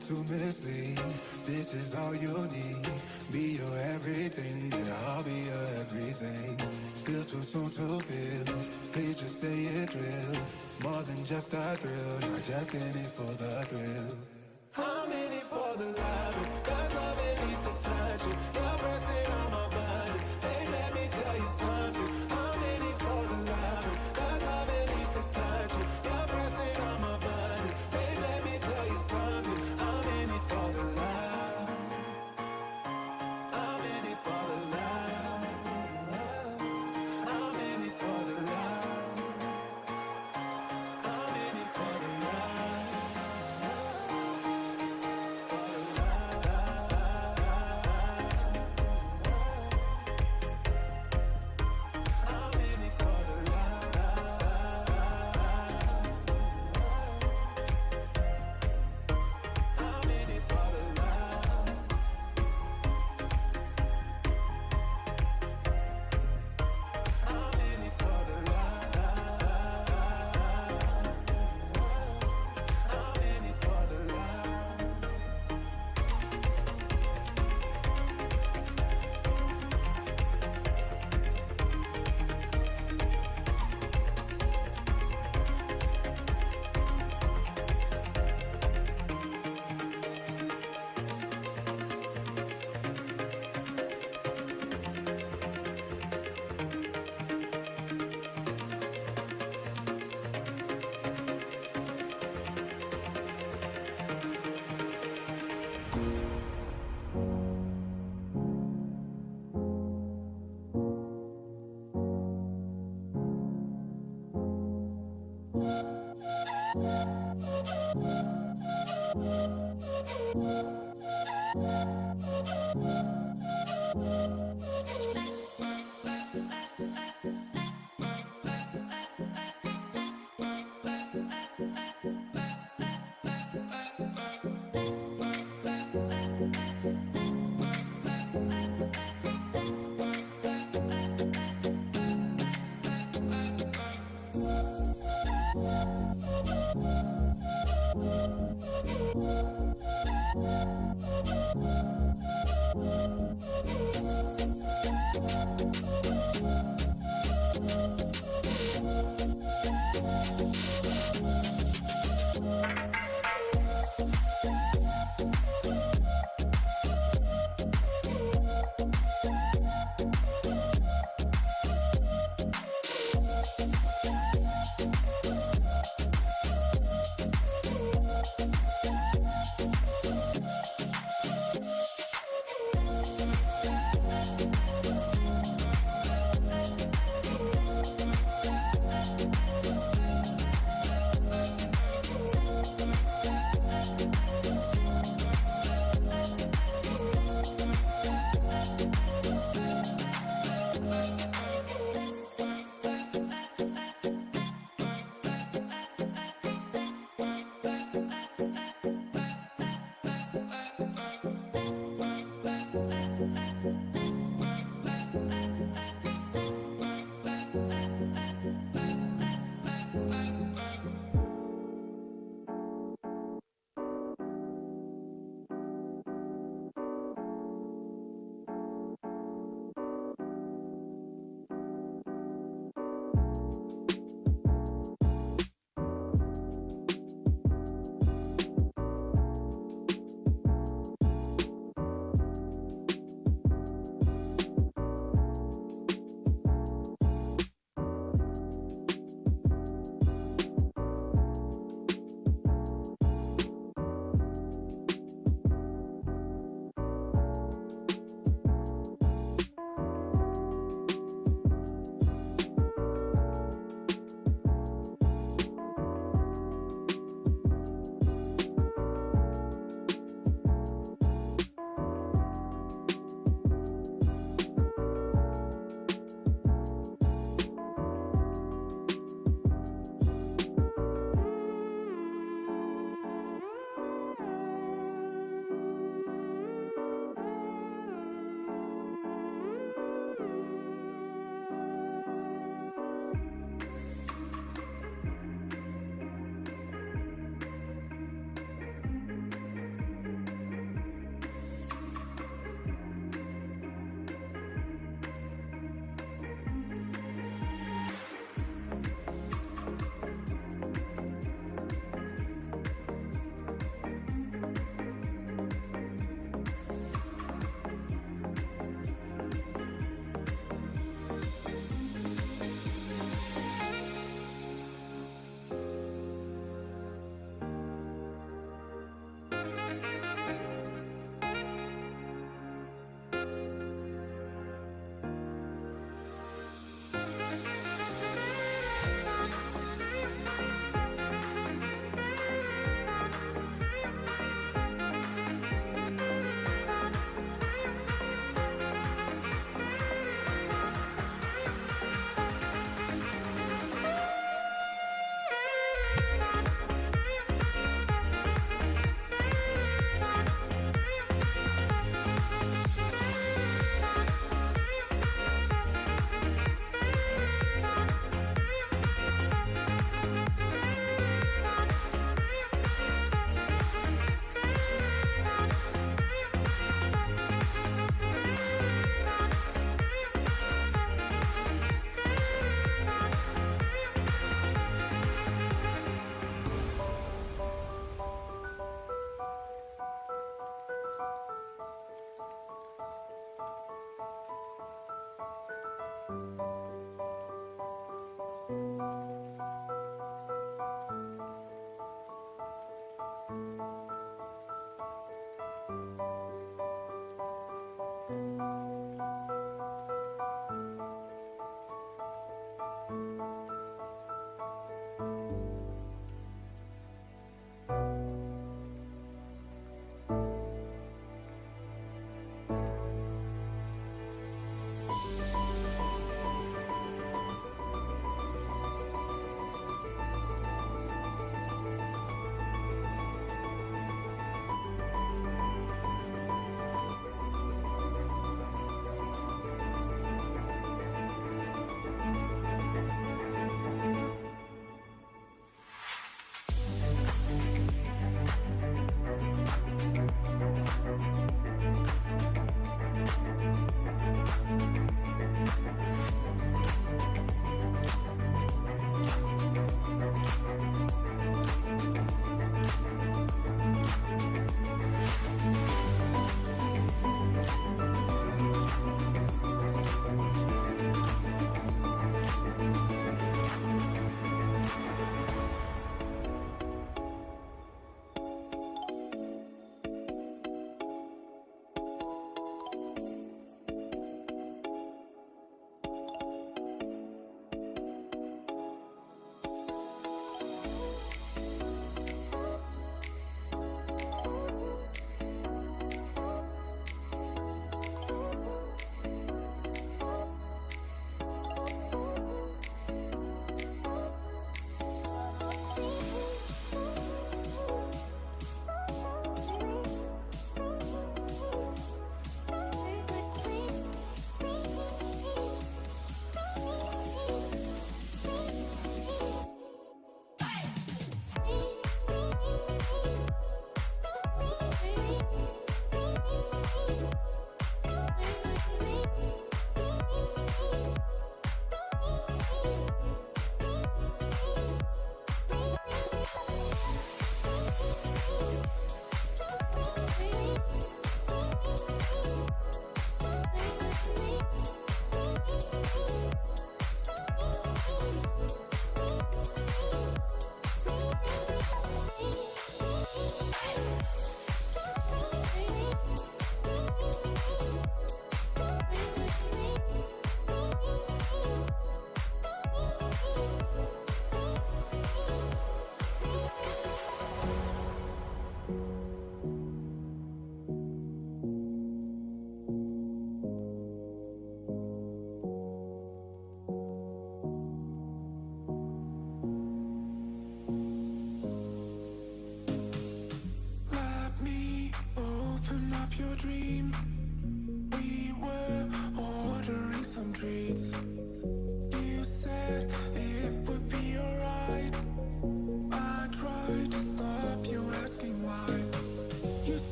to mislead. This is all you need. Be your everything, yeah, I'll be your everything. Still too soon to feel. Please just say it's real. More than just a thrill, not just in it for the thrill. I'm in it for the love, cause love it needs to touch it. You're pressing on my body, babe, let me tell you something. I'm in it for the love, cause love it needs to touch it. You're pressing on my body, babe, let me tell you something. I'm in it for the love. I'm in it for the love. I'm in it for the love. I'm in it for the love.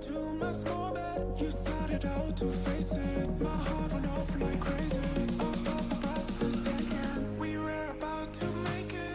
to my small bed. You started out to face it. My heart went off like crazy. I felt my breath was taken. We were about to make it.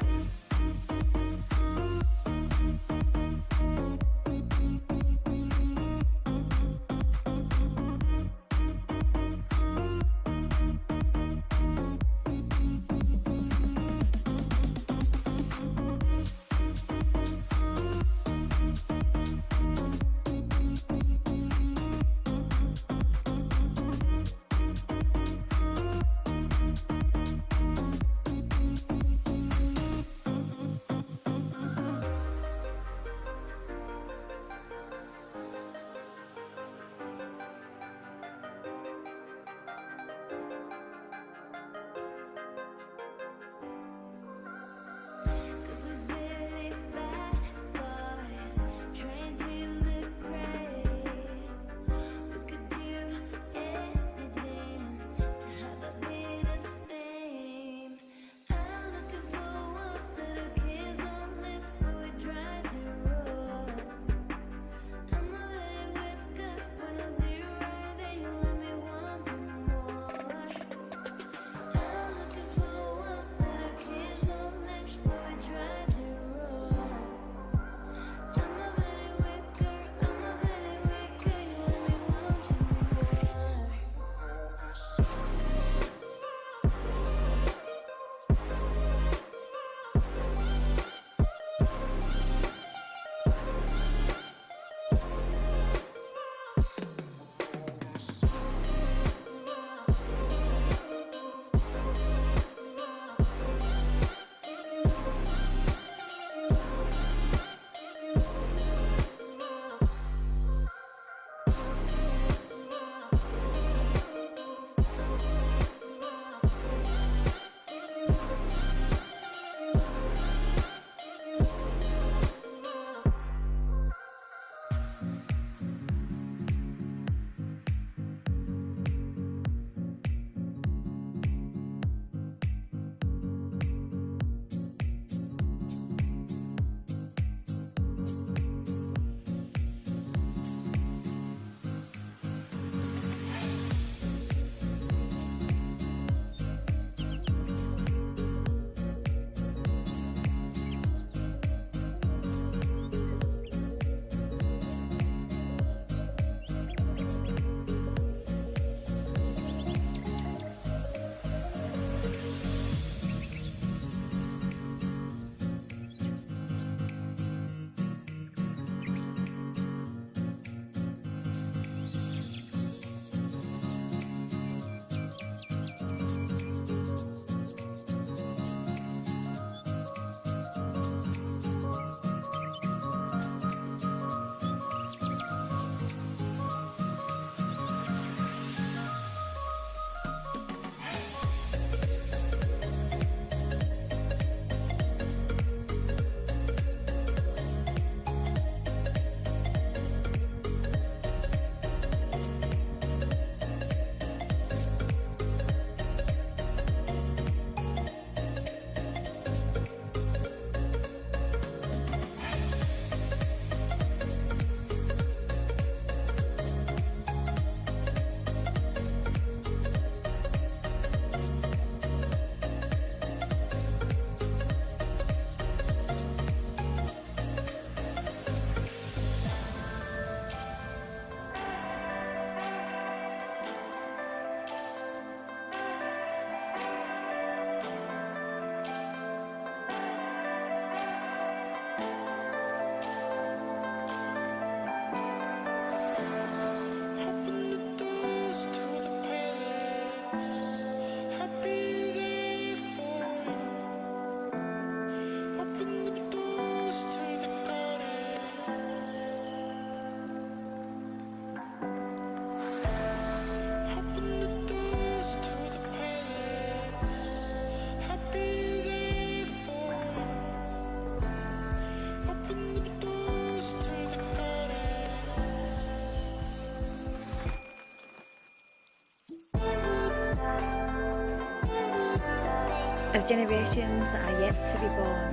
of generations that are yet to be born,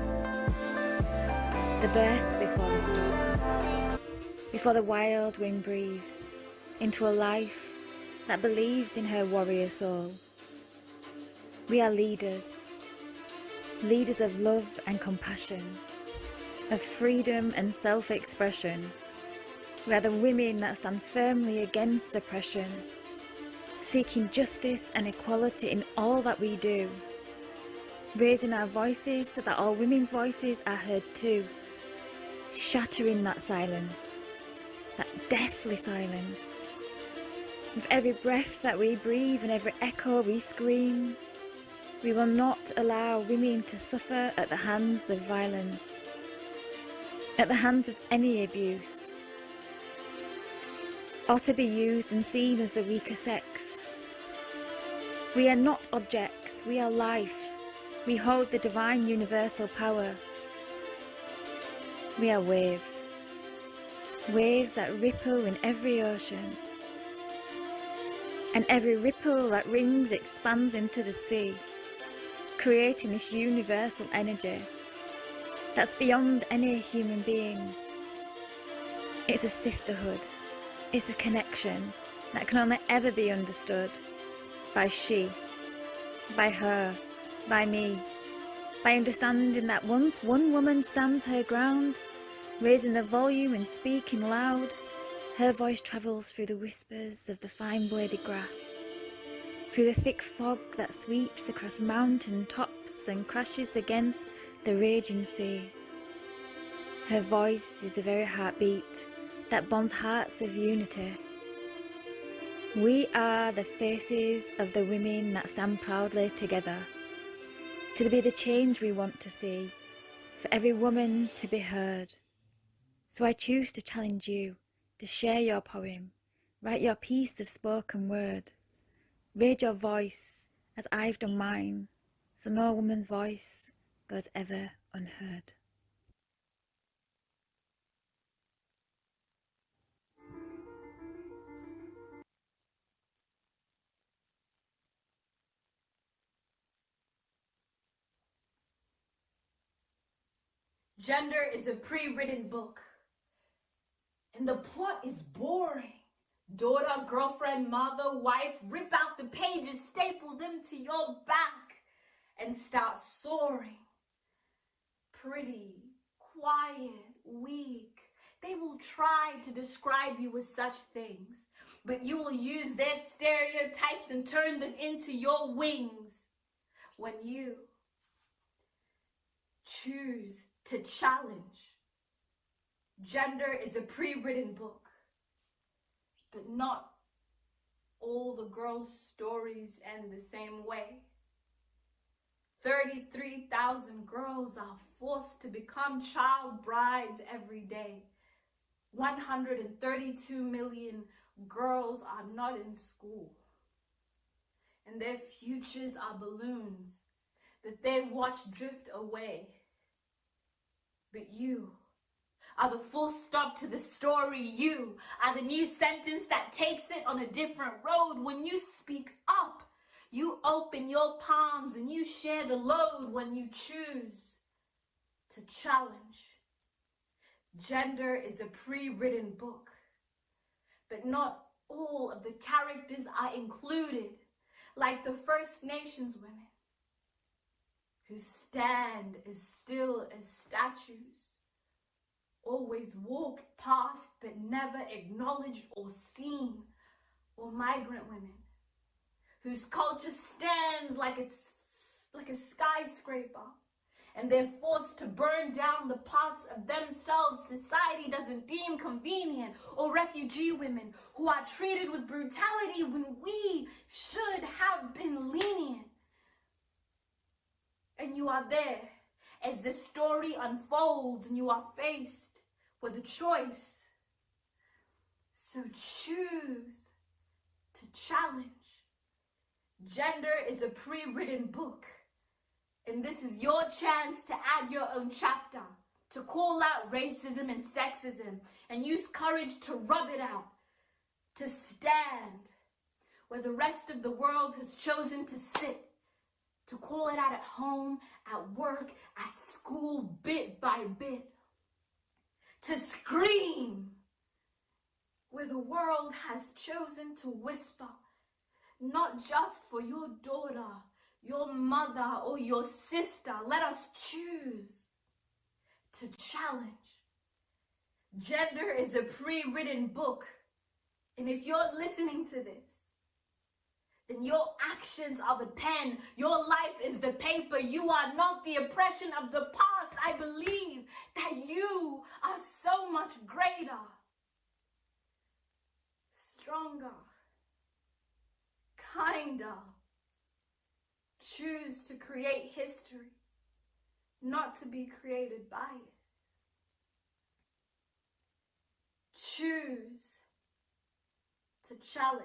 the birth before the storm, before the wild wind breathes into a life that believes in her warrior soul. We are leaders, leaders of love and compassion, of freedom and self-expression. We are the women that stand firmly against oppression, seeking justice and equality in all that we do, raising our voices so that all women's voices are heard too, shattering that silence, that deathly silence. With every breath that we breathe and every echo we scream, we will not allow women to suffer at the hands of violence, at the hands of any abuse, or to be used and seen as the weaker sex. We are not objects, we are life. We hold the divine universal power. We are waves, waves that ripple in every ocean, and every ripple that rings expands into the sea, creating this universal energy that's beyond any human being. It's a sisterhood, it's a connection that can only ever be understood by she, by her, by me, by understanding that once one woman stands her ground, raising the volume and speaking loud, her voice travels through the whispers of the fine-bladed grass, through the thick fog that sweeps across mountain tops and crashes against the raging sea. Her voice is the very heartbeat that bonds hearts of unity. We are the faces of the women that stand proudly together, to be the change we want to see, for every woman to be heard. So I choose to challenge you to share your poem, write your piece of spoken word, raise your voice as I've done mine, so no woman's voice goes ever unheard. Gender is a pre-written book, and the plot is boring. Daughter, girlfriend, mother, wife, rip out the pages, staple them to your back, and start soaring. Pretty, quiet, weak. They will try to describe you with such things, but you will use their stereotypes and turn them into your wings. When you choose to challenge, gender is a pre-written book, but not all the girls' stories end the same way. 33,000 girls are forced to become child brides every day. 132 million girls are not in school, and their futures are balloons that they watch drift away. But you are the full stop to the story. You are the new sentence that takes it on a different road. When you speak up, you open your palms and you share the load. When you choose to challenge, gender is a pre-written book, but not all of the characters are included, like the First Nations women who stand as still as statues, always walked past but never acknowledged or seen, or migrant women whose culture stands like a skyscraper, and they're forced to burn down the parts of themselves society doesn't deem convenient, or refugee women who are treated with brutality when we should have been lenient. And you are there as this story unfolds, and you are faced with a choice. So choose to challenge. Gender is a pre-written book, and this is your chance to add your own chapter, to call out racism and sexism, and use courage to rub it out, to stand where the rest of the world has chosen to sit, to call it out at home, at work, at school, bit by bit, to scream where the world has chosen to whisper, not just for your daughter, your mother, or your sister. Let us choose to challenge. Gender is a pre-written book. And if you're listening to this, then your actions are the pen. Your life is the paper. You are not the oppression of the past. I believe that you are so much greater, stronger, kinder. Choose to create history, not to be created by it. Choose to challenge.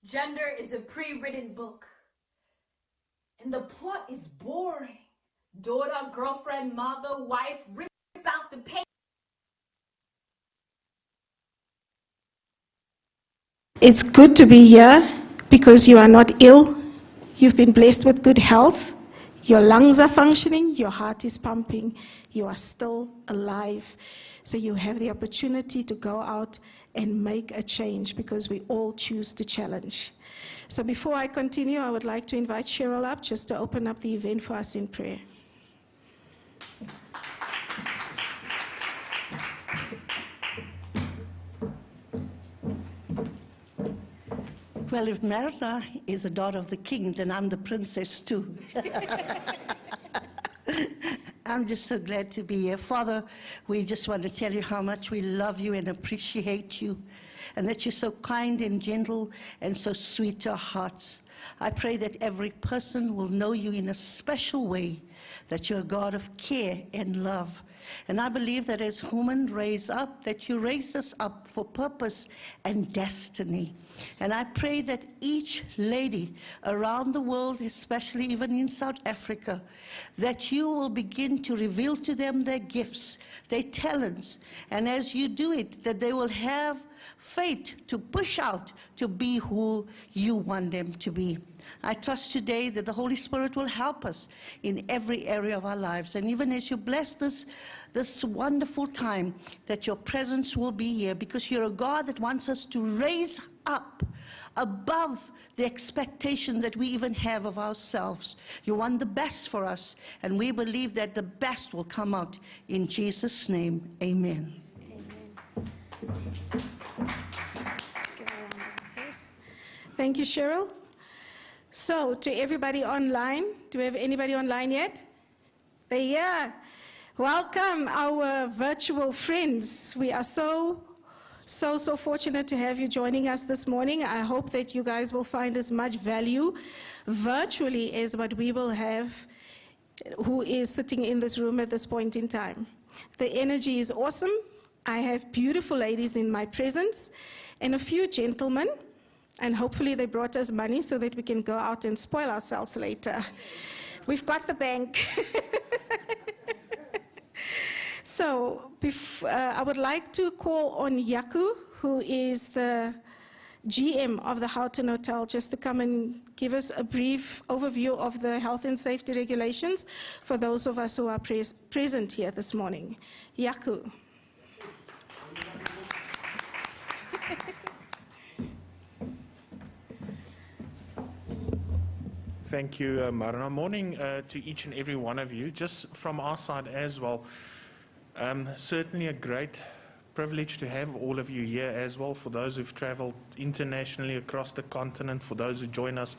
Gender is a pre-written book, and the plot is boring. Daughter, girlfriend, mother, wife, rip out the page. It's good to be here because you are not ill. You've been blessed with good health. Your lungs are functioning. Your heart is pumping. You are still alive. So you have the opportunity to go out and make a change because we all choose to challenge. So before I continue, I would like to invite Cheryl up just to open up the event for us in prayer. Well, if Marina is a daughter of the king, then I'm the princess too. I'm just so glad to be here. Father, we just want to tell you how much we love you and appreciate you, and that you're so kind and gentle and so sweet to our hearts. I pray that every person will know you in a special way, that you're a God of care and love. And I believe that as humans raise up, that you raise us up for purpose and destiny. And I pray that each lady around the world, especially even in South Africa, that you will begin to reveal to them their gifts, their talents, and as you do it, that they will have faith to push out to be who you want them to be. I trust today that the Holy Spirit will help us in every area of our lives. And even as you bless this wonderful time, that your presence will be here, because you're a God that wants us to raise up above the expectation that we even have of ourselves. You want the best for us, and we believe that the best will come out. In Jesus' name, amen. Thank you, Cheryl. So, to everybody online, do we have anybody online yet? They're here. Welcome, our virtual friends. We are so fortunate to have you joining us this morning. I hope that you guys will find as much value virtually as what we will have, who is sitting in this room at this point in time. The energy is awesome. I have beautiful ladies in my presence and a few gentlemen. And hopefully they brought us money so that we can go out and spoil ourselves later. We've got the bank. So I would like to call on Yaku, who is the GM of the Houghton Hotel, just to come and give us a brief overview of the health and safety regulations for those of us who are present here this morning. Yaku. Thank you, Marina. Morning to each and every one of you. Just from our side as well, certainly a great privilege to have all of you here as well. For those who've traveled internationally across the continent, for those who join us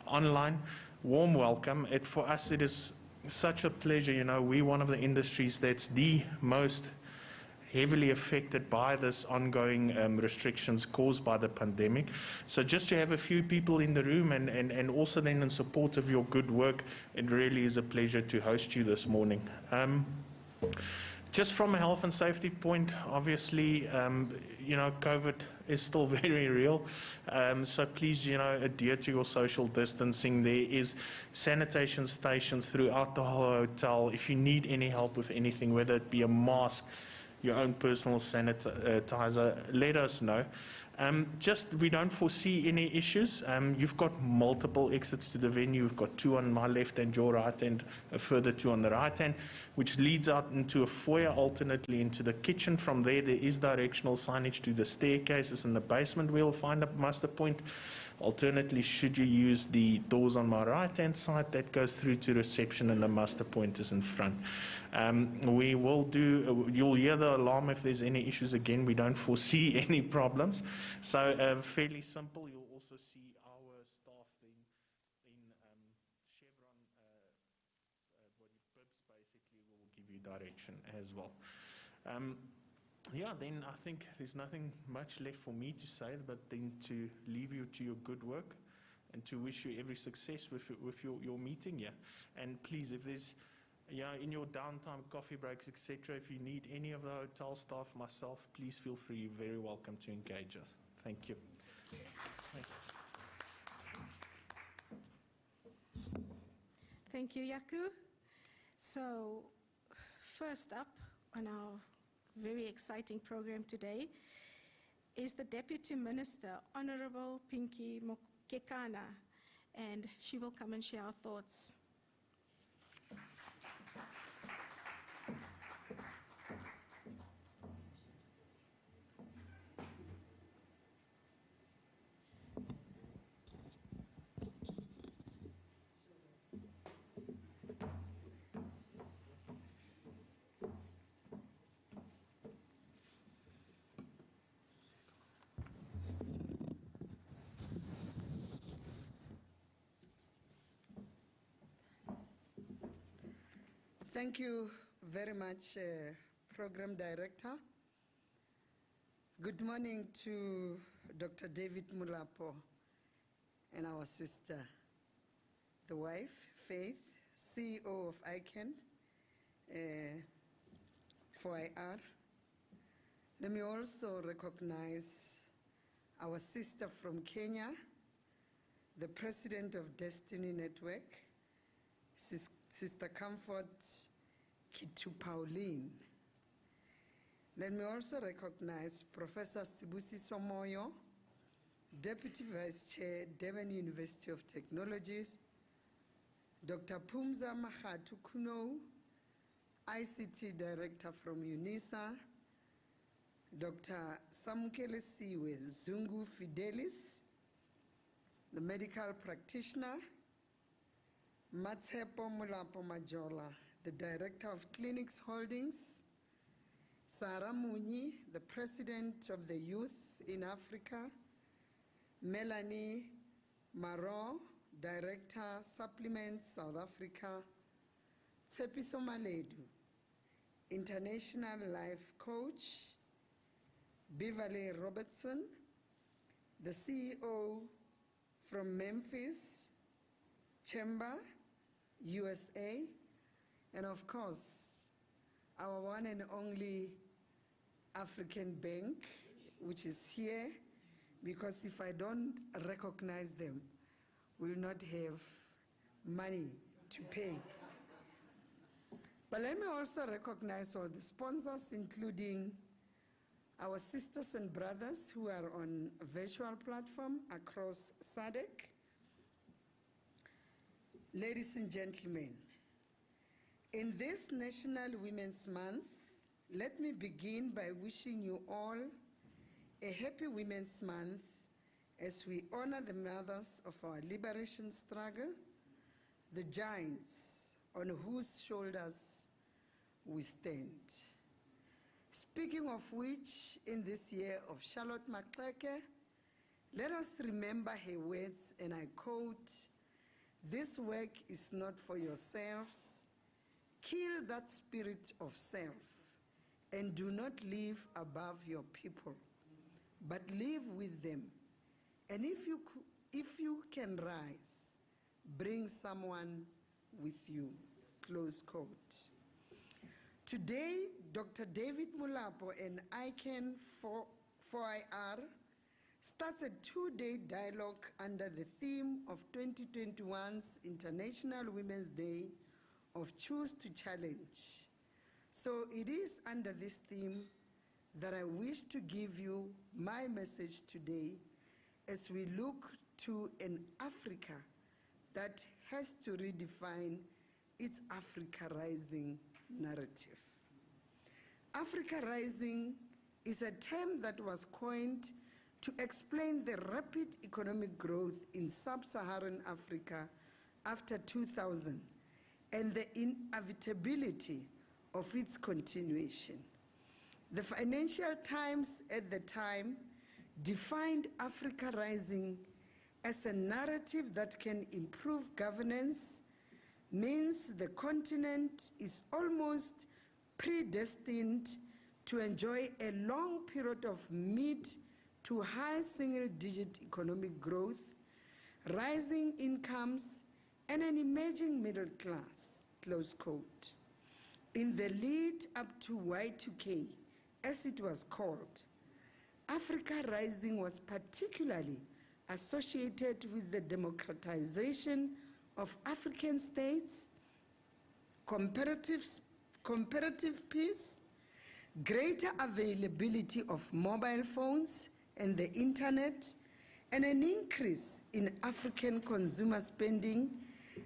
online, warm welcome. For us, it is such a pleasure. You know, we're one of the industries that's the most heavily affected by this ongoing restrictions caused by the pandemic. So just to have a few people in the room and also then in support of your good work, it really is a pleasure to host you this morning. Just from a health and safety point, obviously, you know, COVID is still very real. So please, adhere to your social distancing. There is sanitation stations throughout the whole hotel. If you need any help with anything, whether it be a mask, your own personal sanitizer, let us know. We don't foresee any issues. You've got multiple exits to the venue. You've got 2 on my left and your right, and a further 2 on the right hand, which leads out into a foyer, alternately into the kitchen. From there is directional signage to the staircases in the basement. We'll find a muster point. Alternately, should you use the doors on my right-hand side, that goes through to reception, and the muster point is in front. You'll hear the alarm if there's any issues. Again, we don't foresee any problems. So fairly simple. You'll also see our staff in Chevron body bibs, basically, will give you direction as well. Then I think there's nothing much left for me to say, but then to leave you to your good work and to wish you every success with your meeting here. And please, if there's, in your downtime, coffee breaks, etc., if you need any of the hotel staff, myself, please feel free. You're very welcome to engage us. Thank you. Thank you, Yaku. So, first up on our very exciting program today is the Deputy Minister, Honorable Pinky Mokekana, and she will come and share our thoughts. Thank you very much, Program Director. Good morning to Dr. David Mulapo and our sister, the wife, Faith, CEO of ICANN for IR. Let me also recognize our sister from Kenya, the President of Destiny Network, Sister Comfort Kitu Pauline. Let me also recognize Professor Sibusi Somoyo, Deputy Vice Chair, Durban University of Technologies, Dr. Pumza Mahatu Kuno, ICT Director from UNISA, Dr. Samukele Siwe Zungu Fidelis, the medical practitioner, Matshepo Mulapo Majola, the Director of Clinics Holdings, Sarah Muni, the President of the Youth in Africa, Melanie Maro, Director, Supplements South Africa, Tsepiso Maledu, International Life Coach, Beverly Robertson, the CEO from Memphis Chamber, USA, and of course, our one and only African Bank, which is here, because if I don't recognize them, we'll not have money to pay. But let me also recognize all the sponsors, including our sisters and brothers who are on a virtual platform across SADC. Ladies and gentlemen, in this National Women's Month, let me begin by wishing you all a happy Women's Month as we honor the mothers of our liberation struggle, the giants on whose shoulders we stand. Speaking of which, in this year of Charlotte Maxeke, let us remember her words, and I quote, "This work is not for yourselves. Kill that spirit of self and do not live above your people, but live with them. And if you can rise, bring someone with you." Close quote. Today, Dr. David Mulapo and ICANN 4IR starts a two-day dialogue under the theme of 2021's International Women's Day of Choose to Challenge. So it is under this theme that I wish to give you my message today as we look to an Africa that has to redefine its Africa Rising narrative. Africa Rising is a term that was coined to explain the rapid economic growth in sub-Saharan Africa after 2000 and the inevitability of its continuation. The Financial Times at the time defined Africa Rising as a narrative that can improve governance, means the continent is almost predestined to enjoy a long period of mid to high single-digit economic growth, rising incomes, and an emerging middle class, close quote. In the lead up to Y2K, as it was called, Africa Rising was particularly associated with the democratization of African states, comparative peace, greater availability of mobile phones and the internet, and an increase in African consumer spending,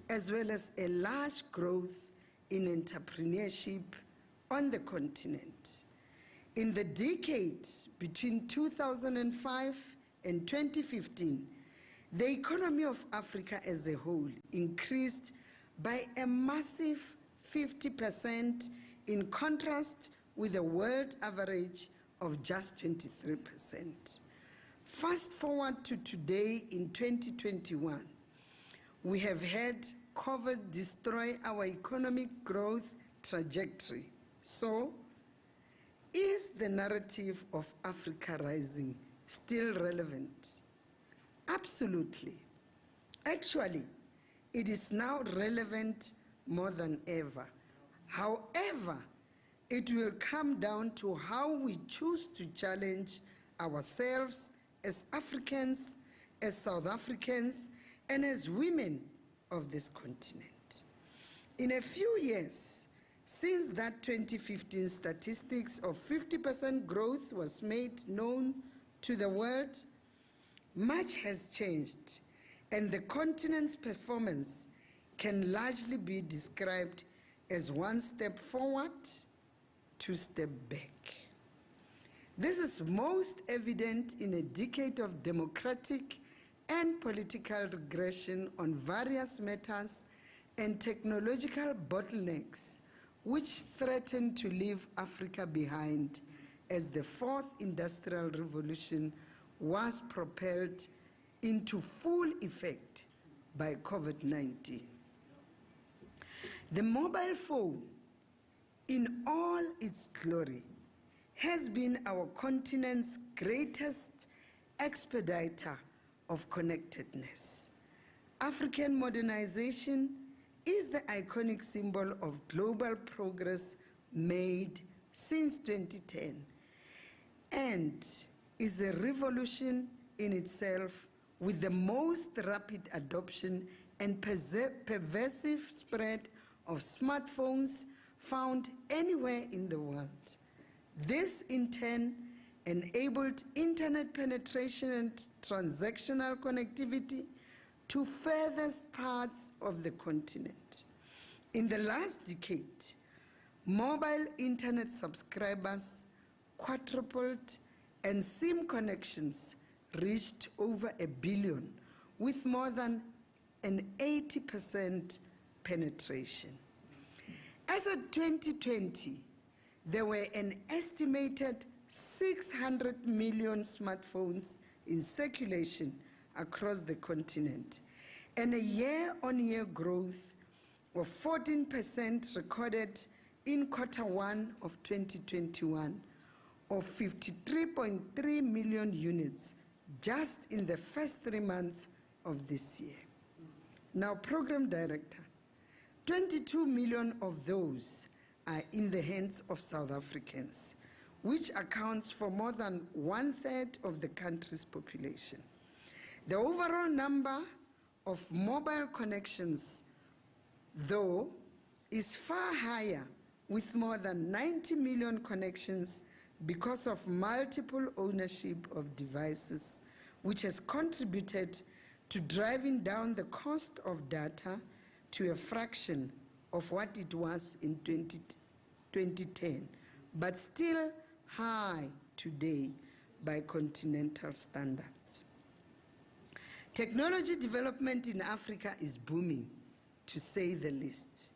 as well as a large growth in entrepreneurship on the continent. In the decade between 2005 and 2015, the economy of Africa as a whole increased by a massive 50%, in contrast with a world average of just 23%. Fast forward to today in 2021, we have had COVID destroy our economic growth trajectory. So, is the narrative of Africa Rising still relevant? Absolutely. Actually, it is now relevant more than ever. However, it will come down to how we choose to challenge ourselves as Africans, as South Africans, and as women of this continent. In a few years, since that 2015 statistics of 50% growth was made known to the world, much has changed, and the continent's performance can largely be described as one step forward, two steps back. This is most evident in a decade of democratic and political regression on various matters and technological bottlenecks which threaten to leave Africa behind as the fourth industrial revolution was propelled into full effect by COVID-19. The mobile phone, in all its glory, has been our continent's greatest expediter of connectedness. African modernization is the iconic symbol of global progress made since 2010 and is a revolution in itself, with the most rapid adoption and pervasive spread of smartphones found anywhere in the world. This, in turn, enabled internet penetration and transactional connectivity to furthest parts of the continent. In the last decade, mobile internet subscribers quadrupled and SIM connections reached over 1 billion, with more than an 80% penetration. As of 2020, there were an estimated 600 million smartphones in circulation across the continent, and a year-on-year growth of 14% recorded in Q1 of 2021, of 53.3 million units just in the first 3 months of this year. Now, Program Director, 22 million of those are in the hands of South Africans, which accounts for more than 1/3 of the country's population. The overall number of mobile connections, though, is far higher, with more than 90 million connections because of multiple ownership of devices, which has contributed to driving down the cost of data to a fraction of what it was in 2010, but still high today by continental standards. Technology development in Africa is booming, to say the least.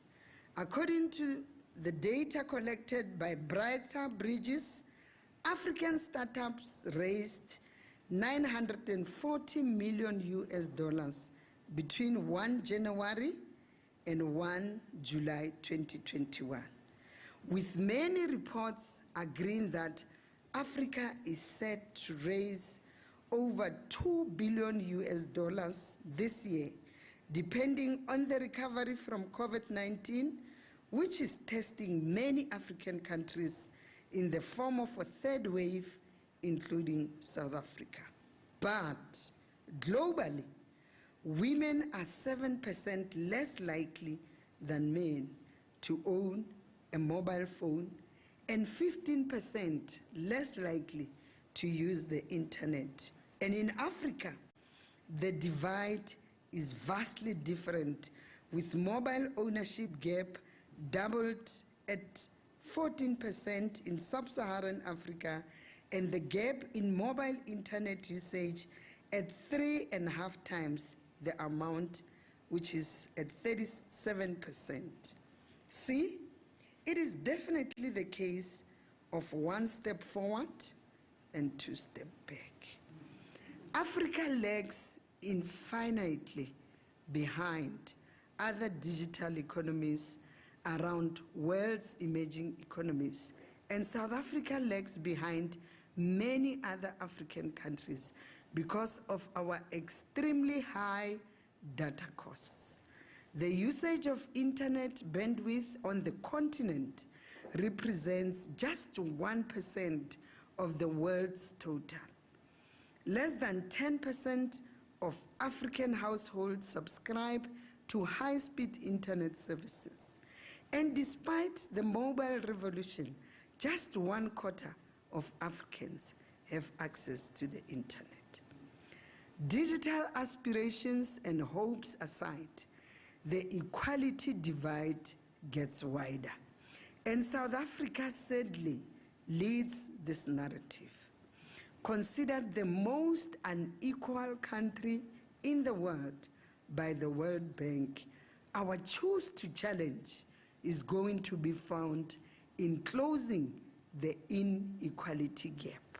According to the data collected by Brighter Bridges, African startups raised $940 million between 1 January and 1 July 2021, with many reports agreeing that Africa is set to raise over $2 billion this year, depending on the recovery from COVID-19, which is testing many African countries in the form of a third wave, including South Africa. But globally, women are 7% less likely than men to own a mobile phone and 15% less likely to use the internet. And in Africa, the divide is vastly different, with mobile ownership gap doubled at 14% in sub-Saharan Africa, and the gap in mobile internet usage at 3.5 times the amount, which is at 37%. See, it is definitely the case of 1 step forward and 2 steps back. Africa lags infinitely behind other digital economies around world's emerging economies, and South Africa lags behind many other African countries because of our extremely high data costs. The usage of internet bandwidth on the continent represents just 1% of the world's total. Less than 10% of African households subscribe to high-speed internet services. And despite the mobile revolution, just 1/4 of Africans have access to the internet. Digital aspirations and hopes aside, the equality divide gets wider. And South Africa sadly leads this narrative. Considered the most unequal country in the world by the World Bank, our choice to challenge is going to be found in closing the inequality gap.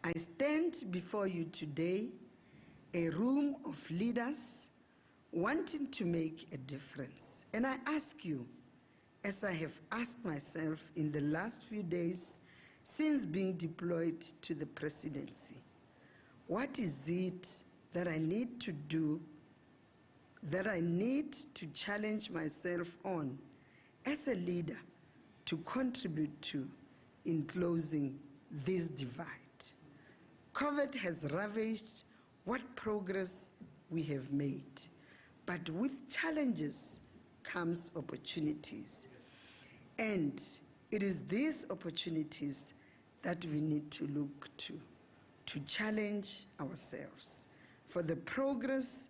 I stand before you today, a room of leaders wanting to make a difference. And I ask you, as I have asked myself in the last few days since being deployed to the presidency, what is it that I need to do, that I need to challenge myself on as a leader to contribute to in closing this divide? COVID has ravaged what progress we have made, but with challenges comes opportunities. And it is these opportunities that we need to look to challenge ourselves for the progress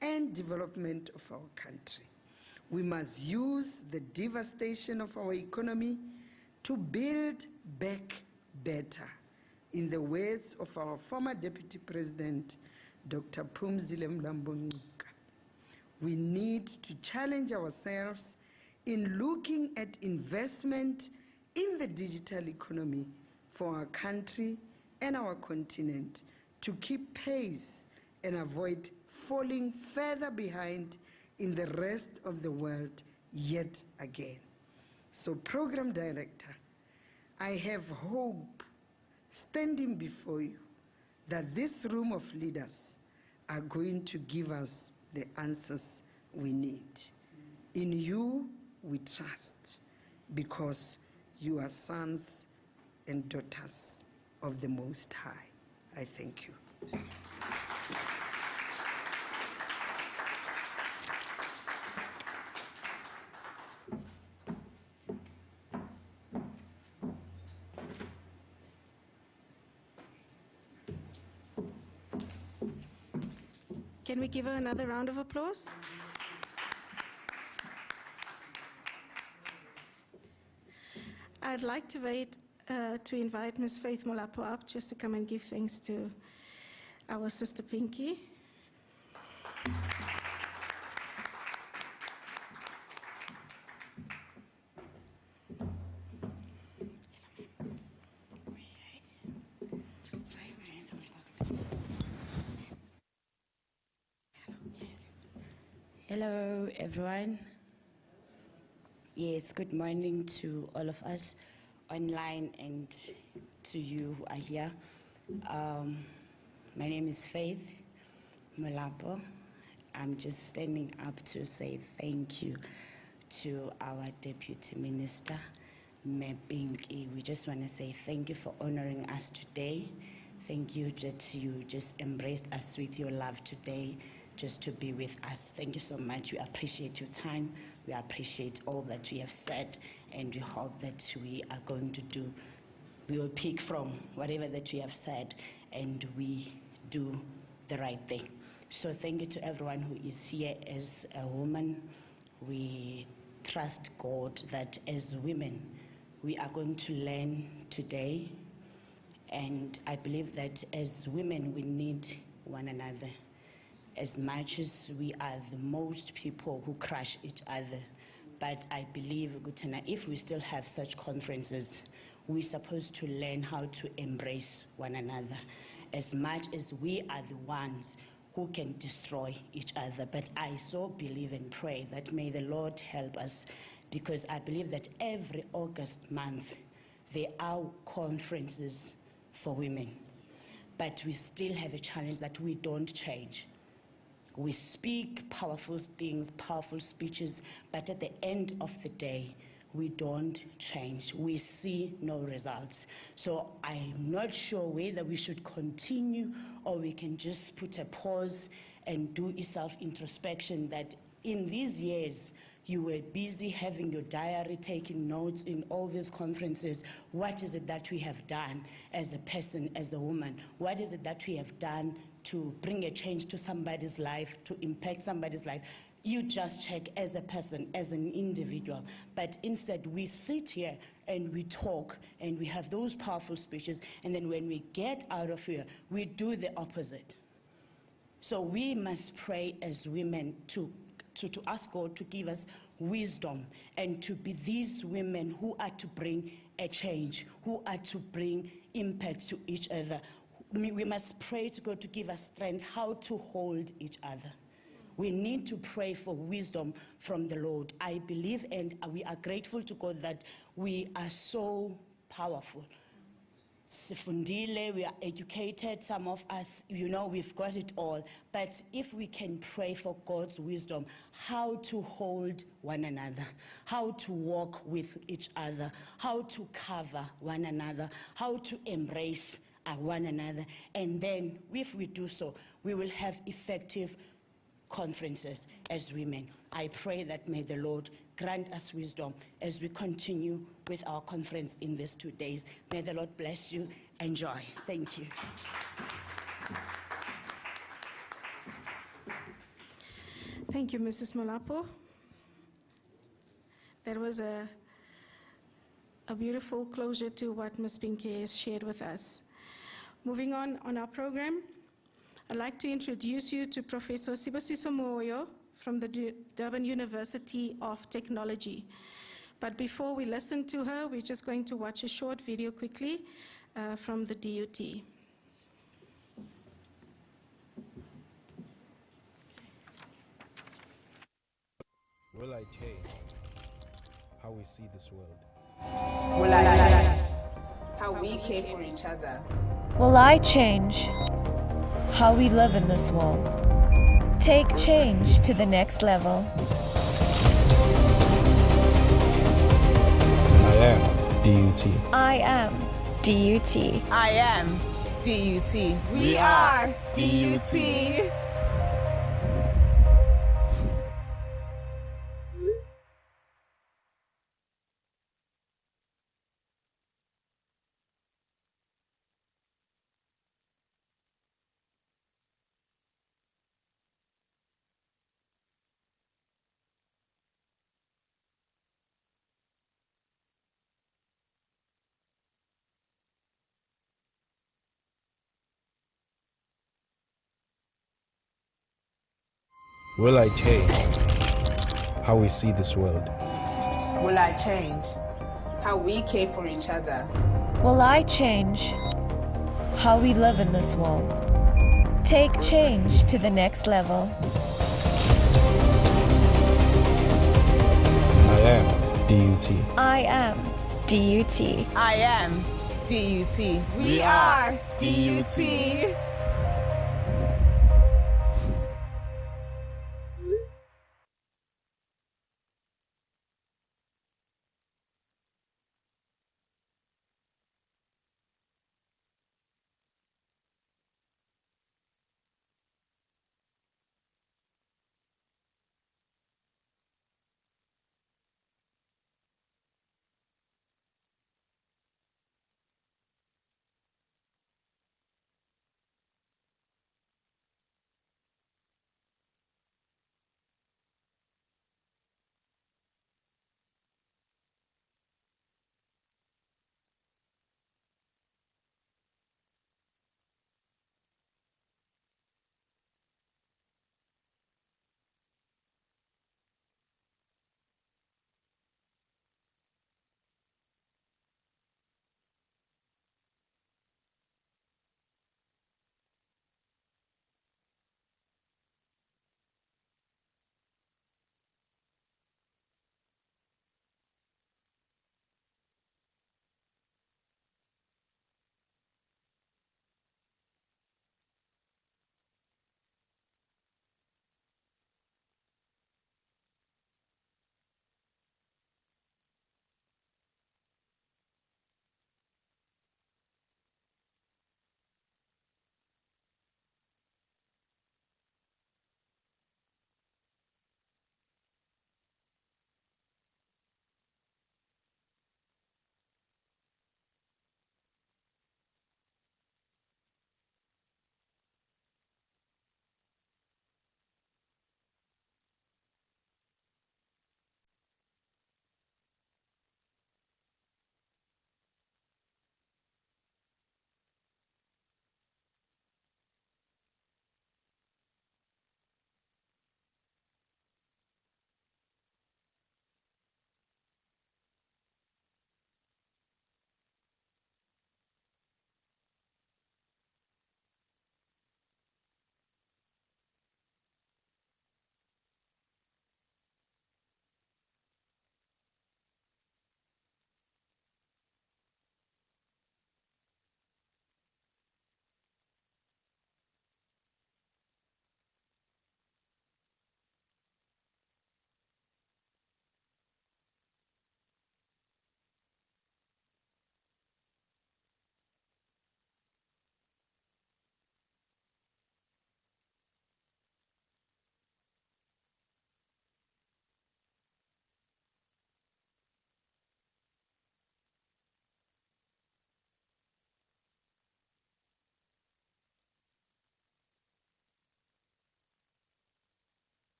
and development of our country. We must use the devastation of our economy to build back better. In the words of our former Deputy President, Dr. Phumzile Mlambo Ngcuka, we need to challenge ourselves in looking at investment in the digital economy for our country and our continent to keep pace and avoid falling further behind in the rest of the world yet again. So, Program Director, I have hope standing before you that this room of leaders are going to give us the answers we need. In you we trust, because you are sons and daughters of the Most High. I thank you. Can we give her another round of applause? I'd like to invite Ms. Faith Molapo up just to come and give thanks to our sister Pinky. Hello, everyone. Yes, good morning to all of us online and to you who are here. My name is Faith Molapo. I'm just standing up to say thank you to our Deputy Minister, Mme Pinky. We just want to say thank you for honoring us today. Thank you that you just embraced us with your love today, just to be with us. Thank you so much. We appreciate your time. We appreciate all that you have said, and we hope that we are going to do, we will pick from whatever that we have said, and we do the right thing. So thank you to everyone who is here as a woman. We trust God that as women, we are going to learn today, and I believe that as women, we need one another. As much as we are the most people who crush each other, but I believe, Gutana, if we still have such conferences, we're supposed to learn how to embrace one another. As much as we are the ones who can destroy each other, but I so believe and pray that may the Lord help us, because I believe that every August month, there are conferences for women, but we still have a challenge that we don't change. We speak powerful things, powerful speeches, but at the end of the day, we don't change. We see no results. So I'm not sure whether we should continue or we can just put a pause and do a self-introspection that in these years, you were busy having your diary, taking notes in all these conferences. What is it that we have done as a person, as a woman? What is it that we have done to bring a change to somebody's life, to impact somebody's life? You just check as a person, as an individual. But instead, we sit here and we talk and we have those powerful speeches, and then when we get out of here, we do the opposite. So we must pray as women to ask God to give us wisdom and to be these women who are to bring a change, who are to bring impact to each other. We must pray to God to give us strength how to hold each other. We need to pray for wisdom from the Lord. I believe and we are grateful to God that we are so powerful. Sifundile, we are educated, some of us, we've got it all. But if we can pray for God's wisdom, how to hold one another, how to walk with each other, how to cover one another, how to embrace one another, and then if we do so, we will have effective conferences as women. I pray that may the Lord grant us wisdom as we continue with our conference in these 2 days. May the Lord bless you. Enjoy. Thank you. Thank you, Mrs. Molapo. That was a beautiful closure to what Ms. Pinky has shared with us. Moving on our program, I'd like to introduce you to Professor Sibusiso Moyo from the Durban University of Technology. But before we listen to her, we're just going to watch a short video quickly from the DUT. Will I change how we see this world? Will I change how we care for each other? Will I change how we live in this world? Take change to the next level. I am DUT. I am DUT. I am DUT. We are DUT. Will I change how we see this world? Will I change how we care for each other? Will I change how we live in this world? Take change to the next level. I am DUT. I am DUT. I am DUT. We are DUT.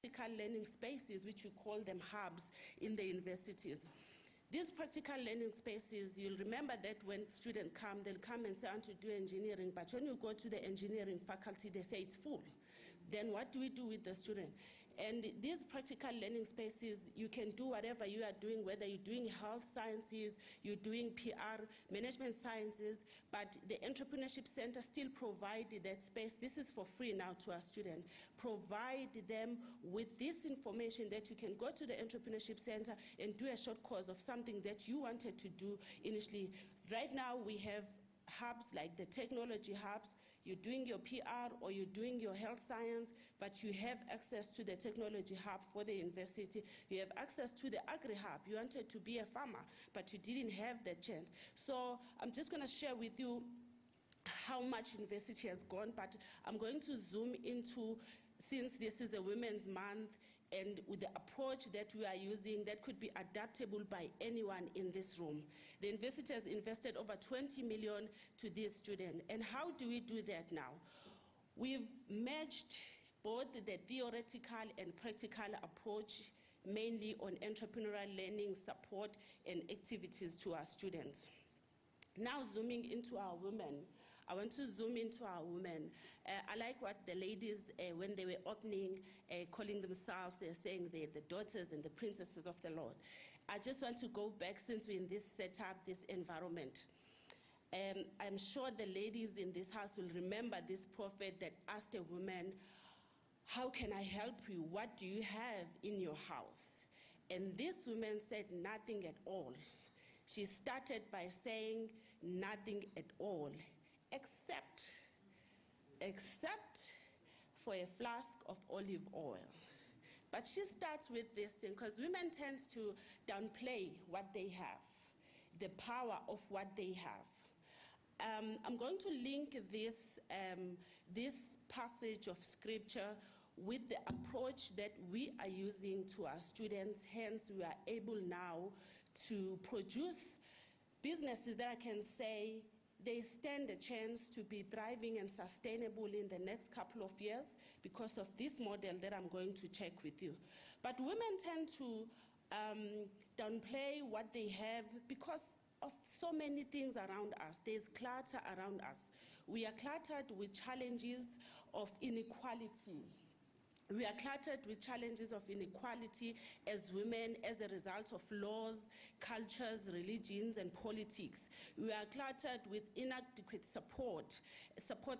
Practical learning spaces, which we call them hubs in the universities. These practical learning spaces, you'll remember that when students come, they'll come and say, I want to do engineering, but when you go to the engineering faculty, they say it's full. Then what do we do with the student? And these practical learning spaces, you can do whatever you are doing, whether you're doing health sciences, you're doing PR, management sciences, but the Entrepreneurship Center still provided that space. This is for free now to our students. Provide them with this information that you can go to the Entrepreneurship Center and do a short course of something that you wanted to do initially. Right now, we have hubs like the technology hubs. You're doing your PR or you're doing your health science, but you have access to the technology hub for the university. You have access to the agri hub. You wanted to be a farmer, but you didn't have that chance. So I'm just going to share with you how much university has gone, but I'm going to zoom into, since this is a Women's Month, and with the approach that we are using that could be adaptable by anyone in this room. The university has invested over 20 million to these students. And how do we do that now? We've merged both the theoretical and practical approach, mainly on entrepreneurial learning support and activities to our students. Now zooming into our women. I want to zoom into our women. I like what the ladies, when they were opening, calling themselves, they're saying they're the daughters and the princesses of the Lord. I just want to go back, since we're in this setup, this environment. I'm sure the ladies in this house will remember this prophet that asked a woman, how can I help you? What do you have in your house? And this woman said nothing at all. She started by saying nothing at all, except for a flask of olive oil. But she starts with this thing, because women tend to downplay what they have, the power of what they have. I'm going to link this passage of scripture with the approach that we are using to our students. Hence, we are able now to produce businesses that I can say they stand a chance to be thriving and sustainable in the next couple of years because of this model that I'm going to check with you. But women tend to downplay what they have because of so many things around us. There's clutter around us. We are cluttered with challenges of inequality. We are cluttered with challenges of inequality as women as a result of laws, cultures, religions, and politics. We are cluttered with inadequate support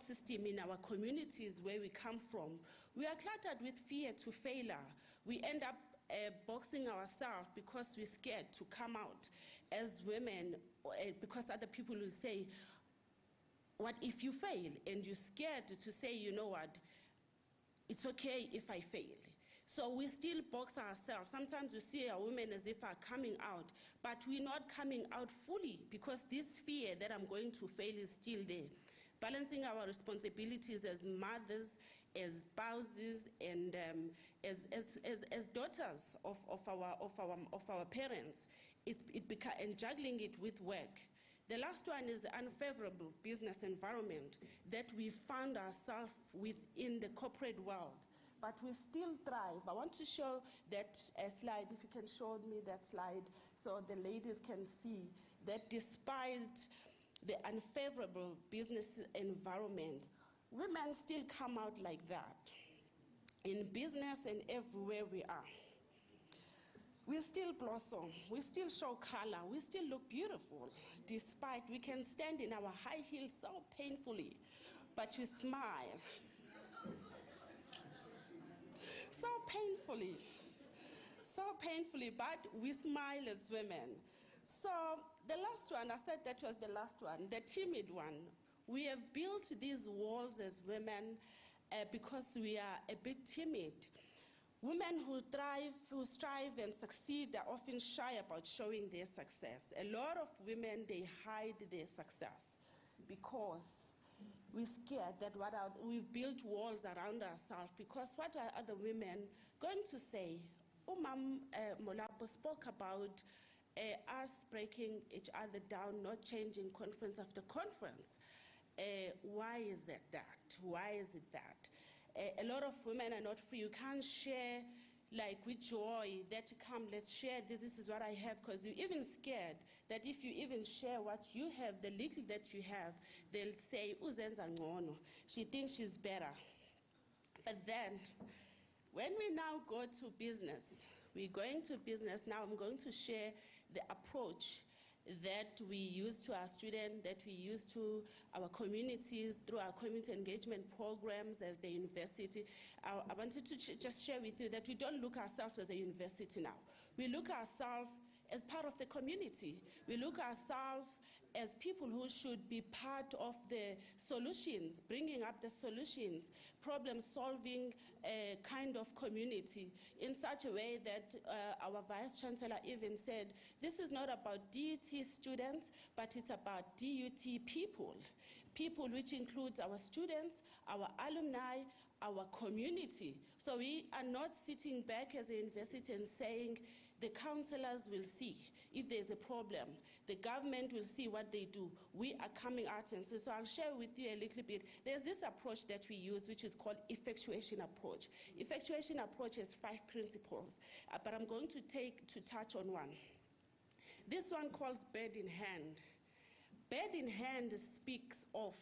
system in our communities where we come from. We are cluttered with fear to failure. We end up boxing ourselves because we're scared to come out as women, because other people will say, what if you fail? And you're scared to say, you know what, it's okay if I fail. So we still box ourselves. Sometimes we see our women as if are coming out, but we're not coming out fully because this fear that I'm going to fail is still there. Balancing our responsibilities as mothers, as spouses, and as daughters of our parents, and juggling it with work. The last one is the unfavorable business environment that we found ourselves within the corporate world, but we still thrive. I want to show that slide, if you can show me that slide, so the ladies can see that despite the unfavorable business environment, women still come out like that. In business and everywhere we are. We still blossom, we still show color, we still look beautiful, despite we can stand in our high heels so painfully, but we smile. So painfully, but we smile as women. So the last one, I said that was the last one, the timid one. We have built these walls as women because we are a bit timid. Women who strive and succeed are often shy about showing their success. A lot of women, they hide their success because we're scared that we've built walls around ourselves because what are other women going to say? Umam Molapo spoke about us breaking each other down, not changing conference after conference. Why is it that? Why is it that? A lot of women are not free. You can't share like with joy that come, let's share this is what I have, because you're even scared that if you even share what you have, the little that you have, they'll say, Uzenza ngono. She thinks she's better. But then When we now go to business, we're going to business. Now I'm going to share the approach that we use to our students, that we use to our communities through our community engagement programs as the university. I wanted to just share with you that we don't look ourselves as a university now. We look ourselves as part of the community. We look ourselves as people who should be part of the solutions, bringing up the solutions, problem-solving kind of community in such a way that our Vice-Chancellor even said, this is not about DUT students, but it's about DUT people. People which includes our students, our alumni, our community. So we are not sitting back as a university and saying, the councillors will see if there's a problem. The government will see what they do. We are coming out and so I'll share with you a little bit. There's this approach that we use, which is called effectuation approach. Effectuation approach has 5 principles, but I'm going to touch on one. This one calls bird in hand. Bird in hand speaks of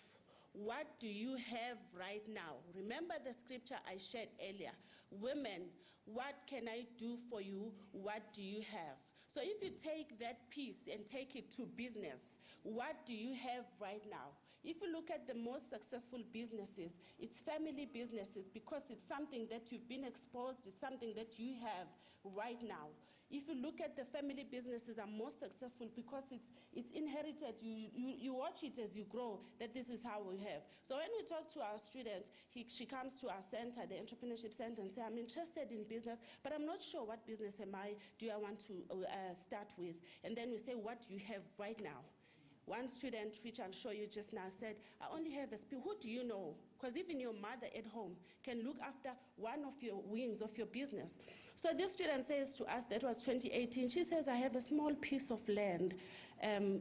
what do you have right now? Remember the scripture I shared earlier. Women, what can I do for you? What do you have? So if you take that piece and take it to business, what do you have right now? If you look at the most successful businesses, it's family businesses because it's something that you've been exposed, it's something that you have right now. If you look at the family businesses are most successful because it's inherited. You watch it as you grow, that this is how we have. So when we talk to our students, she comes to our center, the entrepreneurship center, and says, I'm interested in business, but I'm not sure what business do I want to start with. And then we say, what do you have right now? One student, which I'll show you just now, said, I only have a spear. Who do you know? Because even your mother at home can look after one of your wings of your business. So this student says to us, that was 2018, she says, I have a small piece of land.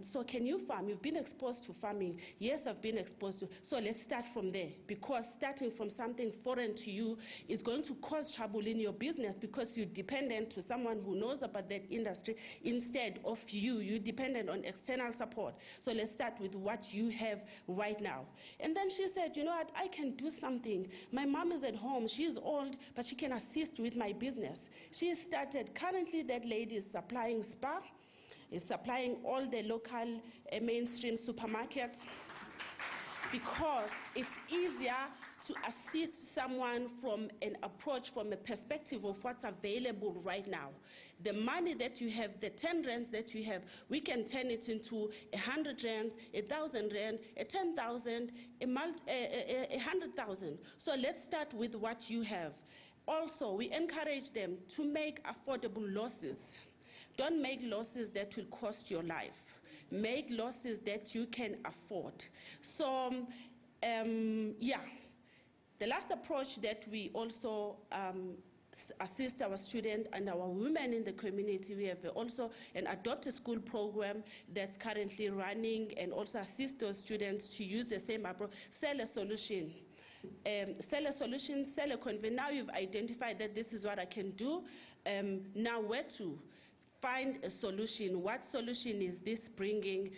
So can you farm? You've been exposed to farming. Yes, I've been exposed to. So let's start from there, because starting from something foreign to you is going to cause trouble in your business because you're dependent to someone who knows about that industry. Instead of you're dependent on external support. So let's start with what you have right now. And then she said, you know what, I can do something. My mom is at home. She's old, but she can assist with my business. She started, currently that lady is supplying Spar, is supplying all the local mainstream supermarkets because it's easier to assist someone from an approach, from a perspective of what's available right now. The money that you have, the 10 rands that you have, we can turn it into 100 rands, 1,000 rand, 10,000, 100,000. So let's start with what you have. Also, we encourage them to make affordable losses. Don't make losses that will cost your life. Make losses that you can afford. So, yeah. The last approach that we also assist our students and our women in the community, we have also an Adopt a School program that's currently running and also assist those students to use the same approach, sell a solution. Sell a solution, sell a convey. Now you've identified that this is what I can do. Now where to? Find a solution. What solution is this bringing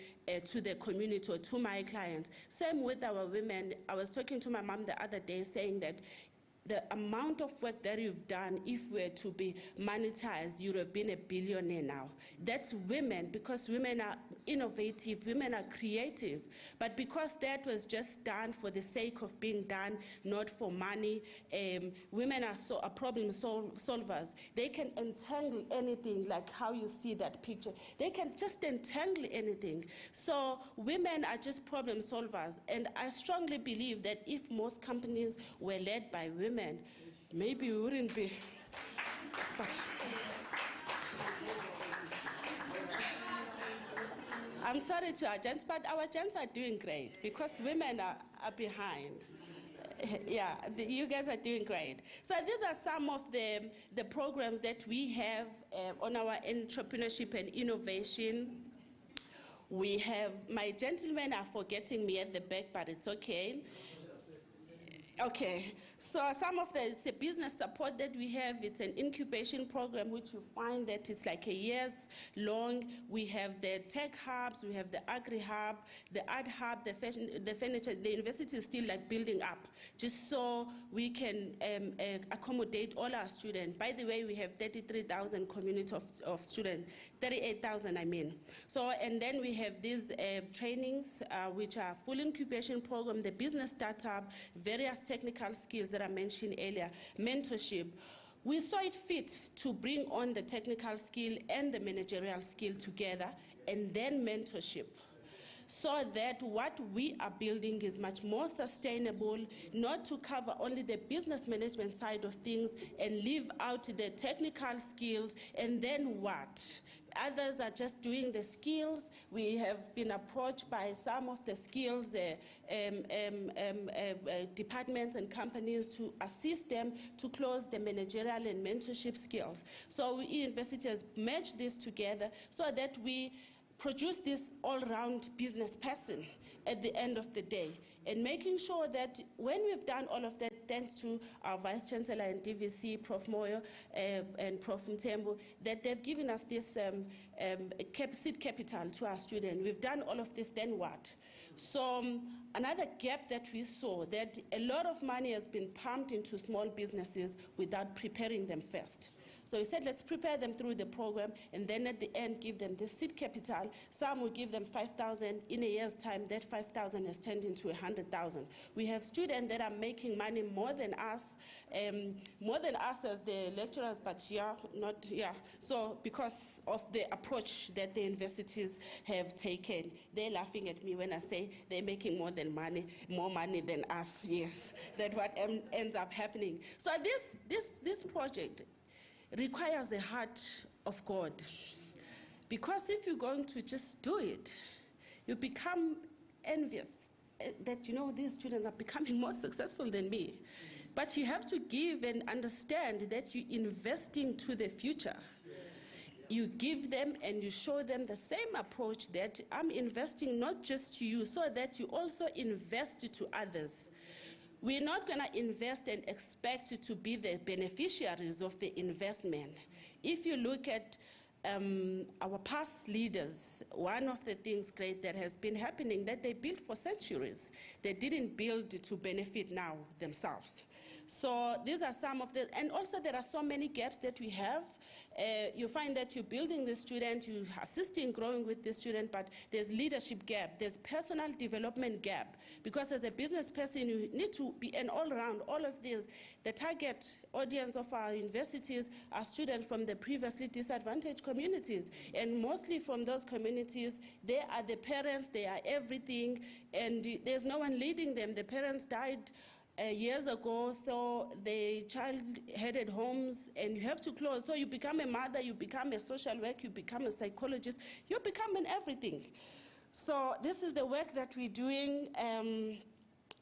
to the community or to my clients? Same with our women. I was talking to my mom the other day saying that the amount of work that you've done, if we were to be monetized, you'd have been a billionaire now. That's women, because women are innovative, women are creative. But because that was just done for the sake of being done, not for money, women are problem solvers. They can entangle anything, like how you see that picture. They can just entangle anything. So women are just problem solvers. And I strongly believe that if most companies were led by women, maybe we wouldn't be. But I'm sorry to our gents, but our gents are doing great because women are behind. Yeah, you guys are doing great. So these are some of the programs that we have on our entrepreneurship and innovation. We have, my gentlemen are forgetting me at the back, but it's okay. Okay, So some of it's a business support that we have. It's an incubation program, which you find that it's like a year's long. We have the tech hubs, we have the agri hub, the art hub, the furniture. The university is still like building up, just so we can accommodate all our students. By the way, we have 33,000 community of students, 38,000 I mean. So, and then we have these trainings, which are full incubation program, the business startup, various technical skills that I mentioned earlier, mentorship. We saw it fit to bring on the technical skill and the managerial skill together, and then mentorship, so that what we are building is much more sustainable, not to cover only the business management side of things and leave out the technical skills, and then what? Others are just doing the skills. We have been approached by some of the skills departments and companies to assist them to close the managerial and mentorship skills. So we university has merged this together so that we produce this all-round business person at the end of the day, and making sure that when we've done all of that, thanks to our Vice Chancellor and DVC, Prof. Moyo and Prof. Mtembu, that they've given us this seed capital to our students. We've done all of this, then what? So another gap that we saw, that a lot of money has been pumped into small businesses without preparing them first. So we said, let's prepare them through the program, and then at the end, give them the seed capital. Some will give them 5,000. In a year's time, that 5,000 has turned into 100,000. We have students that are making money more than us as the lecturers, but not. So because of the approach that the universities have taken, they're laughing at me when I say they're making more money than us. Yes, that's what ends up happening. So this project requires the heart of God. Because if you're going to just do it, you become envious that, these students are becoming more successful than me. But you have to give and understand that you're investing to the future. You give them and you show them the same approach, that I'm investing not just to you, so that you also invest to others. We're not going to invest and expect to be the beneficiaries of the investment. If you look at our past leaders, one of the things great that has been happening, that they built for centuries. They didn't build to benefit now themselves. So these are some of the, and also there are so many gaps that we have. You find that you're building the student, you're assisting growing with the student, but there's leadership gap, there's personal development gap, because as a business person, you need to be an all-round, all of this. The target audience of our universities are students from the previously disadvantaged communities, and mostly from those communities, they are the parents, they are everything, and there's no one leading them. The parents died years ago, so the child headed homes, and you have to close. So you become a mother, you become a social worker, you become a psychologist, you become an everything. So this is the work that we're doing.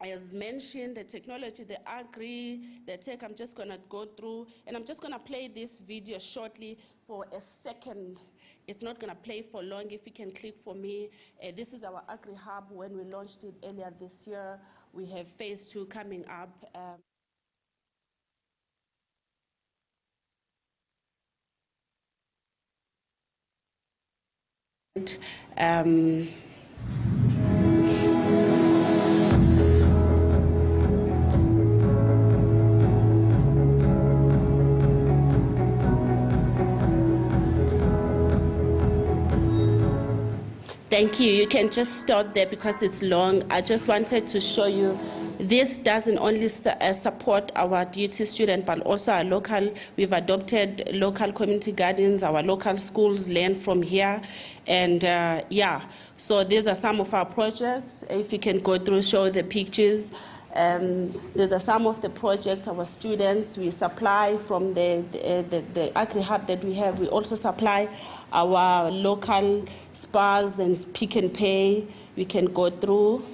As mentioned, the technology, the agri, the tech, I'm just going to go through, and I'm just going to play this video shortly for a second. It's not going to play for long. If you can click for me. This is our agri hub when we launched it earlier this year. We have phase 2 coming up. Thank you. You can just stop there because it's long. I just wanted to show you this doesn't only support our DUT students, but also our local. We've adopted local community gardens. Our local schools learn from here. And so these are some of our projects. If you can go through, show the pictures. These are some of the projects our students, we supply from the agri hub that we have. We also supply our local spas and Pick n Pay. We can go through.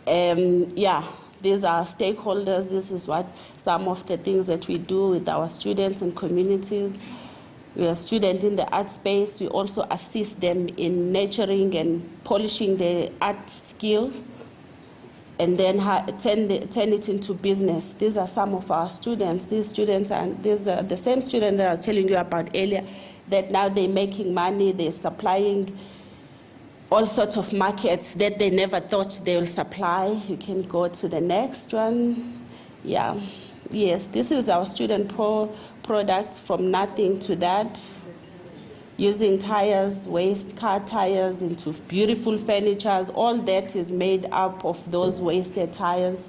These are stakeholders. This is what some of the things that we do with our students and communities. We are students in the art space. We also assist them in nurturing and polishing their art skill. and then turn it into business. These are some of our students. These students are the same student that I was telling you about earlier, that now they're making money, they're supplying all sorts of markets that they never thought they will supply. You can go to the next one. Yeah, yes, this is our student products from nothing to that. Using tires, waste car tires into beautiful furniture. All that is made up of those wasted tires.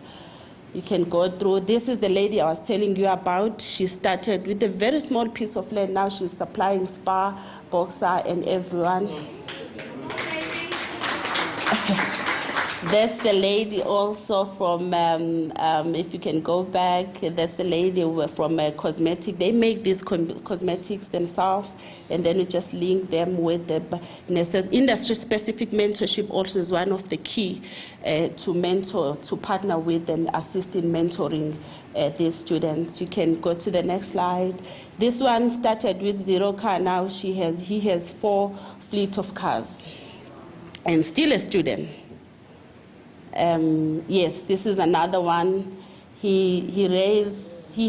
You can go through. This is the lady I was telling you about. She started with a very small piece of land. Now she's supplying Spar, Boxer, and everyone. That's the lady also from, if you can go back, that's the lady from cosmetic. They make these cosmetics themselves, and then we just link them with the industry-specific mentorship. Also is one of the key to partner with and assist in mentoring these students. You can go to the next slide. This one started with 0 car. Now he has 4 fleet of cars, and still a student. Yes, this is another one. He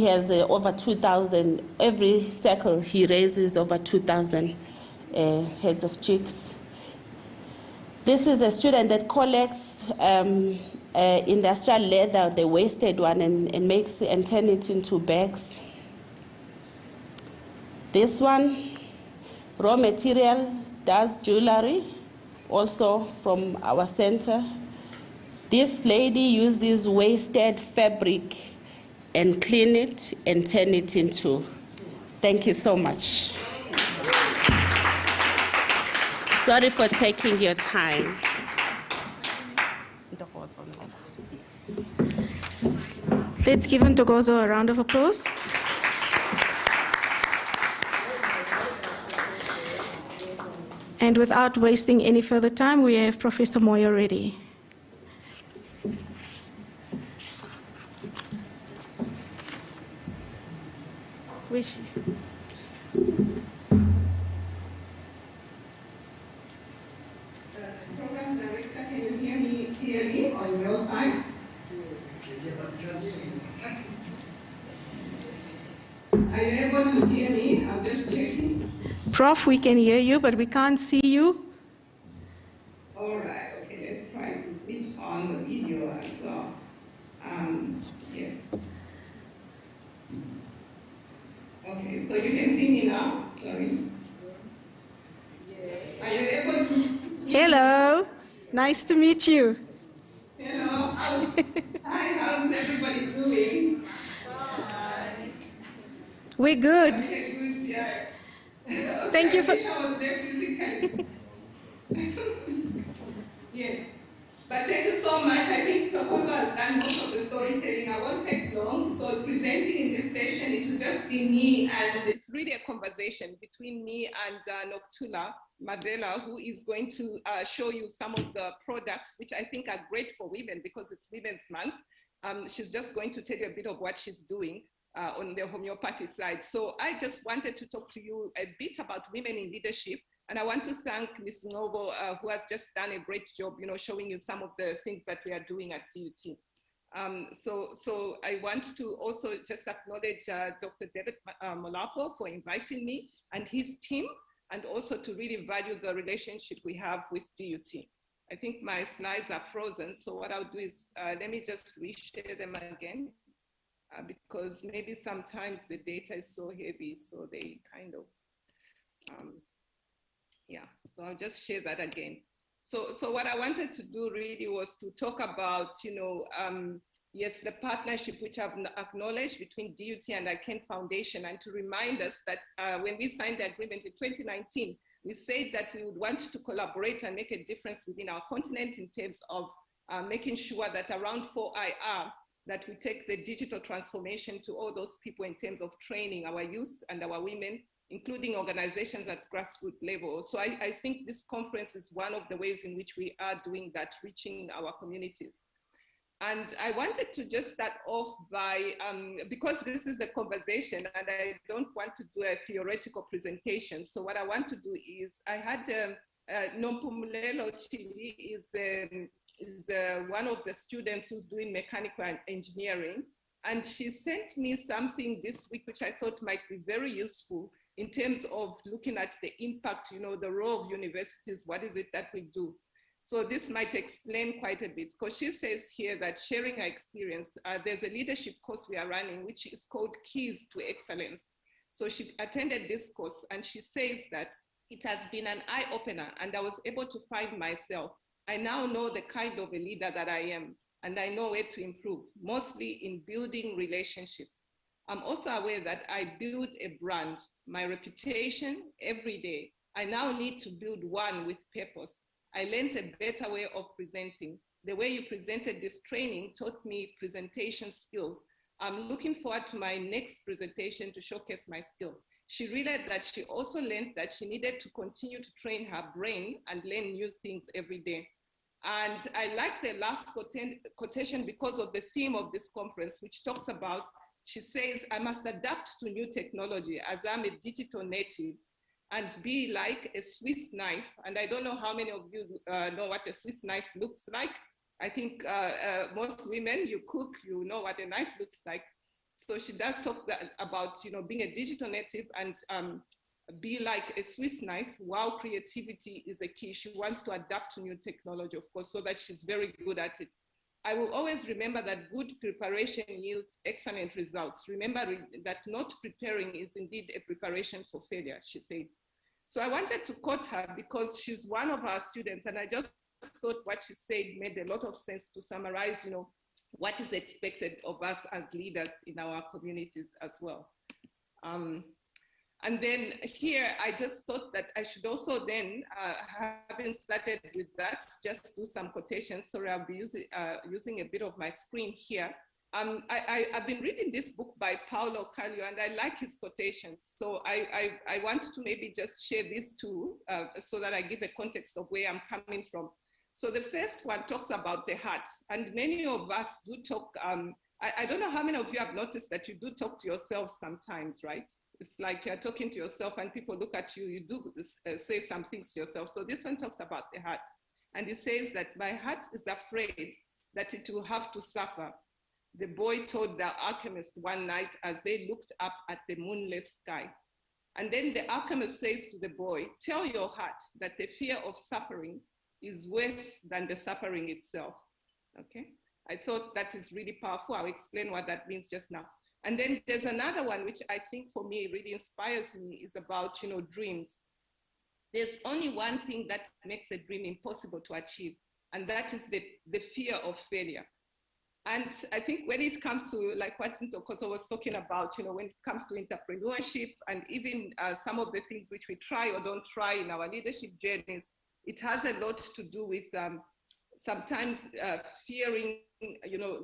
has over 2,000, every cycle he raises over 2,000 heads of chicks. This is a student that collects industrial leather, the wasted one, and turn it into bags. This one, raw material, does jewelry, also from our center. This lady uses wasted fabric and clean it and turn it into. Thank you so much. Sorry for taking your time. Let's give Ntokozo a round of applause. And without wasting any further time, we have Professor Moyo ready. Program Director, can you hear me clearly on your side? Are you able to hear me? I'm just checking. Prof, we can hear you, but we can't see you. All right, okay, let's try to switch on the video as well. Yes. Okay, so you can see me now? Sorry. Yes. Are you able to? Hello, nice to meet you. Hello, hi, how's everybody doing? Hi. We're good. Okay, good, yeah. Okay, Thank you for. I wish I was there physically. Yes. But thank you so much. I think Ntokozo has done most of the storytelling. I won't take long. So presenting in this session, it will just be me, and it's really a conversation between me and Nokuthula Madela, who is going to show you some of the products which I think are great for women because it's Women's Month. She's just going to tell you a bit of what she's doing on the homeopathy side. So I just wanted to talk to you a bit about women in leadership. And I want to thank Ms. Ngobo, who has just done a great job, showing you some of the things that we are doing at DUT. So I want to also just acknowledge Dr. David Molapo for inviting me and his team, and also to really value the relationship we have with DUT. I think my slides are frozen, so what I'll do is, let me just reshare them again, because maybe sometimes the data is so heavy, so they kind of, yeah, so I'll just share that again. So what I wanted to do really was to talk about, yes, the partnership which I've acknowledged between DUT and ICANN Foundation, and to remind us that when we signed the agreement in 2019, we said that we would want to collaborate and make a difference within our continent in terms of making sure that around 4IR, that we take the digital transformation to all those people in terms of training our youth and our women, including organizations at grassroots level. So I think this conference is one of the ways in which we are doing that, reaching our communities. And I wanted to just start off by, because this is a conversation and I don't want to do a theoretical presentation. So what I want to do is, I had Nompumulelo Chili is the one of the students who's doing mechanical engineering. And she sent me something this week, which I thought might be very useful in terms of looking at the impact, the role of universities, what is it that we do? So this might explain quite a bit, because she says here that sharing her experience, there's a leadership course we are running, which is called Keys to Excellence. So she attended this course, and she says that it has been an eye-opener, and I was able to find myself. I now know the kind of a leader that I am, and I know where to improve, mostly in building relationships. I'm also aware that I build a brand, my reputation every day. I now need to build one with purpose. I learned a better way of presenting. The way you presented this training taught me presentation skills. I'm looking forward to my next presentation to showcase my skill. She realized that she also learned that she needed to continue to train her brain and learn new things every day. And I like the last quotation because of the theme of this conference, which talks about, she says, I must adapt to new technology as I'm a digital native and be like a Swiss knife. And I don't know how many of you know what a Swiss knife looks like. I think most women, you cook, you know what a knife looks like. So she does talk about, being a digital native and be like a Swiss knife while creativity is a key. She wants to adapt to new technology, of course, so that she's very good at it. I will always remember that good preparation yields excellent results. Remember that not preparing is indeed a preparation for failure, she said. So I wanted to quote her because she's one of our students, and I just thought what she said made a lot of sense to summarize, what is expected of us as leaders in our communities as well. And then here, I just thought that I should also then, having started with that, just do some quotations. Sorry, I'll be using a bit of my screen here. I've been reading this book by Paulo Coelho, and I like his quotations. So I want to maybe just share these two so that I give a context of where I'm coming from. So the first one talks about the heart, and many of us do talk. I don't know how many of you have noticed that you do talk to yourself sometimes, right? It's like you're talking to yourself and people look at you, you do say some things to yourself. So this one talks about the heart. And it says that my heart is afraid that it will have to suffer. The boy told the alchemist one night as they looked up at the moonless sky. And then the alchemist says to the boy, tell your heart that the fear of suffering is worse than the suffering itself, okay? I thought that is really powerful. I'll explain what that means just now. And then there's another one, which I think for me really inspires me, is about, dreams. There's only one thing that makes a dream impossible to achieve, and that is the fear of failure. And I think when it comes to, like what Ntokozo was talking about, when it comes to entrepreneurship and even some of the things which we try or don't try in our leadership journeys, it has a lot to do with sometimes fearing,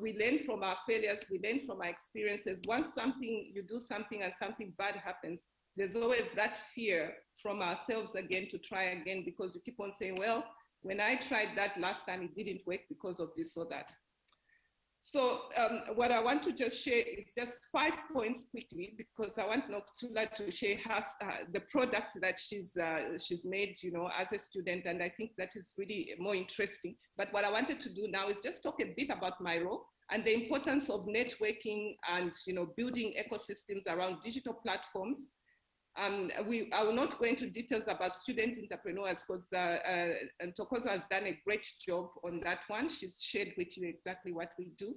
we learn from our failures, we learn from our experiences. Once you do something and something bad happens, there's always that fear from ourselves again to try again, because you keep on saying, well, when I tried that last time, it didn't work because of this or that. So what I want to just share is just 5 points quickly, because I want Nokuthula to share the product that she's made, as a student, and I think that is really more interesting. But what I wanted to do now is just talk a bit about my role and the importance of networking and building ecosystems around digital platforms. I will not go into details about student entrepreneurs because Ntokozo has done a great job on that one. She's shared with you exactly what we do.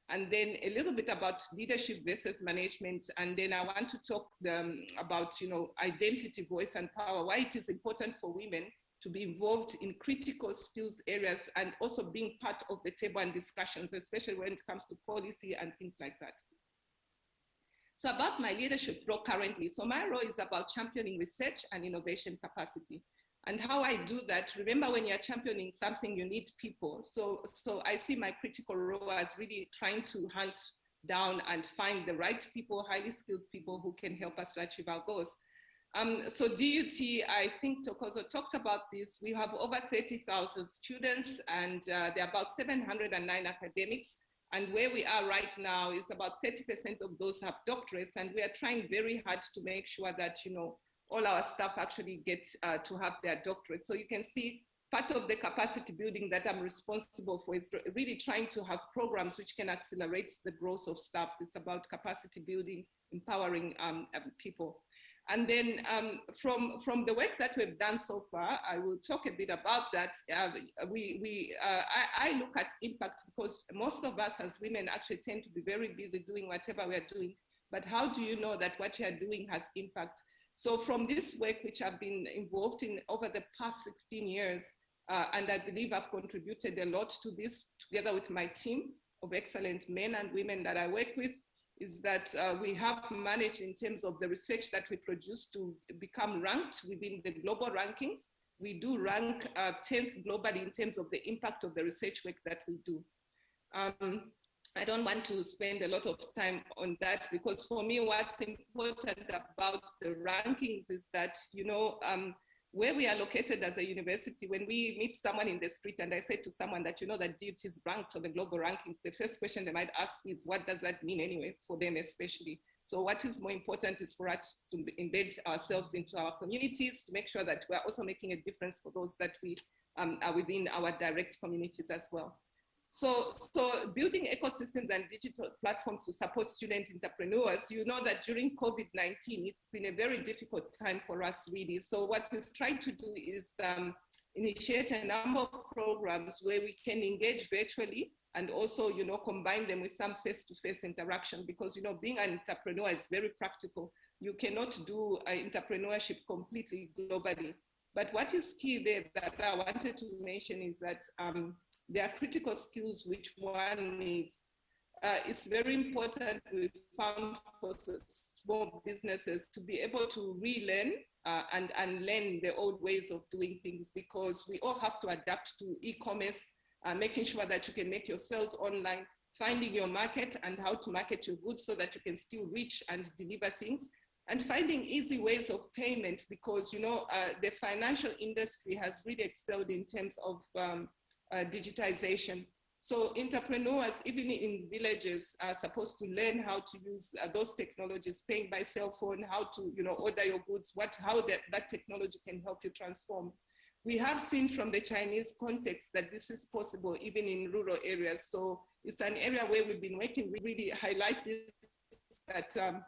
And then a little bit about leadership versus management. And then I want to talk about, identity, voice, and power, why it is important for women to be involved in critical skills areas and also being part of the table and discussions, especially when it comes to policy and things like that. So about my leadership role currently, so my role is about championing research and innovation capacity. And how I do that, remember when you're championing something, you need people. So I see my critical role as really trying to hunt down and find the right people, highly skilled people who can help us to achieve our goals. So DUT, I think Ntokozo talked about this. We have over 30,000 students and there are about 709 academics. And where we are right now is about 30% of those have doctorates, and we are trying very hard to make sure that, all our staff actually get to have their doctorates. So you can see part of the capacity building that I'm responsible for is really trying to have programs which can accelerate the growth of staff. It's about capacity building, empowering people. And then from the work that we've done so far, I will talk a bit about that. I look at impact because most of us as women actually tend to be very busy doing whatever we're doing. But how do you know that what you're doing has impact? So from this work, which I've been involved in over the past 16 years, and I believe I've contributed a lot to this together with my team of excellent men and women that I work with, is that we have managed in terms of the research that we produce to become ranked within the global rankings. We do rank 10th globally in terms of the impact of the research work that we do. I don't want to spend a lot of time on that because for me, what's important about the rankings is that, you know, where we are located as a university, when we meet someone in the street and I say to someone that, you know, that DUT is ranked on the global rankings, the first question they might ask is, what does that mean anyway, for them especially? So what is more important is for us to embed ourselves into our communities, to make sure that we're also making a difference for those that we are within our direct communities as well. So building ecosystems and digital platforms to support student entrepreneurs, you know that during COVID-19, it's been a very difficult time for us really. So what we've tried to do is initiate a number of programs where we can engage virtually and also, you know, combine them with some face-to-face interaction because, you know, being an entrepreneur is very practical. You cannot do entrepreneurship completely globally. But what is key there that I wanted to mention is that there are critical skills which one needs. It's very important we found for small businesses to be able to relearn and learn the old ways of doing things because we all have to adapt to e-commerce, making sure that you can make your sales online, finding your market and how to market your goods so that you can still reach and deliver things. And finding easy ways of payment because, you know, the financial industry has really excelled in terms of digitization. So entrepreneurs, even in villages, are supposed to learn how to use those technologies, paying by cell phone, how to, you know, order your goods, how that technology can help you transform. We have seen from the Chinese context that this is possible even in rural areas. So it's an area where we've been working, we really highlight this, that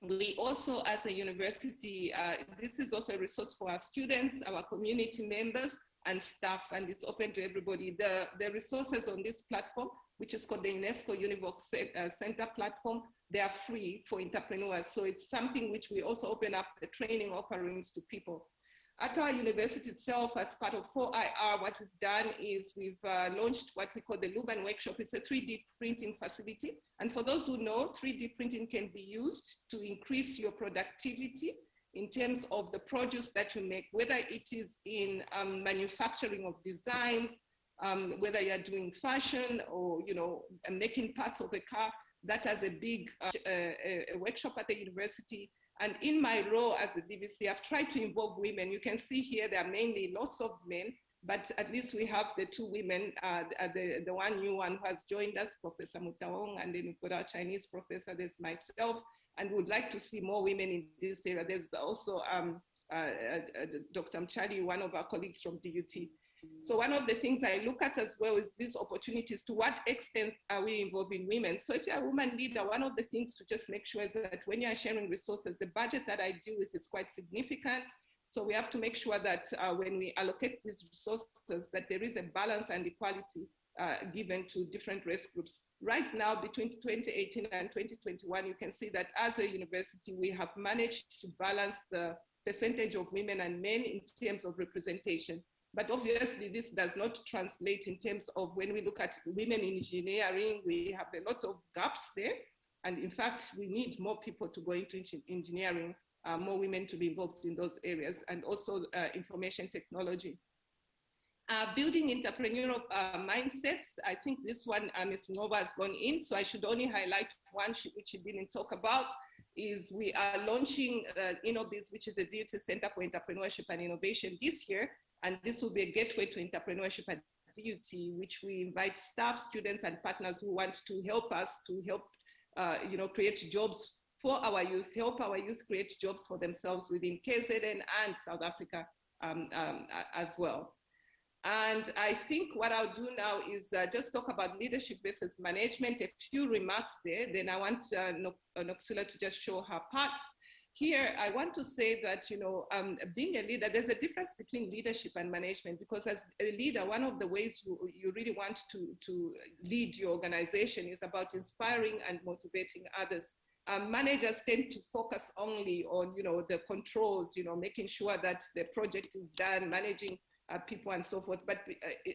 we also, as a university, this is also a resource for our students, our community members, and staff, and it's open to everybody. The resources on this platform, which is called the UNESCO UNIVOC Center platform, they are free for entrepreneurs. So it's something which we also open up the training offerings to people. At our university itself, as part of 4IR, what we've done is we've launched what we call the Luban Workshop. It's a 3D printing facility. And for those who know, 3D printing can be used to increase your productivity in terms of the produce that you make, whether it is in manufacturing of designs, whether you're doing fashion or, you know, making parts of a car. That has a big a workshop at the university. And in my role as the DVC, I've tried to involve women. You can see here there are mainly lots of men, but at least we have the two women, the one new one who has joined us, Professor Mutaong, and then we've got our Chinese professor, there's myself, and we would like to see more women in this area. There's also Dr. Mchali, one of our colleagues from DUT. So one of the things I look at as well is these opportunities. To what extent are we involving women? So if you're a woman leader, one of the things to just make sure is that when you're sharing resources, the budget that I deal with is quite significant. So we have to make sure that when we allocate these resources, that there is a balance and equality given to different race groups. Right now, between 2018 and 2021, you can see that as a university, we have managed to balance the percentage of women and men in terms of representation. But obviously, this does not translate in terms of when we look at women in engineering, we have a lot of gaps there. And in fact, we need more people to go into engineering, more women to be involved in those areas, and also information technology. Building entrepreneurial mindsets, I think this one Ms. Nova has gone in, so I should only highlight one which she didn't talk about, is we are launching InnoBiz, which is the DUT Center for Entrepreneurship and Innovation this year. And this will be a gateway to entrepreneurship at DUT, which we invite staff, students, and partners who want to help us to help, you know, create jobs for our youth, help our youth create jobs for themselves within KZN and South Africa as well. And I think what I'll do now is just talk about leadership versus management, a few remarks there. Then I want Nokuthula to just show her part. Here, I want to say that, you know, being a leader, there's a difference between leadership and management, because as a leader, one of the ways you really want to lead your organization is about inspiring and motivating others. Managers tend to focus only on, you know, the controls, you know, making sure that the project is done, managing people and so forth. But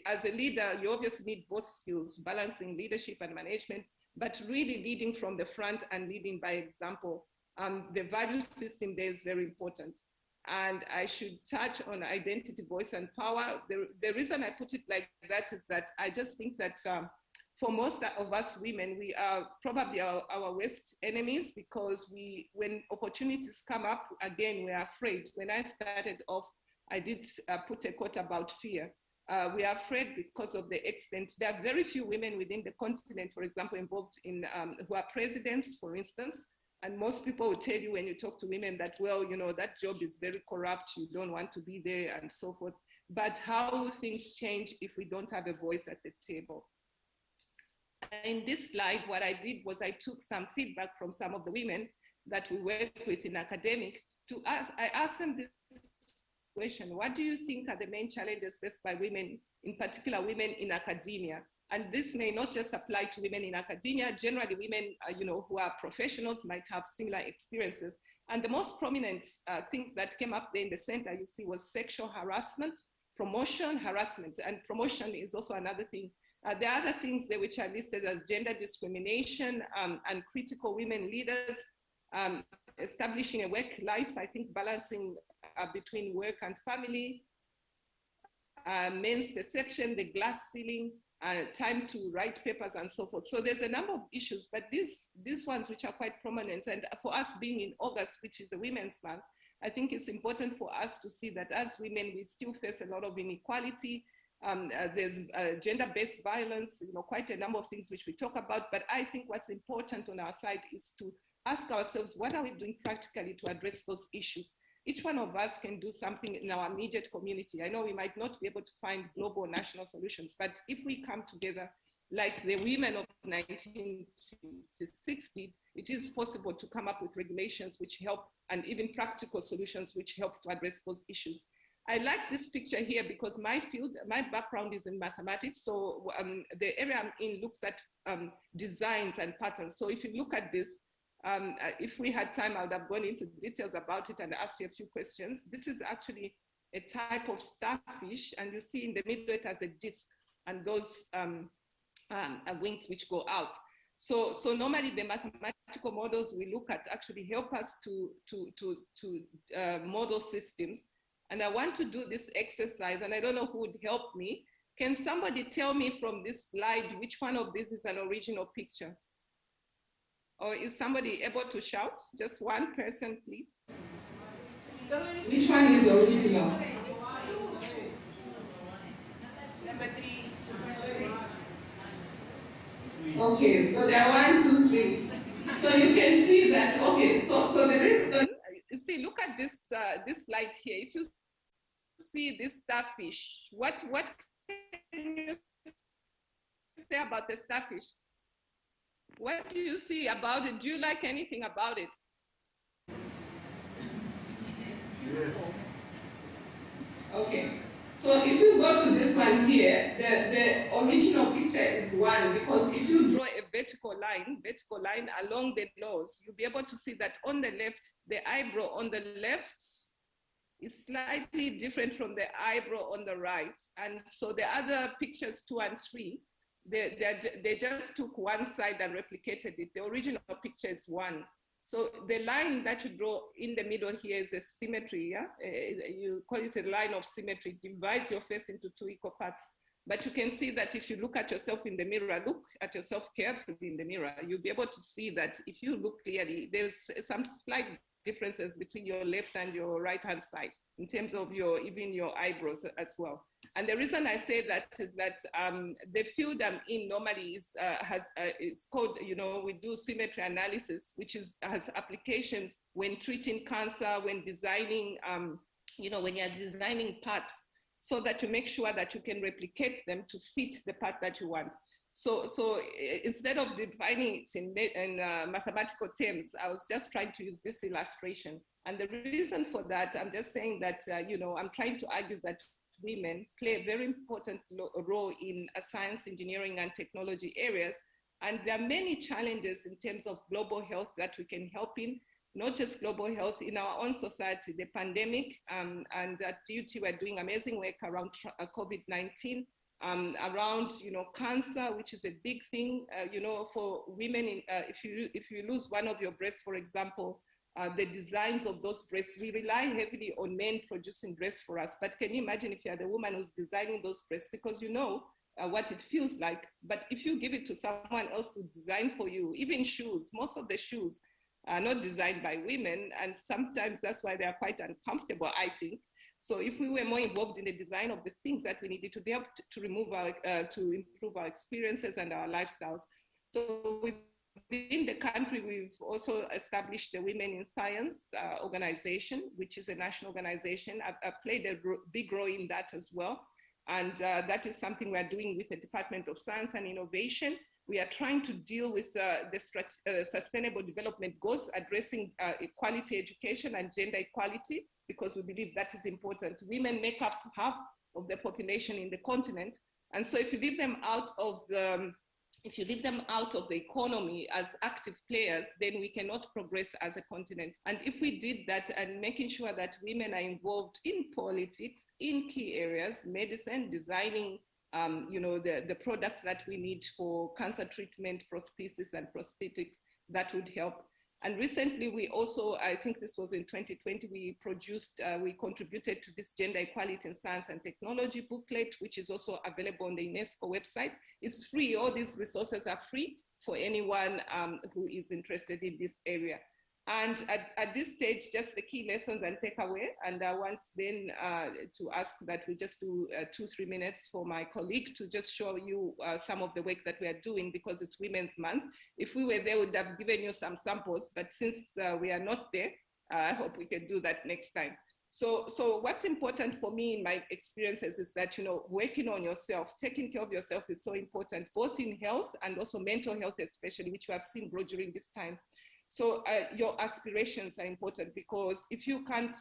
as a leader, you obviously need both skills, balancing leadership and management, but really leading from the front and leading by example. The value system there is very important. And I should touch on identity, voice, and power. The reason I put it like that is that I just think that for most of us women, we are probably our worst enemies, because when opportunities come up, again, we are afraid. When I started off, I did put a quote about fear. We are afraid because of the extent. There are very few women within the continent, for example, involved in, who are presidents, for instance. And most people will tell you when you talk to women that, well, you know, that job is very corrupt, you don't want to be there and so forth. But how things change if we don't have a voice at the table. In this slide, what I did was I took some feedback from some of the women that we work with in academic to ask, I asked them this question: what do you think are the main challenges faced by women, in particular women in academia? And this may not just apply to women in academia. Generally, women you know, who are professionals might have similar experiences. And the most prominent things that came up there in the center, you see, was sexual harassment, promotion, harassment. And promotion is also another thing. There are other things there which are listed as gender discrimination and critical women leaders, establishing a work life, I think balancing between work and family, men's perception, the glass ceiling, time to write papers and so forth. So there's a number of issues, but these ones which are quite prominent, and for us being in August, which is a Women's Month, I think it's important for us to see that as women, we still face a lot of inequality. There's gender-based violence, you know, quite a number of things which we talk about, but I think what's important on our side is to ask ourselves, what are we doing practically to address those issues? Each one of us can do something in our immediate community. I know we might not be able to find global national solutions, but if we come together, like the women of 1956 did, it is possible to come up with regulations which help, and even practical solutions which help to address those issues. I like this picture here because my field, my background is in mathematics. So the area I'm in looks at designs and patterns. So if you look at this, if we had time, I would have gone into details about it and asked you a few questions. This is actually a type of starfish, and you see in the middle it has a disc and those wings which go out. So normally the mathematical models we look at actually help us to model systems. And I want to do this exercise, and I don't know who would help me. Can somebody tell me from this slide which one of these is an original picture? Or is somebody able to shout? Just one person, please. Which one is original? Number 3. Okay, so there are 1, 2, 3. So you can see that, okay, so the reason, you see, look at this, this slide here. If you see this starfish, what can you say about the starfish? What do you see about it? Do you like anything about it? Yes. Okay. So if you go to this one here, the original picture is 1, because if you draw a vertical line along the nose, you'll be able to see that on the left, the eyebrow on the left is slightly different from the eyebrow on the right. And so the other pictures 2 and 3, they just took one side and replicated it. The original picture is 1. So the line that you draw in the middle here is a symmetry, yeah? You call it a line of symmetry. It divides your face into 2 equal parts. But you can see that if you look at yourself in the mirror, look at yourself carefully in the mirror, you'll be able to see that if you look clearly, there's some slight differences between your left and your right-hand side in terms of even your eyebrows as well. And the reason I say that is that the field I'm in normally is called, you know, we do symmetry analysis, which has applications when treating cancer, when designing, you know, when you're designing parts so that to make sure that you can replicate them to fit the path that you want. So instead of defining it in mathematical terms, I was just trying to use this illustration. And the reason for that, I'm just saying that, I'm trying to argue that women play a very important role in science, engineering, and technology areas. And there are many challenges in terms of global health that we can help in, not just global health, in our own society, the pandemic, and at DUT we're doing amazing work around COVID-19, around cancer, which is a big thing, for women. If you lose one of your breasts, for example, the designs of those breasts, we rely heavily on men producing breasts for us. But can you imagine if you are the woman who's designing those breasts, because what it feels like, but if you give it to someone else to design for you, even shoes, most of the shoes are not designed by women, and sometimes that's why they are quite uncomfortable, I think. So if we were more involved in the design of the things that we needed to help to improve our experiences and our lifestyles. So within the country, we've also established the Women in Science organization, which is a national organization. I've played a big role in that as well. And that is something we're doing with the Department of Science and Innovation. We are trying to deal with the Sustainable Development Goals, addressing equality education and gender equality, because we believe that is important. Women make up half of the population in the continent. And so if you leave them out of the economy as active players, then we cannot progress as a continent. And if we did that, and making sure that women are involved in politics, in key areas, medicine, designing, the products that we need for cancer treatment, prosthesis and prosthetics, that would help. And recently we also, I think this was in 2020, we contributed to this Gender Equality in Science and Technology booklet, which is also available on the UNESCO website. It's free, all these resources are free for anyone who is interested in this area. And at this stage, just the key lessons and takeaway, and I want then to ask that we just do 2-3 minutes for my colleague to just show you some of the work that we are doing, because it's Women's Month. If we were there, we would have given you some samples, but since we are not there, I hope we can do that next time. So what's important for me in my experiences is that, working on yourself, taking care of yourself is so important, both in health and also mental health especially, which we have seen grow during this time. So your aspirations are important, because if you can't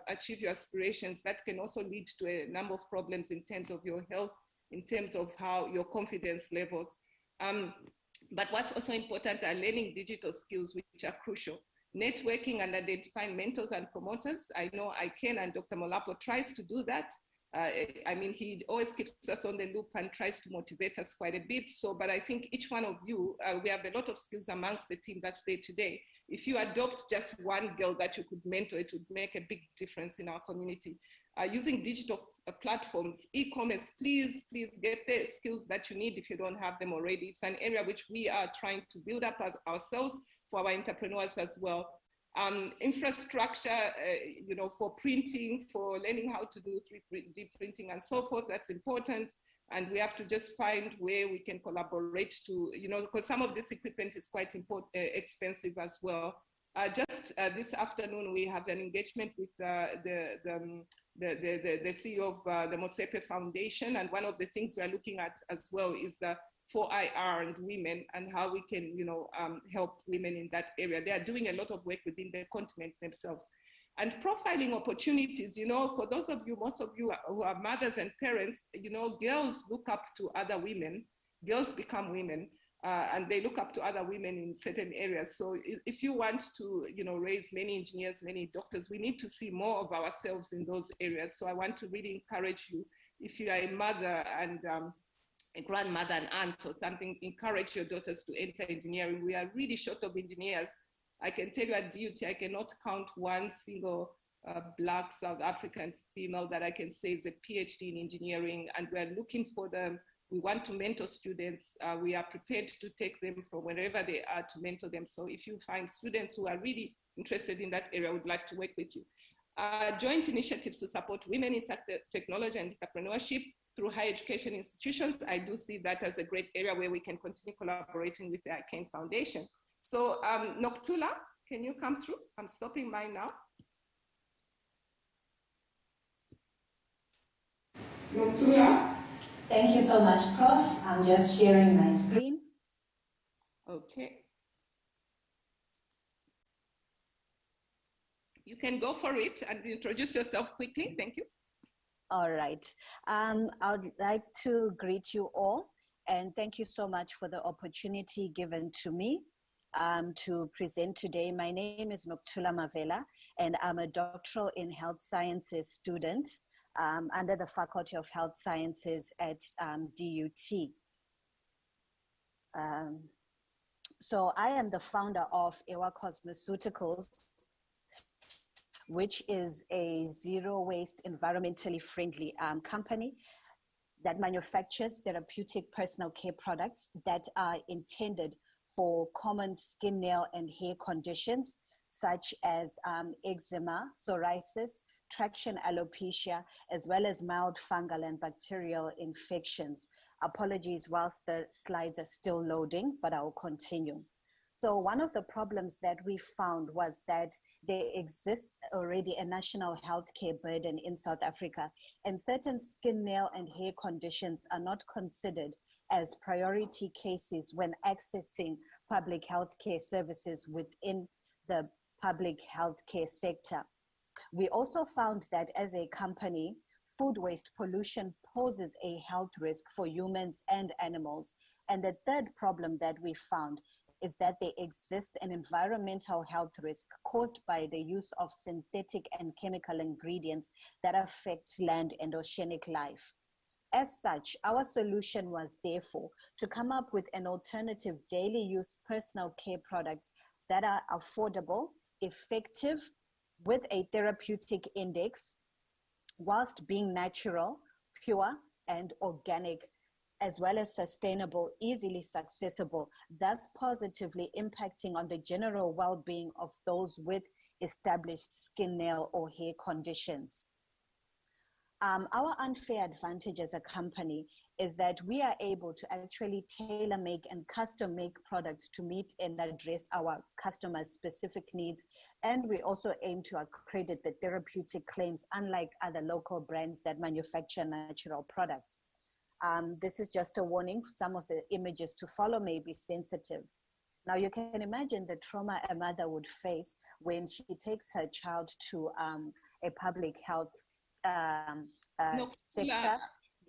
achieve your aspirations, that can also lead to a number of problems in terms of your health, in terms of how your confidence levels. But what's also important are learning digital skills, which are crucial. Networking and identifying mentors and promoters. I know ICANN and Dr. Molapo tries to do that. He always keeps us on the loop and tries to motivate us quite a bit. But I think each one of you, we have a lot of skills amongst the team that's there today. If you adopt just one girl that you could mentor, it would make a big difference in our community. Using digital platforms, e-commerce, please get the skills that you need if you don't have them already. It's an area which we are trying to build up as ourselves for our entrepreneurs as well. Infrastructure, for printing, for learning how to do 3D printing and so forth, that's important. And we have to just find where we can collaborate to, because some of this equipment is quite expensive as well. Just this afternoon, we have an engagement with the CEO of the Motsepe Foundation. And one of the things we are looking at as well is 4IR and women, and how we can, help women in that area. They are doing a lot of work within the continent themselves. And profiling opportunities, for those of you, most of you who are mothers and parents, girls look up to other women, girls become women, and they look up to other women in certain areas. So if you want to, raise many engineers, many doctors, we need to see more of ourselves in those areas. So I want to really encourage you, if you are a mother and a grandmother, an aunt or something, encourage your daughters to enter engineering. We are really short of engineers. I can tell you at DUT, I cannot count one single Black South African female that I can say is a PhD in engineering, and we're looking for them. We want to mentor students. We are prepared to take them from wherever they are to mentor them. So if you find students who are really interested in that area, I would like to work with you. Joint initiatives to support women in technology and entrepreneurship through higher education institutions. I do see that as a great area where we can continue collaborating with the ICANN Foundation. So Noktula, can you come through? I'm stopping mine now. Noktula? Thank you so much, Prof. I'm just sharing my screen. Okay. You can go for it and introduce yourself quickly. Thank you. All right. I would like to greet you all and thank you so much for the opportunity given to me to present today. My name is Noktula Mavela and I'm a doctoral in health sciences student under the Faculty of Health Sciences at DUT. So I am the founder of Ewa Cosmeceuticals, which is a zero waste, environmentally friendly company that manufactures therapeutic personal care products that are intended for common skin, nail, and hair conditions such as eczema, psoriasis, traction alopecia, as well as mild fungal and bacterial infections. Apologies whilst the slides are still loading, but I will continue. So one of the problems that we found was that there exists already a national healthcare burden in South Africa, and certain skin, nail, and hair conditions are not considered as priority cases when accessing public healthcare services within the public healthcare sector. We also found that as a company, food waste pollution poses a health risk for humans and animals. And the third problem that we found is that there exists an environmental health risk caused by the use of synthetic and chemical ingredients that affect land and oceanic life. As such, our solution was therefore to come up with an alternative daily use personal care products that are affordable, effective, with a therapeutic index, whilst being natural, pure, and organic, as well as sustainable, easily accessible, thus positively impacting on the general well-being of those with established skin, nail, or hair conditions. Our unfair advantage as a company is that we are able to actually tailor make and custom make products to meet and address our customers' specific needs. And we also aim to accredit the therapeutic claims, unlike other local brands that manufacture natural products. This is just a warning. Some of the images to follow may be sensitive. Now you can imagine the trauma a mother would face when she takes her child to a public health sector.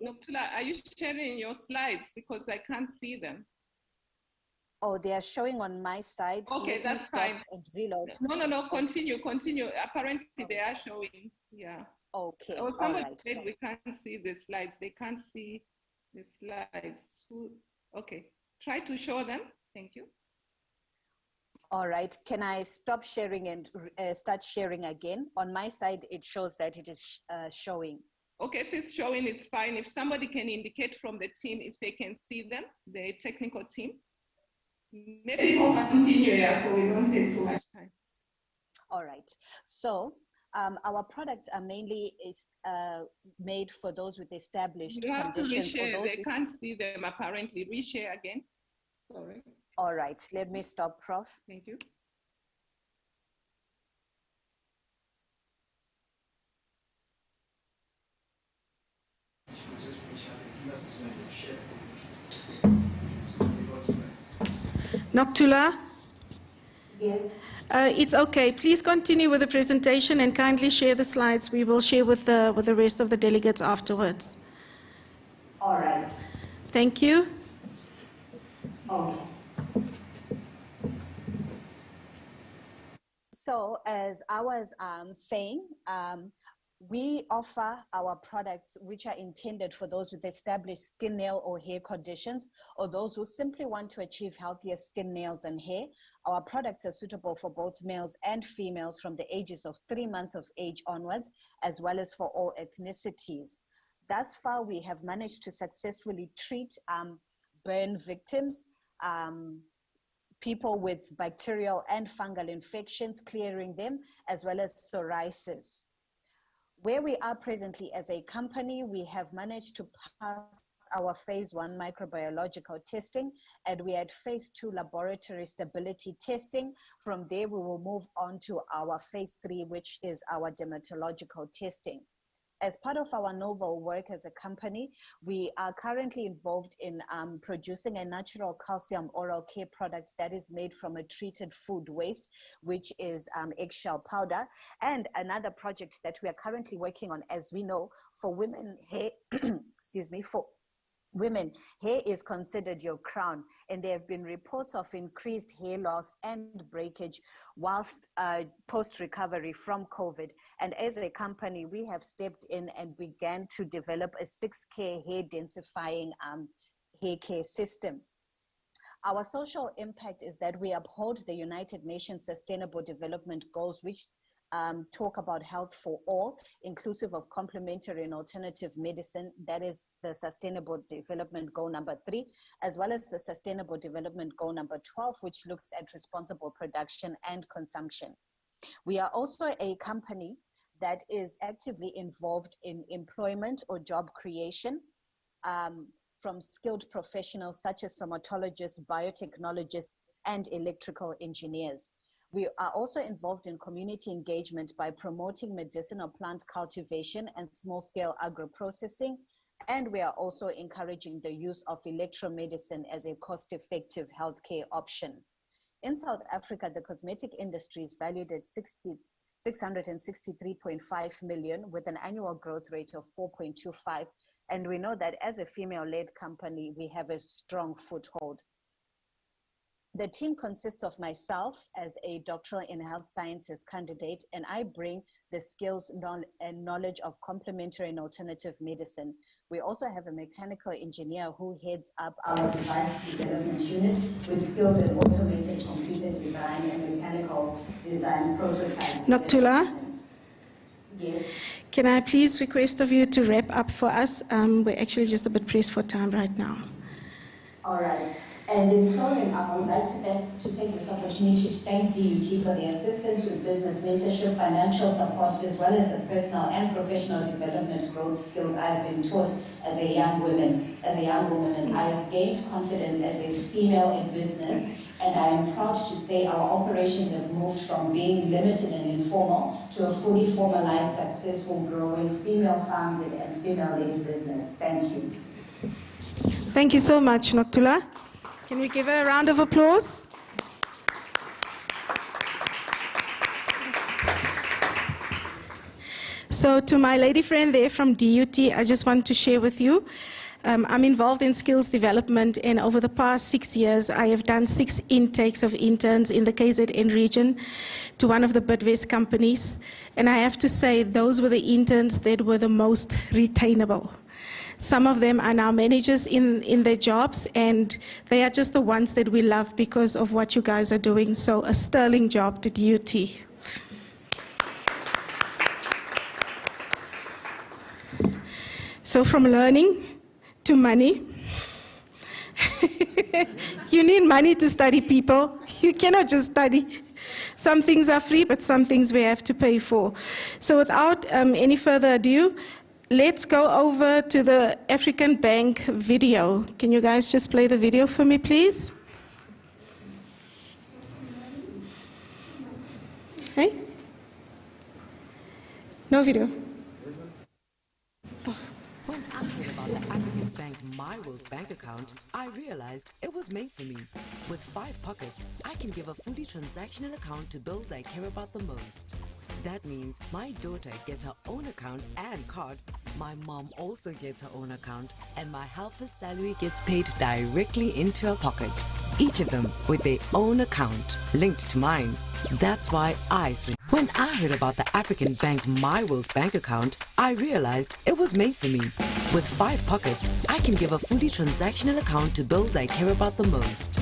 Noktula, are you sharing your slides? Because I can't see them. Oh, they are showing on my side. Okay, Let that's fine. And reload. No, continue. Apparently they are showing, yeah. Okay, Oh, somebody right. said we can't see the slides. They can't see the slides. Okay, try to show them. Thank you. All right, can I stop sharing and start sharing again? On my side, it shows that it is showing. Okay, if it's showing, it's fine. If somebody can indicate from the team if they can see them, the technical team. Maybe we'll continue, yeah, so we don't take too much time. All right, so our products are mainly made for those with established You have conditions. To reshare. They can't see them apparently. Reshare again. Sorry. All right, let me stop, Prof. Thank you. Noktula? Yes. It's okay. Please continue with the presentation and kindly share the slides. We will share with the rest of the delegates afterwards. All right. Thank you. Okay. So as I was saying, we offer our products which are intended for those with established skin, nail, or hair conditions, or those who simply want to achieve healthier skin, nails, and hair. Our products are suitable for both males and females from the ages of 3 months of age onwards, as well as for all ethnicities. Thus far, we have managed to successfully treat burn victims, people with bacterial and fungal infections, clearing them, as well as psoriasis. Where we are presently as a company, we have managed to pass our phase 1 microbiological testing, and we had phase 2 laboratory stability testing. From there, we will move on to our phase 3, which is our dermatological testing. As part of our novel work as a company, we are currently involved in producing a natural calcium oral care product that is made from a treated food waste, which is eggshell powder. And another project that we are currently working on, as we know, for women hair, excuse me, for women, hair is considered your crown, and there have been reports of increased hair loss and breakage whilst post-recovery from COVID. And as a company, we have stepped in and began to develop a 6K hair densifying hair care system. Our social impact is that we uphold the United Nations Sustainable Development Goals, which talk about health for all, inclusive of complementary and alternative medicine. That is the Sustainable Development Goal number 3, as well as the Sustainable Development Goal number 12, which looks at responsible production and consumption. We are also a company that is actively involved in employment or job creation from skilled professionals such as somatologists, biotechnologists, and electrical engineers. We are also involved in community engagement by promoting medicinal plant cultivation and small-scale agro-processing, and we are also encouraging the use of electromedicine as a cost-effective healthcare option. In South Africa, the cosmetic industry is valued at 663.5 million with an annual growth rate of 4.25, and we know that as a female-led company, we have a strong foothold. The team consists of myself as a doctoral in health sciences candidate, and I bring the skills and knowledge of complementary and alternative medicine. We also have a mechanical engineer who heads up our device development unit with skills in automated computer design and mechanical design prototype. Nokuthula? Yes. Can I please request of you to wrap up for us? We're actually just a bit pressed for time right now. All right. And in closing up, I would like to take this opportunity to thank DUT for the assistance with business mentorship, financial support, as well as the personal and professional development growth skills I have been taught as a young woman. And I have gained confidence as a female in business, and I am proud to say our operations have moved from being limited and informal to a fully formalized, successful, growing female-founded and female-led business. Thank you. Thank you so much, Nokuthula. Can we give her a round of applause? So to my lady friend there from DUT, I just want to share with you, I'm involved in skills development, and over the past 6 years, I have done 6 intakes of interns in the KZN region to one of the Bidvest companies. And I have to say, those were the interns that were the most retainable. Some of them are now managers in their jobs, and they are just the ones that we love because of what you guys are doing. So a sterling job to DUT. So from learning to money. You need money to study, people. You cannot just study. Some things are free, but some things we have to pay for. So without any further ado, let's go over to the African Bank video. Can you guys just play the video for me, please? Hey? No video. When I heard about the African Bank My World bank account, I realized it was made for me. With 5 pockets, I can give a fully transactional account to those I care about the most. That means my daughter gets her own account and card, my mom also gets her own account, and my helper's salary gets paid directly into her pocket. Each of them with their own account linked to mine. That's why I switched. When I heard about the African Bank My World bank account, I realized it was made for me. With 5 pockets, I can give a fully transactional account to those I care about the most.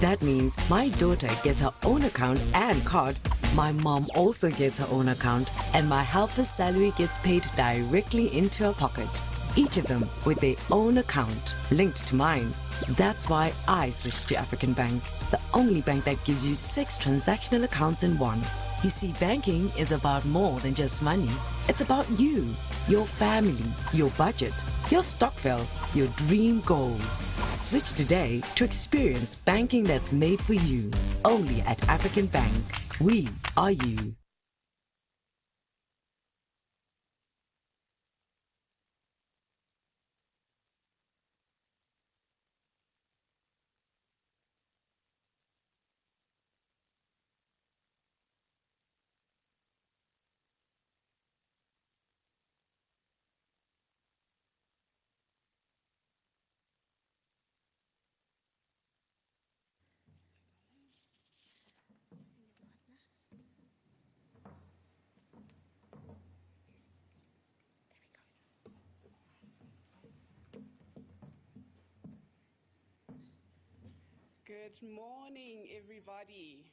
That means my daughter gets her own account and card, my mom also gets her own account, and my helper's salary gets paid directly into her pocket. Each of them with their own account linked to mine. That's why I switched to African Bank, the only bank that gives you 6 transactional accounts in one. You see, banking is about more than just money. It's about you, your family, your budget, your stokvel, your dream goals. Switch today to experience banking that's made for you. Only at African Bank. We are you. Good morning, everybody.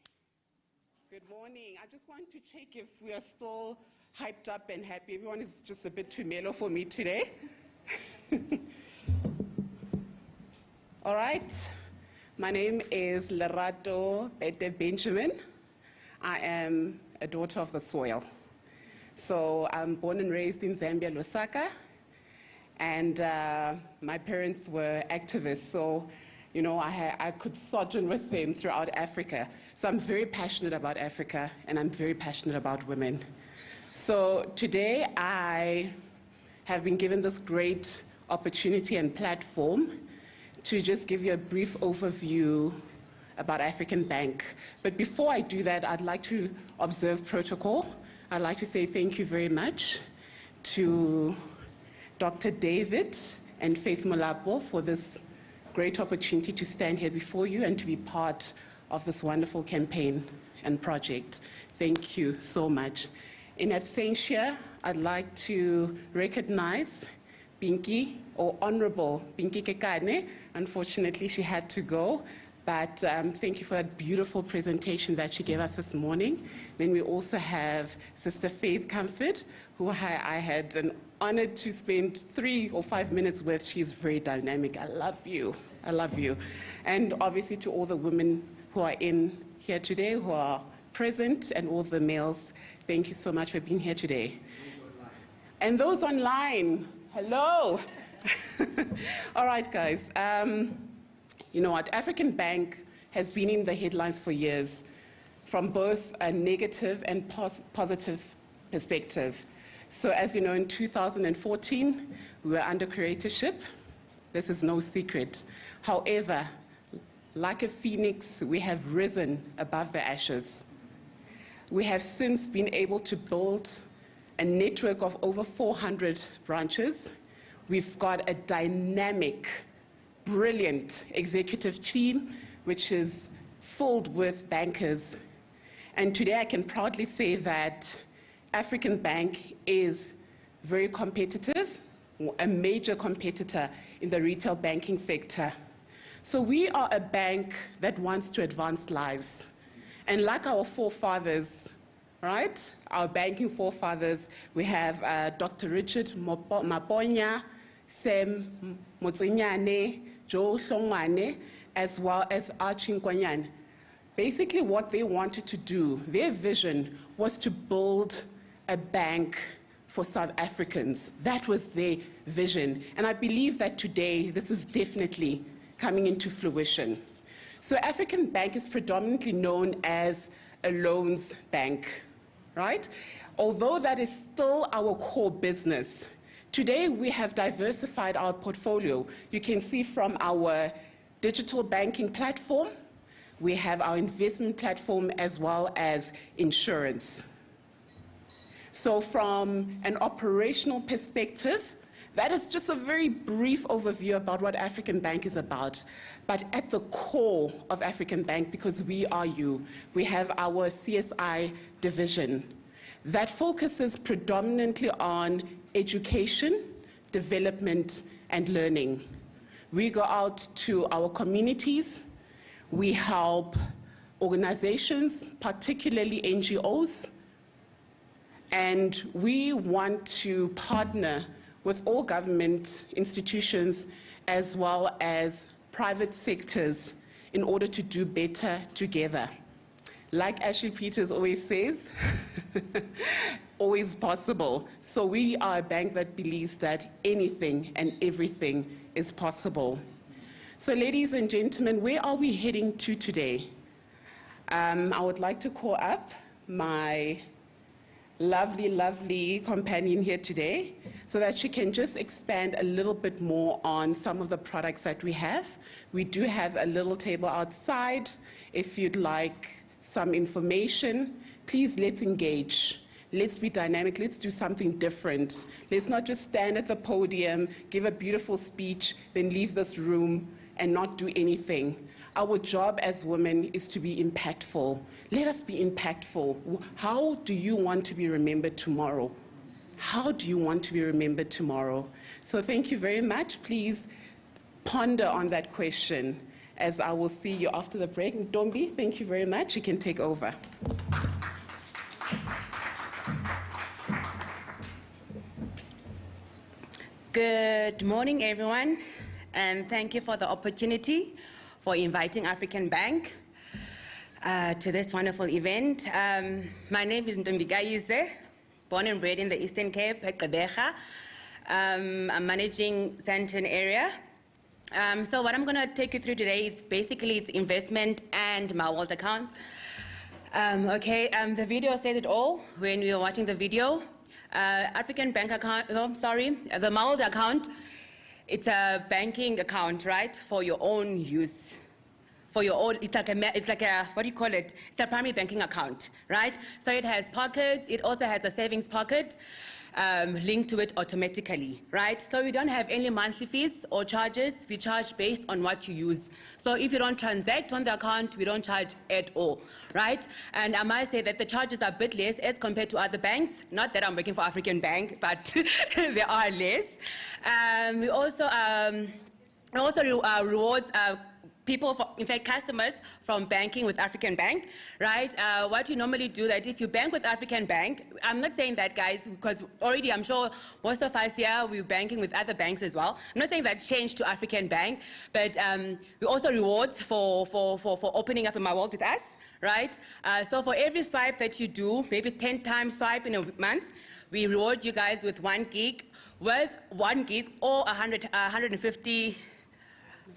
Good morning. I just want to check if we are still hyped up and happy. Everyone is just a bit too mellow for me today. All right. My name is Lerato Bete Benjamin. I am a daughter of the soil. So I'm born and raised in Zambia, Lusaka, and my parents were activists. So, you know, I could sojourn with them throughout Africa. So I'm very passionate about Africa, and I'm very passionate about women. So today I have been given this great opportunity and platform to just give you a brief overview about African Bank. But before I do that, I'd like to observe protocol. I'd like to say thank you very much to Dr. David and Faith Molapo for this great opportunity to stand here before you and to be part of this wonderful campaign and project. Thank you so much. In absentia, I'd like to recognize Pinky, or Honorable Pinky Kekane. Unfortunately, she had to go. But thank you for that beautiful presentation that she gave us this morning. Then we also have Sister Faith Comfort, who I had an honor to spend 3 or 5 minutes with. She's very dynamic. I love you. I love you. And obviously to all the women who are in here today, who are present, and all the males, thank you so much for being here today. And those online, hello. All right, guys. You know what, African Bank has been in the headlines for years from both a negative and positive perspective. So as you know, in 2014, we were under curatorship. This is no secret. However, like a phoenix, we have risen above the ashes. We have since been able to build a network of over 400 branches. We've got a dynamic, brilliant executive team, which is filled with bankers. And today I can proudly say that African Bank is very competitive, a major competitor in the retail banking sector. So we are a bank that wants to advance lives. And like our forefathers, right, our banking forefathers, we have Dr. Richard Maponya, Sam Motsinyane, Joe Shongwane, as well as Archie Nkwanyane. Basically what they wanted to do, their vision was to build a bank for South Africans. That was their vision. And I believe that today this is definitely coming into fruition. So African Bank is predominantly known as a loans bank, right? Although that is still our core business, today we have diversified our portfolio. You can see from our digital banking platform, we have our investment platform as well as insurance. So from an operational perspective, that is just a very brief overview about what African Bank is about. But at the core of African Bank, because we are you, we have our CSI division that focuses predominantly on education, development, and learning. We go out to our communities. We help organizations, particularly NGOs, and we want to partner with all government institutions as well as private sectors in order to do better together. Like Ashley Peters always says, always possible. So we are a bank that believes that anything and everything is possible. So ladies and gentlemen, where are we heading to today? I would like to call up my lovely, lovely companion here today so that she can just expand a little bit more on some of the products that we have. We do have a little table outside. If you'd like some information, please let's engage. Let's be dynamic. Let's do something different. Let's not just stand at the podium, give a beautiful speech, then leave this room and not do anything. Our job as women is to be impactful. Let us be impactful. How do you want to be remembered tomorrow? How do you want to be remembered tomorrow? So thank you very much. Please ponder on that question. as I will see you after the break. Ntombi, thank you very much. You can take over. Good morning, everyone, and thank you for the opportunity for inviting African Bank to this wonderful event. My name is Ntombi Gayize, born and bred in the Eastern Cape, Gqeberha. I'm managing Sandton area. So what I'm going to take you through today is basically it's investment and MyWorld accounts. The video said it all when we were watching the video. African Bank account, the MyWorld account, it's a banking account, right, for your own use. For your own, it's like a, what do you call it? It's a primary banking account, right? So it has pockets, it also has a savings pocket linked to it automatically, right? So we don't have any monthly fees or charges. We charge based on what you use. So if you don't transact on the account, we don't charge at all, right? And I might say that the charges are a bit less as compared to other banks. Not that I'm working for African Bank, but they are less. We also rewards people, in fact, customers from banking with African Bank, right? What we normally do that if you bank with African Bank, I'm not saying that, guys, because already I'm sure most of us here, we're banking with other banks as well. I'm not saying that change to African Bank, but we also rewards for opening up a MyWorld with us, right? So for every swipe that you do, maybe 10 times swipe in a month, we reward you guys with 1 gig, worth 1 gig or 150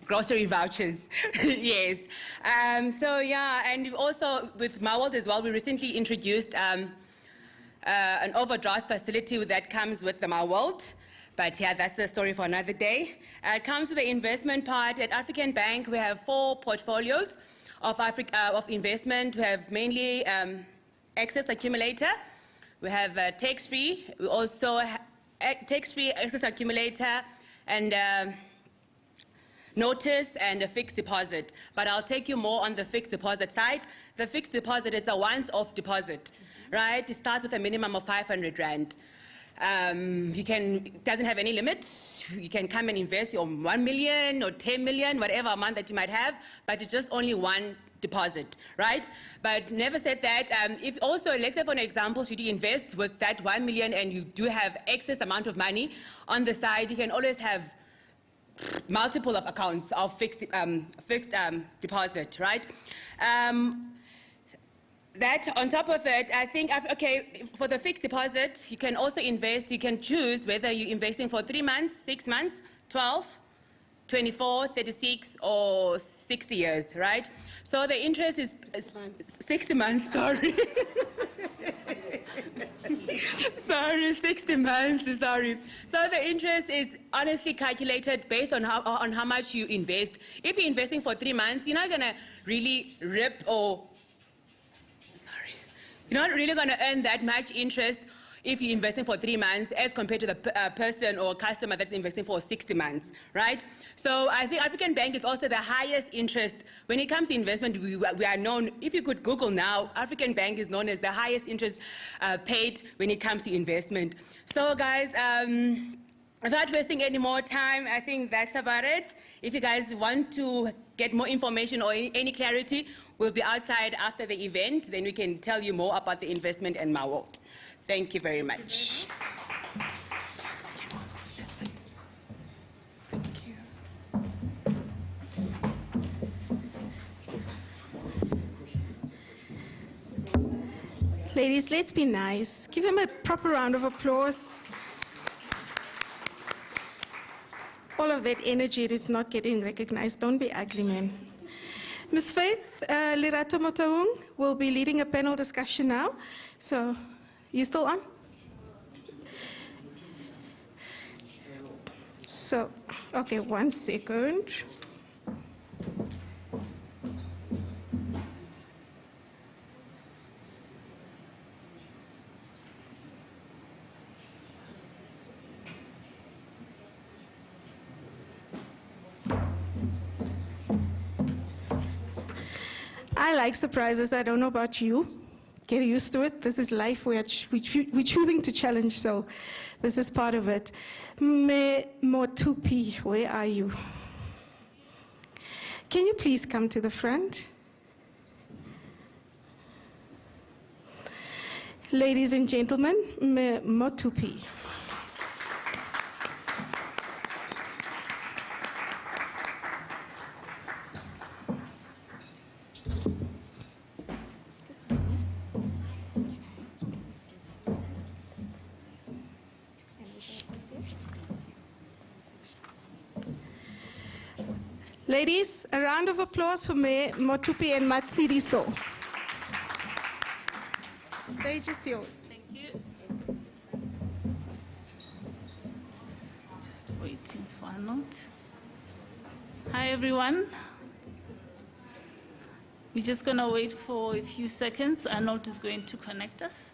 grocery vouchers. Yes. So yeah, and also with MyWorld as well, we recently introduced an overdraft facility that comes with the MyWorld. But yeah, that's the story for another day. It comes to the investment part. At African Bank, we have 4 portfolios of investment. We have mainly excess accumulator. We have tax-free. We also have tax-free excess accumulator and notice and a fixed deposit. But I'll take you more on the fixed deposit side. The fixed deposit is a once-off deposit, right? It starts with a minimum of 500 Rand. It doesn't have any limit. You can come and invest on 1 million or 10 million, whatever amount that you might have, but it's just only one deposit, right? But never said that. If also, let's say for an example, should you invest with that 1 million and you do have excess amount of money on the side, you can always have multiple of accounts of fixed deposit, right? That on top of it, I think, for the fixed deposit, you can also invest, you can choose whether you're investing for 3 months, 6 months, 12, 24, 36, or 60 years, right? So the interest is 60 months, sorry. Sorry, 60 months, sorry. So the interest is honestly calculated based on how much you invest. If you're investing for 3 months, you're not gonna really you're not really gonna earn that much interest if you're investing for 3 months as compared to the person or customer that's investing for 60 months, right? So I think African Bank is also the highest interest. When it comes to investment, we are known, if you could Google now, African Bank is known as the highest interest paid when it comes to investment. So guys, without wasting any more time, I think that's about it. If you guys want to get more information or any clarity, we'll be outside after the event. Then we can tell you more about the investment and MyWorld. Thank you very much. Thank you. Ladies, let's be nice. Give him a proper round of applause. All of that energy, it's not getting recognized. Don't be ugly, man. Ms. Faith Lerato Motaung will be leading a panel discussion now. So, you still on? So, okay, 1 second. I like surprises. I don't know about you. Get used to it. This is life. We're choosing to challenge, so this is part of it. Me Motupi, where are you? Can you please come to the front? Ladies and gentlemen, Motupi. Ladies, a round of applause for Mayor Motupi and Matsiriso. Stage is yours. Thank you. Just waiting for Arnold. Hi, everyone. We're just going to wait for a few seconds. Arnold is going to connect us.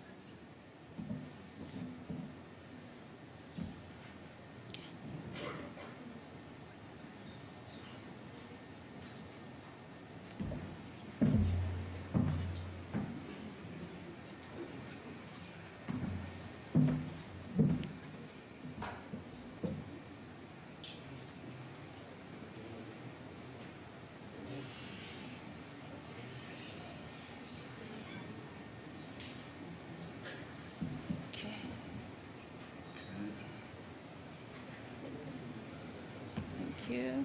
You.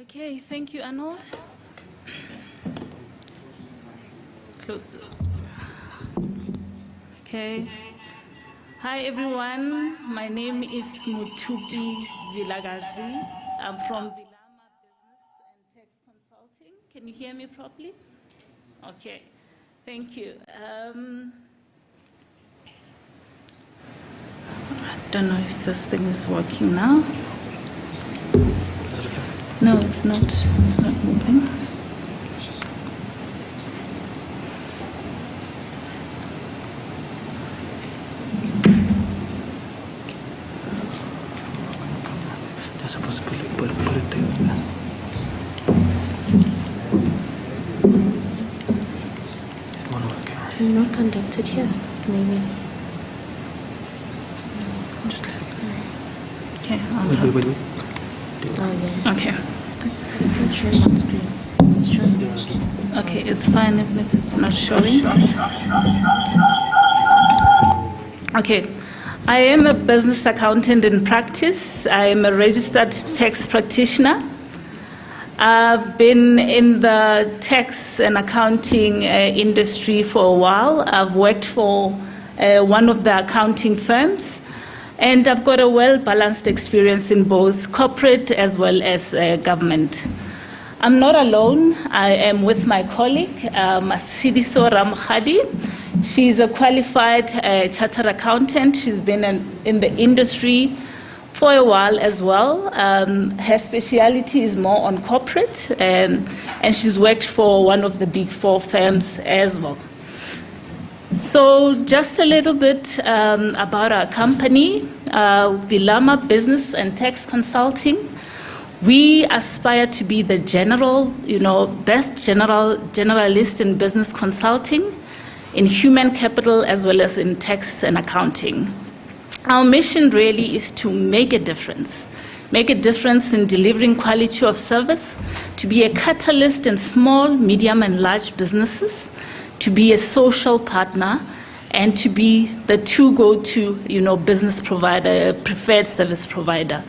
Okay, thank you, Arnold. Close the door. Okay. Hi, everyone. My name is Motupi Vilagazi. I'm from Vilama Business and Tax Consulting. Can you hear me properly? Okay, thank you. I don't know if this thing is working now. No, it's not. It's not moving. They're supposed to put it there. Not conducted here, maybe. Just let Sorry. Okay. Wait. Oh, yeah. Okay. It's not showing on screen. It's showing. Okay, it's fine even if it's not showing. Okay. I am a business accountant in practice. I am a registered tax practitioner. I've been in the tax and accounting industry for a while. I've worked for one of the accounting firms, and I've got a well-balanced experience in both corporate as well as government. I'm not alone. I am with my colleague, Matsiriso Ramkhadi. She's a qualified chartered accountant. She's been in the industry for a while as well. Her speciality is more on corporate, and she's worked for one of the big four firms as well. So just a little bit about our company, Vilama Business and Tax Consulting. We aspire to be the best generalist in business consulting, in human capital, as well as in tax and accounting. Our mission really is to make a difference in delivering quality of service, to be a catalyst in small, medium, and large businesses, to be a social partner, and to be the go-to, business provider, preferred service provider.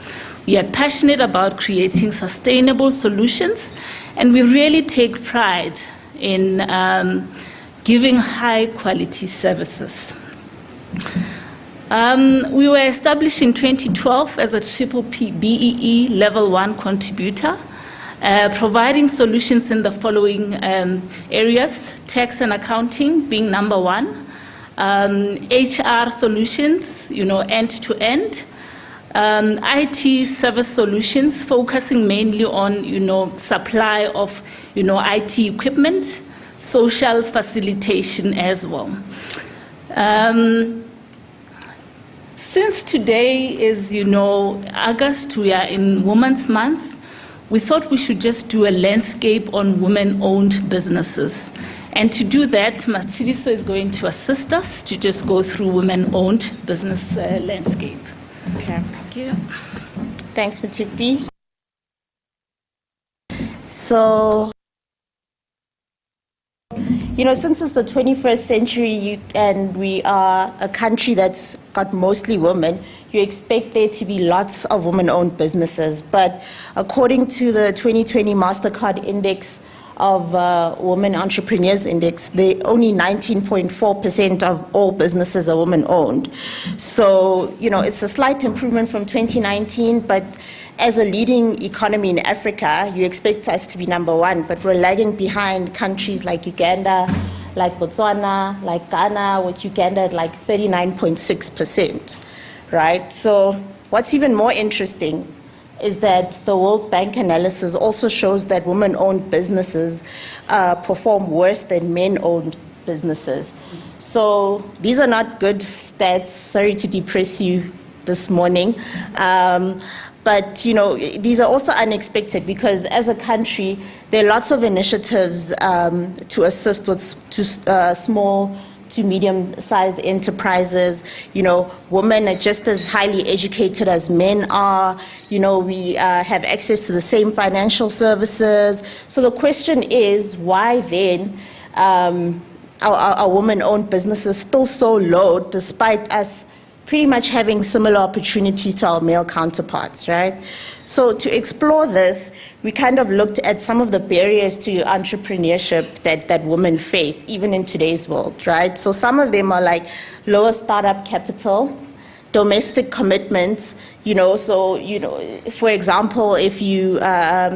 We are passionate about creating sustainable solutions, and we really take pride in giving high-quality services. We were established in 2012 as a Triple P BEE Level 1 contributor, providing solutions in the following areas: tax and accounting being number 1, HR solutions, end-to-end, IT service solutions, focusing mainly on, supply of, IT equipment, social facilitation as well. Since today is, August, we are in Women's Month, we thought we should just do a landscape on women-owned businesses And to do that, Matshidiso is going to assist us to just go through women-owned business landscape. Okay, thank you. Thanks, Matupi. So, you know, since it's the 21st century and we are a country that's got mostly women, you expect there to be lots of women-owned businesses. But according to the 2020 MasterCard Index of Women Entrepreneurs Index, only 19.4% of all businesses are women-owned. So, you know, it's a slight improvement from 2019, but as a leading economy in Africa, you expect us to be number one, but we're lagging behind countries like Uganda, like Botswana, like Ghana, with Uganda at like 39.6%, right? So what's even more interesting is that the World Bank analysis also shows that women-owned businesses perform worse than men-owned businesses. So these are not good stats. Sorry to depress you this morning. But, you know, these are also unexpected because as a country, there are lots of initiatives to assist with small to medium-sized enterprises. You know, women are just as highly educated as men are. You know, we have access to the same financial services. So the question is, why then are women-owned businesses still so low despite us pretty much having similar opportunities to our male counterparts, right? So to explore this, we kind of looked at some of the barriers to entrepreneurship that women face, even in today's world, right? So some of them are like lower startup capital, domestic commitments, you know, so, you know, for example, if you,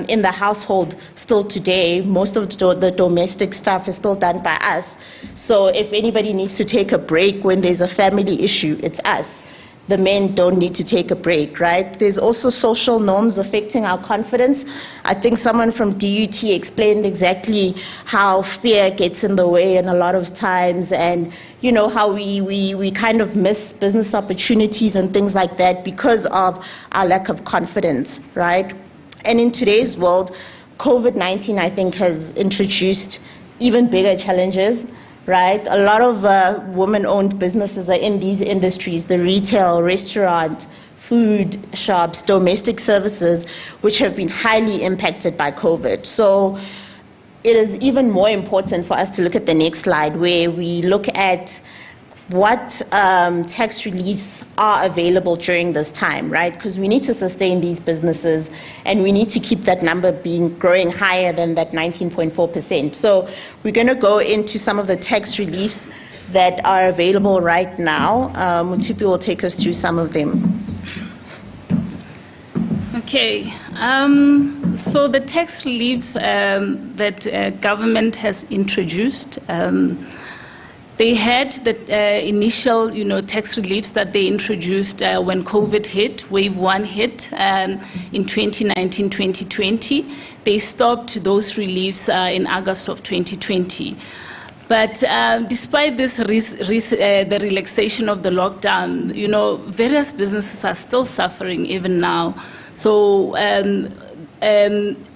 in the household still today, most of the domestic stuff is still done by us. So if anybody needs to take a break when there's a family issue, it's us. The men don't need to take a break, right? There's also social norms affecting our confidence. I think someone from DUT explained exactly how fear gets in the way and a lot of times, and you know, how we kind of miss business opportunities and things like that because of our lack of confidence, right? And in today's world, COVID-19, I think, has introduced even bigger challenges, right? A lot of women-owned businesses are in these industries, the retail, restaurant, food shops, domestic services, which have been highly impacted by COVID. So it is even more important for us to look at the next slide, where we look at what tax reliefs are available during this time, right? Because we need to sustain these businesses and we need to keep that number growing higher than that 19.4%. So we're going to go into some of the tax reliefs that are available right now. Muthupi will take us through some of them. Okay, so the tax relief that government has introduced, they had the initial, tax reliefs that they introduced when COVID hit, wave one hit in 2019, 2020. They stopped those reliefs in August of 2020. But despite this, the relaxation of the lockdown, various businesses are still suffering even now. So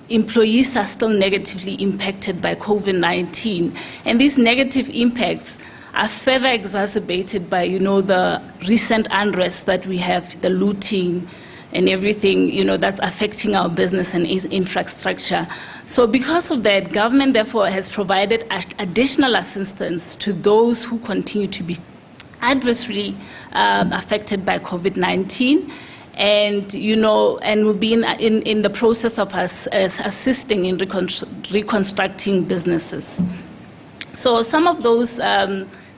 employees are still negatively impacted by COVID-19. And these negative impacts are further exacerbated by, the recent unrest that we have, the looting and everything, that's affecting our business and infrastructure. So because of that, government therefore has provided additional assistance to those who continue to be adversely affected by COVID-19. And, and will be in the process of us assisting in reconstructing businesses. So some of those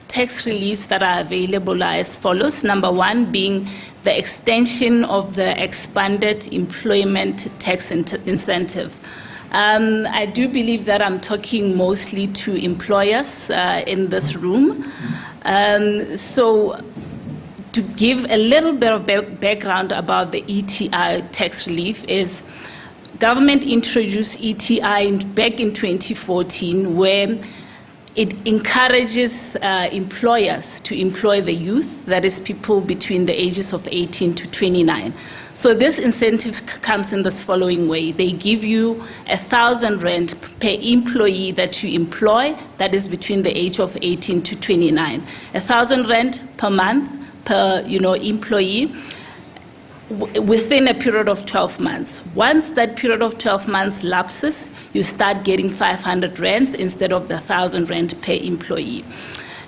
tax reliefs that are available are as follows. Number one being the extension of the expanded employment tax incentive. I do believe that I'm talking mostly to employers in this room. So to give a little bit of background about the ETI tax relief is government introduced ETI back in 2014, where it encourages employers to employ the youth, that is people between the ages of 18 to 29. So this incentive comes in this following way. They give you 1,000 rand per employee that you employ, that is between the age of 18 to 29. 1,000 rand per month per employee within a period of 12 months. Once that period of 12 months lapses, you start getting 500 rands instead of the 1,000 rand per employee.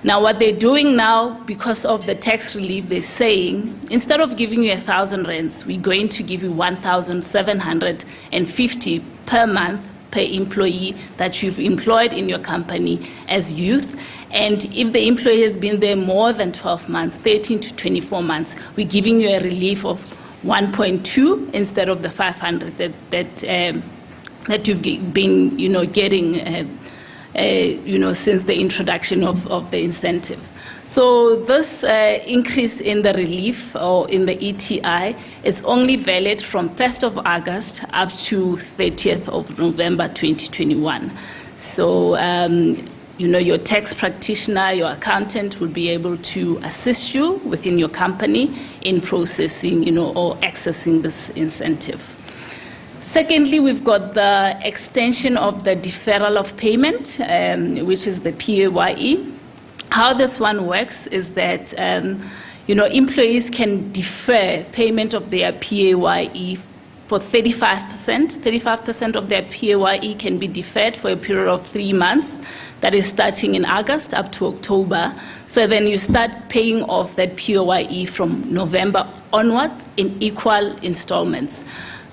Now, what they're doing now, because of the tax relief, they're saying, instead of giving you 1,000 rands, we're going to give you 1,750 per month per employee that you've employed in your company as youth. And if the employee has been there more than 12 months, 13 to 24 months, we're giving you a relief of 1.2 instead of the 500 that you've been, getting, since the introduction of the incentive. So this increase in the relief or in the ETI is only valid from 1st of August up to 30th of November 2021. So, your tax practitioner, your accountant will be able to assist you within your company in processing, or accessing this incentive. Secondly, we've got the extension of the deferral of payment, which is the PAYE. How this one works is that, employees can defer payment of their PAYE for 35%. 35% of their PAYE can be deferred for a period of 3 months. That is starting in August up to October. So then you start paying off that PAYE from November onwards in equal installments.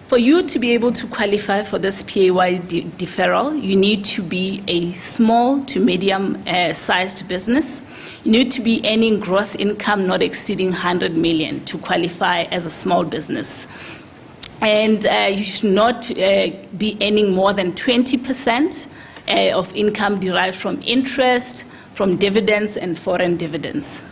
For you to be able to qualify for this PAYE deferral, you need to be a small to medium-sized business. You need to be earning gross income not exceeding 100 million to qualify as a small business. And you should not be earning more than 20% of income derived from interest, from dividends, and foreign dividends.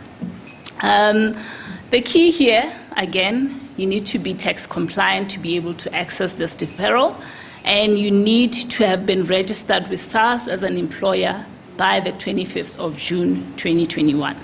The key here, again, you need to be tax compliant to be able to access this deferral, and you need to have been registered with SARS as an employer by the 25th of June 2021.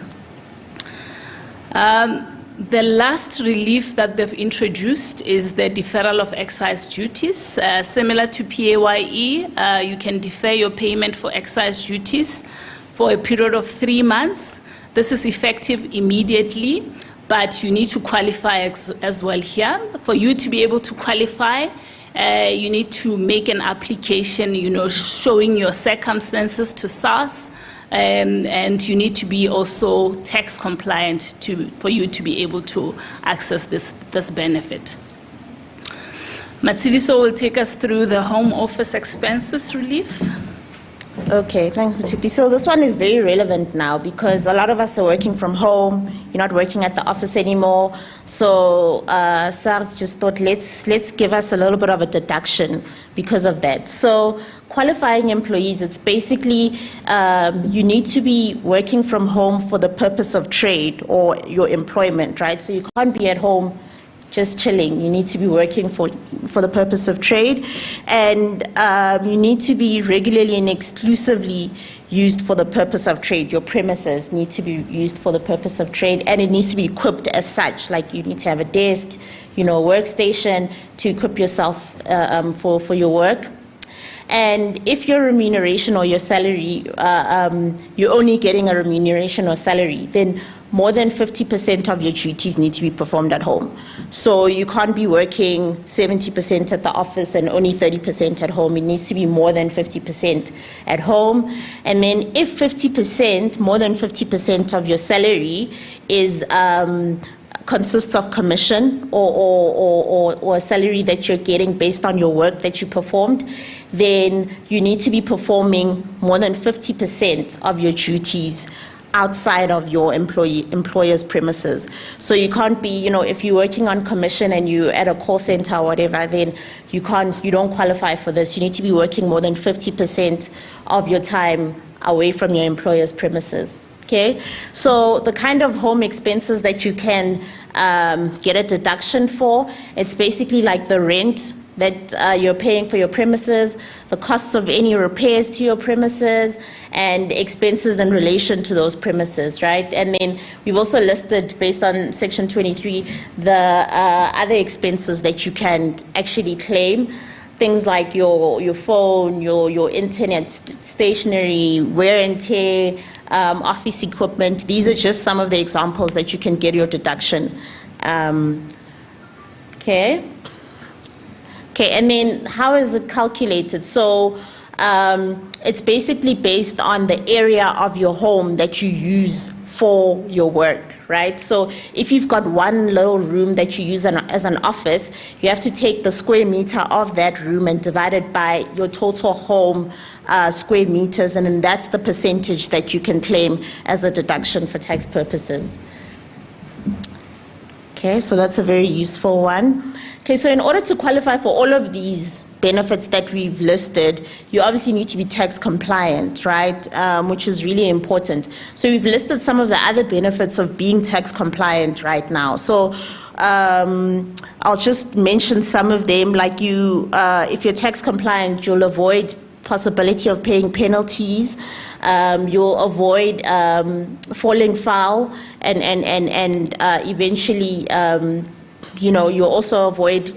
The last relief that they've introduced is the deferral of excise duties. Similar to PAYE, you can defer your payment for excise duties for a period of 3 months. This is effective immediately, but you need to qualify as well here. For you to be able to qualify, you need to make an application, showing your circumstances to SARS, and you need to be also tax compliant for you to be able to access this benefit. Matshidiso will take us through the home office expenses relief. Okay, thanks, Mtupi. So this one is very relevant now because a lot of us are working from home. You're not working at the office anymore. So SARS just thought, let's give us a little bit of a deduction because of that. So qualifying employees, it's basically you need to be working from home for the purpose of trade or your employment, right? So you can't be at home just chilling. You need to be working for the purpose of trade, and you need to be regularly and exclusively used for the purpose of trade. Your premises need to be used for the purpose of trade, and it needs to be equipped as such. Like you need to have a desk, a workstation to equip yourself for your work. And if your remuneration or your salary, you're only getting a remuneration or salary, then more than 50% of your duties need to be performed at home. So you can't be working 70% at the office and only 30% at home. It needs to be more than 50% at home. And then if 50%, more than 50% of your salary is consists of commission or a salary that you're getting based on your work that you performed, then you need to be performing more than 50% of your duties outside of your employer's premises. So you can't be, if you're working on commission and you're at a call center or whatever, then you don't qualify for this. You need to be working more than 50% of your time away from your employer's premises. Okay, so the kind of home expenses that you can get a deduction for, it's basically like the rent that you're paying for your premises, the costs of any repairs to your premises, and expenses in relation to those premises, right? And then we've also listed, based on Section 23, the other expenses that you can actually claim, things like your phone, your internet, stationery, wear and tear, office equipment. These are just some of the examples that you can get your deduction. Okay, and then how is it calculated? So it's basically based on the area of your home that you use for your work, right? So if you've got one little room that you use as an office, you have to take the square meter of that room and divide it by your total home square meters, and then that's the percentage that you can claim as a deduction for tax purposes. Okay, so that's a very useful one. Okay, so in order to qualify for all of these benefits that we've listed, you obviously need to be tax compliant, right? Which is really important. So we've listed some of the other benefits of being tax compliant right now. So I'll just mention some of them. Like if you're tax compliant, you'll avoid possibility of paying penalties. You'll avoid falling foul and eventually you'll also avoid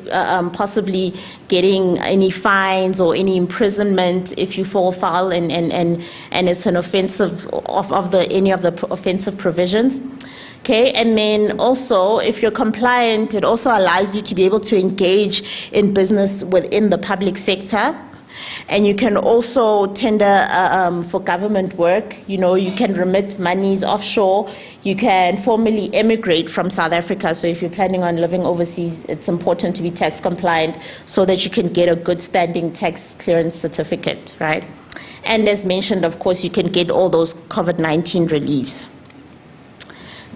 possibly getting any fines or any imprisonment if you fall foul and it's an offensive of any of the offensive provisions. Okay, and then also, if you're compliant, it also allows you to be able to engage in business within the public sector. And you can also tender for government work. You can remit monies offshore. You can formally emigrate from South Africa. So if you're planning on living overseas, it's important to be tax compliant so that you can get a good standing tax clearance certificate, right? And as mentioned, of course, you can get all those COVID-19 reliefs.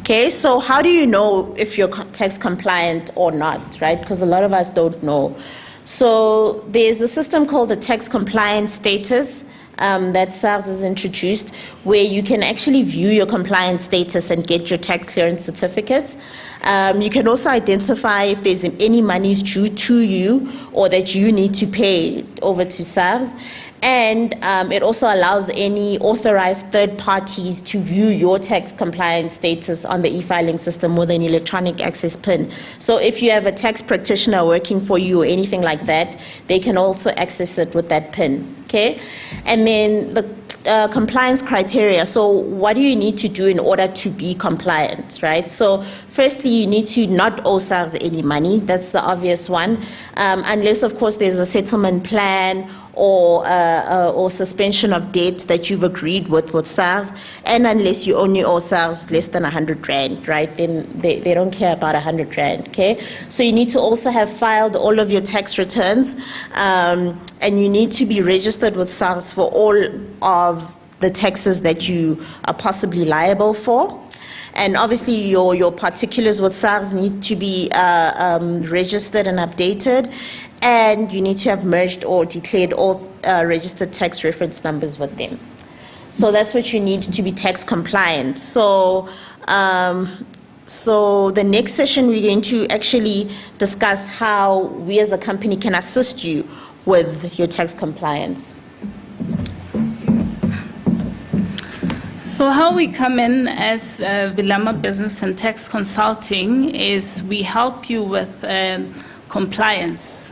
Okay, so how do you know if you're tax compliant or not, right? Because a lot of us don't know. So there's a system called the tax compliance status that SARS has introduced, where you can actually view your compliance status and get your tax clearance certificates. You can also identify if there's any monies due to you or that you need to pay over to SARS. And it also allows any authorized third parties to view your tax compliance status on the e-filing system with an electronic access PIN. So if you have a tax practitioner working for you or anything like that, they can also access it with that PIN. Okay? And then the compliance criteria. So what do you need to do in order to be compliant, right? So firstly, you need to not owe SARS any money. That's the obvious one. Unless, of course, there's a settlement plan or suspension of debt that you've agreed with SARS, and unless you only owe SARS less than 100 Rand, right? Then they don't care about 100 Rand, okay? So you need to also have filed all of your tax returns, and you need to be registered with SARS for all of the taxes that you are possibly liable for. And obviously your particulars with SARS need to be registered and updated, and you need to have merged or declared all registered tax reference numbers with them. So that's what you need to be tax compliant. So, so the next session we're going to actually discuss how we as a company can assist you with your tax compliance. So how we come in as Vilama Business and Tax Consulting is we help you with compliance.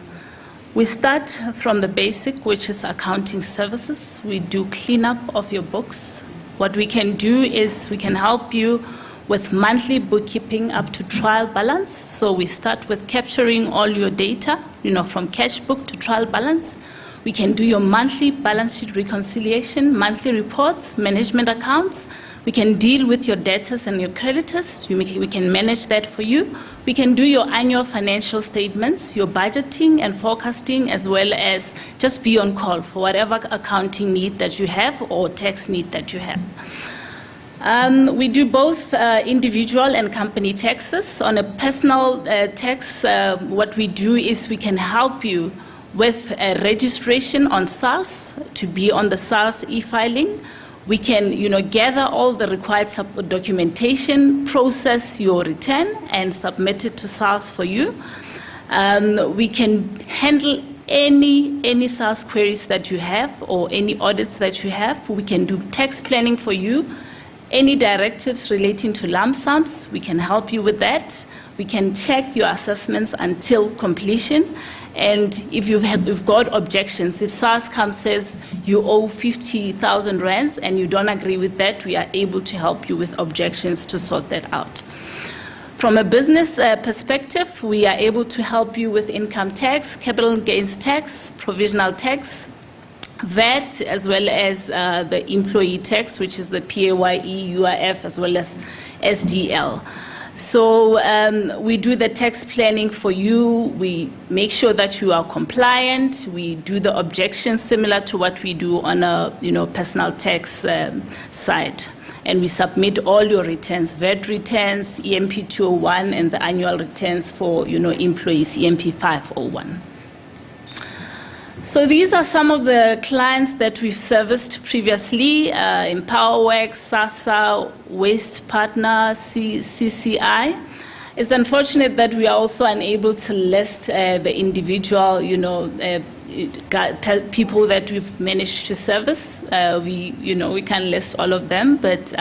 We start from the basic, which is accounting services. We do cleanup of your books. What we can do is we can help you with monthly bookkeeping up to trial balance. So we start with capturing all your data, from cash book to trial balance. We can do your monthly balance sheet reconciliation, monthly reports, management accounts. We can deal with your debtors and your creditors. We can manage that for you. We can do your annual financial statements, your budgeting and forecasting, as well as just be on call for whatever accounting need that you have or tax need that you have. We do both individual and company taxes. On a personal tax, what we do is we can help you with a registration on SARS to be on the SARS e-filing. We can, gather all the required documentation, process your return, and submit it to SARS for you. We can handle any SARS queries that you have or any audits that you have. We can do tax planning for you. Any directives relating to lump sums, we can help you with that. We can check your assessments until completion. And if you've got objections, if SARS comes says you owe 50,000 rands and you don't agree with that, we are able to help you with objections to sort that out. From a business perspective, we are able to help you with income tax, capital gains tax, provisional tax, VAT, as well as the employee tax, which is the PAYE, UIF, as well as SDL. So we do the tax planning for you. We make sure that you are compliant. We do the objections similar to what we do on a personal tax side. And we submit all your returns, VAT returns, EMP 201, and the annual returns for employees, EMP 501. So these are some of the clients that we've serviced previously: EmpowerWorks, SASA, Waste Partner, CCI. It's unfortunate that we are also unable to list the individual, people that we've managed to service. We can't list all of them, but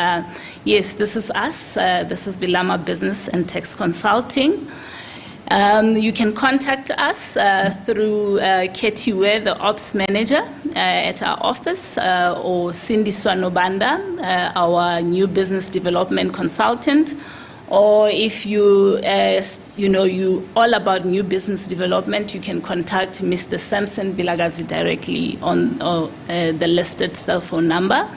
yes, this is us. This is Vilama Business and Tax Consulting. You can contact us through Katie Ware, the Ops Manager at our office, or Cindy Swanobanda, our New Business Development Consultant. Or if you all about new business development, you can contact Mr. Samson Bilagazi directly on the listed cell phone number.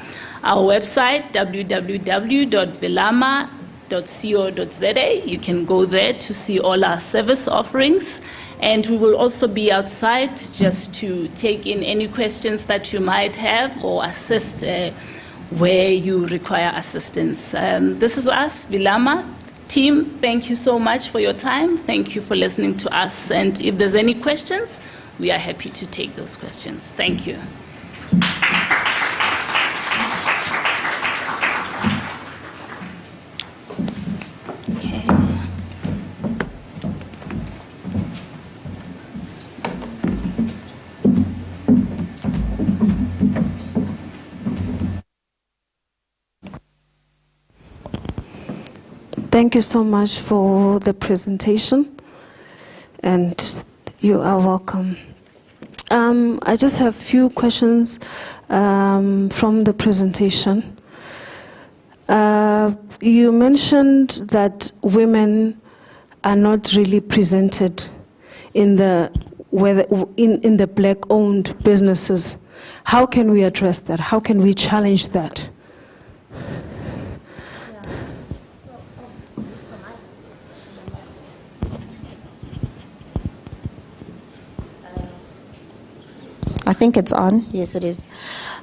Our website, www.vilama.co.za. You can go there to see all our service offerings. And we will also be outside just to take in any questions that you might have or assist where you require assistance. This is us, Vilama. Team, thank you so much for your time. Thank you for listening to us. And if there's any questions, we are happy to take those questions. Thank you. Thank you so much for the presentation, and you are welcome. I just have a few questions from the presentation. You mentioned that women are not really presented in the black-owned businesses. How can we address that? How can we challenge that? I think it's on. Yes, it is.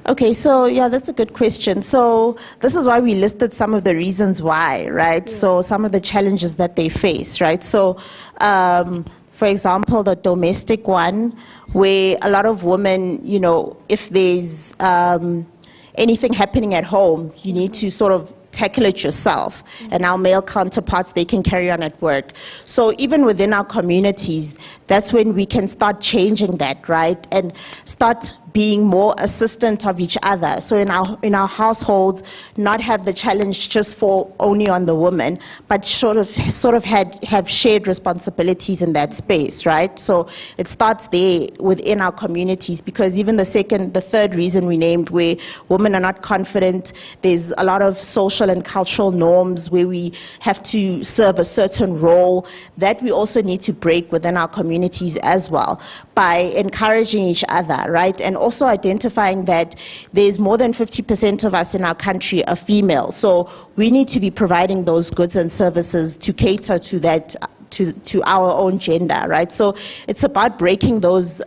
Okay, so yeah, that's a good question. So this is why we listed some of the reasons why, right? Yeah. So some of the challenges that they face, right? So, for example, the domestic one, where a lot of women, if there's anything happening at home, you need to sort of tackle it yourself, and our male counterparts, they can carry on at work. So even within our communities, that's when we can start changing that, right? And start being more assistant of each other. So in our households, not have the challenge just fall only on the woman, but sort of have shared responsibilities in that space, right? So it starts there within our communities, because even the third reason we named, where women are not confident, there's a lot of social and cultural norms where we have to serve a certain role that we also need to break within our communities as well, by encouraging each other, right? And also identifying that there's more than 50% of us in our country are female. So we need to be providing those goods and services to cater to that, to our own gender, right? So it's about breaking those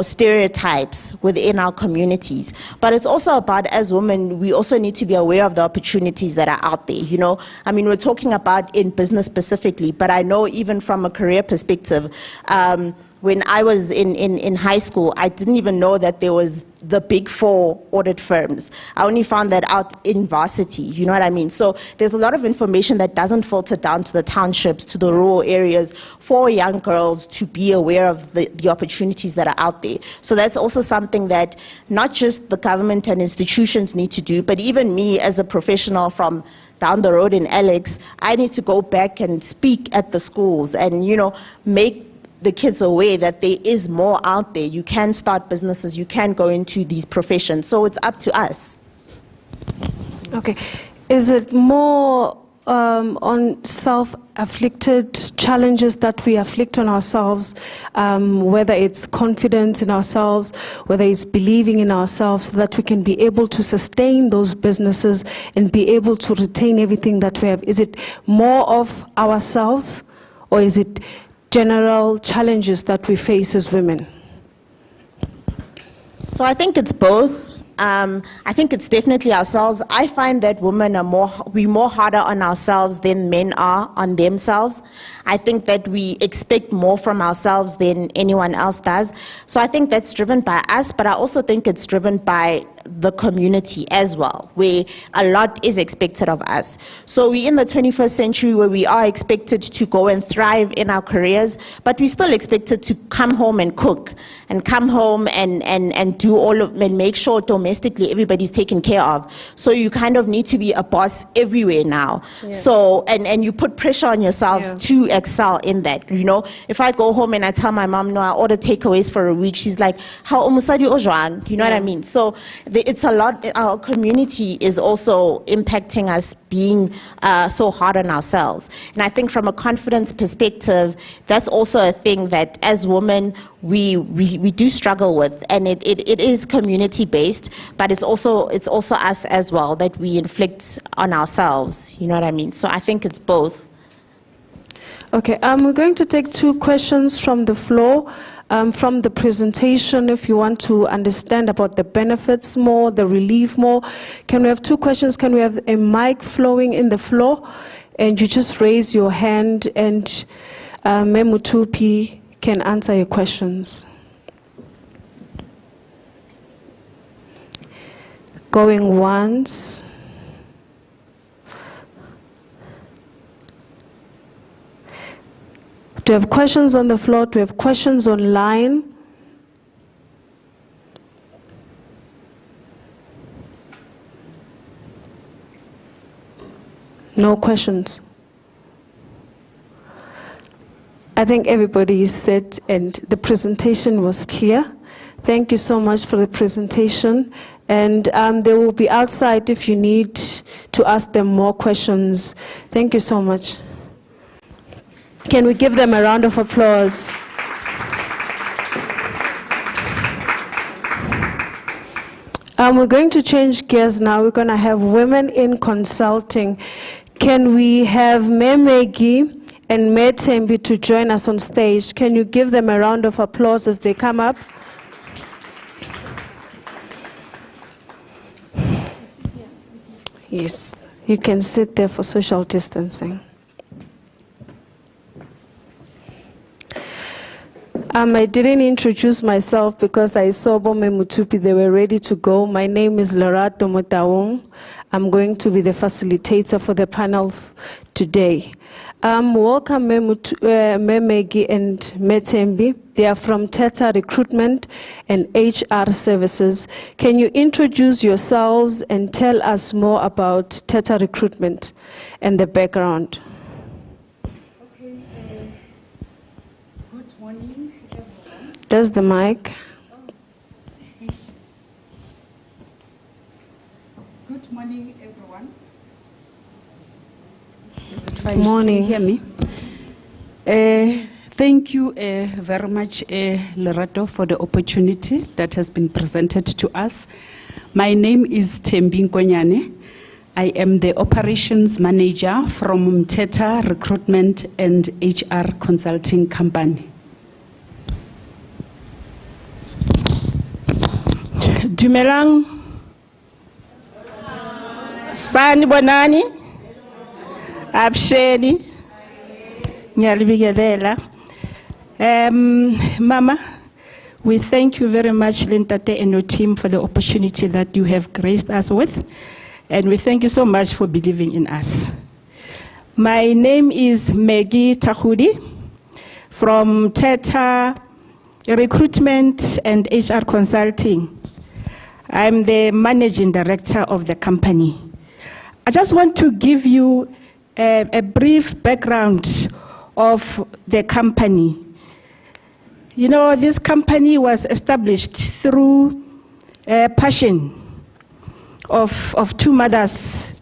stereotypes within our communities. But it's also about, as women, we also need to be aware of the opportunities that are out there, I mean, we're talking about in business specifically, but I know even from a career perspective, when I was in high school, I didn't even know that there was the big 4 audit firms. I only found that out in varsity, you know what I mean? So there's a lot of information that doesn't filter down to the townships, to the rural areas, for young girls to be aware of the opportunities that are out there. So that's also something that not just the government and institutions need to do, but even me as a professional from down the road in Alex, I need to go back and speak at the schools and, you know, make the kids aware that there is more out there. You can start businesses, you can go into these professions. So it's up to us. Okay. Is it more on self-afflicted challenges that we afflict on ourselves, whether it's confidence in ourselves, whether it's believing in ourselves, so that we can be able to sustain those businesses and be able to retain everything that we have? Is it more of ourselves, or is it general challenges that we face as women? So I think it's both. I think it's definitely ourselves. I find that women are more harder on ourselves than men are on themselves. I think that we expect more from ourselves than anyone else does. So I think that's driven by us, but I also think it's driven by the community as well, where a lot is expected of us. So we're in the 21st century where we are expected to go and thrive in our careers, but we're still expected to come home and cook, and come home and do all of, and make sure domestically everybody's taken care of. So you kind of need to be a boss everywhere now. Yeah. So, and you put pressure on yourselves to excel in that, you know. If I go home and I tell my mom, no, I order takeaways for a week, she's like, how omusadi ojwan? You know what I mean? So it's a lot. Our community is also impacting us being so hard on ourselves. And I think from a confidence perspective, that's also a thing that as women, we do struggle with, and it is community based, but it's also us as well that we inflict on ourselves. You know what I mean? So I think it's both. Okay, we're going to take 2 questions from the floor. From the presentation, if you want to understand about the benefits more, the relief more. Can we have 2 questions? Can we have a mic flowing in the floor? And you just raise your hand, and Memutupi can answer your questions. Going once. Do you have questions on the floor? Do you have questions online? No questions. I think everybody is set and the presentation was clear. Thank you so much for the presentation. And they will be outside if you need to ask them more questions. Thank you so much. Can we give them a round of applause? We're going to change gears now. We're going to have women in consulting. Can we have Memegi and Metembi to join us on stage? Can you give them a round of applause as they come up? Yes, you can sit there for social distancing. I didn't introduce myself because I saw Bome Mutupi, they were ready to go. My name is Lerato Motawong. I'm going to be the facilitator for the panels today. Welcome Memegi and Metembi. They are from Teta Recruitment and HR Services. Can you introduce yourselves and tell us more about Teta Recruitment and the background? There's the mic. Good morning, everyone. Is it fine? Morning. Can you hear me? Thank you very much, Lerato, for the opportunity that has been presented to us. My name is Tembi Nkonyane. I am the operations manager from Teta Recruitment and HR Consulting Company. Dumelang, Sani Bonani, Absheni, Nyalibigelela. Mama, we thank you very much, Lentate and your team, for the opportunity that you have graced us with. And we thank you so much for believing in us. My name is Maggie Tahudi from Teta Recruitment and HR Consulting. I'm the managing director of the company. I just want to give you a brief background of the company. You know, this company was established through a passion of two mothers,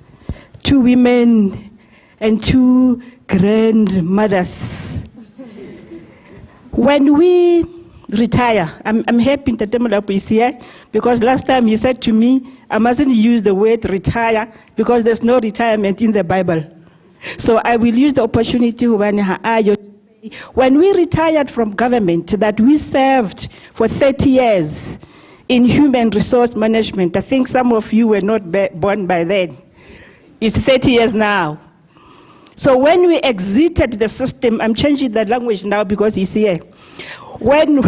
two women, and two grandmothers. When we retire, I'm happy that Temulapu is here, because last time he said to me, I mustn't use the word retire because there's no retirement in the Bible. So I will use the opportunity when we retired from government, that we served for 30 years in human resource management. I think some of you were not born by then. It's 30 years now. So when we exited the system, I'm changing the language now because he's here. When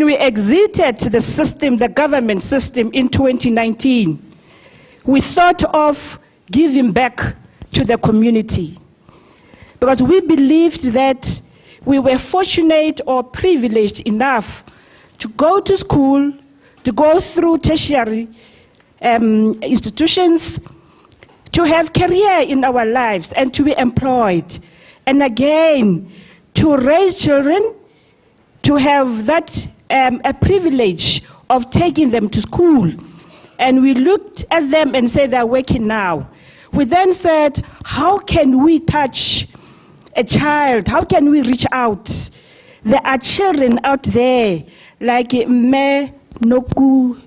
we exited the system, the government system in 2019, we thought of giving back to the community, because we believed that we were fortunate or privileged enough to go to school, to go through tertiary institutions, to have career in our lives and to be employed. And again, to raise children, to have that a privilege of taking them to school. And we looked at them and said, they're working now. We then said, how can we touch a child? How can we reach out? There are children out there like Me Noku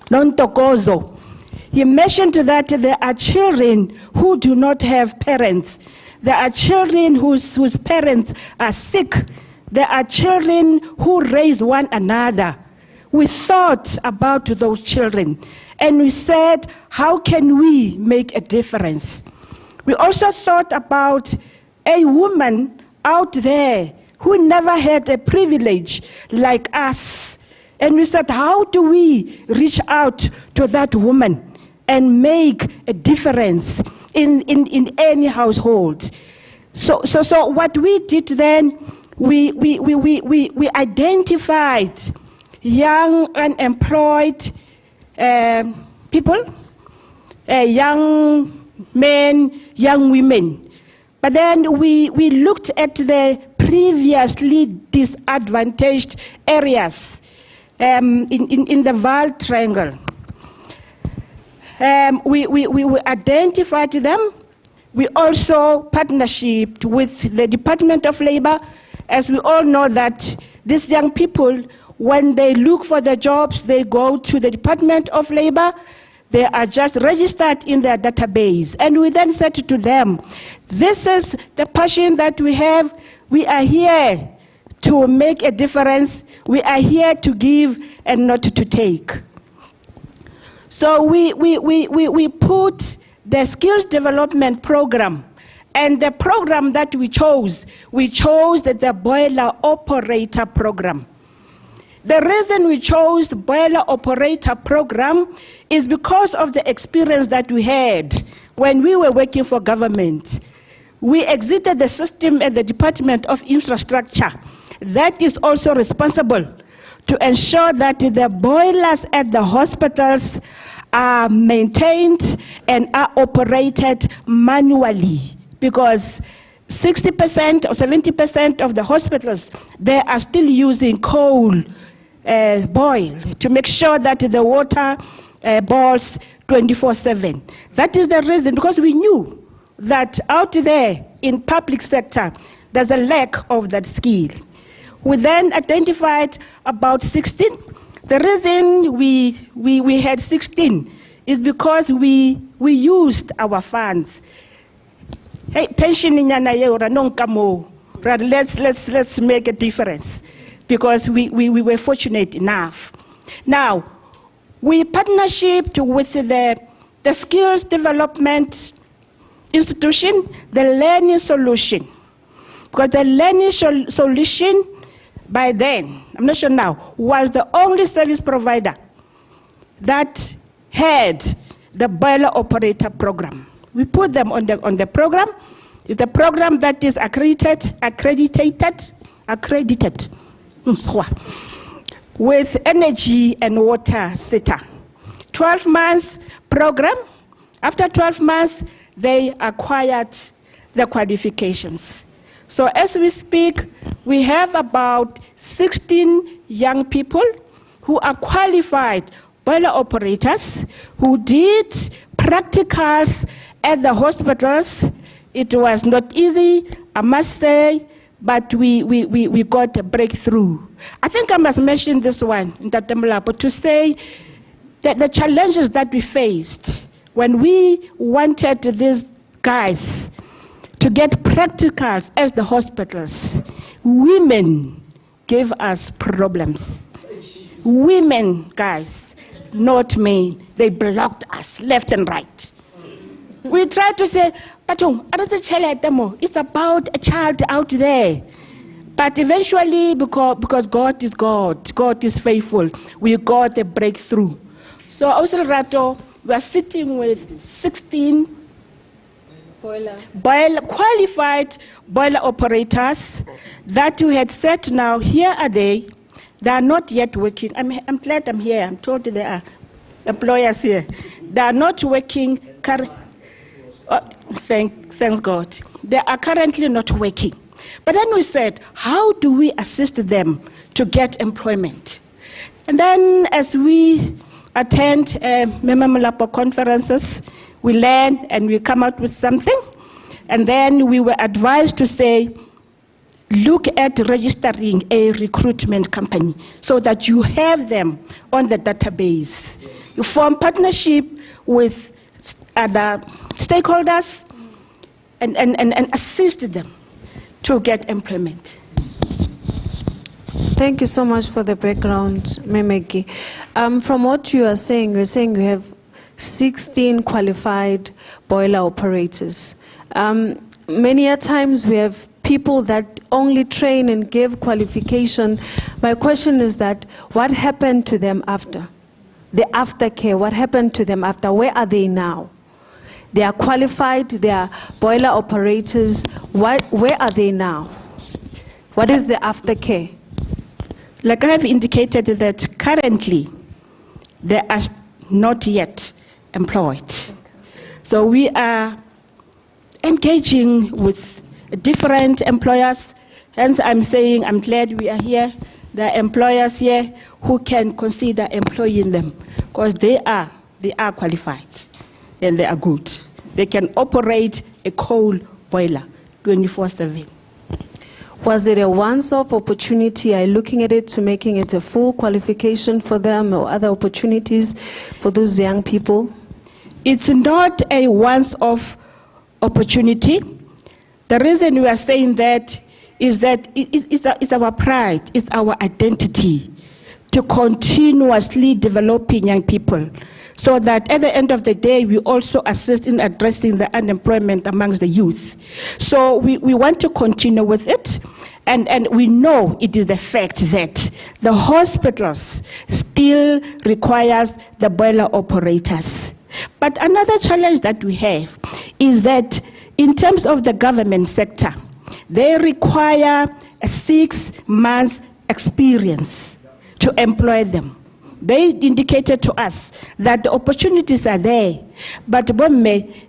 Nontokozo. He mentioned that there are children who do not have parents. There are children whose parents are sick. There are children who raise one another. We thought about those children and we said, how can we make a difference? We also thought about a woman out there who never had a privilege like us. And we said, how do we reach out to that woman and make a difference in any household? So what we did then, we identified young unemployed people, young men, young women. But then we looked at the previously disadvantaged areas in the Vaal Triangle. We identified them. We also partnership with the Department of Labor. As we all know that these young people, when they look for the jobs, they go to the Department of Labor. They are just registered in their database. And we then said to them, this is the passion that we have. We are here to make a difference. We are here to give and not to take. So we put the skills development program. And the program that we chose the boiler operator program. The reason we chose the boiler operator program is because of the experience that we had when we were working for government. We exited the system at the Department of Infrastructure. That is also responsible to ensure that the boilers at the hospitals are maintained and are operated manually, because 60% or 70% of the hospitals, they are still using coal boil to make sure that the water boils 24/7. That is the reason, because we knew that out there in public sector, there's a lack of that skill. We then identified about 16. The reason we had 16 is because we used our funds. Hey, pension in let's make a difference, because we were fortunate enough. Now, we partnershiped with the skills development institution, the Learning Solution. because the learning solution by then, I'm not sure now, was the only service provider that had the boiler operator program. We put them on the program. It's a program that is accredited with energy and water sector. 12 months program. After 12 months, they acquired the qualifications. So as we speak, we have about 16 young people who are qualified boiler operators who did practicals at the hospitals. It was not easy, I must say, but we got a breakthrough. I think I must mention this one, but to say that the challenges that we faced when we wanted these guys to get practicals at the hospitals, women gave us problems. Women, guys, not men, they blocked us left and right. We tried to say, it's about a child out there. But eventually, because God is God, God is faithful, we got a breakthrough. So also Rato, we are sitting with 16 qualified boiler operators that you had said now, here are they. They are not yet working. I'm glad I'm here. I'm told there are employers here. They are not working. Thanks God. They are currently not working. But then we said, how do we assist them to get employment? And then as we attend Mema Molapo conferences, we learn and we come out with something. And then we were advised to say, look at registering a recruitment company so that you have them on the database. You form partnership with other stakeholders and assist them to get employment. Thank you so much for the background, Memeki. From what you are saying, you're saying you have 16 qualified boiler operators. Many a times we have people that only train and give qualification. My question is that, what happened to them after? The aftercare, what happened to them after? Where are they now? They are qualified, they are boiler operators. Where are they now? What is the aftercare? Like I have indicated that currently, they are not yet employed. So we are engaging with different employers. Hence I'm saying I'm glad we are here. There are employers here who can consider employing them because they are qualified and they are good. They can operate a coal boiler 24/7. Was it a once-off opportunity? Are you looking at it to making it a full qualification for them or other opportunities for those young people? It's not a once-off opportunity. The reason we are saying that is that it's our pride, it's our identity to continuously developing young people so that at the end of the day, we also assist in addressing the unemployment amongst the youth. So we want to continue with it, and we know it is a fact that the hospitals still requires the boiler operators. But another challenge that we have is that in terms of the government sector, they require a 6 months experience to employ them. They indicated to us that the opportunities are there, but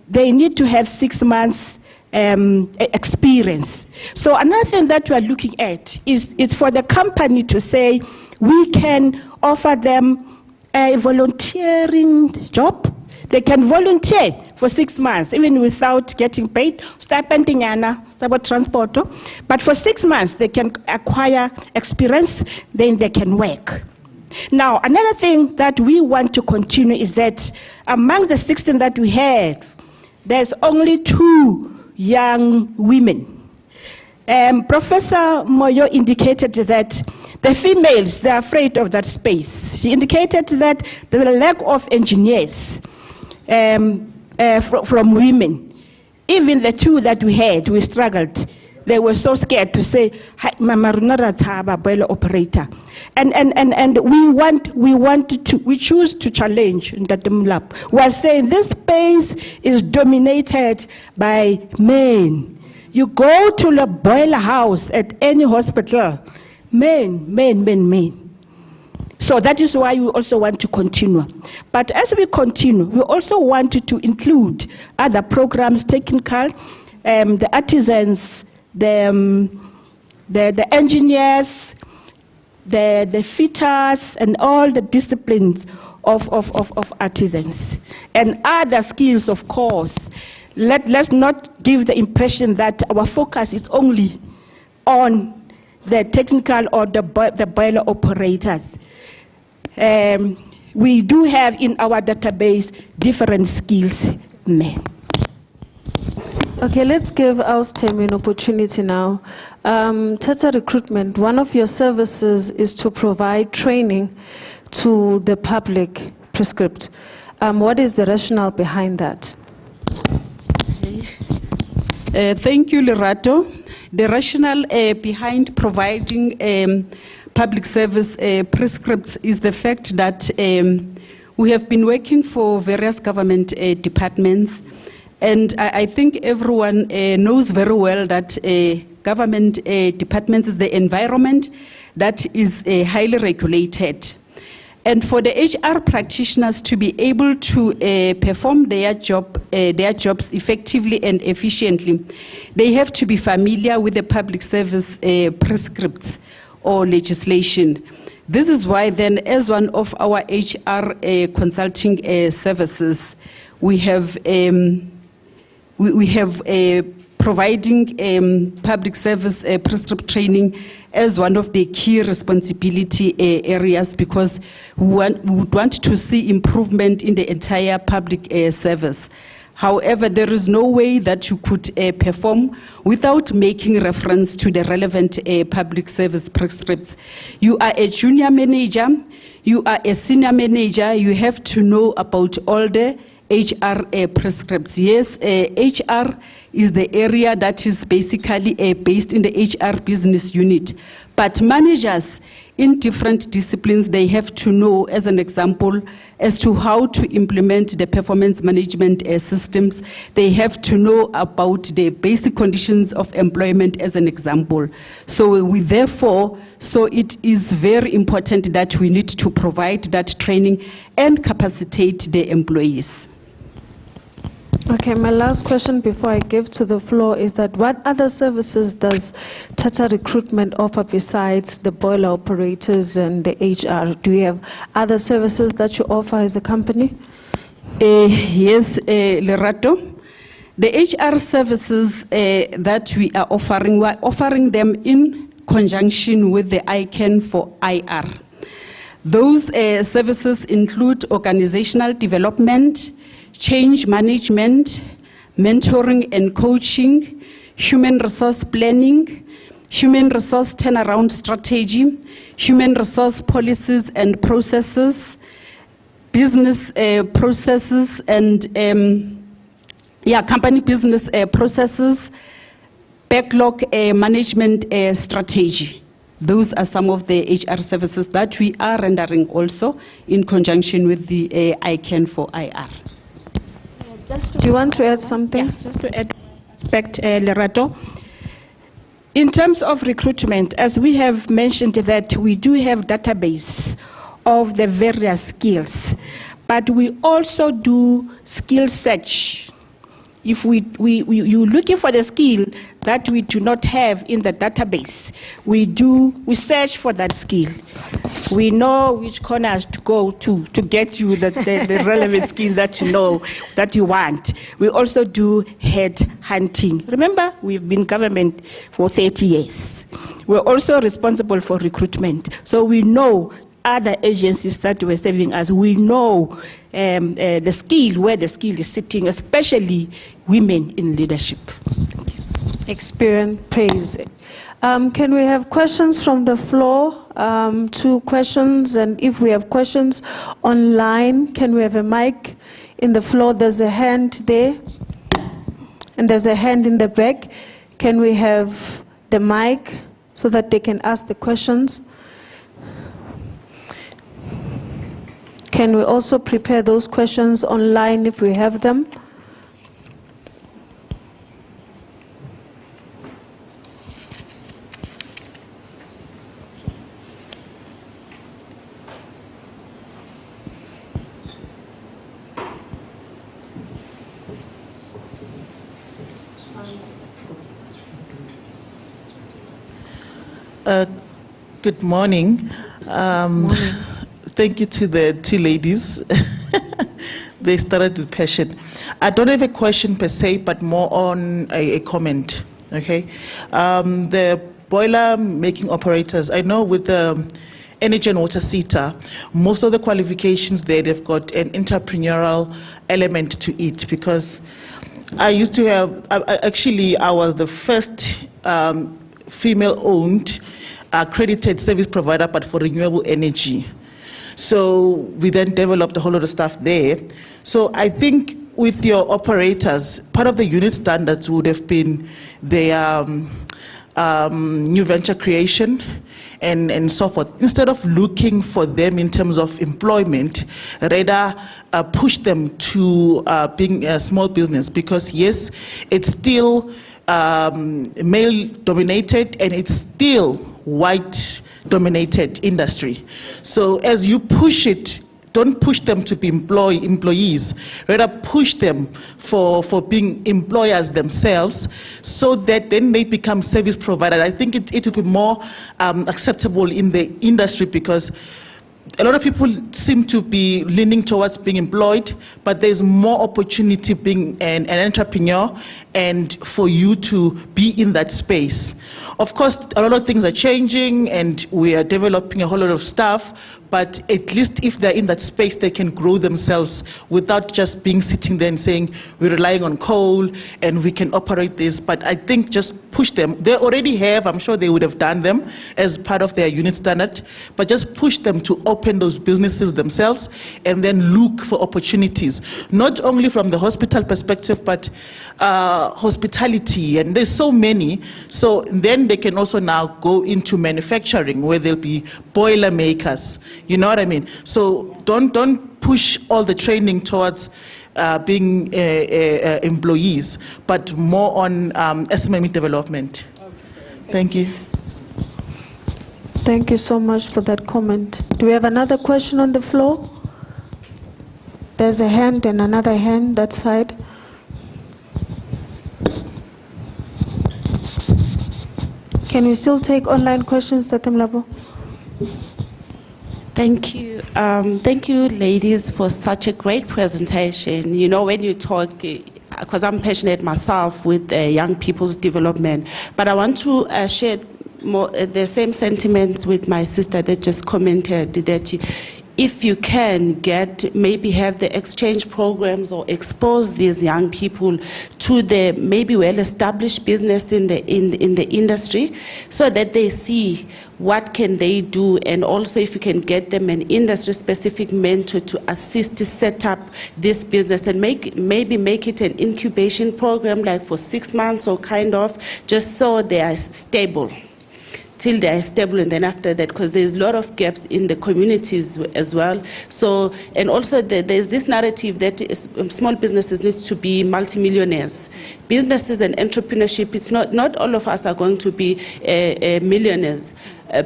they need to have 6 months experience. So another thing that we are looking at is for the company to say we can offer them a volunteering job. They can volunteer for 6 months, even without getting paid, stipending about transport. But for 6 months, they can acquire experience, then they can work. Now, another thing that we want to continue is that among the 16 that we have, there's only 2 young women. Professor Moyo indicated that the females, they're afraid of that space. She indicated that there's a lack of engineers from women. Even the 2 that we had, we struggled they were so scared to say, "Hi, Mama rona ra tshaba boiler operator." And we choose to challenge Ntate Molapo. We are saying this space is dominated by men. You go to the boiler house at any hospital, men. So that is why we also want to continue. But as we continue, we also want to include other programs, technical, the artisans, the engineers, the fitters, and all the disciplines of artisans. And other skills, of course. Let's not give the impression that our focus is only on the technical or the boiler operators. We do have in our database different skills. Okay, let's give Austem an opportunity now. Tata Recruitment, one of your services is to provide training to the public prescript. What is the rationale behind that? Thank you, Lerato. The rationale behind providing public service prescripts is the fact that we have been working for various government departments, and I think everyone knows very well that government departments is the environment that is highly regulated. And for the HR practitioners to be able to perform their jobs effectively and efficiently, they have to be familiar with the public service prescripts or legislation. This is why then, as one of our HR consulting services, we have providing public service prescript training as one of the key responsibility areas, because we would want to see improvement in the entire public service. However, there is no way that you could perform without making reference to the relevant public service prescripts. You are a junior manager, you are a senior manager, you have to know about all the HR prescripts. Yes, HR is the area that is basically based in the HR business unit. But managers in different disciplines, they have to know, as an example, as to how to implement the performance management systems. They have to know about the basic conditions of employment, as an example. So it is very important that we need to provide that training and capacitate the employees. Okay, my last question before I give to the floor is that what other services does Tata Recruitment offer besides the boiler operators and the HR? Do you have other services that you offer as a company? Yes, Lerato. The HR services that we are offering them in conjunction with the ICANN for IR. Those services include organizational development, change management, mentoring and coaching, human resource planning, human resource turnaround strategy, human resource policies and processes, business processes and company business processes, backlog management strategy. Those are some of the HR services that we are rendering also in conjunction with the ICANN for IR. Do you want to add something? Yeah, just to add aspect, Lerato. In terms of recruitment, as we have mentioned that we do have database of the various skills, but we also do skill search. If you're looking for the skill that we do not have in the database, we search for that skill. We know which corners to go to get you the relevant skill that you know, that you want. We also do head hunting. Remember, we've been government for 30 years. We're also responsible for recruitment. So we know other agencies that were serving us. We know the skill, where the skill is sitting, especially women in leadership. Experience, praise. Can we have questions from the floor? 2 questions, and if we have questions online, can we have a mic in the floor? There's a hand there, and there's a hand in the back. Can we have the mic so that they can ask the questions? Can we also prepare those questions online if we have them? Good morning. Thank you to the two ladies. They started with passion. I don't have a question per se, but more on a comment. Okay, the boiler making operators. I know with the energy and water SETA, most of the qualifications there, they've got an entrepreneurial element to it, because I used to have. I was the first female-owned accredited service provider, but for renewable energy. So we then developed a whole lot of stuff there. So I think with your operators, part of the unit standards would have been their new venture creation and so forth. Instead of looking for them in terms of employment, rather push them to being a small business, because yes, it's still male-dominated and it's still white-dominated industry. So as you push it, don't push them to be employees, rather push them for being employers themselves, so that then they become service providers. I think it will be more acceptable in the industry, because a lot of people seem to be leaning towards being employed, but there's more opportunity being an entrepreneur and for you to be in that space. Of course, a lot of things are changing and we are developing a whole lot of stuff, but at least if they're in that space, they can grow themselves without just being sitting there and saying, we're relying on coal and we can operate this. But I think just push them. They already have, I'm sure they would have done them as part of their unit standard, but just push them to open those businesses themselves and then look for opportunities, not only from the hospital perspective, but hospitality, and there's so many. So then they can also now go into manufacturing, where there'll be boiler makers. You know what I mean? So don't push all the training towards being employees, but more on SME development. Thank you. Thank you so much for that comment. Do we have another question on the floor? There's a hand and another hand that side. Can we still take online questions, Tatemlabo? Thank you. Thank you, ladies, for such a great presentation. You know, when you talk, because I'm passionate myself with young people's development, but I want to share the same sentiments with my sister that just commented that if you can maybe have the exchange programs or expose these young people to the maybe well-established business in the industry, so that they see what can they do, and also if you can get them an industry-specific mentor to assist to set up this business, and maybe make it an incubation program, like for 6 months or kind of, just so they are stable. Till they are stable, and then after that, because there's a lot of gaps in the communities as well. So, and also there's this narrative that small businesses need to be multimillionaires. Businesses and entrepreneurship, it's not all of us are going to be millionaires,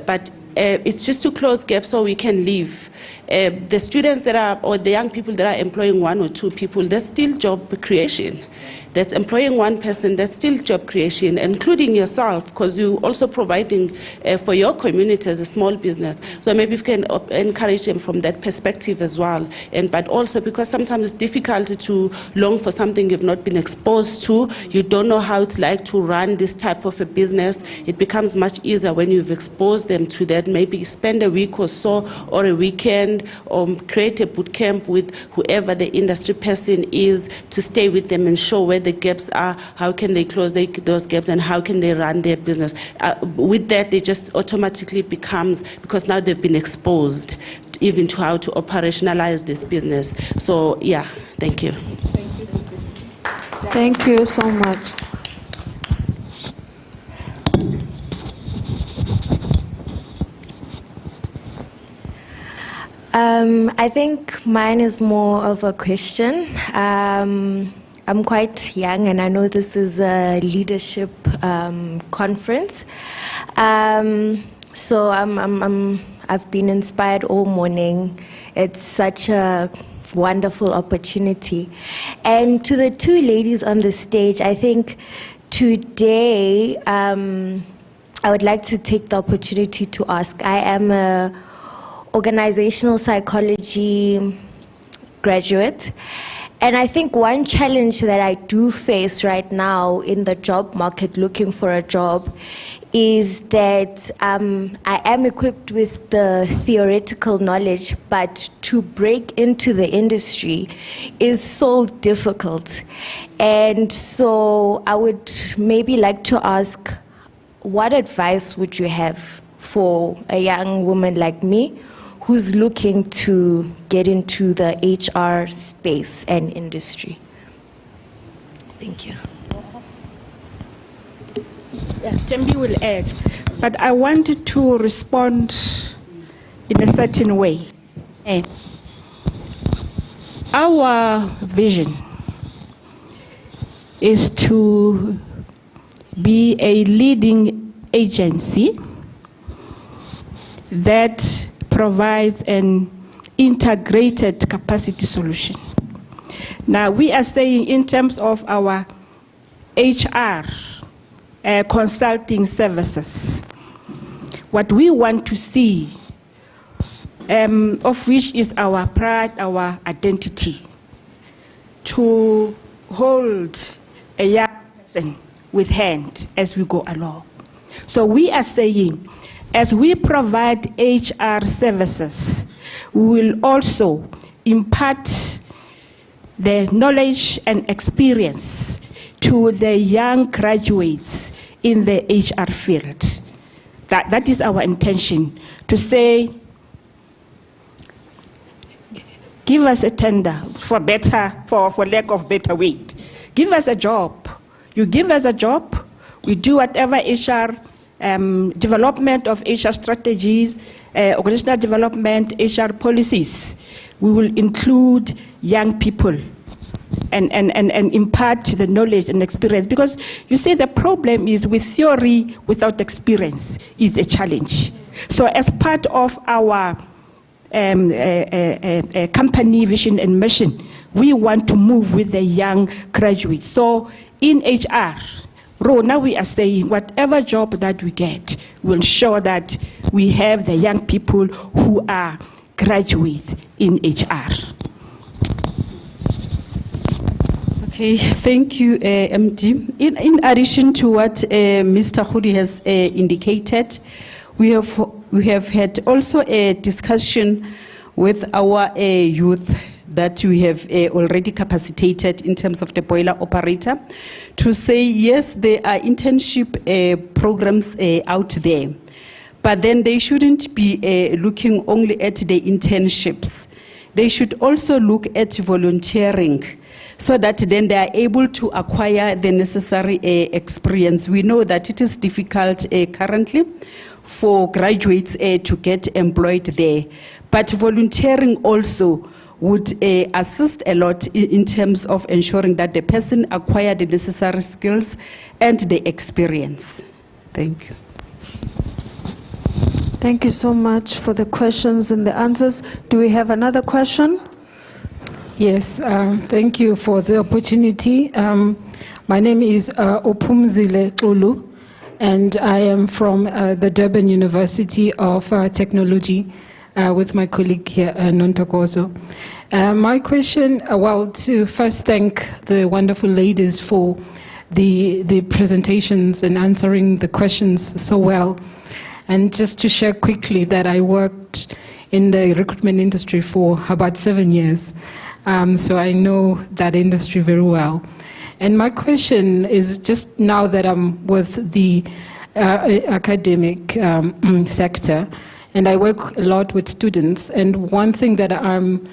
but it's just to close gaps so we can live. The students that are, or the young people that are employing 1 or 2 people, there's still job creation. That's employing 1 person, that's still job creation, including yourself, because you're also providing for your community as a small business. So maybe you can encourage them from that perspective as well. But also because sometimes it's difficult to long for something you've not been exposed to, you don't know how it's like to run this type of a business. It becomes much easier when you've exposed them to that. Maybe spend a week or so, or a weekend, or create a boot camp with whoever the industry person is, to stay with them and show where the gaps are, how can they close those gaps, and how can they run their business. With that, they just automatically becomes, because now they've been exposed even to how to operationalize this business. So yeah, thank you. Thank you so much. I think mine is more of a question. I'm quite young, and I know this is a leadership conference. So I've been inspired all morning. It's such a wonderful opportunity. And to the two ladies on the stage, I think today I would like to take the opportunity to ask. I am a organizational psychology graduate, and I think one challenge that I do face right now in the job market looking for a job is that I am equipped with the theoretical knowledge, but to break into the industry is so difficult. And so I would maybe like to ask, what advice would you have for a young woman like me who's looking to get into the HR space and industry? Thank you. Yeah, Tembi will add, but I wanted to respond in a certain way. Our vision is to be a leading agency that provides an integrated capacity solution. Now, we are saying in terms of our HR consulting services, what we want to see, of which is our pride, our identity, to hold a young person with hand as we go along. So we are saying, as we provide HR services, we will also impart the knowledge and experience to the young graduates in the HR field. That is our intention, to say, give us a tender for lack of better word. Give us a job. You give us a job, we do whatever HR development of HR strategies, organizational development, HR policies. We will include young people and impart the knowledge and experience. Because you see, the problem is with theory without experience is a challenge. So as part of our company vision and mission, we want to move with the young graduates. So in HR, now we are saying whatever job that we get, we'll ensure that we have the young people who are graduates in HR. Okay, thank you, MD. In addition to what Mr. Khudi has indicated, we have had also a discussion with our youth that we have already capacitated in terms of the boiler operator to say, yes, there are internship programs out there, but then they shouldn't be looking only at the internships. They should also look at volunteering, so that then they are able to acquire the necessary experience. We know that it is difficult currently for graduates to get employed there, but volunteering also would assist a lot in terms of ensuring that the person acquire the necessary skills and the experience. Thank you. Thank you so much for the questions and the answers. Do we have another question? Yes, thank you for the opportunity. My name is Opumzile Xulu, and I am from the Durban University of Technology with my colleague here, Nontokozo. My question, to first thank the wonderful ladies for the presentations and answering the questions so well. And just to share quickly that I worked in the recruitment industry for about 7 years. So I know that industry very well. And my question is, just now that I'm with the academic sector, and I work a lot with students, and one thing that I'm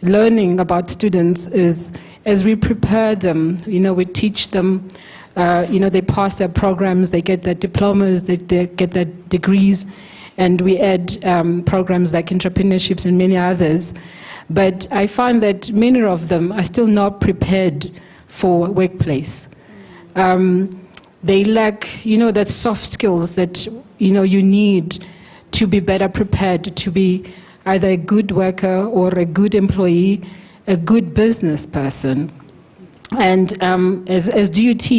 learning about students is, as we prepare them, we teach them, they pass their programs, they get their diplomas, they get their degrees, and we add programs like entrepreneurships and many others. But I find that many of them are still not prepared for workplace. They lack, that soft skills that, you need to be better prepared to be either a good worker or a good employee, a good business person. And as DUT,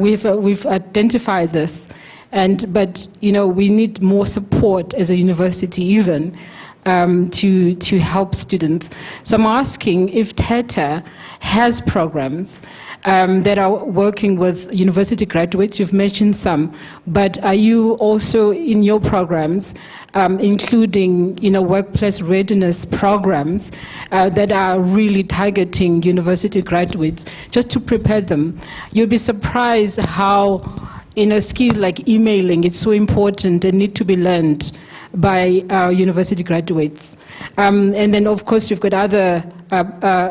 we've identified this, but we need more support as a university even to help students. So I'm asking if TETA has programs that are working with university graduates. You've mentioned some, but are you also in your programs including workplace readiness programs that are really targeting university graduates just to prepare them? You'll be surprised how in a skill like emailing, it's so important and need to be learned by our university graduates. And then, of course, you've got other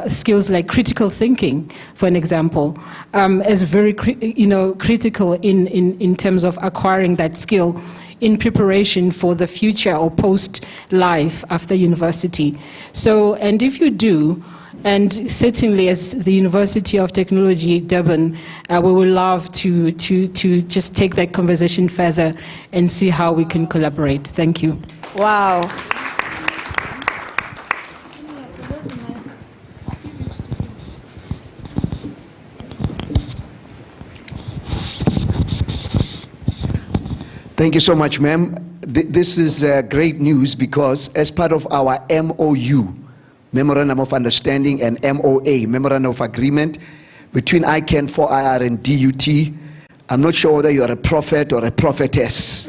skills like critical thinking, for an example, as very critical in terms of acquiring that skill in preparation for the future or post-life after university. So, and if you do, and certainly as the University of Technology, Durban, we would love to just take that conversation further and see how we can collaborate. Thank you. Wow. Thank you so much, ma'am. This is great news because as part of our MOU, Memorandum of Understanding, and MOA, Memorandum of Agreement, between ICANN, 4IR, and DUT, I'm not sure whether you're a prophet or a prophetess.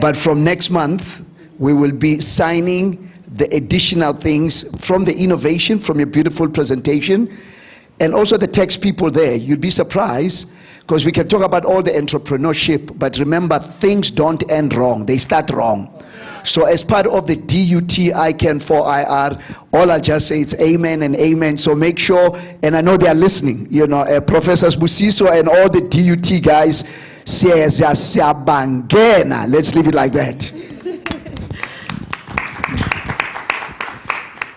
But from next month, we will be signing the additional things from the innovation, from your beautiful presentation, and also the text people there. You'd be surprised, because we can talk about all the entrepreneurship, but remember, things don't end wrong, they start wrong. So as part of the DUT ICANN 4IR, all I'll just say is amen and amen. So make sure, and I know they are listening, Professor Busiso and all the DUT guys, let's leave it like that.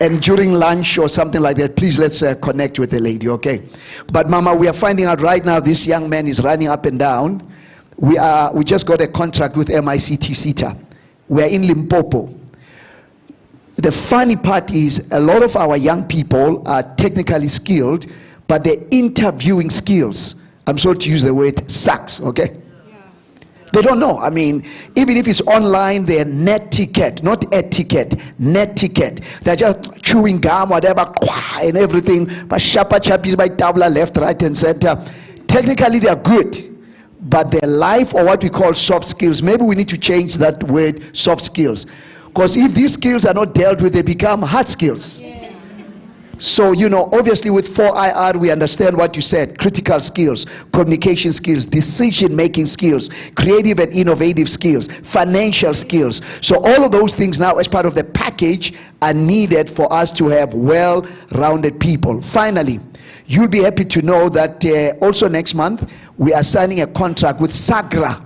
And during lunch or something like that, please let's connect with the lady, okay? But Mama, we are finding out right now this young man is running up and down. We just got a contract with MICT CETA. We are in Limpopo. The funny part is a lot of our young people are technically skilled, but their interviewing skills, I'm sorry to use the word, sucks, okay? They don't know. I mean, even if it's online, they're netiquette, not etiquette, netiquette. They're just chewing gum, whatever, and everything. But shapa chappies by tabla, left, right, and center. Technically, they're good. But their life, or what we call soft skills, maybe we need to change that word, soft skills. Because if these skills are not dealt with, they become hard skills. Yes. So, obviously with 4IR, we understand what you said, critical skills, communication skills, decision-making skills, creative and innovative skills, financial skills. So all of those things now as part of the package are needed for us to have well-rounded people. Finally, you'll be happy to know that also next month, we are signing a contract with SAGRA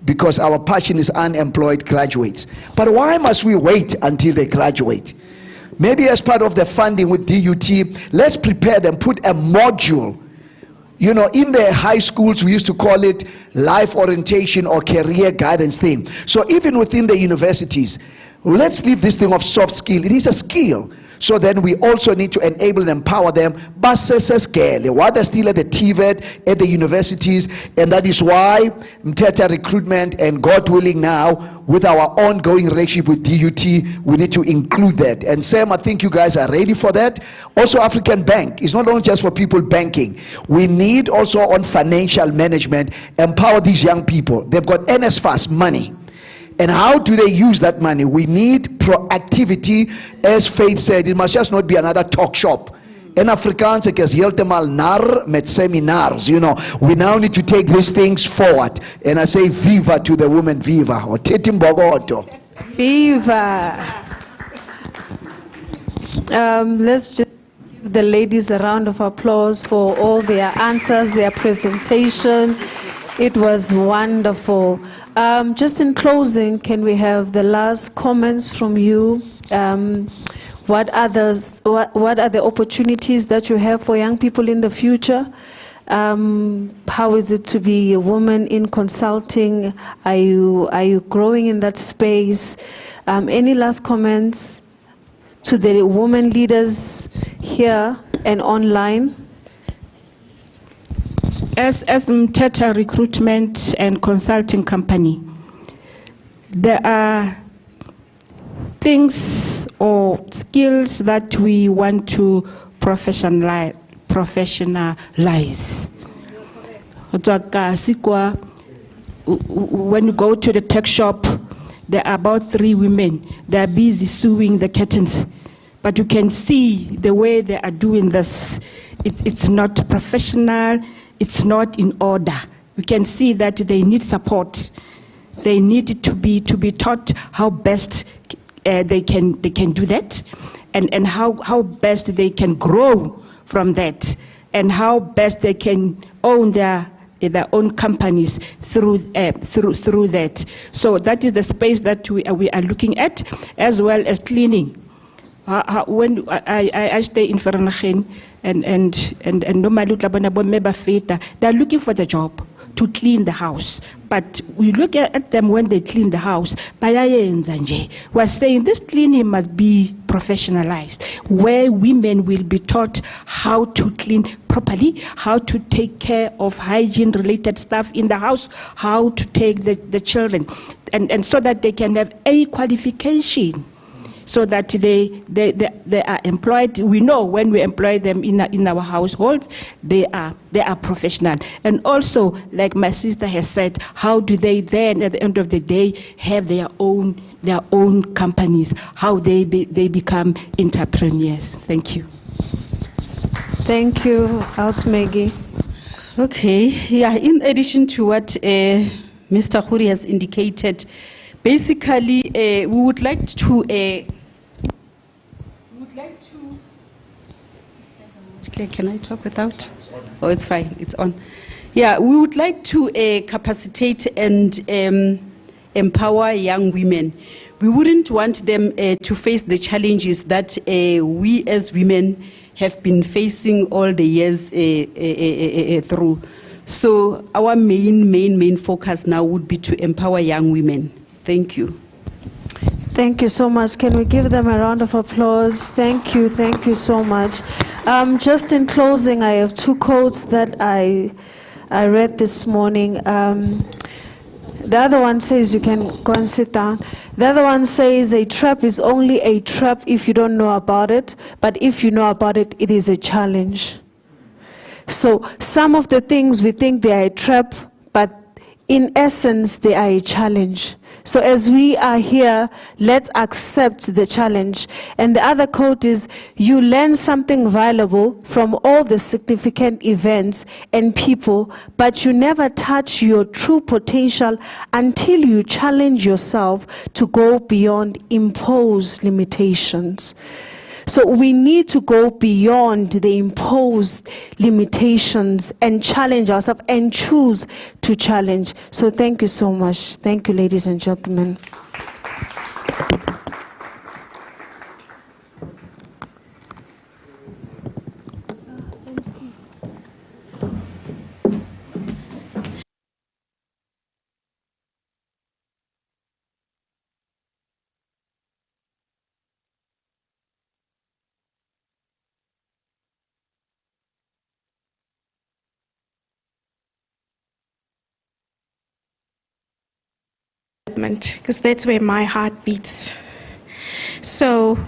because our passion is unemployed graduates. But why must we wait until they graduate? Maybe as part of the funding with DUT, let's prepare them, put a module. In the high schools, we used to call it life orientation or career guidance thing. So even within the universities, let's leave this thing of soft skill. It is a skill. So then we also need to enable and empower them. While they're still at the TVET, at the universities, and that is why Mteta recruitment, and God willing now, with our ongoing relationship with DUT, we need to include that. And Sam, I think you guys are ready for that. Also, African Bank is not only just for people banking. We need also on financial management, empower these young people. They've got NSFAS money. And how do they use that money? We need proactivity. As Faith said, it must just not be another talk shop. In Afrikaans, ek is heeltemal nar met seminars. We now need to take these things forward. And I say viva to the women, viva. Or Titi Mbogoto. Viva. Let's just give the ladies a round of applause for all their answers, their presentation. It was wonderful. Just in closing, can we have the last comments from you? What are the opportunities that you have for young people in the future? How is it to be a woman in consulting? Are you growing in that space? Any last comments to the women leaders here and online? As Mteta Recruitment and Consulting Company, there are things or skills that we want to professionalize. When you go to the tech shop, there are about 3 women. They are busy sewing the curtains. But you can see the way they are doing this. It's not professional. It's not in order. We can see that they need support. They need to be taught how best they can do that, and how best they can grow from that, and how best they can own their own companies through that. So that is the space that we are looking at, as well as cleaning. When I stay in Vereeniging and normally they're looking for the job to clean the house. But we look at them when they clean the house. We're saying this cleaning must be professionalized, where women will be taught how to clean properly, how to take care of hygiene-related stuff in the house, how to take the children, and so that they can have a qualification, so that they are employed. We know when we employ them in our households, they are professional. And also, like my sister has said, how do they then, at the end of the day, have their own companies? How they become entrepreneurs? Thank you. Thank you, House Maggie. Okay, yeah. In addition to what Mr. Khuri has indicated, basically, we would like to. Can I talk without? Oh, it's fine. It's on. Yeah, we would like to capacitate and empower young women. We wouldn't want them to face the challenges that we as women have been facing all the years through. So our main focus now would be to empower young women. Thank you. Thank you so much. Can we give them a round of applause? Thank you so much. Just in closing, I have 2 quotes that I read this morning. The other one says, you can go and sit down. The other one says, a trap is only a trap if you don't know about it, but if you know about it, it is a challenge. So some of the things we think they are a trap, but in essence, they are a challenge. So as we are here, let's accept the challenge. And the other quote is, you learn something valuable from all the significant events and people, but you never touch your true potential until you challenge yourself to go beyond imposed limitations. So we need to go beyond the imposed limitations and challenge ourselves and choose to challenge. So thank you so much. Thank you, ladies and gentlemen. Because that's where my heart beats. So,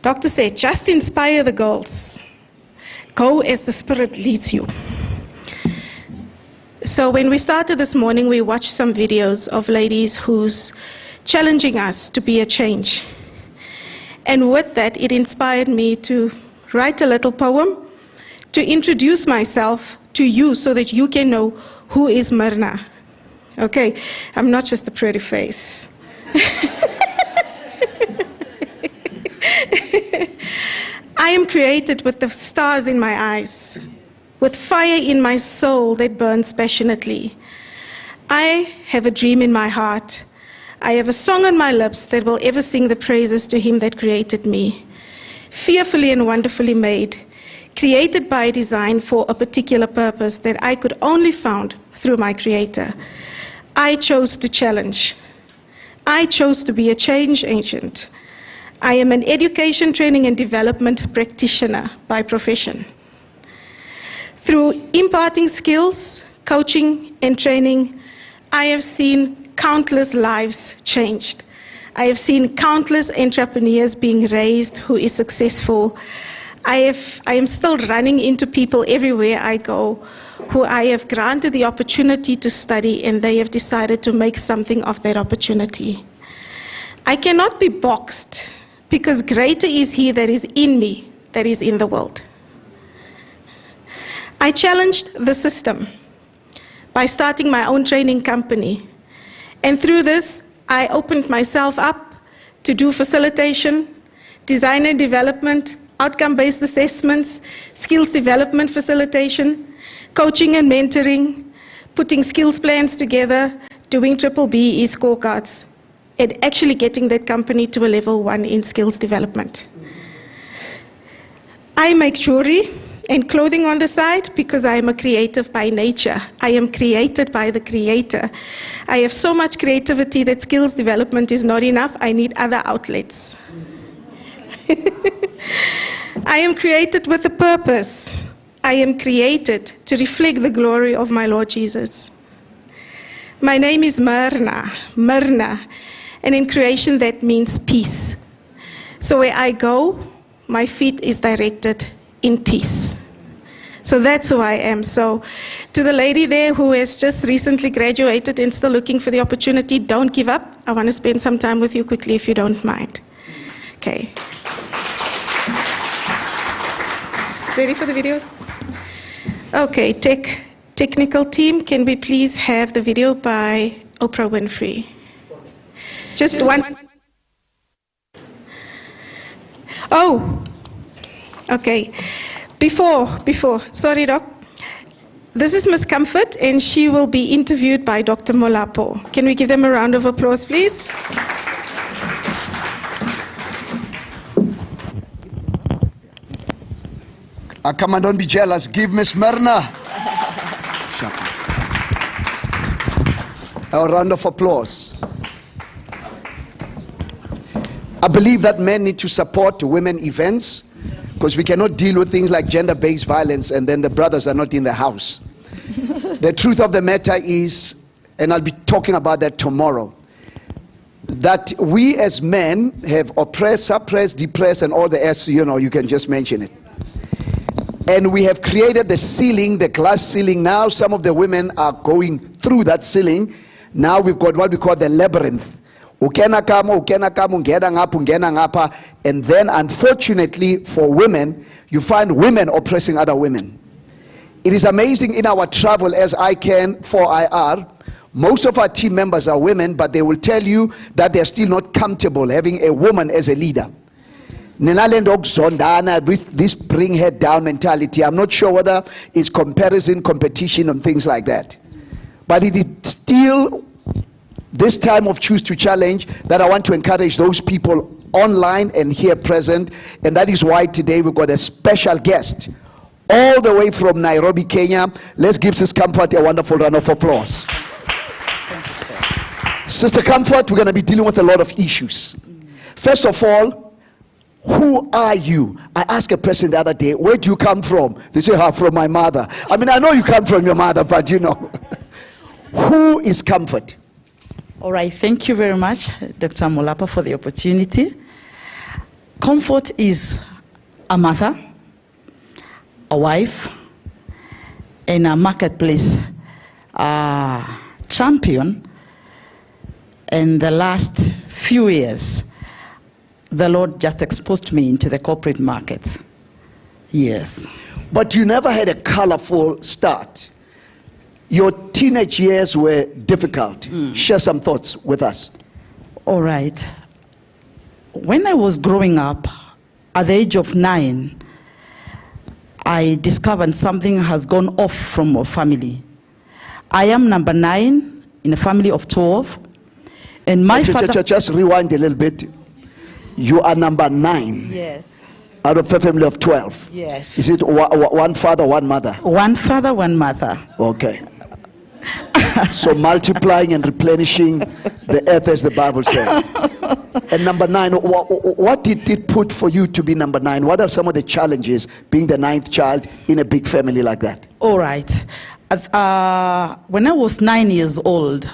Doctor said, just inspire the girls. Go as the Spirit leads you. So when we started this morning, we watched some videos of ladies who's challenging us to be a change. And with that, it inspired me to write a little poem to introduce myself to you so that you can know who is Myrna. Okay, I'm not just a pretty face. I am created with the stars in my eyes, with fire in my soul that burns passionately. I have a dream in my heart. I have a song on my lips that will ever sing the praises to him that created me. Fearfully and wonderfully made, created by design for a particular purpose that I could only found through my Creator. I chose to challenge. I chose to be a change agent. I am an education, training, and development practitioner by profession. Through imparting skills, coaching, and training, I have seen countless lives changed. I have seen countless entrepreneurs being raised who is successful. I am still running into people everywhere I go who I have granted the opportunity to study, and they have decided to make something of that opportunity. I cannot be boxed, because greater is he that is in me that is in the world. I challenged the system by starting my own training company. And through this, I opened myself up to do facilitation, design and development, outcome-based assessments, skills development facilitation, coaching and mentoring, putting skills plans together, doing BBBE scorecards, and actually getting that company to a level 1 in skills development. I make jewelry and clothing on the side because I am a creative by nature. I am created by the Creator. I have so much creativity that skills development is not enough. I need other outlets. I am created with a purpose. I am created to reflect the glory of my Lord Jesus. My name is Myrna, and in creation that means peace. So where I go, my feet is directed in peace. So that's who I am. So to the lady there who has just recently graduated and still looking for the opportunity, don't give up. I want to spend some time with you quickly if you don't mind. Okay. Ready for the videos? Okay, technical team, can we please have the video by Oprah Winfrey? Just one. Oh, okay. Before, sorry, Doc. This is Miss Comfort, and she will be interviewed by Dr. Molapo. Can we give them a round of applause, please? Come on, don't be jealous. Give Miss Myrna a round of applause. I believe that men need to support women events, because we cannot deal with things like gender-based violence and then the brothers are not in the house. The truth of the matter is, and I'll be talking about that tomorrow, that we as men have oppressed, suppressed, depressed, and all the S, you can just mention it. And we have created the ceiling, the glass ceiling. Now some of the women are going through that ceiling. Now we've got what we call the labyrinth. And then unfortunately for women, you find women oppressing other women. It is amazing in our travel as ICANN for IR, most of our team members are women, but they will tell you that they're still not comfortable having a woman as a leader. This bring her down mentality. I'm not sure whether it's comparison, competition, and things like that. But it is still this time of Choose to Challenge that I want to encourage those people online and here present. And that is why today we've got a special guest all the way from Nairobi, Kenya. Let's give Sister Comfort a wonderful round of applause. Sister Comfort, we're going to be dealing with a lot of issues. First of all, who are you? I asked a person the other day, where do you come from? They say, from my mother. I mean, I know you come from your mother, but who is Comfort? All right, thank you very much, Dr. Molapo, for the opportunity. Comfort is a mother, a wife, and a marketplace champion. In the last few years, the Lord just exposed me into the corporate market. Yes. But you never had a colorful start. Your teenage years were difficult. Share some thoughts with us. All right. When I was growing up, at the age of 9, I discovered something has gone off from our family. I am number 9 in a family of 12. And my father... Just rewind a little bit. You are number 9. Yes. Out of a family of 12. Yes. Is it one father, one mother? One father, one mother. Okay. So multiplying and replenishing the earth, as the Bible says. And number 9, what did it put for you to be number 9? What are some of the challenges being the 9th child in a big family like that? All right. When I was 9 years old,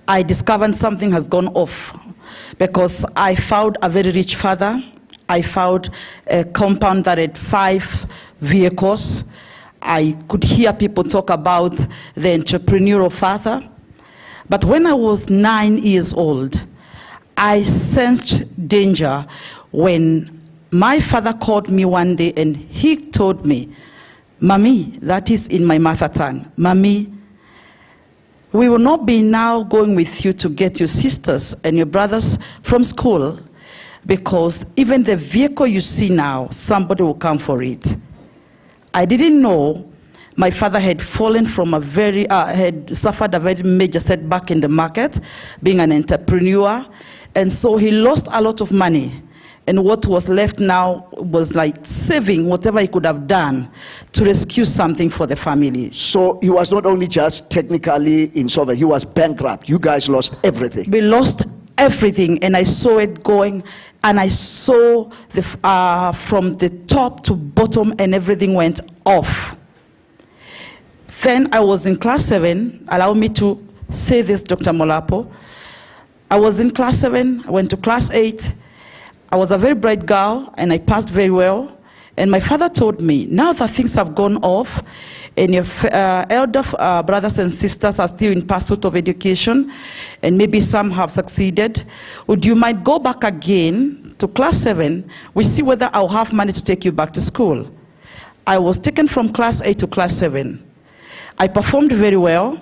I discovered something has gone off, because I found a very rich father. I found a compound that had 5 vehicles. I could hear people talk about the entrepreneurial father. But when I was 9 years old, I sensed danger when my father called me one day and he told me, "Mommy," that is in my mother tongue, "Mommy, we will not be now going with you to get your sisters and your brothers from school, because even the vehicle you see now, somebody will come for it." I didn't know my father had fallen from had suffered a very major setback in the market, being an entrepreneur. And so he lost a lot of money. And what was left now was like saving whatever he could have done to rescue something for the family. So he was not only just technically insolvent, he was bankrupt. You guys lost everything. We lost everything, and I saw it going, and I saw from the top to bottom, and everything went off. Then I was in class 7. Allow me to say this, Dr. Molapo. I was in class 7, I went to class 8. I was a very bright girl, and I passed very well. And my father told me, now that things have gone off, and your elder brothers and sisters are still in pursuit of education, and maybe some have succeeded, would you might go back again to class 7? We see whether I'll have money to take you back to school. I was taken from class 8 to class 7. I performed very well.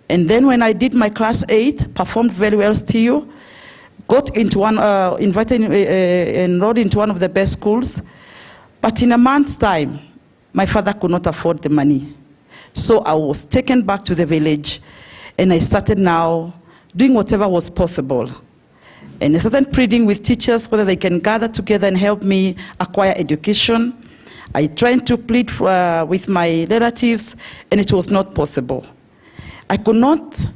And then when I did my class 8, performed very well still, got into enrolled into one of the best schools. But in a month's time, my father could not afford the money. So I was taken back to the village, and I started now doing whatever was possible. And I started pleading with teachers whether they can gather together and help me acquire education. I tried to plead with my relatives, and it was not possible. I could not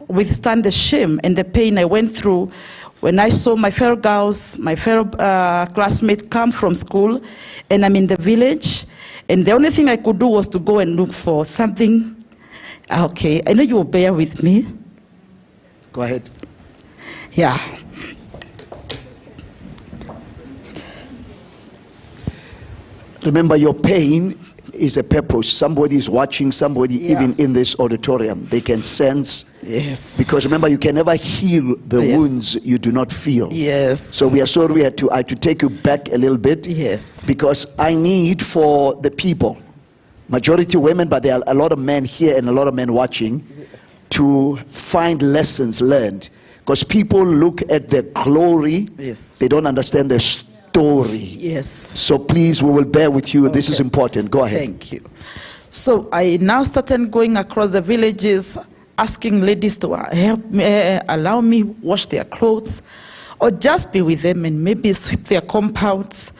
withstand the shame and the pain I went through when I saw my fellow girls, my fellow classmates come from school, and I'm in the village, and the only thing I could do was to go and look for something. Okay, I know you will bear with me. Go ahead. Yeah. Remember, your pain is a purpose. Somebody is watching, somebody even in this auditorium. They can sense. Yes. Because remember, you can never heal the wounds you do not feel. Yes. So we are sorry we had to take you back a little bit. Yes. Because I need for the people, majority women, but there are a lot of men here and a lot of men watching, to find lessons learned. Because people look at the glory, they don't understand the story. Yes. So please, we will bear with you. Okay. This is important. Go ahead. Thank you. So I now started going across the villages, asking ladies to help me, allow me wash their clothes, or just be with them and maybe sweep their compounds.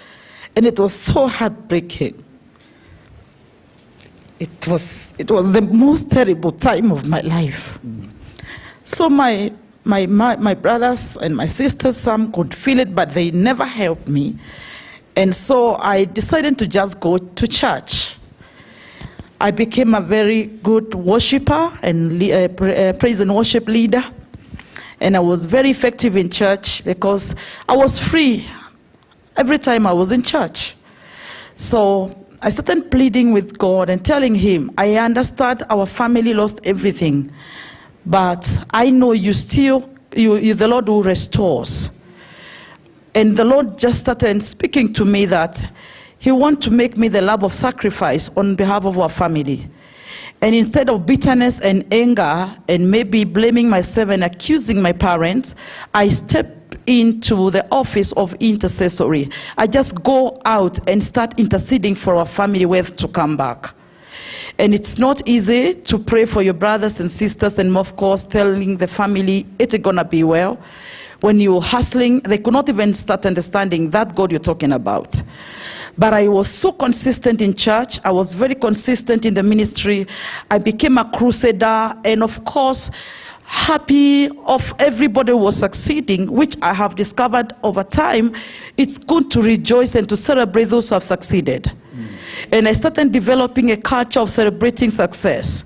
And it was so heartbreaking. It was the most terrible time of my life. So my brothers and my sisters, some could feel it, but they never helped me. And so I decided to just go to church. I became a very good worshiper and praise and worship leader. And I was very effective in church because I was free every time I was in church. So I started pleading with God and telling him, I understand our family lost everything, but I know you still, you the Lord who restores. And the Lord just started speaking to me that he wants to make me the love of sacrifice on behalf of our family. And instead of bitterness and anger and maybe blaming myself and accusing my parents, I step into the office of intercessory. I just go out and start interceding for our family wealth to come back. And it's not easy to pray for your brothers and sisters, and of course telling the family it's gonna be well. When you're hustling, they could not even start understanding that God you're talking about. But I was so consistent in church. I was very consistent in the ministry. I became a crusader, and of course, happy of everybody was succeeding, which I have discovered over time. It's good to rejoice and to celebrate those who have succeeded. And I started developing a culture of celebrating success.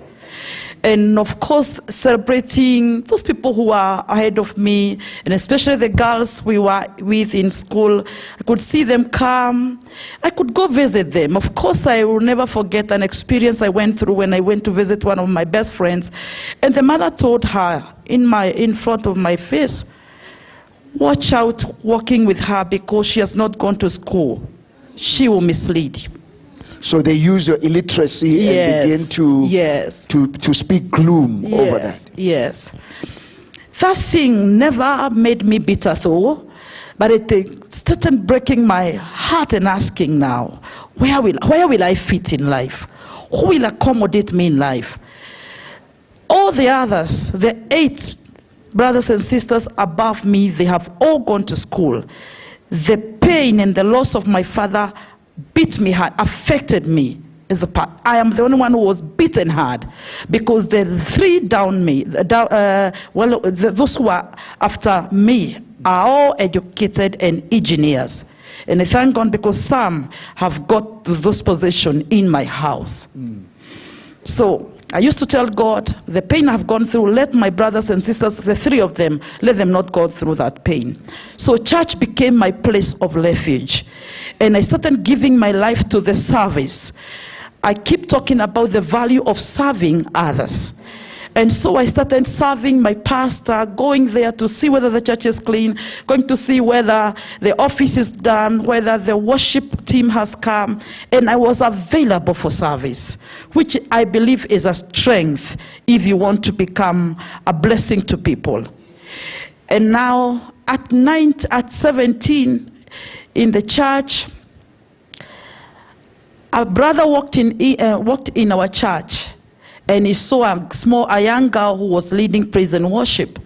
And of course, celebrating those people who are ahead of me, and especially the girls we were with in school. I could see them come. I could go visit them. Of course, I will never forget an experience I went through when I went to visit one of my best friends. And the mother told her in front of my face, watch out walking with her because she has not gone to school. She will mislead you. So they use your illiteracy and begin to speak gloom over that. Yes. That thing never made me bitter though, but it started breaking my heart and asking now, where will I fit in life? Who will accommodate me in life? All the others, the 8 brothers and sisters above me, they have all gone to school. The pain and the loss of my father beat me hard, affected me as a part. I am the only one who was beaten hard because the 3 down me, those who are after me are all educated and engineers. And I thank God because some have got those positions in my house. So I used to tell God, the pain I've gone through, let my brothers and sisters, the 3 of them, let them not go through that pain. So church became my place of refuge. And I started giving my life to the service. I keep talking about the value of serving others. And so I started serving my pastor, going there to see whether the church is clean, going to see whether the office is done, whether the worship team has come. And I was available for service, which I believe is a strength if you want to become a blessing to people. And now at 17 in the church, a brother walked in our church. And he saw a young girl who was leading praise and worship.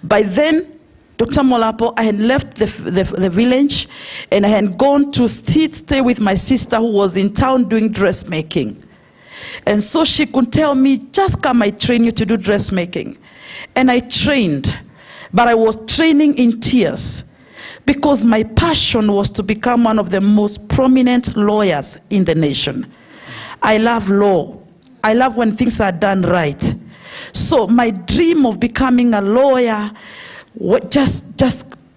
By then, Dr. Molapo, I had left the village, and I had gone to stay with my sister who was in town doing dressmaking. And so she could tell me, just come, I train you to do dressmaking. And I trained, but I was training in tears because my passion was to become one of the most prominent lawyers in the nation. I love law. I love when things are done right. So my dream of becoming a lawyer just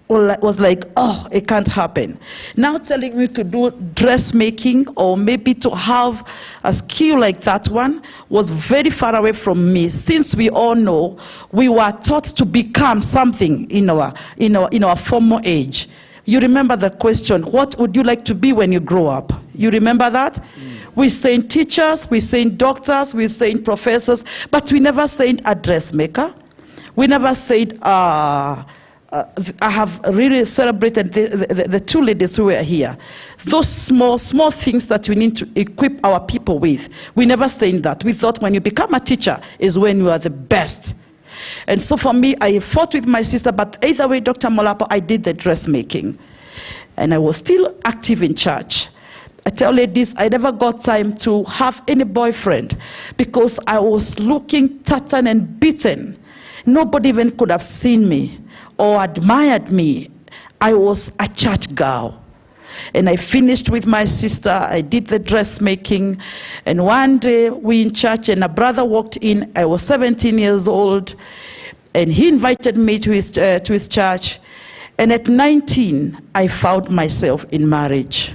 was like, oh, it can't happen. Now telling me to do dressmaking or maybe to have a skill like that one was very far away from me, since we all know we were taught to become something in our former age. You remember the question, what would you like to be when you grow up? You remember that? We saying teachers, we saying doctors, we saying professors, but we never said a dressmaker. We never said, I have really celebrated the 2 ladies who were here. Those small things that we need to equip our people with. We never said that. We thought when you become a teacher is when you are the best. And so for me, I fought with my sister, but either way, Dr. Molapo, I did the dressmaking. And I was still active in church. I tell ladies, I never got time to have any boyfriend because I was looking tattered and beaten. Nobody even could have seen me or admired me. I was a church girl. And I finished with my sister. I did the dressmaking. And one day we in church and a brother walked in. I was 17 years old. And he invited me to his church. And at 19, I found myself in marriage.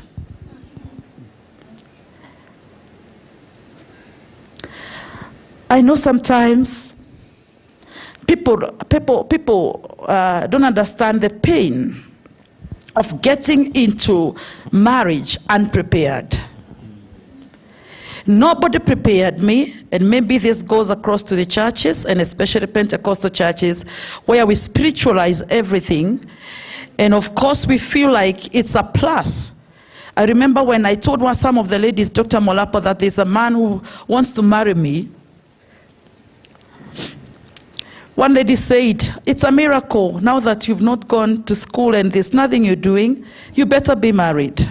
I know sometimes people don't understand the pain of getting into marriage unprepared. Nobody prepared me, and maybe this goes across to the churches, and especially Pentecostal churches, where we spiritualize everything, and of course we feel like it's a plus. I remember when I told some of the ladies, Dr. Molapo, that there's a man who wants to marry me. One lady said, it's a miracle. Now that you've not gone to school and there's nothing you're doing, you better be married.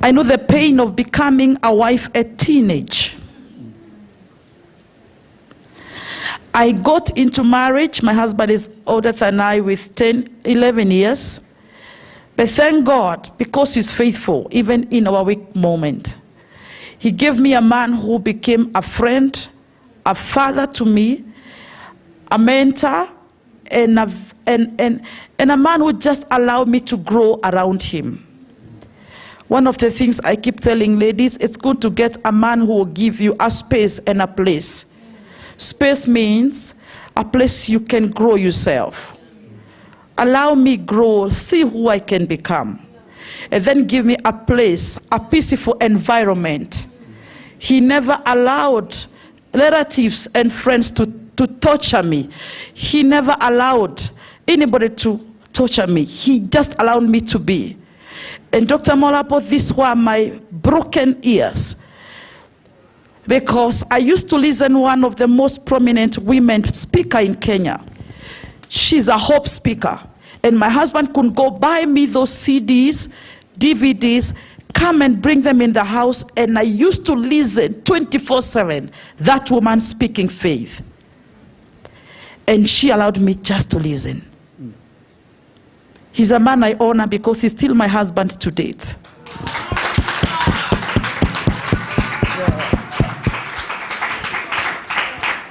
I know the pain of becoming a wife at teenage. I got into marriage. My husband is older than I with 11 years. But thank God, because he's faithful, even in our weak moment. He gave me a man who became a friend, a father to me, a mentor, and a man who just allowed me to grow around him. One of the things I keep telling ladies, it's good to get a man who will give you a space and a place. Space means a place you can grow yourself. Allow me grow, see who I can become. And then give me a place, a peaceful environment. He never allowed relatives and friends to torture me. He never allowed anybody to torture me. He just allowed me to be. And Dr. Molapo, these were my broken ears. Because I used to listen to one of the most prominent women speaker in Kenya. She's a hope speaker. And my husband could go buy me those CDs, DVDs, come and bring them in the house. And I used to listen 24/7, that woman speaking faith. And she allowed me just to listen. He's a man I honor because he's still my husband to date.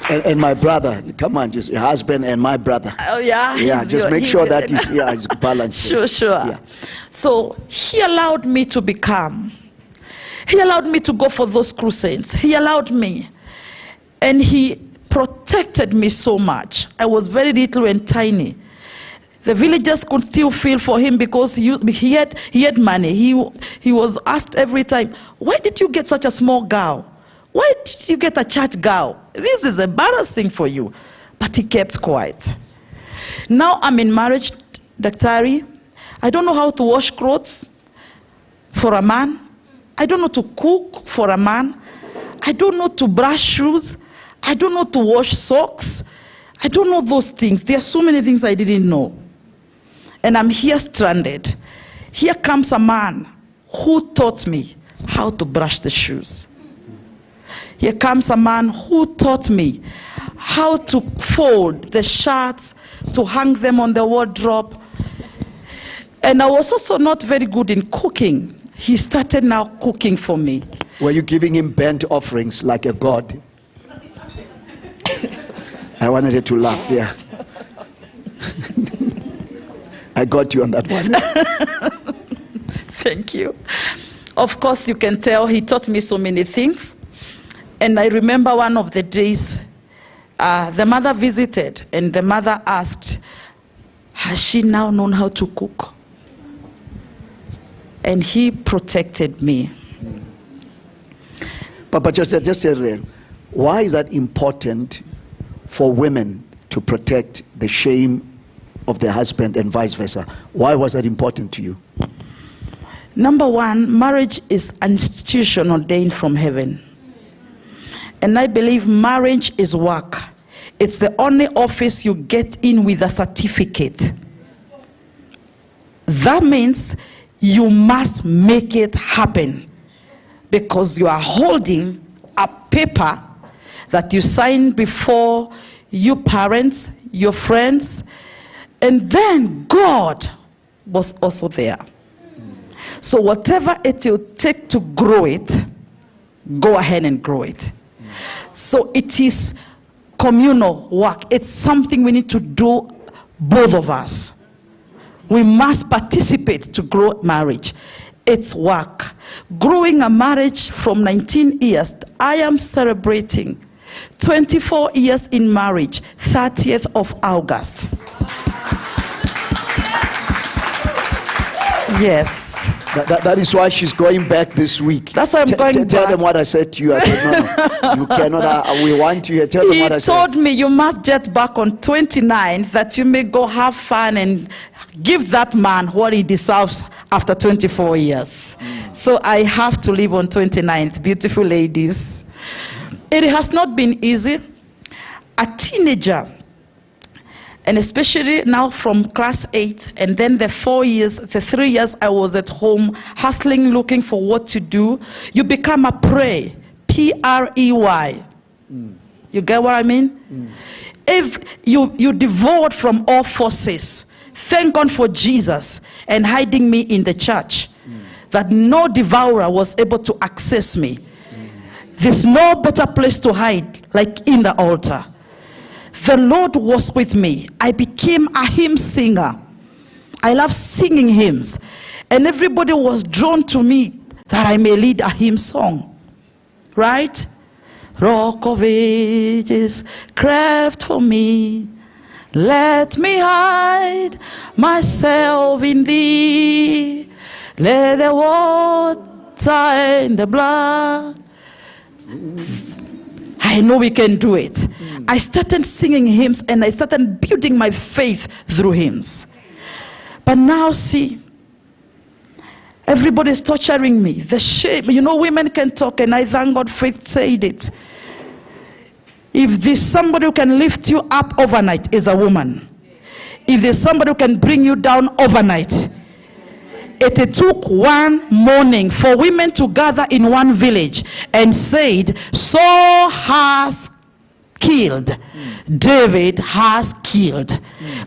And my brother, come on, just your husband and my brother. Oh yeah? Yeah, just make sure that it's balanced. Sure. Yeah. So he allowed me to become. He allowed me to go for those crusades. He allowed me. And he protected me so much. I was very little and tiny. The villagers could still feel for him because he had money. He was asked every time, why did you get such a small girl? Why did you get a church girl? This is embarrassing for you. But he kept quiet. Now I'm in marriage, Daktari. I don't know how to wash clothes for a man. I don't know to cook for a man. I don't know to brush shoes. I don't know to wash socks. I don't know those things. There are so many things I didn't know. And I'm here stranded. Here comes a man who taught me how to brush the shoes. Here comes a man who taught me how to fold the shirts, to hang them on the wardrobe. And I was also not very good in cooking. He started now cooking for me. Were you giving him burnt offerings like a god? I wanted her to laugh, yeah. I got you on that one. Thank you. Of course, you can tell he taught me so many things. And I remember one of the days, the mother visited, and the mother asked, has she now known how to cook? And he protected me. But just say there, why is that important for women to protect the shame of their husband and vice versa? Why was that important to you? Number one, marriage is an institution ordained from heaven. And I believe marriage is work. It's the only office you get in with a certificate. That means you must make it happen, because you are holding a paper that you signed before your parents, your friends, and then God was also there. So whatever it will take to grow it, go ahead and grow it. So it is communal work. It's something we need to do, both of us. We must participate to grow marriage. It's work. Growing a marriage from 19 years, I am celebrating 24 years in marriage, 30th of August. Yes. That is why she's going back this week. That's why I'm going back. Tell them what I said to you. I said, no, you cannot. We want you here. Tell them what I said. He told me you must jet back on 29th, that you may go have fun and give that man what he deserves after 24 years. So I have to leave on 29th. Beautiful ladies. It has not been easy. A teenager, and especially now from class 8, and then the 3 years I was at home hustling, looking for what to do, you become a prey. P-R-E-Y. You get what I mean? If you devoured from all forces, thank God for Jesus and hiding me in the church, that no devourer was able to access me. There's no better place to hide like in the altar. The Lord was with me. I became a hymn singer. I love singing hymns. And everybody was drawn to me that I may lead a hymn song. Right? Rock of ages, craft for me. Let me hide myself in thee. Let the water and the blood. I know we can do it. I started singing hymns and I started building my faith through hymns. But now see, everybody's torturing me. The shame, women can talk, and I thank God Faith said it. If there's somebody who can lift you up overnight, is a woman. If there's somebody who can bring you down overnight, it took one morning for women to gather in one village and said, Saul has killed, David has killed.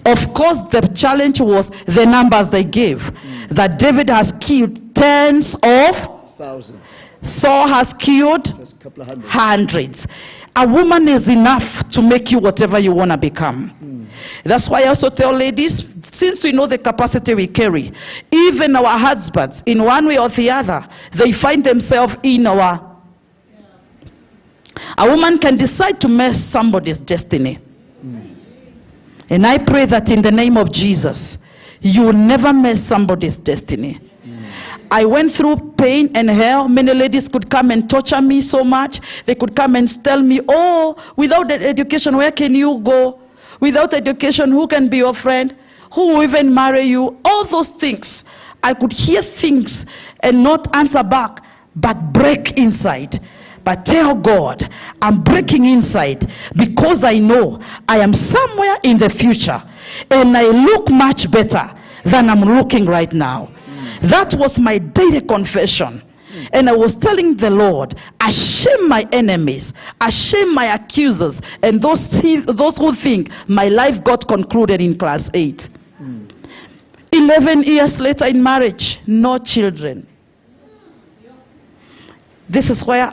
Of course, the challenge was the numbers they gave. That David has killed tens of thousands. Saul has killed hundreds. A woman is enough to make you whatever you want to become. That's why I also tell ladies, since we know the capacity we carry, even our husbands, in one way or the other, they find themselves in our... A woman can decide to mess somebody's destiny. And I pray that in the name of Jesus, you will never mess somebody's destiny. I went through pain and hell. Many ladies could come and torture me so much. They could come and tell me, oh, without education, where can you go? Without education, who can be your friend? Who will even marry you? All those things. I could hear things and not answer back, but break inside. But tell God, I'm breaking inside because I know I am somewhere in the future and I look much better than I'm looking right now. That was my daily confession. And I was telling the Lord, I shame my enemies, I shame my accusers, and those who think my life got concluded in class 8. 11 years later in marriage, no children. This is where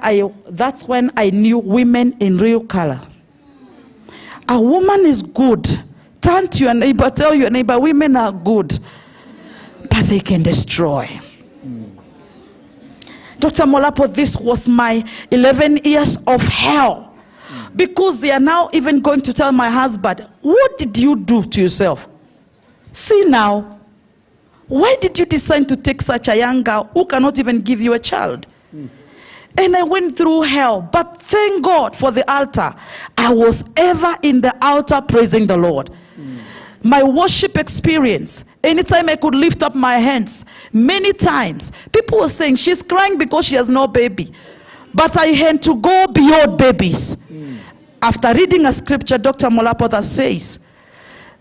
that's when I knew women in real color. A woman is good. Turn to your neighbor, tell your neighbor, women are good, but they can destroy. Dr. Molapo, this was my 11 years of hell. Because they are now even going to tell my husband, what did you do to yourself? See now, why did you decide to take such a young girl who cannot even give you a child? And I went through hell, but thank God for the altar. I was ever in the altar praising the Lord. My worship experience, anytime I could lift up my hands, many times, people were saying, she's crying because she has no baby. But I had to go beyond babies. After reading a scripture, Dr. Molapo, that says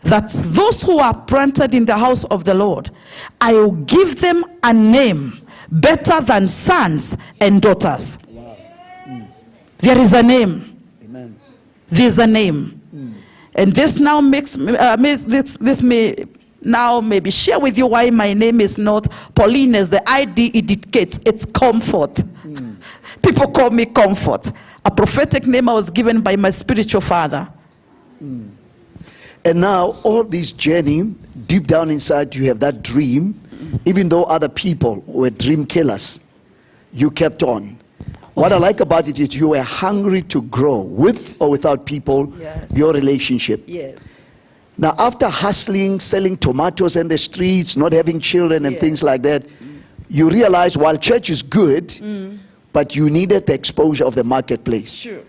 that those who are planted in the house of the Lord, I will give them a name better than sons and daughters. There is a name. Amen. There's a name. And this now makes this may now maybe share with you why my name is not Pauline, as the ID indicates. It's Comfort. People call me Comfort. A prophetic name I was given by my spiritual father. And now all this journey, deep down inside you have that dream. Even though other people were dream killers, you kept on. What I like about it is you were hungry to grow with or without people, yes. Your relationship. Yes. Now after hustling, selling tomatoes in the streets, not having children and things like that, you realize while church is good, but you needed the exposure of the marketplace. Sure.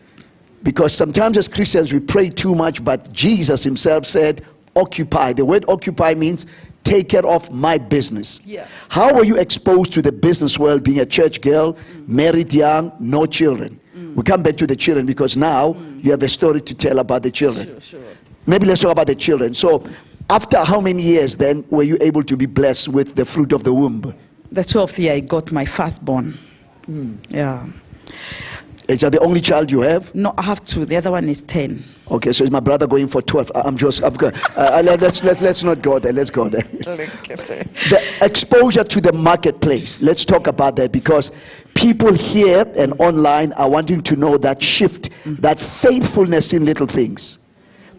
Because sometimes as Christians we pray too much, but Jesus himself said, occupy. The word occupy means take care of my business. Yeah. How were you exposed to the business world, being a church girl, married young, no children? We come back to the children because now you have a story to tell about the children. Sure. Maybe let's talk about the children. So after how many years then were you able to be blessed with the fruit of the womb? The 12th year I got my firstborn. Yeah. Is that the only child you have? No, I have 2. The other one is 10. Okay, so is my brother going for 12? I'm good. Let's not go there. Let's go there. The exposure to the marketplace. Let's talk about that, because people here and online are wanting to know that shift, that faithfulness in little things,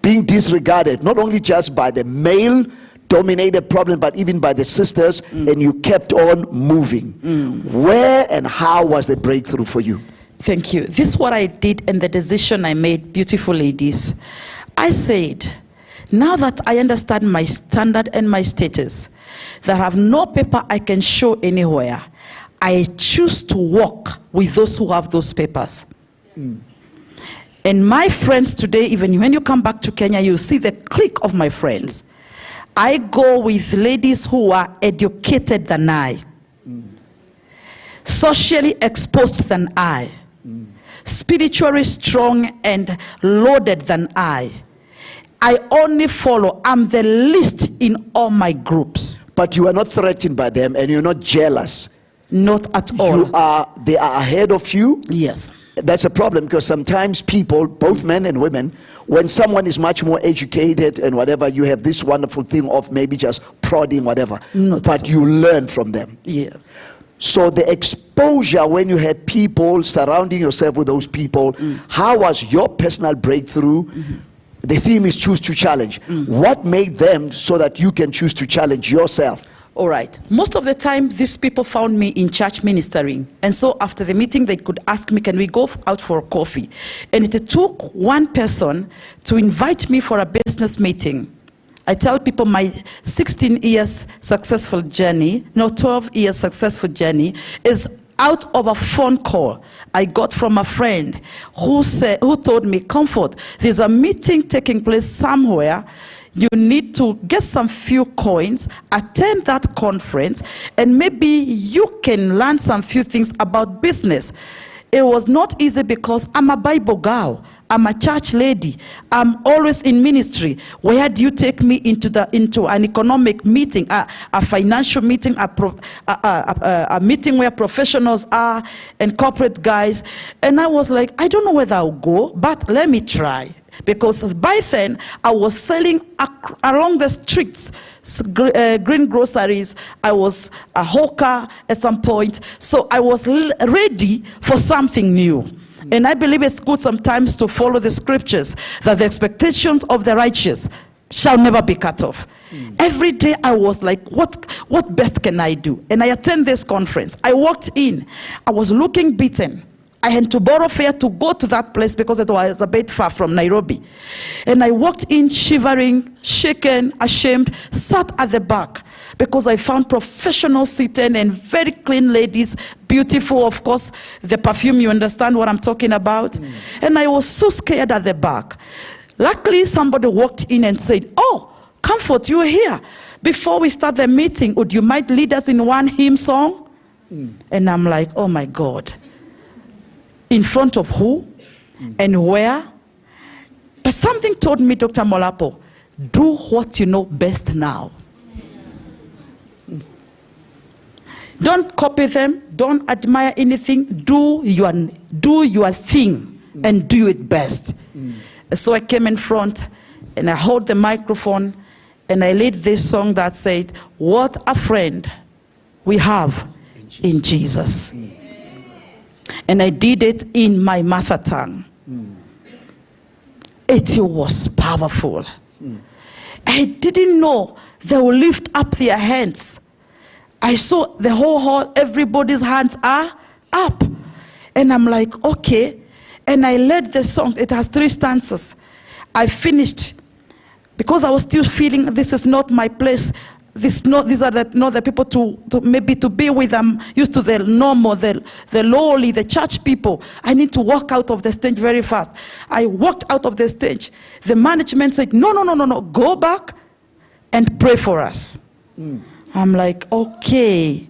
being disregarded not only just by the male dominated problem, but even by the sisters, and you kept on moving. Where and how was the breakthrough for you? Thank you. This is what I did and the decision I made, beautiful ladies. I said, now that I understand my standard and my status, that I have no paper I can show anywhere, I choose to walk with those who have those papers. And my friends today, even when you come back to Kenya, you see the clique of my friends. I go with ladies who are educated than I, socially exposed than I, spiritually strong and loaded than I. I only follow. I'm the least in all my groups. But you are not threatened by them, and you're not jealous. Not at all. They are ahead of you. Yes. That's a problem, because sometimes people, both men and women, when someone is much more educated and whatever, you have this wonderful thing of maybe just prodding, whatever. But you learn from them. Yes. So the exposure, when you had people surrounding yourself with those people, how was your personal breakthrough? The theme is choose to challenge. What made them so that you can choose to challenge yourself? All right. Most of the time, these people found me in church ministering. And so after the meeting, they could ask me, can we go out for coffee? And it took one person to invite me for a business meeting. I tell people my 16 years successful journey, no, 12 years successful journey is out of a phone call I got from a friend who told me, Comfort, there's a meeting taking place somewhere. You need to get some few coins, attend that conference, and maybe you can learn some few things about business. It was not easy because I'm a Bible girl. I'm a church lady. I'm always in ministry. Where do you take me into an economic meeting, a financial meeting, a meeting where professionals are and corporate guys? And I was like, I don't know whether I'll go, but let me try. Because by then, I was selling along the streets, green groceries. I was a hawker at some point. So I was ready for something new. And I believe it's good sometimes to follow the scriptures, that the expectations of the righteous shall never be cut off. Every day I was like, what best can I do? And I attend this conference. I walked in. I was looking beaten. I had to borrow fare to go to that place because it was a bit far from Nairobi. And I walked in shivering, shaken, ashamed, sat at the back because I found professionals sitting and very clean ladies, beautiful, of course, the perfume, you understand what I'm talking about? And I was so scared at the back. Luckily, somebody walked in and said, oh, Comfort, you're here. Before we start the meeting, would you mind lead us in one hymn song? And I'm like, oh my God. In front of who and where? But something told me, Dr. Molapo, do what you know best now. Don't copy them. Don't admire anything. Do your thing and do it best. So I came in front and I held the microphone and I led this song that said, what a friend we have in Jesus. And I did it in my mother tongue. It was powerful. I didn't know they will lift up their hands. I saw the whole hall, everybody's hands are up. And I'm like, okay. And I led the song. It has 3 stanzas. I finished because I was still feeling this is not my place. These are not the people to be with. I'm used to the normal, the lowly, the church people. I need to walk out of the stage very fast. I walked out of the stage. The management said, no, go back and pray for us. I'm like, okay,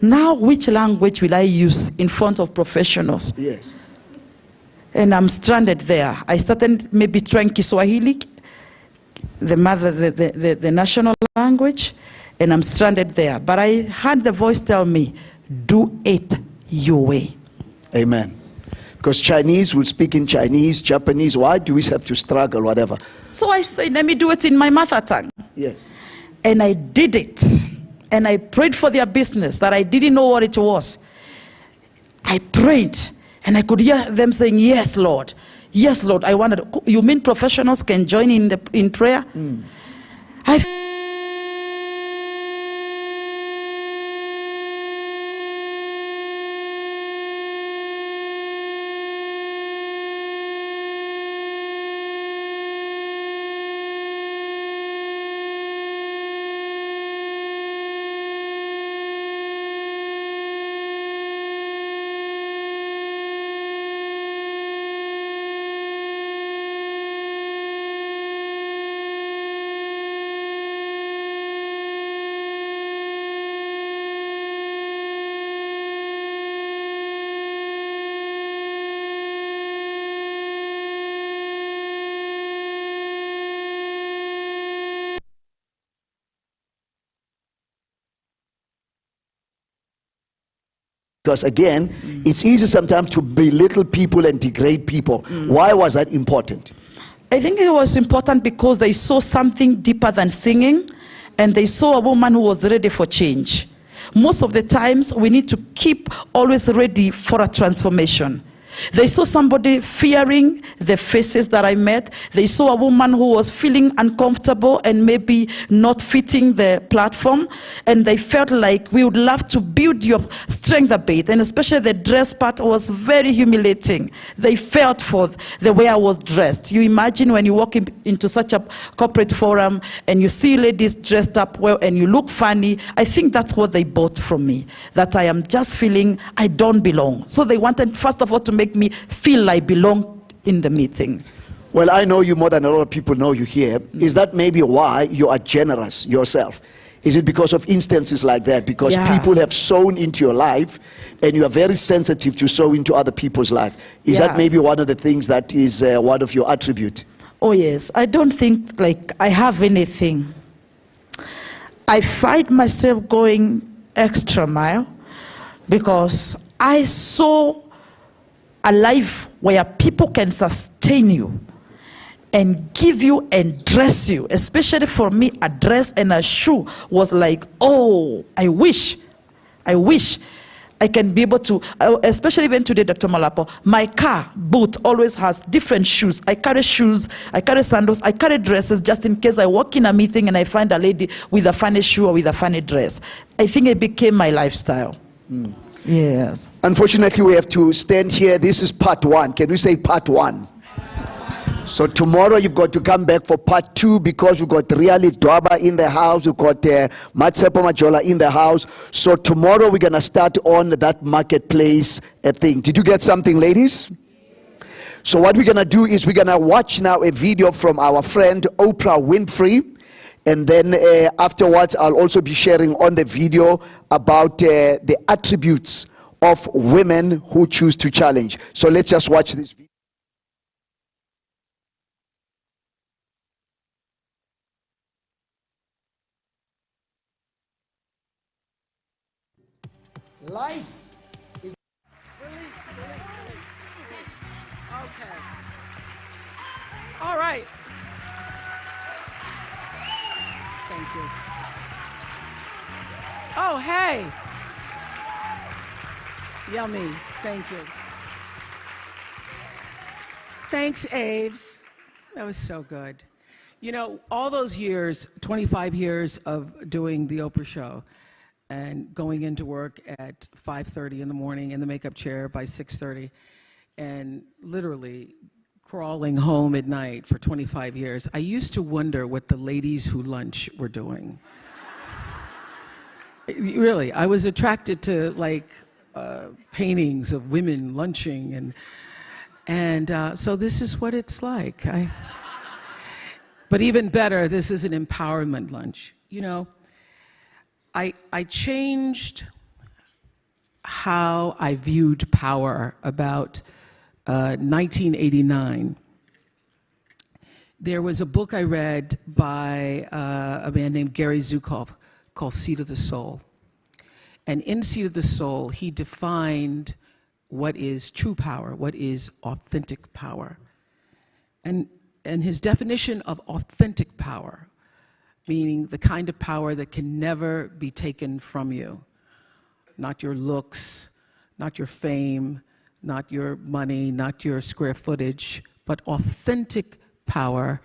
now which language will I use in front of professionals? Yes. And I'm stranded there. I started maybe trying Kiswahili, the national language, and I'm stranded there. But I had the voice tell me, do it your way. Amen. Because Chinese will speak in Chinese, Japanese. Why do we have to struggle, whatever? So I said, let me do it in my mother tongue. Yes. And I did it. And I prayed for their business that I didn't know what it was. I prayed, and I could hear them saying, yes, Lord. Yes, Lord. I wanted, you mean professionals can join in prayer? Because again, it's easy sometimes to belittle people and degrade people. Why was that important? I think it was important because they saw something deeper than singing, and they saw a woman who was ready for change. Most of the times, we need to keep always ready for a transformation. They saw somebody fearing the faces that I met. They saw a woman who was feeling uncomfortable and maybe not fitting the platform. And they felt like we would love to build your strength a bit. And especially the dress part was very humiliating. They felt for the way I was dressed. You imagine when you walk into such a corporate forum and you see ladies dressed up well and you look funny. I think that's what they bought from me, that I am just feeling I don't belong. So they wanted, first of all, to make me feel I belong in the meeting. Well, I know you more than a lot of people know you here. Is that maybe why you are generous yourself? Is it because of instances like that? Because people have sown into your life and you are very sensitive to sow into other people's life. Is that maybe one of the things that is one of your attributes? Oh yes, I don't think like I have anything. I find myself going extra mile because I saw a life where people can sustain you and give you and dress you. Especially for me, a dress and a shoe was like, oh, I wish I can be able to, especially even today, Dr. Molapo, my car boot always has different shoes. I carry sandals, I carry dresses just in case I walk in a meeting and I find a lady with a funny shoe or with a funny dress. I think it became my lifestyle. Yes. Unfortunately, we have to stand here. This is part one. Can we say part one? So tomorrow you've got to come back for part two because we've got Really Dwaba in the house. We've got Matsepo Majola in the house. So tomorrow we're going to start on that marketplace thing. Did you get something, ladies? So what we're going to do is we're going to watch now a video from our friend Oprah Winfrey. And then afterwards, I'll also be sharing on the video about the attributes of women who choose to challenge. So let's just watch this video. Life is... Okay. All right. Thank you. Oh, hey. Yummy. Thank you. Thanks, Aves. That was so good. You know, all those years, 25 years of doing the Oprah show and going into work at 5:30 in the morning in the makeup chair by 6:30 and literally crawling home at night for 25 years, I used to wonder what the ladies who lunch were doing. Really, I was attracted to like paintings of women lunching, and so this is what it's like. But even better, this is an empowerment lunch. You know, I changed how I viewed power about 1989. There was a book I read by a man named Gary Zukav called Seat of the Soul. And in Seat of the Soul, he defined what is true power, what is authentic power. And his definition of authentic power, meaning the kind of power that can never be taken from you. Not your looks, not your fame, not your money, not your square footage, but authentic power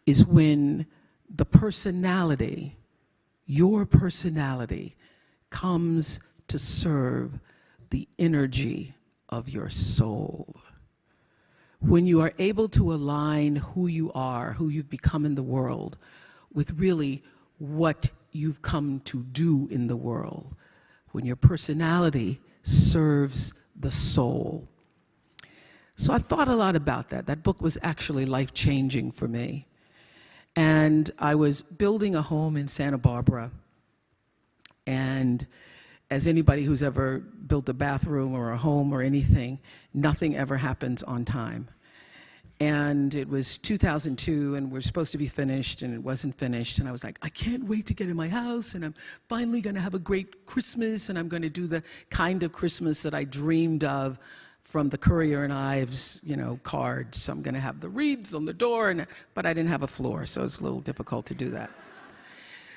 is when the personality, your personality, comes to serve the energy of your soul. When you are able to align who you are, who you've become in the world, with really what you've come to do in the world, when your personality serves the soul. So I thought a lot about that. That book was actually life-changing for me. And I was building a home in Santa Barbara. And as anybody who's ever built a bathroom or a home or anything, nothing ever happens on time. And it was 2002, and we're supposed to be finished, and it wasn't finished. And I was like, I can't wait to get in my house, and I'm finally going to have a great Christmas, and I'm going to do the kind of Christmas that I dreamed of from the Courier and Ives, cards. So I'm going to have the wreaths on the door, but I didn't have a floor, so it's a little difficult to do that.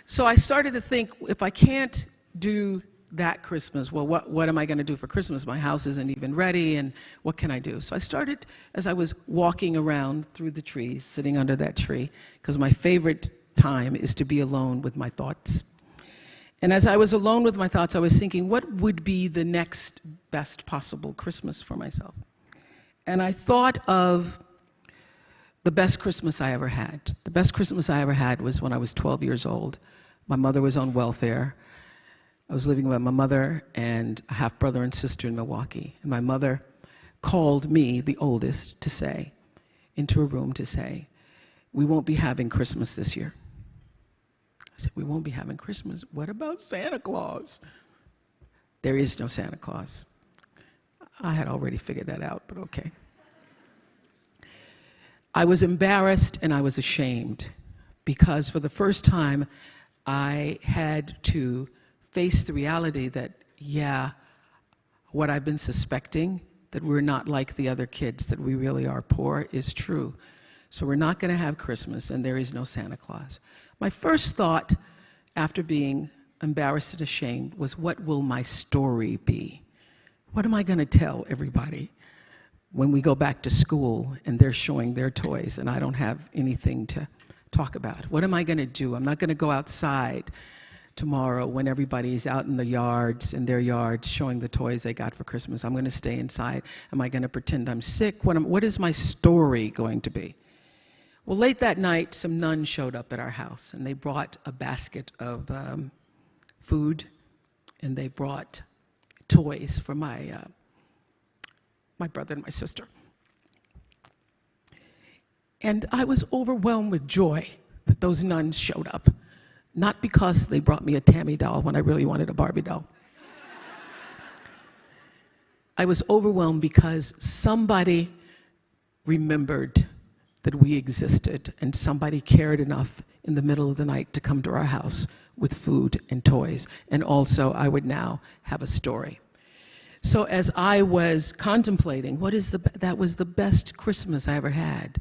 So I started to think, if I can't do that Christmas, well, what am I going to do for Christmas? My house isn't even ready, and what can I do? So I started, as I was walking around through the trees, sitting under that tree, because my favorite time is to be alone with my thoughts. And as I was alone with my thoughts, I was thinking, what would be the next best possible Christmas for myself? And I thought of the best Christmas I ever had. The best Christmas I ever had was when I was 12 years old. My mother was on welfare. I was living with my mother and a half-brother and sister in Milwaukee. And my mother called me, the oldest, to say, into a room to say, we won't be having Christmas this year. I said, we won't be having Christmas. What about Santa Claus? There is no Santa Claus. I had already figured that out, but okay. I was embarrassed and I was ashamed because for the first time, I had to face the reality that, yeah, what I've been suspecting, that we're not like the other kids, that we really are poor, is true. So we're not going to have Christmas, and there is no Santa Claus. My first thought, after being embarrassed and ashamed, was what will my story be? What am I going to tell everybody when we go back to school and they're showing their toys and I don't have anything to talk about? What am I going to do? I'm not going to go outside tomorrow when everybody's out in the yards, in their yards, showing the toys they got for Christmas. I'm going to stay inside. Am I going to pretend I'm sick? What is my story going to be? Well, late that night, some nuns showed up at our house, and they brought a basket of food, and they brought toys for my brother and my sister. And I was overwhelmed with joy that those nuns showed up. Not because they brought me a Tammy doll when I really wanted a Barbie doll. I was overwhelmed because somebody remembered that we existed and somebody cared enough in the middle of the night to come to our house with food and toys. And also, I would now have a story. So as I was contemplating, that was the best Christmas I ever had,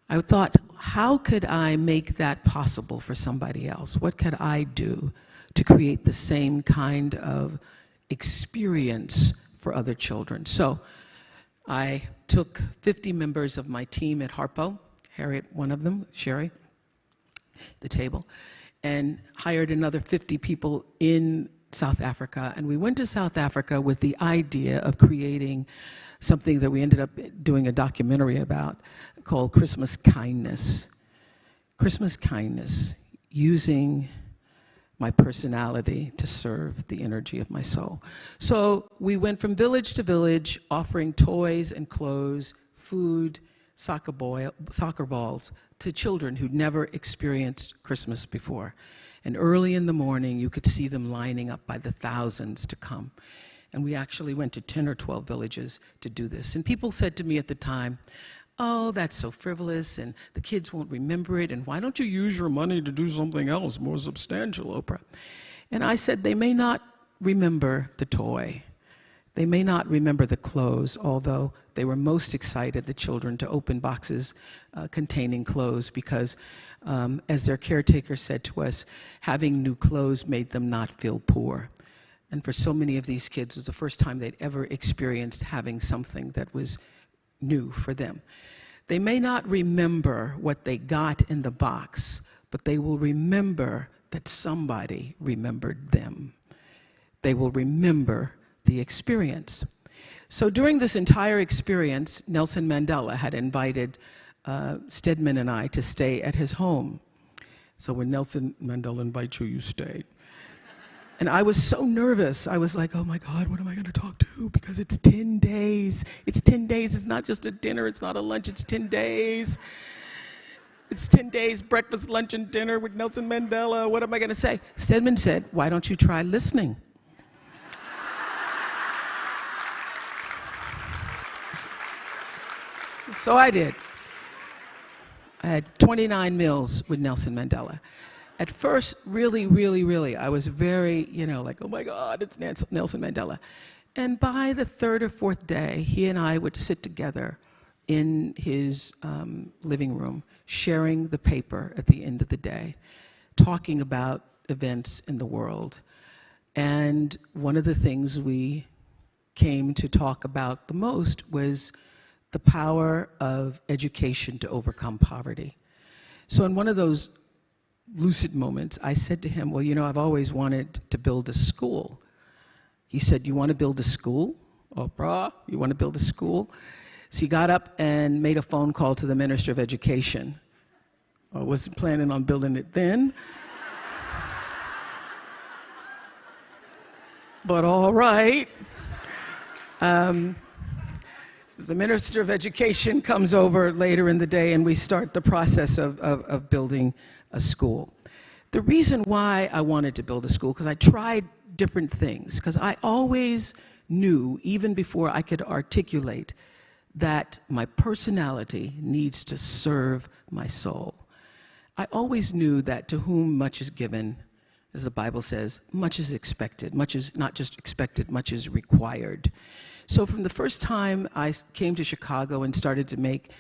I thought, how could I make that possible for somebody else? What could I do to create the same kind of experience for other children? So I took 50 members of my team at Harpo, Harriet, one of them, Sherry, the table, and hired another 50 people in South Africa. And we went to South Africa with the idea of creating something that we ended up doing a documentary about called Christmas Kindness. Christmas Kindness, using my personality to serve the energy of my soul. So we went from village to village, offering toys and clothes, food, soccer balls to children who'd never experienced Christmas before. And early in the morning, you could see them lining up by the thousands to come. And we actually went to 10 or 12 villages to do this. And people said to me at the time, oh, that's so frivolous, and the kids won't remember it, and why don't you use your money to do something else more substantial, Oprah? And I said, they may not remember the toy. They may not remember the clothes, although they were most excited, the children, to open boxes containing clothes because, as their caretaker said to us, having new clothes made them not feel poor. And for so many of these kids, it was the first time they'd ever experienced having something that was new for them. They may not remember what they got in the box, but they will remember that somebody remembered them. They will remember the experience. So during this entire experience, Nelson Mandela had invited Stedman and I to stay at his home. So when Nelson Mandela invites you, you stay. And I was so nervous. I was like, oh my God, what am I going to talk to? Because it's 10 days. It's 10 days. It's not just a dinner. It's not a lunch. It's 10 days. It's 10 days, breakfast, lunch, and dinner with Nelson Mandela. What am I going to say? Stedman said, why don't you try listening? So I did. I had 29 meals with Nelson Mandela. At first, really, I was very, like, oh my God, it's Nelson Mandela. And by the third or fourth day, he and I would sit together in his living room, sharing the paper at the end of the day, talking about events in the world. And one of the things we came to talk about the most was the power of education to overcome poverty. So in one of those lucid moments, I said to him, well, I've always wanted to build a school. He said, you want to build a school? Oprah, you want to build a school? So he got up and made a phone call to the Minister of Education. I wasn't planning on building it then. But all right. The Minister of Education comes over later in the day and we start the process of building a school. The reason why I wanted to build a school, because I tried different things, because I always knew, even before I could articulate, that my personality needs to serve my soul. I always knew that to whom much is given, as the Bible says, much is expected. Much is not just expected, much is required. So from the first time I came to Chicago and started to make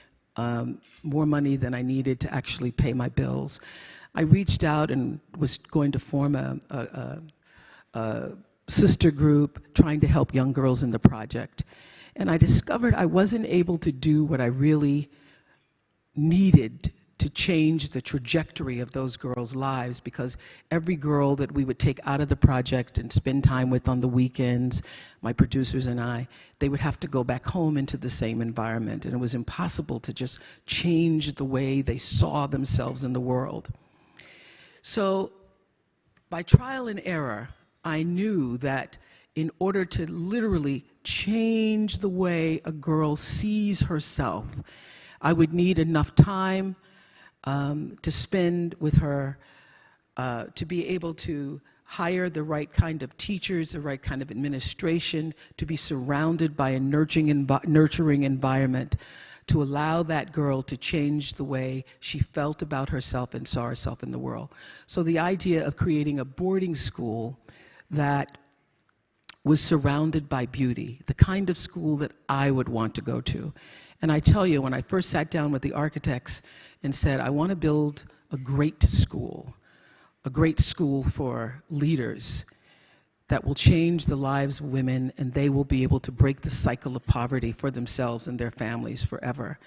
more money than I needed to actually pay my bills, I reached out and was going to form a sister group trying to help young girls in the project. And I discovered I wasn't able to do what I really needed to change the trajectory of those girls' lives, because every girl that we would take out of the project and spend time with on the weekends, my producers and I, they would have to go back home into the same environment, and it was impossible to just change the way they saw themselves in the world. So by trial and error, I knew that in order to literally change the way a girl sees herself, I would need enough time to spend with her, to be able to hire the right kind of teachers, the right kind of administration, to be surrounded by a nurturing environment, to allow that girl to change the way she felt about herself and saw herself in the world. So the idea of creating a boarding school that was surrounded by beauty, the kind of school that I would want to go to. And I tell you, when I first sat down with the architects and said, I want to build a great school for leaders that will change the lives of women, and they will be able to break the cycle of poverty for themselves and their families forever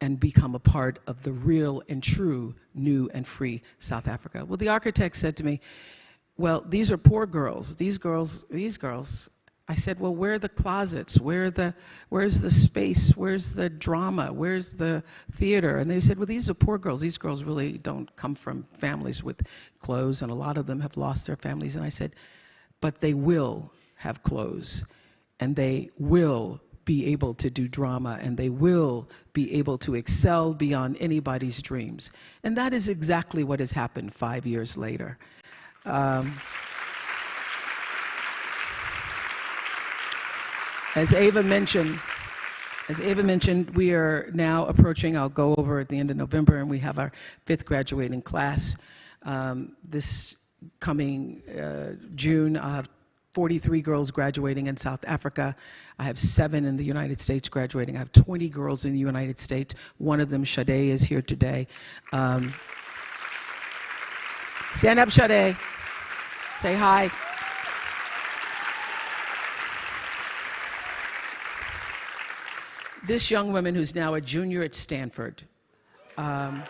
and become a part of the real and true new and free South Africa. Well, the architect said to me, well, these are poor girls. These girls. I said, well, where are the closets? Where's the space? Where's the drama? Where's the theater? And they said, well, these are poor girls. These girls really don't come from families with clothes, and a lot of them have lost their families. And I said, but they will have clothes, and they will be able to do drama, and they will be able to excel beyond anybody's dreams. And that is exactly what has happened 5 years later. As Ava mentioned, we are now approaching, I'll go over at the end of November, and we have our 5th graduating class. This coming June, I'll have 43 girls graduating in South Africa. I have 7 in the United States graduating. I have 20 girls in the United States. One of them, Sade, is here today. Stand up, Sade. Say hi. This young woman, who's now a junior at Stanford, I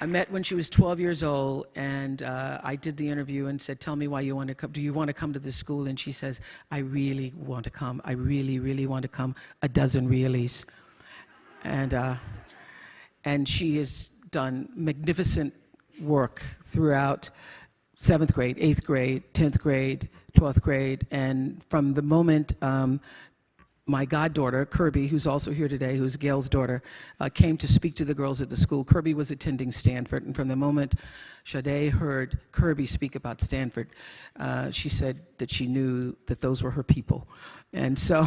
met when she was 12 years old, and I did the interview and said, tell me why you want to come. Do you want to come to this school? And she says, I really want to come. I really, really want to come. A dozen reallys. And she has done magnificent work throughout 7th grade, 8th grade, 10th grade, 12th grade. And from the moment my goddaughter, Kirby, who's also here today, who's Gail's daughter, came to speak to the girls at the school. Kirby was attending Stanford, and from the moment Sade heard Kirby speak about Stanford, she said that she knew that those were her people. And so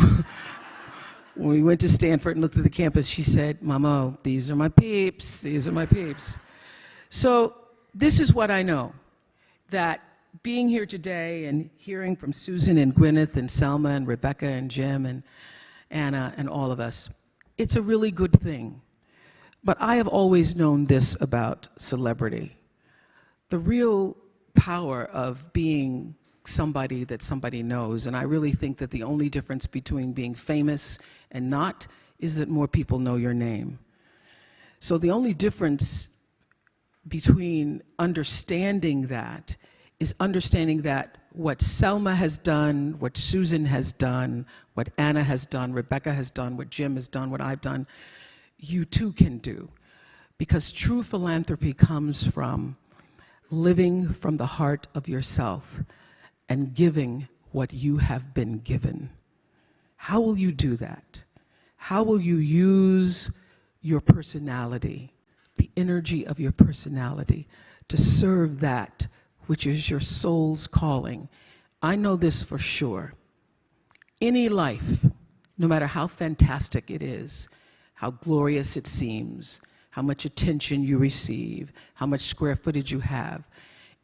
when we went to Stanford and looked at the campus, she said, Mama, these are my peeps, these are my peeps. So this is what I know, that being here today and hearing from Susan and Gwyneth and Selma and Rebecca and Jim and Anna and all of us, it's a really good thing. But I have always known this about celebrity. The real power of being somebody that somebody knows, and I really think that the only difference between being famous and not is that more people know your name. So the only difference between understanding that is understanding that what Selma has done, what Susan has done, what Anna has done, Rebecca has done, what Jim has done, what I've done, you too can do. Because true philanthropy comes from living from the heart of yourself and giving what you have been given. How will you do that? How will you use your personality, the energy of your personality, to serve that which is your soul's calling? I know this for sure. Any life, no matter how fantastic it is, how glorious it seems, how much attention you receive, how much square footage you have,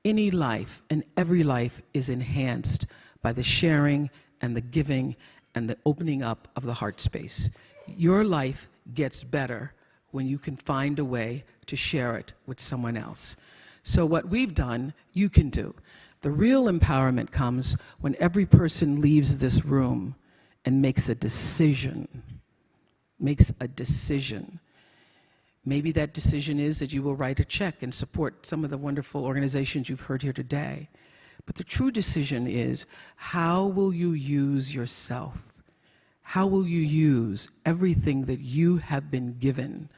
any life and every life is enhanced by the sharing and the giving and the opening up of the heart space. Your life gets better when you can find a way to share it with someone else. So what we've done, you can do. The real empowerment comes when every person leaves this room and makes a decision. Maybe that decision is that you will write a check and support some of the wonderful organizations you've heard here today. But the true decision is, how will you use yourself? How will you use everything that you have been given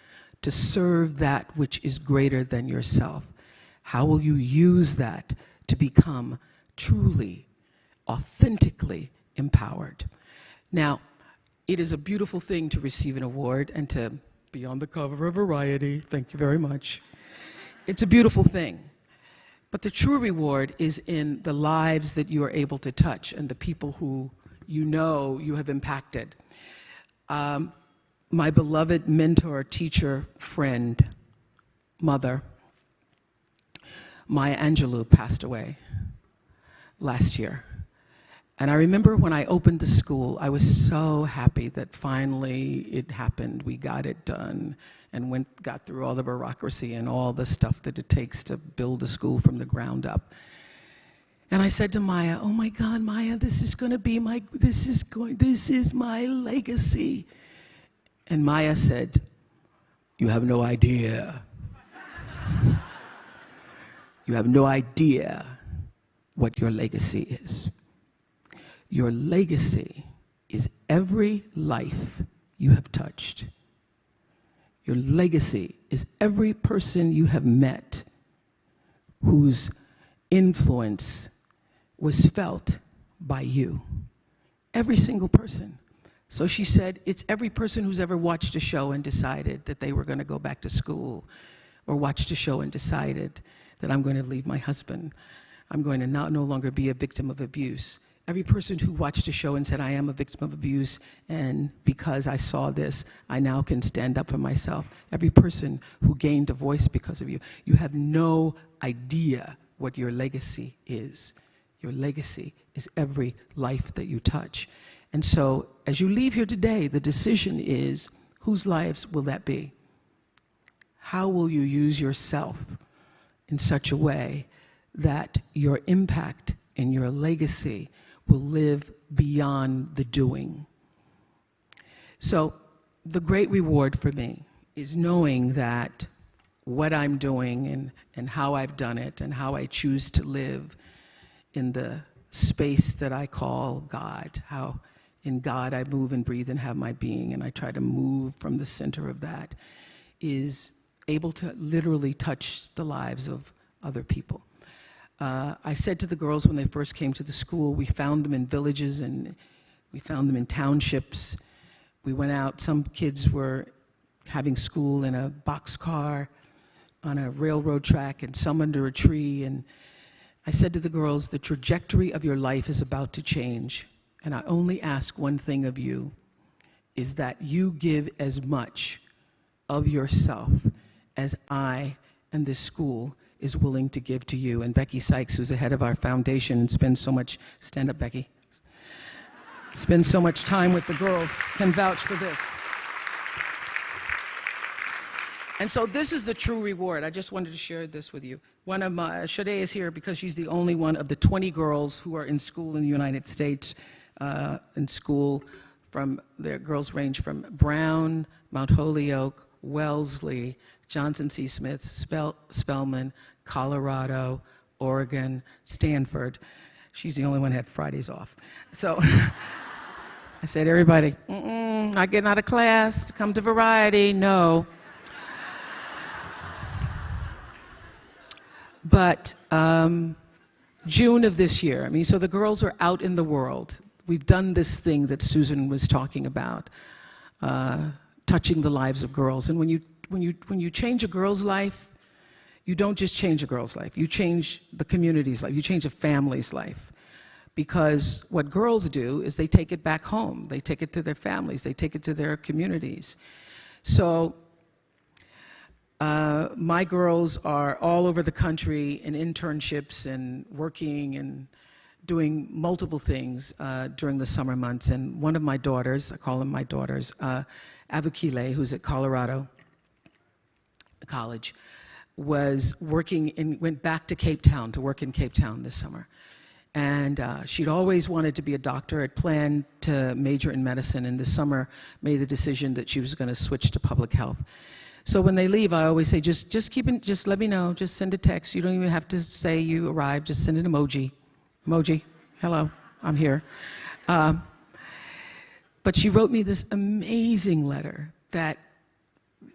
to serve that which is greater than yourself? How will you use that to become truly, authentically empowered? Now, it is a beautiful thing to receive an award and to be on the cover of Variety. Thank you very much. It's a beautiful thing. But the true reward is in the lives that you are able to touch and the people who you know you have impacted. My beloved mentor, teacher, friend, mother, Maya Angelou, passed away last year. And I remember when I opened the school, I was so happy that finally it happened. We got it done and got through all the bureaucracy and all the stuff that it takes to build a school from the ground up. And I said to Maya, oh my God, Maya, this is my legacy. And Maya said, you have no idea. You have no idea what your legacy is. Your legacy is every life you have touched. Your legacy is every person you have met whose influence was felt by you. Every single person. So she said, it's every person who's ever watched a show and decided that they were going to go back to school, or watched a show and decided that I'm going to leave my husband. I'm going to no longer be a victim of abuse. Every person who watched a show and said, I am a victim of abuse, and because I saw this, I now can stand up for myself. Every person who gained a voice because of you. You have no idea what your legacy is. Your legacy is every life that you touch. And so, as you leave here today, the decision is, whose lives will that be? How will you use yourself in such a way that your impact and your legacy will live beyond the doing? So the great reward for me is knowing that what I'm doing and how I've done it and how I choose to live in the space that I call God, how in God I move and breathe and have my being, and I try to move from the center of that, is able to literally touch the lives of other people. I said to the girls when they first came to the school, we found them in villages and we found them in townships. We went out, some kids were having school in a boxcar on a railroad track and some under a tree. And I said to the girls, the trajectory of your life is about to change. And I only ask one thing of you, is that you give as much of yourself as I and this school is willing to give to you. And Becky Sykes, who's the head of our foundation and spends so much, stand up, Becky, spends so much time with the girls, can vouch for this. And so this is the true reward. I just wanted to share this with you. One of my, Sade is here because she's the only one of the 20 girls who are in school in the United States, in school from, their girls range from Brown, Mount Holyoke, Wellesley, Johnson C. Smith, Spelman, Colorado, Oregon, Stanford. She's the only one who had Fridays off. So I said, everybody, not getting out of class to come to Variety, no. But June of this year, I mean, so the girls are out in the world. We've done this thing that Susan was talking about, touching the lives of girls. And when you change a girl's life, you don't just change a girl's life, you change the community's life, you change a family's life. Because what girls do is they take it back home, they take it to their families, they take it to their communities. So my girls are all over the country in internships and working and doing multiple things during the summer months. And one of my daughters, I call them my daughters, Avukile, who's at Colorado College, was working and went back to Cape Town to work in Cape Town this summer. And she'd always wanted to be a doctor, had planned to major in medicine, and this summer made the decision that she was going to switch to public health. So when they leave, I always say, just let me know, just send a text. You don't even have to say you arrived, just send an emoji. Emoji, hello, I'm here. But she wrote me this amazing letter that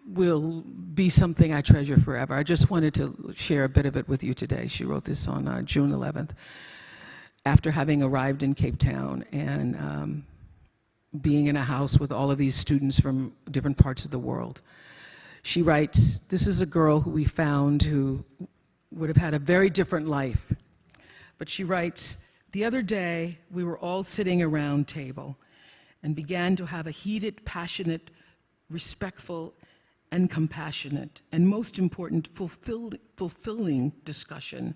will be something I treasure forever. I just wanted to share a bit of it with you today. She wrote this on June 11th, after having arrived in Cape Town and being in a house with all of these students from different parts of the world. She writes, this is a girl who we found who would have had a very different life. But she writes, the other day we were all sitting around table and began to have a heated, passionate, respectful, and compassionate, and most important, fulfilling discussion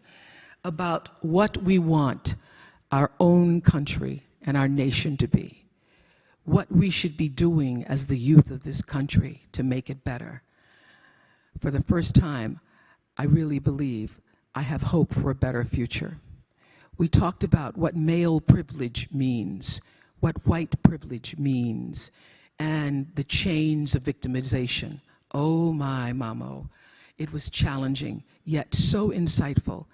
about what we want our own country and our nation to be, what we should be doing as the youth of this country to make it better. For the first time, I really believe I have hope for a better future. We talked about what male privilege means, what white privilege means, and the chains of victimization. Oh my mamo. It was challenging, yet so insightful.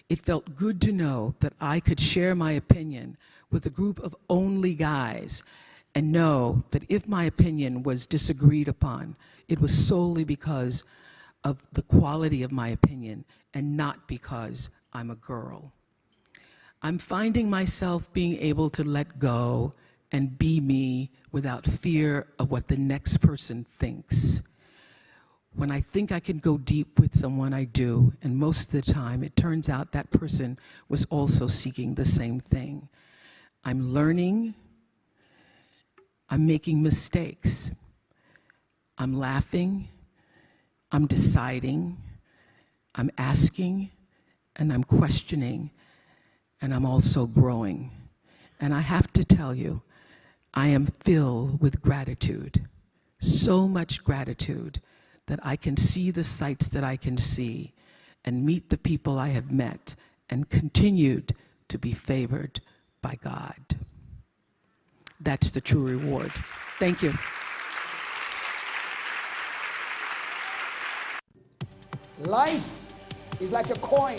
It felt good to know that I could share my opinion with a group of only guys and know that if my opinion was disagreed upon, it was solely because of the quality of my opinion and not because I'm a girl. I'm finding myself being able to let go and be me without fear of what the next person thinks. When I think I can go deep with someone, I do, and most of the time it turns out that person was also seeking the same thing. I'm learning, I'm making mistakes, I'm laughing, I'm deciding, I'm asking, and I'm questioning, and I'm also growing. And I have to tell you, I am filled with gratitude, so much gratitude, that I can see the sights that I can see and meet the people I have met and continued to be favored by God. That's the true reward. Thank you. Life is like a coin.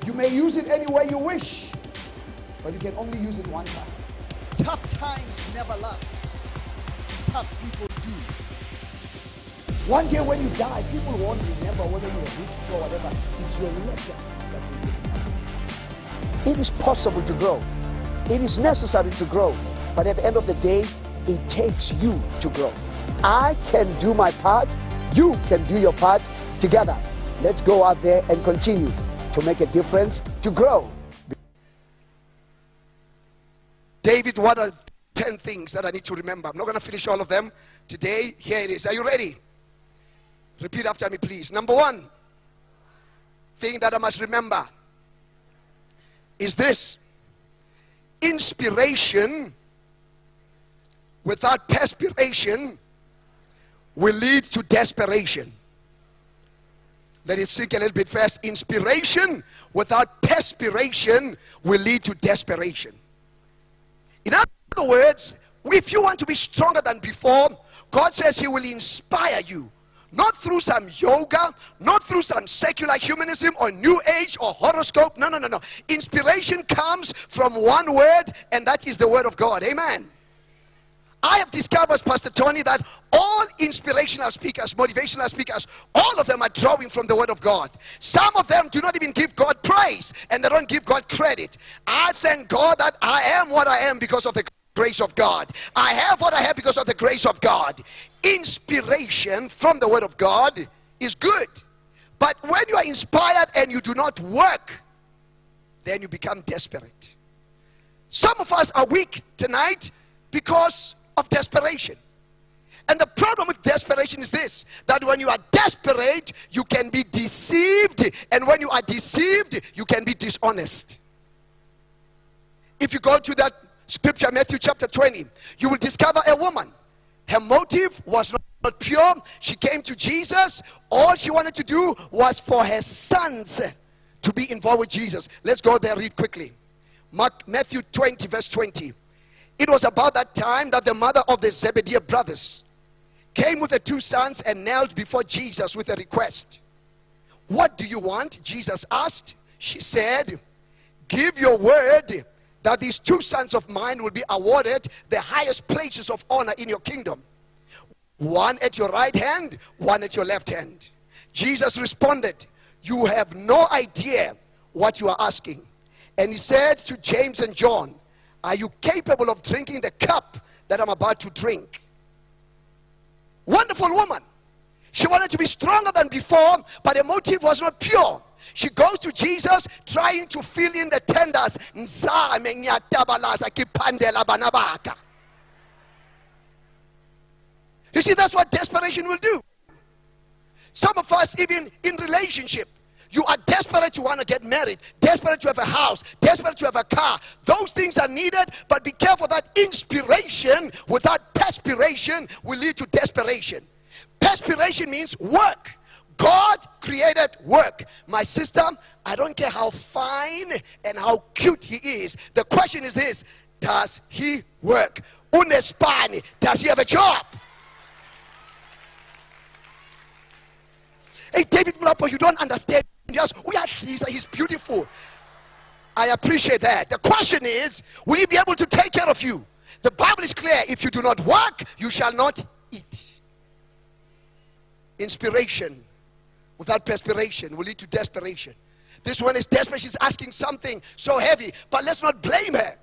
You may use it any way you wish, but you can only use it one time. Tough times never last. Tough people do. One day when you die, people won't remember whether you were rich or whatever. It's your legacy that will remember. It is possible to grow. It is necessary to grow. But at the end of the day, it takes you to grow. I can do my part. You can do your part. Together, let's go out there and continue to make a difference, to grow. David, what are 10 things that I need to remember? I'm not going to finish all of them today. Here it is. Are you ready? Repeat after me, please. Number one thing that I must remember is this: inspiration without perspiration will lead to desperation. Let it sink a little bit fast. Inspiration without perspiration will lead to desperation. In other words, if you want to be stronger than before, God says He will inspire you. Not through some yoga, not through some secular humanism or new age or horoscope. No, no, no, no. Inspiration comes from one word, and that is the word of God. Amen. I have discovered, Pastor Tony, that all inspirational speakers, motivational speakers, all of them are drawing from the word of God. Some of them do not even give God praise, and they don't give God credit. I thank God that I am what I am because of the grace of God. I have what I have because of the grace of God. Inspiration from the word of God is good. But when you are inspired and you do not work, then you become desperate. Some of us are weak tonight because of desperation. And the problem with desperation is this: that when you are desperate, you can be deceived. And when you are deceived, you can be dishonest. If you go to that scripture, Matthew chapter 20, you will discover a woman. Her motive was not pure. She came to Jesus. All she wanted to do was for her sons to be involved with Jesus. Let's go there, read quickly. Matthew 20, verse 20. It was about that time that the mother of the Zebedee brothers came with the two sons and knelt before Jesus with a request. What do you want? Jesus asked. She said, give your word that these two sons of mine will be awarded the highest places of honor in your kingdom. One at your right hand, one at your left hand. Jesus responded, you have no idea what you are asking. And he said to James and John, are you capable of drinking the cup that I'm about to drink? Wonderful woman. She wanted to be stronger than before, but her motive was not pure. She goes to Jesus trying to fill in the tenders. You see, that's what desperation will do. Some of us, even in relationship, you are desperate to want to get married, desperate to have a house, desperate to have a car. Those things are needed, but be careful that inspiration without perspiration will lead to desperation. Perspiration means work. God created work. My sister, I don't care how fine and how cute he is. The question is this: does he work? Unespani, does he have a job? Hey, David Mulapo, you don't understand. Yes, he's beautiful. I appreciate that. The question is, will he be able to take care of you? The Bible is clear. If you do not work, you shall not eat. Inspiration without perspiration will lead to desperation. This one is desperate. She's asking something so heavy, but let's not blame her.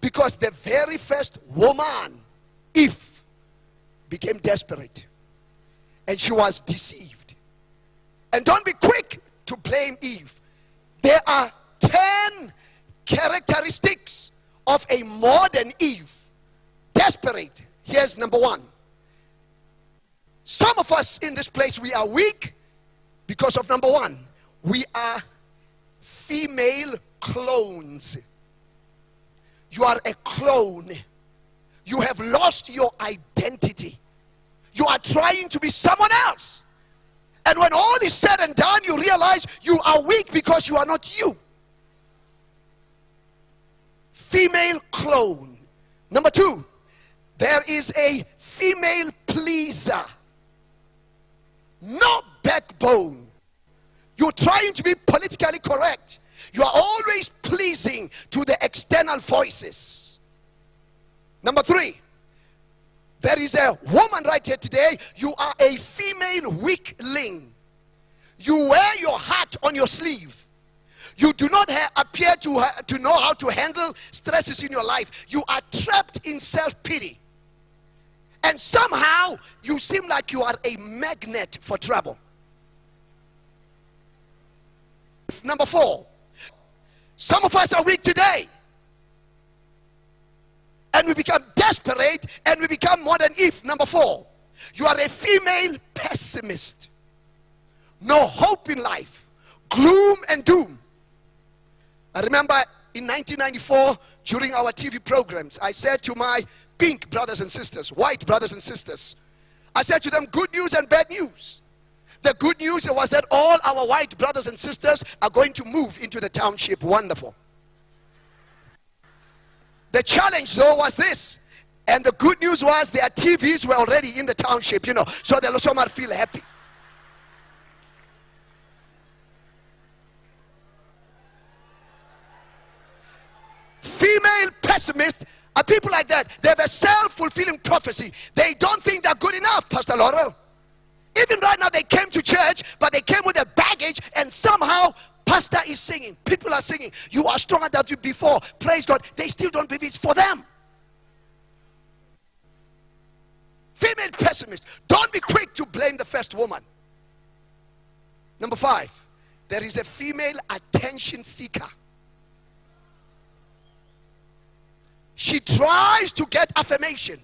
Because the very first woman, Eve, became desperate. And she was deceived. And don't be quick to blame Eve. There are 10 characteristics of a modern Eve. Desperate. Here's number 1. Some of us in this place, we are weak because of number 1. We are female clones. You are a clone. You have lost your identity. You are trying to be someone else. And when all is said and done, you realize you are weak because you are not you. Female clone. Number 2, there is a female pleaser. No backbone. You're trying to be politically correct. You are always pleasing to the external voices. Number 3, there is a woman right here today. You are a female weakling. You wear your heart on your sleeve. You do not appear to know how to handle stresses in your life. You are trapped in self-pity. And somehow you seem like you are a magnet for trouble. Number 4, some of us are weak today. And we become desperate and we become more than Eve. Number 4, you are a female pessimist. No hope in life. Gloom and doom. I remember in 1994, during our TV programs, I said to my pink brothers and sisters, white brothers and sisters, I said to them, good news and bad news. The good news was that all our white brothers and sisters are going to move into the township. Wonderful. The challenge though was this, and the good news was their TVs were already in the township, so they'll also feel happy. Female pessimists are people like that. They have a self-fulfilling prophecy. They don't think they're good enough, Pastor Laurel. Even right now they came to church, but they came with a baggage, and somehow pastor is singing, people are singing, you are stronger than you before, praise God. They still don't believe it's for them. Female pessimist. Don't be quick to blame the first woman. Number 5, there is a female attention seeker. She tries to get affirmation,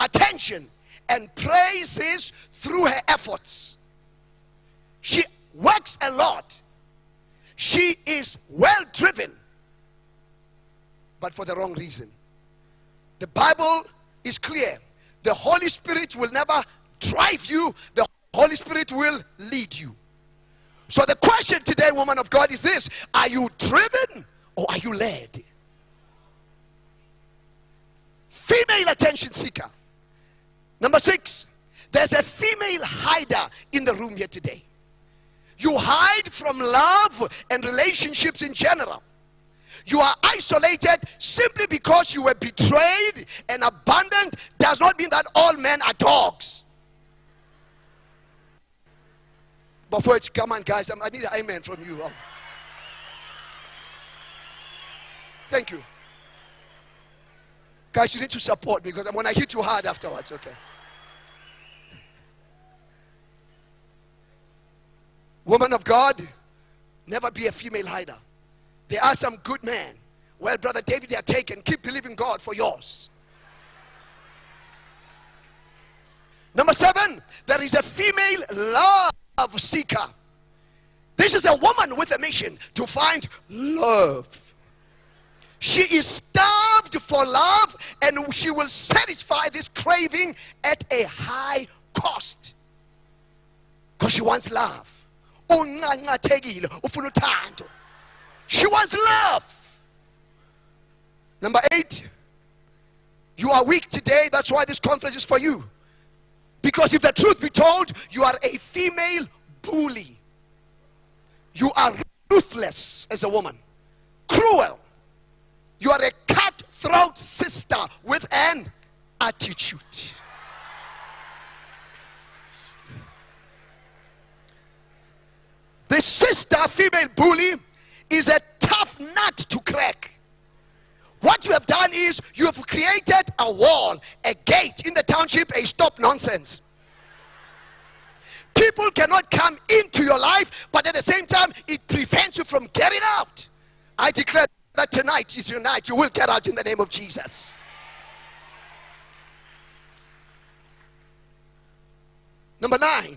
attention, and praises through her efforts. She works a lot. She is well driven, but for the wrong reason. The Bible is clear. The Holy Spirit will never drive you. The Holy Spirit will lead you. So the question today, woman of God, is this: are you driven or are you led? Female attention seeker. Number 6, there's a female hider in the room here today. You hide from love and relationships in general. You are isolated simply because you were betrayed and abandoned. Does not mean that all men are dogs. Before it's, come on guys, I need an amen from you. Thank you. Guys, you need to support me because I'm going to hit you hard afterwards, okay? Woman of God, never be a female hider. There are some good men. Well, Brother David, they are taken. Keep believing God for yours. Number 7, there is a female love seeker. This is a woman with a mission to find love. She is starved for love, and she will satisfy this craving at a high cost. Because she wants love. She wants love. Number 8, you are weak today. That's why this conference is for you. Because if the truth be told, you are a female bully. You are ruthless as a woman. Cruel. You are a cutthroat sister with an attitude. This sister, female bully, is a tough nut to crack. What you have done is you have created a wall, a gate in the township, a stop nonsense. People cannot come into your life, but at the same time, it prevents you from getting out. I declare that tonight is your night. You will get out in the name of Jesus. Number 9.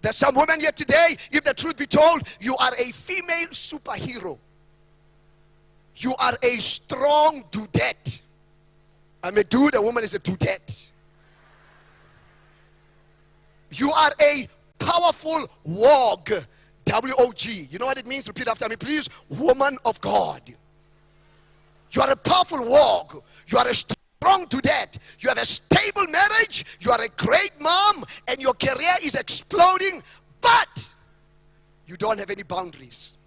There's some women here today, if the truth be told, you are a female superhero. You are a strong dudette. I'm a dude, a woman is a dudette. You are a powerful wog. W-O-G. You know what it means? Repeat after me, please. Woman of God. You are a powerful wog. You are a strong dudette. You have a stable marriage. You are a great mom. And your career is exploding. But you don't have any boundaries.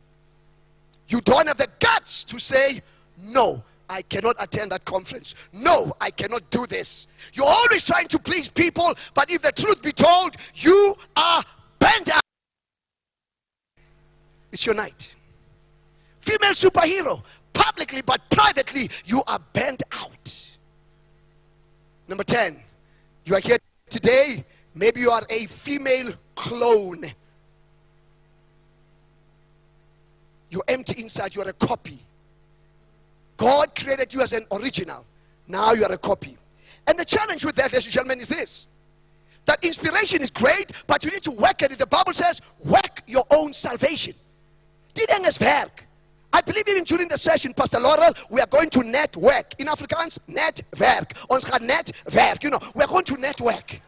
You don't have the guts to say, no, I cannot attend that conference. No, I cannot do this. You're always trying to please people, but if the truth be told, you are bent out. It's your night. Female superhero. Publicly but privately, you are bent out. Number 10. You are here today. Maybe you are a female clone. You're empty inside. You're a copy. God created you as an original. Now you are a copy. And the challenge with that, ladies and gentlemen, is this. That inspiration is great, but you need to work at it. The Bible says, work your own salvation. Dit ding is werk. I believe even during the session, Pastor Laurel, we are going to network. In Afrikaans, netwerk. Ons gaan netwerk. You know, we are going to network.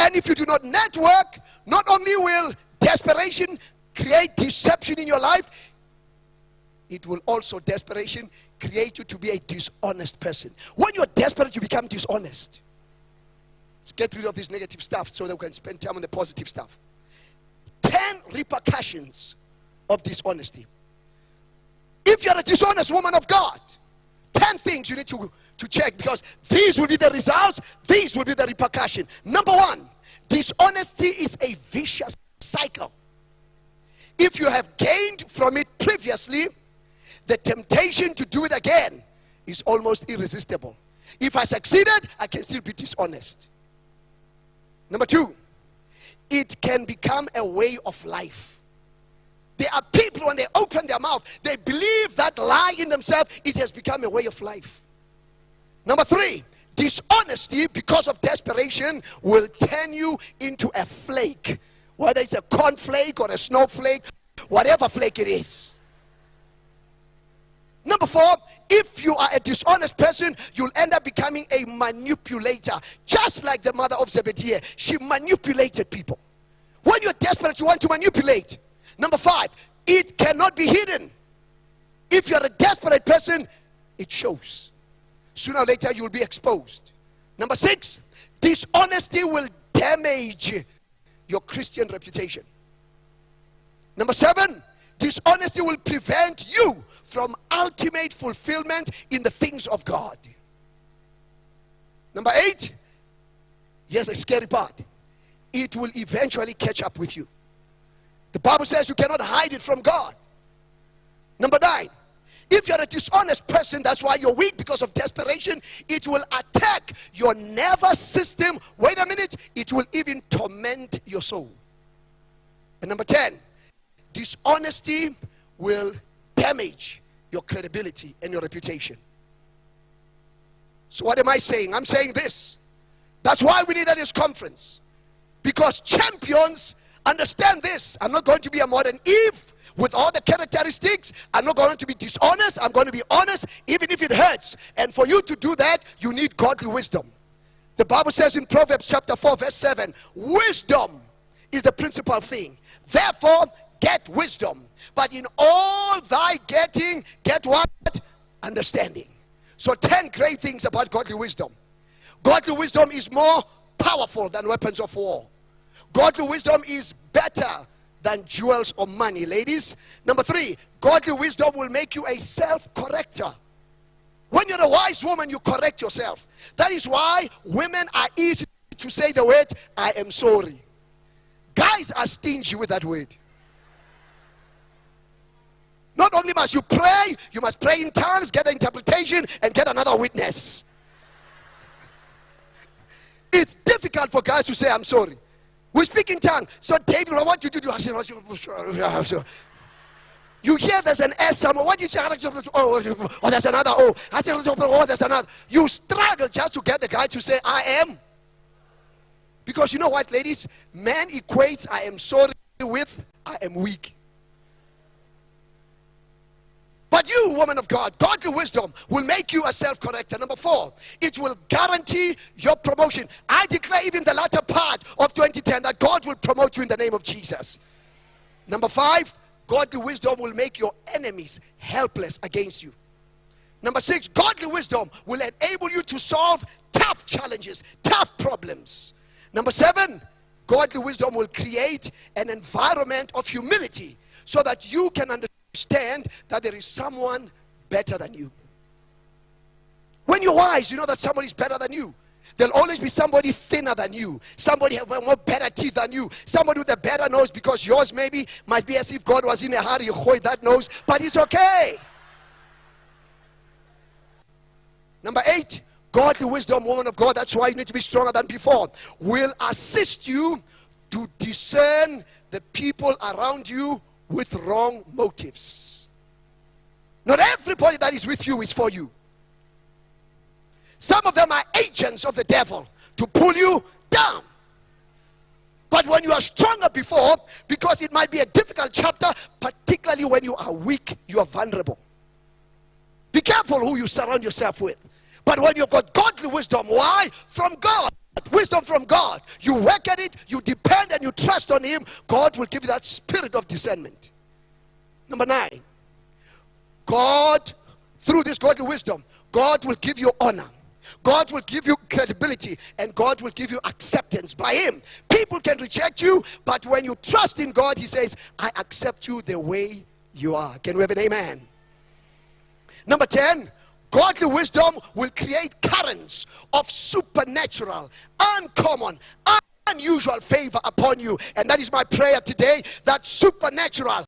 And if you do not network, not only will desperation create deception in your life, it will also, desperation, create you to be a dishonest person. When you're desperate, you become dishonest. Let's get rid of this negative stuff so that we can spend time on the positive stuff. 10 repercussions of dishonesty. If you're a dishonest woman of God, 10 things you need to check, because these will be the results, these will be the repercussion. Number 1, dishonesty is a vicious cycle. If you have gained from it previously, the temptation to do it again is almost irresistible. If I succeeded, I can still be dishonest. Number 2, it can become a way of life. There are people, when they open their mouth, they believe that lie in themselves. It has become a way of life. Number 3, dishonesty, because of desperation, will turn you into a flake. Whether it's a cornflake or a snowflake, whatever flake it is. Number 4, if you are a dishonest person, you'll end up becoming a manipulator. Just like the mother of Zebediah, she manipulated people. When you're desperate, you want to manipulate. Number 5, it cannot be hidden. If you're a desperate person, it shows. Sooner or later, you'll be exposed. Number 6, dishonesty will damage your Christian reputation. Number 7, dishonesty will prevent you from ultimate fulfillment in the things of God. Number 8, here's a scary part. It will eventually catch up with you. The Bible says you cannot hide it from God. Number 9, if you're a dishonest person, that's why you're weak, because of desperation, it will attack your nervous system. Wait a minute, it will even torment your soul. And number 10, dishonesty will damage your credibility and your reputation. So what am I saying? I'm saying this. That's why we need at this conference. Because champions understand this. I'm not going to be a modern Eve with all the characteristics. I'm not going to be dishonest. I'm going to be honest, even if it hurts. And for you to do that, you need godly wisdom. The Bible says in Proverbs chapter 4, verse 7, wisdom is the principal thing. Therefore, get wisdom. But in all thy getting, get what? Understanding. So 10 great things about godly wisdom. Godly wisdom is more powerful than weapons of war. Godly wisdom is better than jewels or money, ladies. Number 3, godly wisdom will make you a self-corrector. When you're a wise woman, you correct yourself. That is why women are easy to say the word, I am sorry. Guys are stingy with that word. Not only must you pray, you must pray in tongues, get an interpretation, and get another witness. It's difficult for guys to say, I'm sorry. We speak in tongue. So David, what you do? You hear there's an S somewhere. What do you say? Oh, there's another O. I say, oh, there's another. You struggle just to get the guy to say, I am. Because you know what, ladies? Man equates I am sorry with I am weak. But you, woman of God, godly wisdom will make you a self-corrector. Number 4, it will guarantee your promotion. I declare even the latter part of 2010 that God will promote you in the name of Jesus. Number 5, godly wisdom will make your enemies helpless against you. Number 6, godly wisdom will enable you to solve tough challenges, tough problems. Number 7, godly wisdom will create an environment of humility so that you can understand that there is someone better than you. When you're wise, you know that somebody's better than you. There'll always be somebody thinner than you, somebody have more better teeth than you, somebody with a better nose, because yours maybe might be as if God was in a hurry, you hold that nose, but it's okay. Number 8, godly wisdom, woman of God, that's why you need to be stronger than before, will assist you to discern the people around you with wrong motives. Not everybody that is with you is for you. Some of them are agents of the devil to pull you down. But when you are stronger before, because it might be a difficult chapter, particularly when you are weak, you are vulnerable. Be careful who you surround yourself with. But when you've got godly wisdom, why? From God. Wisdom from God. You work at it, you depend and you trust on Him. God will give you that spirit of discernment. Number 9, God, through this godly wisdom, God will give you honor. God will give you credibility, and God will give you acceptance by Him. People can reject you, but when you trust in God, He says, I accept you the way you are. Can we have an amen? Number 10, godly wisdom will create currents of supernatural, uncommon, unusual favor upon you. And that is my prayer today, that supernatural,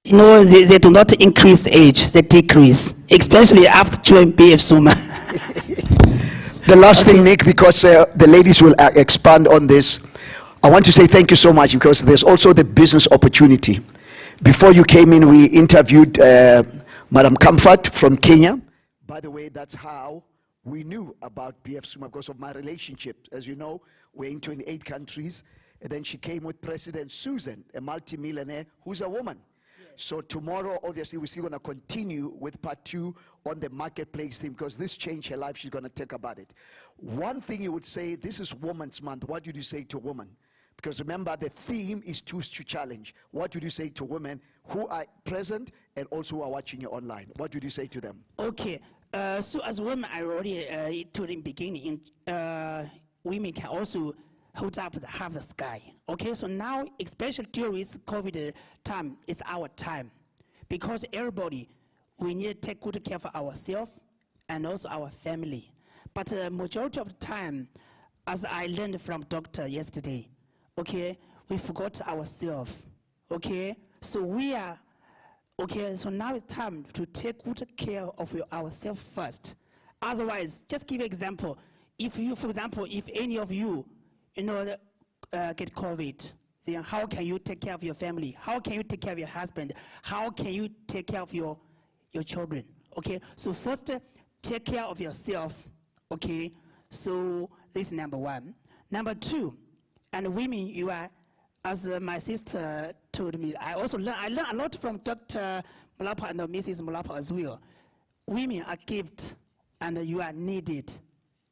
they do not increase age, they decrease, especially after joining BF Suma. The last thing, Nick, because the ladies will expand on this, I want to say thank you so much, because there's also the business opportunity. Before you came in, we interviewed Madam Comfort from Kenya. By the way, that's how we knew about BF Suma, because of my relationship. As you know, we're in 28 countries. And then she came with President Susan, a multimillionaire who's a woman. So tomorrow, obviously, we're still going to continue with part 2 on the marketplace thing, because this changed her life. She's going to talk about it. One thing you would say, this is Women's Month. What would you say to women? Because remember, the theme is Choose to Challenge. What would you say to women who are present and also who are watching you online? What would you say to them? Okay. So as women, I already told in the beginning, women can also hold up half the sky. Okay, so now, especially during this COVID time, it's our time. Because everybody, we need to take good care for ourselves and also our family. But the majority of the time, as I learned from doctor yesterday, okay, we forgot ourselves. Okay, so we are, okay, so now it's time to take good care of ourselves first. Otherwise, just give an example. If you, for example, if any of you, get COVID, then how can you take care of your family? How can you take care of your husband? How can you take care of your children? Okay, so first, take care of yourself. Okay, so this is number 1. Number 2, and women, you are, as my sister told me, I learned a lot from Dr. Molapa and Mrs. Molapa as well. Women are gifted and you are needed.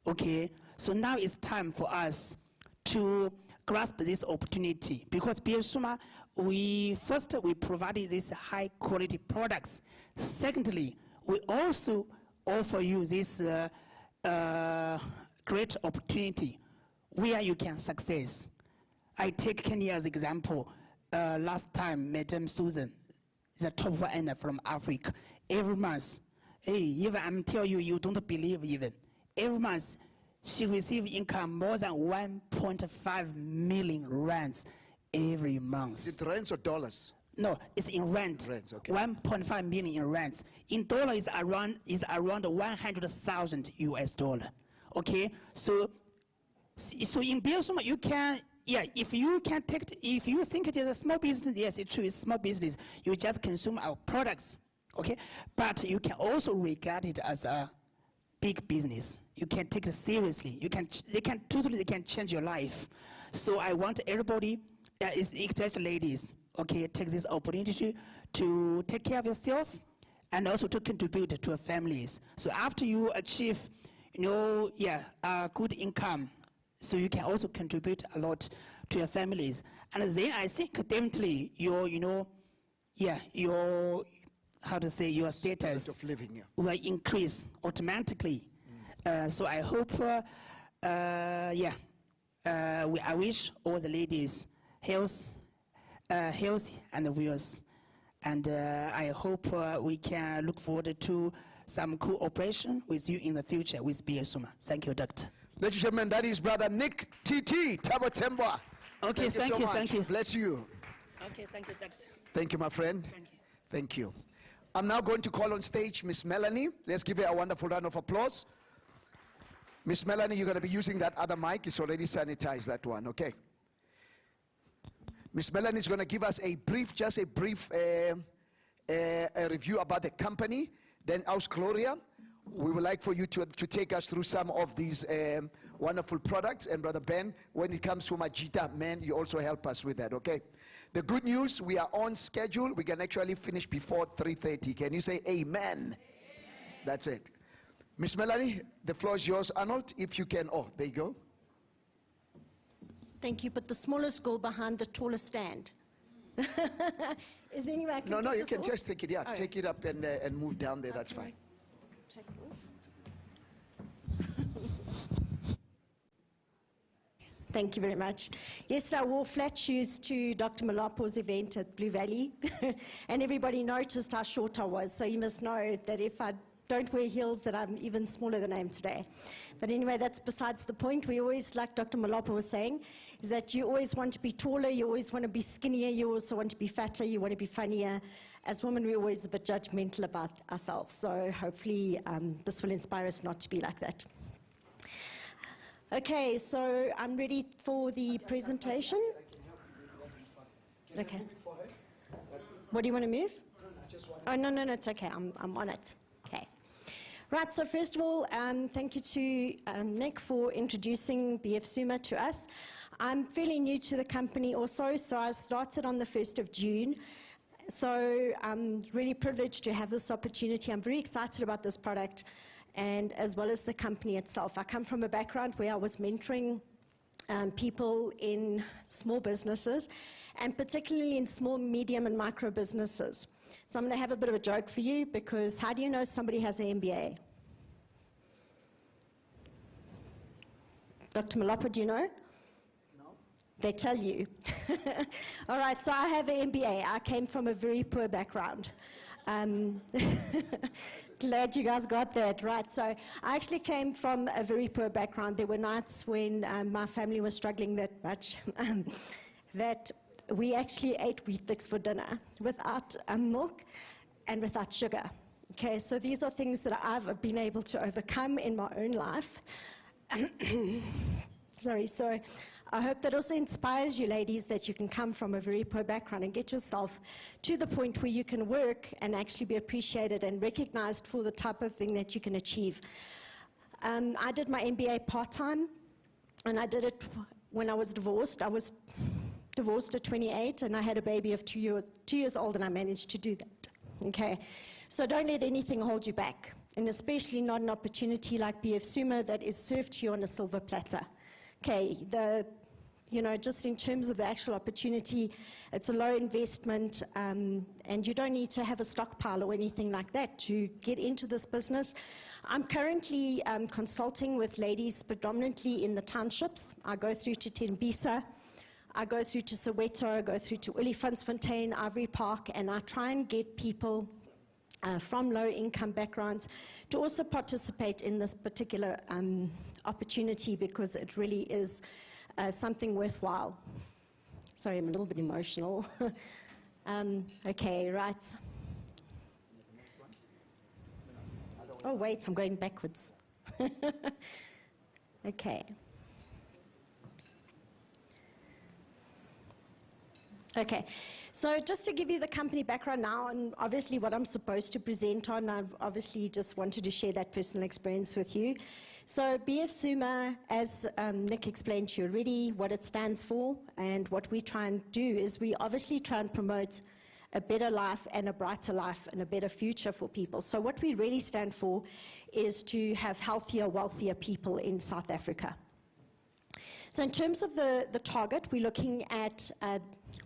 Okay, so now it's time for us to grasp this opportunity, because BF Suma, we provided these high quality products. Secondly, we also offer you this great opportunity where you can success. I take Kenya as example. Last time, Madam Susan is a top earner from Africa. Every month, hey, even I'm telling you, you don't believe even. Every month, she receives income more than 1.5 million rands every month. Is it rands or dollars? No, it's in rand. Rands, okay. 1.5 million in rands. In dollars, is around 100,000 US dollar. Okay, so in BF Suma, you can, if you can take, if you think it is a small business, yes, it's true, it's small business. You just consume our products, okay? But you can also regard it as a big business. You can take it seriously. They can change your life. So I want everybody, especially ladies, okay, take this opportunity to take care of yourself and also to contribute to your families. So after you achieve, good income, so you can also contribute a lot to your families. And then I think definitely your how to say, your status of living, will increase automatically. So I hope, I wish all the ladies health and wealth. And I hope we can look forward to some cooperation with you in the future with BF Suma. Thank you, Doctor. Ladies and gentlemen, that is Brother Nick TT Thabo Thembwa. Okay, thank you. Bless you. Okay, thank you, Doctor. Thank you, my friend. Thank you. I'm now going to call on stage Miss Melanie. Let's give her a wonderful round of applause. Miss Melanie, you're going to be using that other mic. It's already sanitized, that one, okay? Miss Melanie is going to give us a brief review about the company. Then Aus Gloria, we would like for you to take us through some of these wonderful products. And Brother Ben, when it comes to Majita, man, you also help us with that, okay? The good news, we are on schedule. We can actually finish before 3:30. Can you say amen? Amen. That's it. Miss Melanie, the floor is yours. Arnold, if you can. Oh, there you go. Thank you, but the smallest girl behind the tallest stand. Is there any way I can No, take you this can off? just take it, Oh. take it up and move down there, that's fine. Take it off. Thank you very much. Yesterday I wore flat shoes to Dr. Malapo's event at Blue Valley, and everybody noticed how short I was, so you must know that if I'd don't wear heels that I'm even smaller than I am today. But anyway, that's besides the point. We always, like Dr. Malapa was saying, is that you always want to be taller, you always want to be skinnier, you also want to be fatter, you want to be funnier. As women, we're always a bit judgmental about ourselves. So hopefully this will inspire us not to be like that. Okay, so I'm ready for the presentation. Okay. What do you want to move? Oh, no, it's okay. I'm on it. Okay. Right, so first of all, thank you to Nick for introducing BF Suma to us. I'm fairly new to the company also, so I started on the 1st of June. So I'm really privileged to have this opportunity. I'm very excited about this product, and as well as the company itself. I come from a background where I was mentoring people in small businesses, and particularly in small, medium, and micro businesses. So I'm going to have a bit of a joke for you, because how do you know somebody has an MBA? Dr. Malapa, do you know? No. They tell you. All right, so I have an MBA. I came from a very poor background. Glad you guys got that. Right, so I actually came from a very poor background. There were nights when my family was struggling that much that we actually ate Weet-Bix for dinner without milk and without sugar. Okay, so these are things that I've been able to overcome in my own life. Sorry, so I hope that also inspires you ladies, that you can come from a very poor background and get yourself to the point where you can work and actually be appreciated and recognized for the type of thing that you can achieve. I did my MBA part-time, and I did it when I was divorced. I was divorced at 28, and I had a baby of 2 years old, and I managed to do that. Okay, so don't let anything hold you back, and especially not an opportunity like BF Suma that is served to you on a silver platter. Okay, just in terms of the actual opportunity, it's a low investment, and you don't need to have a stockpile or anything like that to get into this business. I'm currently consulting with ladies predominantly in the townships. I go through to Tembisa, I go through to Soweto, I go through to Olifantsfontein, Ivory Park, and I try and get people from low-income backgrounds to also participate in this particular opportunity, because it really is something worthwhile. Sorry, I'm a little bit emotional. Okay, right. Oh, wait, I'm going backwards. Okay. Okay, so just to give you the company background now, and obviously what I'm supposed to present on, I've obviously just wanted to share that personal experience with you. So BF Suma, as Nick explained to you already, what it stands for, and what we try and do is we obviously try and promote a better life and a brighter life and a better future for people. So what we really stand for is to have healthier, wealthier people in South Africa. So in terms of the target, we're looking at,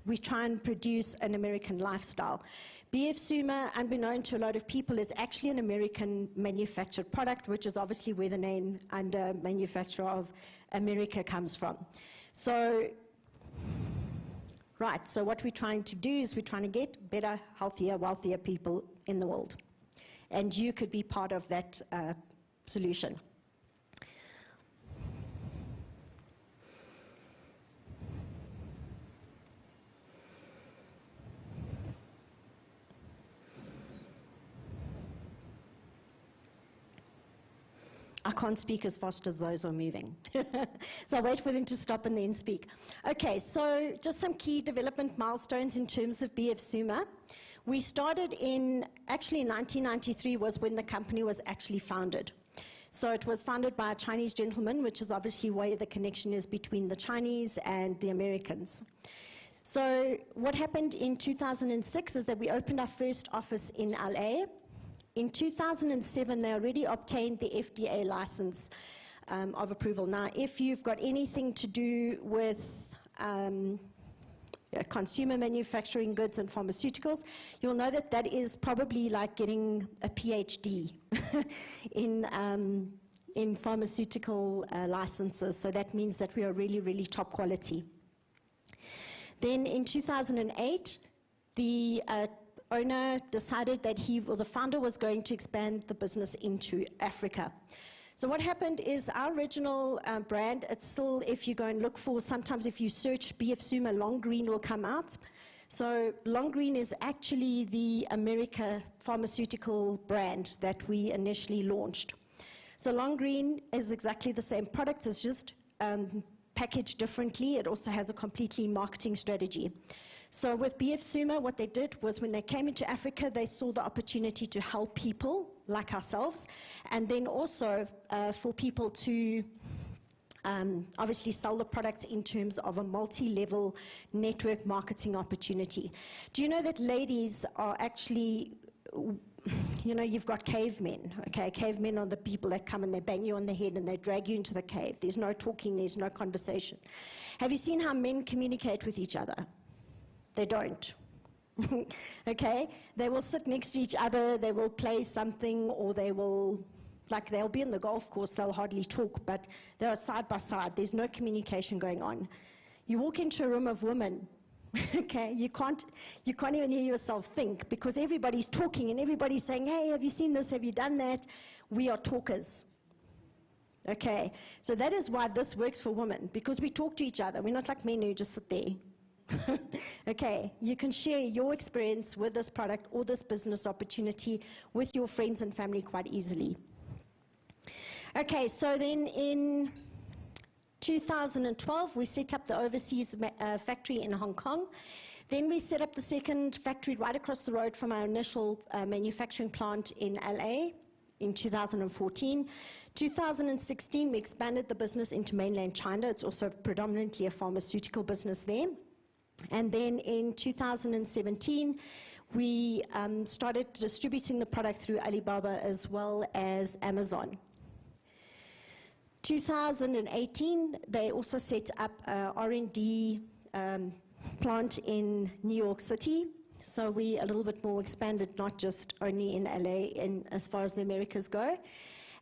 we try and produce an American lifestyle. BF Suma, unbeknown to a lot of people, is actually an American manufactured product, which is obviously where the name under manufacturer of America comes from. So, right, so what we're trying to do is we're trying to get better, healthier, wealthier people in the world. And you could be part of that solution. I can't speak as fast as those are moving. So I wait for them to stop and then speak. Okay, so just some key development milestones in terms of BF Suma. We started actually in 1993 was when the company was actually founded. So it was founded by a Chinese gentleman, which is obviously where the connection is between the Chinese and the Americans. So what happened in 2006 is that we opened our first office in LA. In 2007, they already obtained the FDA license of approval. Now, if you've got anything to do with consumer manufacturing goods and pharmaceuticals, you'll know that that is probably like getting a PhD in pharmaceutical licenses. So that means that we are really, really top quality. Then in 2008, the owner decided that the founder was going to expand the business into Africa. So what happened is our original brand, it's still, if you go and look for, sometimes if you search BF Suma, Long Green will come out. So Long Green is actually the America pharmaceutical brand that we initially launched. So Long Green is exactly the same product, it's just packaged differently. It also has a completely marketing strategy. So with BF Suma, what they did was when they came into Africa, they saw the opportunity to help people like ourselves, and then also for people to obviously sell the products in terms of a multi-level network marketing opportunity. Do you know that ladies are actually, you know, you've got cavemen, okay? Cavemen are the people that come and they bang you on the head and they drag you into the cave. There's no talking, there's no conversation. Have you seen how men communicate with each other? They don't. Okay? They will sit next to each other, they will play something, or they will, like they'll be in the golf course, they'll hardly talk, but they're side by side. There's no communication going on. You walk into a room of women, okay, you can't even hear yourself think because everybody's talking and everybody's saying, hey, have you seen this, have you done that? We are talkers. Okay, so that is why this works for women, because we talk to each other. We're not like men who just sit there. Okay, you can share your experience with this product or this business opportunity with your friends and family quite easily. Okay, so then in 2012, we set up the overseas factory in Hong Kong. Then we set up the second factory right across the road from our initial manufacturing plant in LA in 2014. 2016, we expanded the business into mainland China. It's also predominantly a pharmaceutical business there. And then in 2017, we started distributing the product through Alibaba as well as Amazon. 2018, they also set up a R&D plant in New York City. So we a little bit more expanded, not just only in LA as far as the Americas go.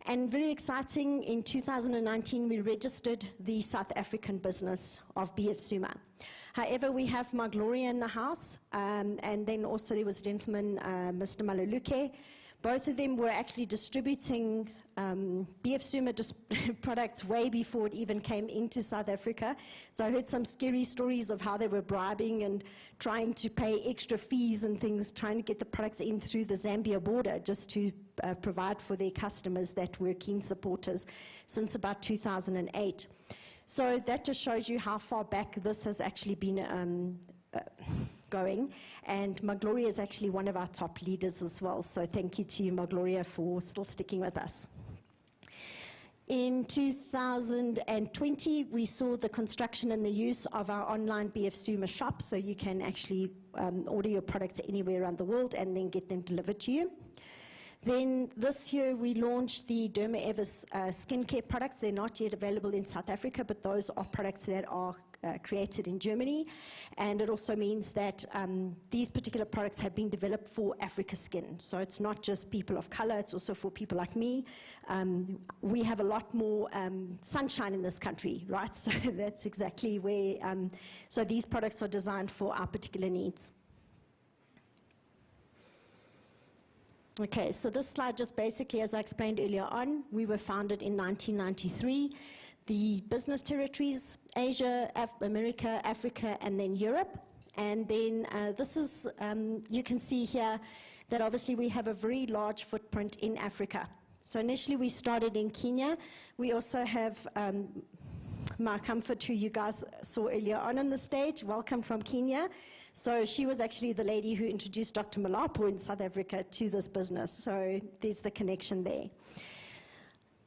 And very exciting, in 2019, we registered the South African business of BF Suma. However, we have Magloria in the house, and then also there was a gentleman, Mr. Maluluke. Both of them were actually distributing BF Suma products way before it even came into South Africa. So I heard some scary stories of how they were bribing and trying to pay extra fees and things, trying to get the products in through the Zambia border just to provide for their customers that were keen supporters since about 2008. So that just shows you how far back this has actually been going, and Magloria is actually one of our top leaders as well, so thank you to you, Magloria, for still sticking with us. In 2020, we saw the construction and the use of our online BF Suma shop, so you can actually order your products anywhere around the world and then get them delivered to you. Then this year we launched the Derma Evers skincare products. They're not yet available in South Africa, but those are products that are created in Germany. And it also means that these particular products have been developed for Africa skin. So it's not just people of color, it's also for people like me. We have a lot more sunshine in this country, right? So that's exactly where, so these products are designed for our particular needs. Okay, so this slide just basically, as I explained earlier on, we were founded in 1993. The business territories, Asia, America, Africa, and then Europe. And then this is, you can see here that obviously we have a very large footprint in Africa. So initially we started in Kenya. We also have Ma Comfort, who you guys saw earlier on the stage. Welcome from Kenya. So she was actually the lady who introduced Dr. Malapo in South Africa to this business. So there's the connection there.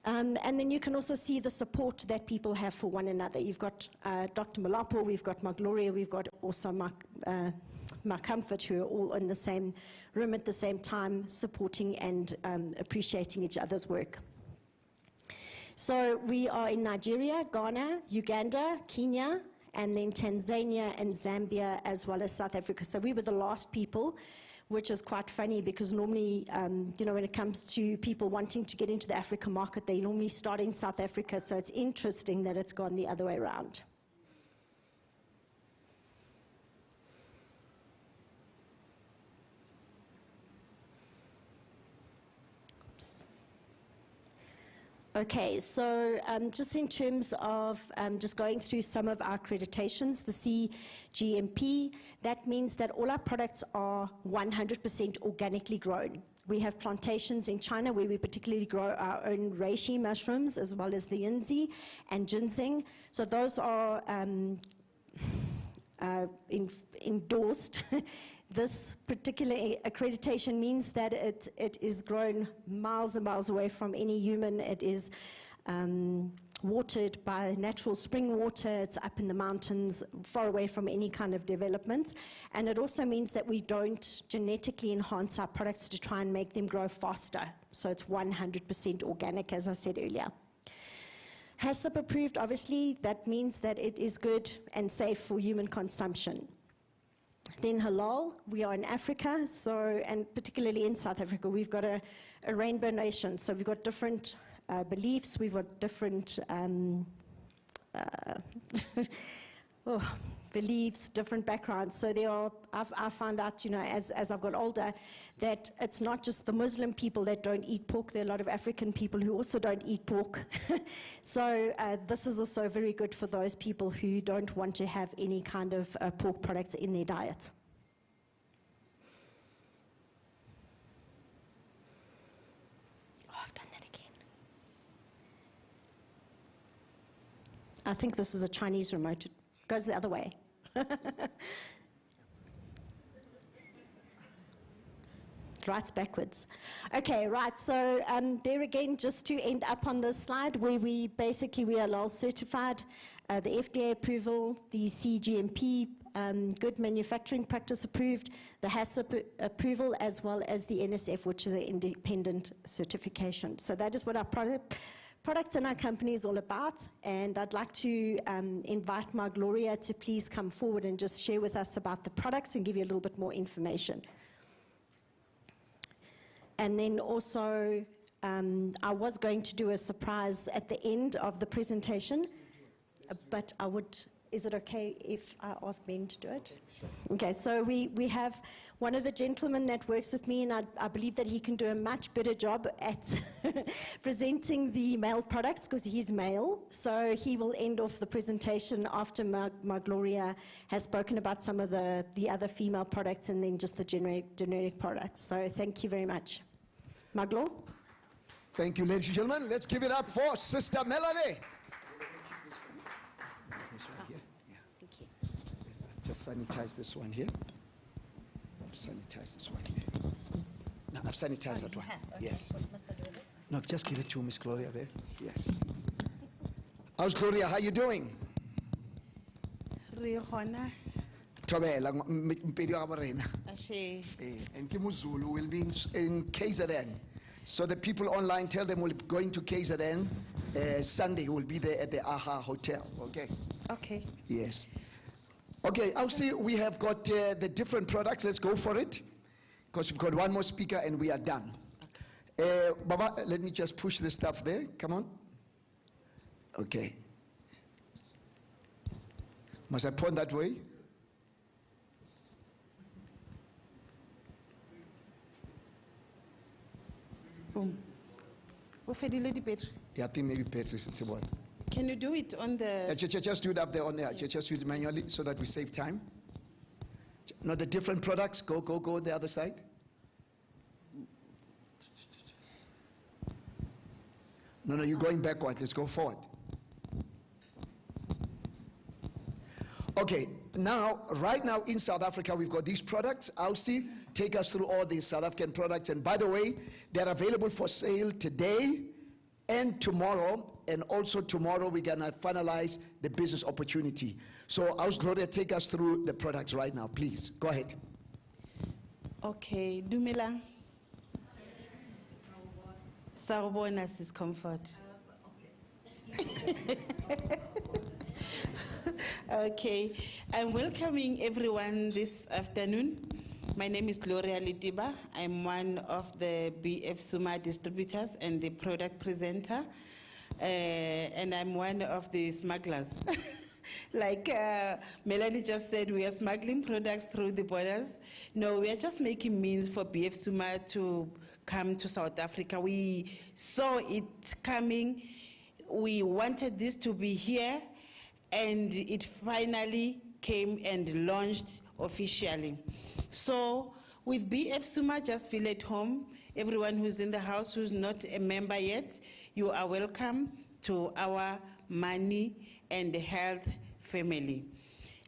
And then you can also see the support that people have for one another. You've got Dr. Malapo, we've got Magloria, we've got also Ma Comfort, who are all in the same room at the same time, supporting and appreciating each other's work. So we are in Nigeria, Ghana, Uganda, Kenya, and then Tanzania and Zambia, as well as South Africa. So we were the last people, which is quite funny because normally, you know, when it comes to people wanting to get into the African market, they normally start in South Africa. So it's interesting that it's gone the other way around. Okay, so just in terms of just going through some of our accreditations, the CGMP, that means that all our products are 100% organically grown. We have plantations in China where we particularly grow our own reishi mushrooms as well as the yinzi and ginseng. So those are endorsed. This particular accreditation means that it is grown miles and miles away from any human. It is watered by natural spring water. It's up in the mountains, far away from any kind of development. And it also means that we don't genetically enhance our products to try and make them grow faster. So it's 100% organic, as I said earlier. HACCP approved, obviously, that means that it is good and safe for human consumption. Then halal, we are in Africa, and particularly in South Africa, we've got a rainbow nation. So we've got different beliefs, we've got different beliefs, different backgrounds. So I found out, as I've got older, that it's not just the Muslim people that don't eat pork. There are a lot of African people who also don't eat pork. So this is also very good for those people who don't want to have any kind of pork products in their diet. Oh, I've done that again. I think this is a Chinese remote. It goes the other way. Right, backwards. Okay, right, so there again, just to end up on this slide, where we are halal certified, the FDA approval, the CGMP, good manufacturing practice approved, the HACCP approval, as well as the NSF, which is an independent certification. So that is what our products in our company is all about, and I'd like to invite Magloria to please come forward and just share with us about the products and give you a little bit more information. And then also, I was going to do a surprise at the end of the presentation, but is it okay if I ask Ben to do it? Okay, so we have one of the gentlemen that works with me, and I believe that he can do a much better job at presenting the male products because he's male. So he will end off the presentation after Magloria has spoken about some of the other female products and then just the generic products. So thank you very much. Maglo? Thank you, ladies and gentlemen. Let's give it up for Sister Melanie. Thank you. Just sanitize this one here. Sanitize this one here. No, I've sanitized that one. Okay. Yes. What must I do with this? No, just give it to Miss Gloria there. Yes. How's Gloria? How you doing? Rihona. Thobela mpedi wa borena. Ashe. And Kimuzulu will be in KZN. So the people online, tell them we're going to KZN Sunday. We'll be there at the AHA Hotel. Okay. Okay. Yes. Okay, I'll see. We have got the different products. Let's go for it. Because we've got one more speaker and we are done. Baba, let me just push the stuff there. Come on. Okay. Must I point that way? Boom. Yeah, I think maybe battery is the one. Can you do it on the... Just do it up there on there. Just use it manually so that we save time. No, the different products. Go the other side. No, you're going backward. Let's go forward. Okay, right now in South Africa, we've got these products. Alcy, take us through all these South African products. And by the way, they're available for sale today and tomorrow. And also tomorrow, we're going to finalize the business opportunity. So, Aus Gloria, take us through the products right now, please. Go ahead. Okay, Dumela. Sawubona sis Comfort. Okay, I'm welcoming everyone this afternoon. My name is Gloria Litiba. I'm one of the BF Suma distributors and the product presenter. And I'm one of the smugglers. Like Melanie just said, we are smuggling products through the borders. No, we are just making means for BF Suma to come to South Africa. We saw it coming. We wanted this to be here, and it finally came and launched officially. So with BF Suma, just feel at home. Everyone who's in the house who's not a member yet, you are welcome to our Money and Health family.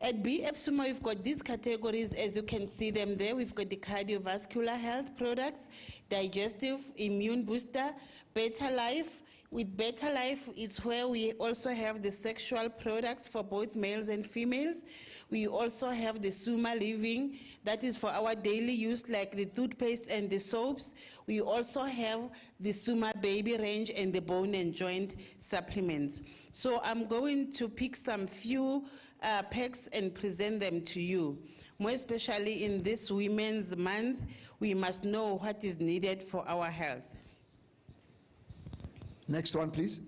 At BF Suma, we've got these categories, as you can see them there. We've got the cardiovascular health products, digestive, immune booster, Better Life. With Better Life, it's where we also have the sexual products for both males and females. We also have the Suma Living, that is for our daily use, like the toothpaste and the soaps. We also have the Suma Baby range and the bone and joint supplements. So I'm going to pick some few packs and present them to you. More especially in this Women's Month, we must know what is needed for our health. Next one, please.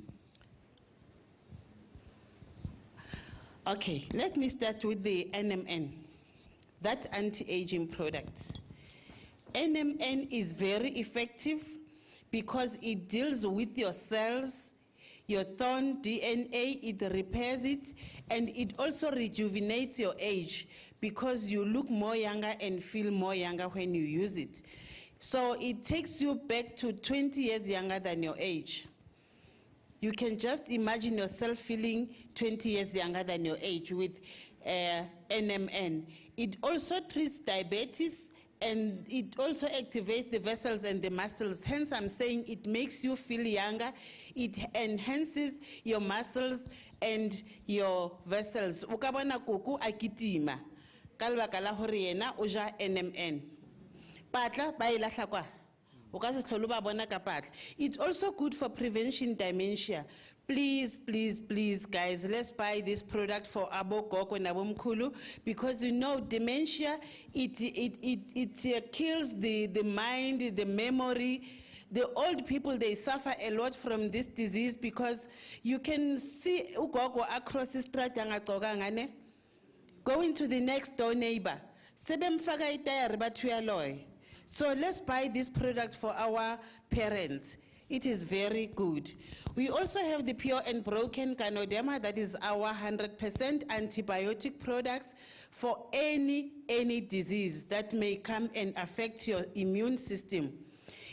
Okay, let me start with the NMN, that anti-aging product. NMN is very effective because it deals with your cells, your torn DNA, it repairs it, and it also rejuvenates your age because you look more younger and feel more younger when you use it. So it takes you back to 20 years younger than your age. You can just imagine yourself feeling 20 years younger than your age with NMN. It also treats diabetes, and it also activates the vessels and the muscles. Hence, I'm saying it makes you feel younger. It enhances your muscles and your vessels. Ukabona kuku akitima. Kalwa kala hore yena o ja NMN. Patla ba ilahla kwa. It's also good for prevention dementia. Please, please, please, guys, let's buy this product for Abo Koko and Abomkulu, because you know dementia, it kills the mind, the memory. The old people, they suffer a lot from this disease because you can see Ugogo across the street, going to the next door neighbor. So let's buy this product for our parents. It is very good. We also have the Pure and Broken Ganoderma, that is our 100% antibiotic products for any disease that may come and affect your immune system.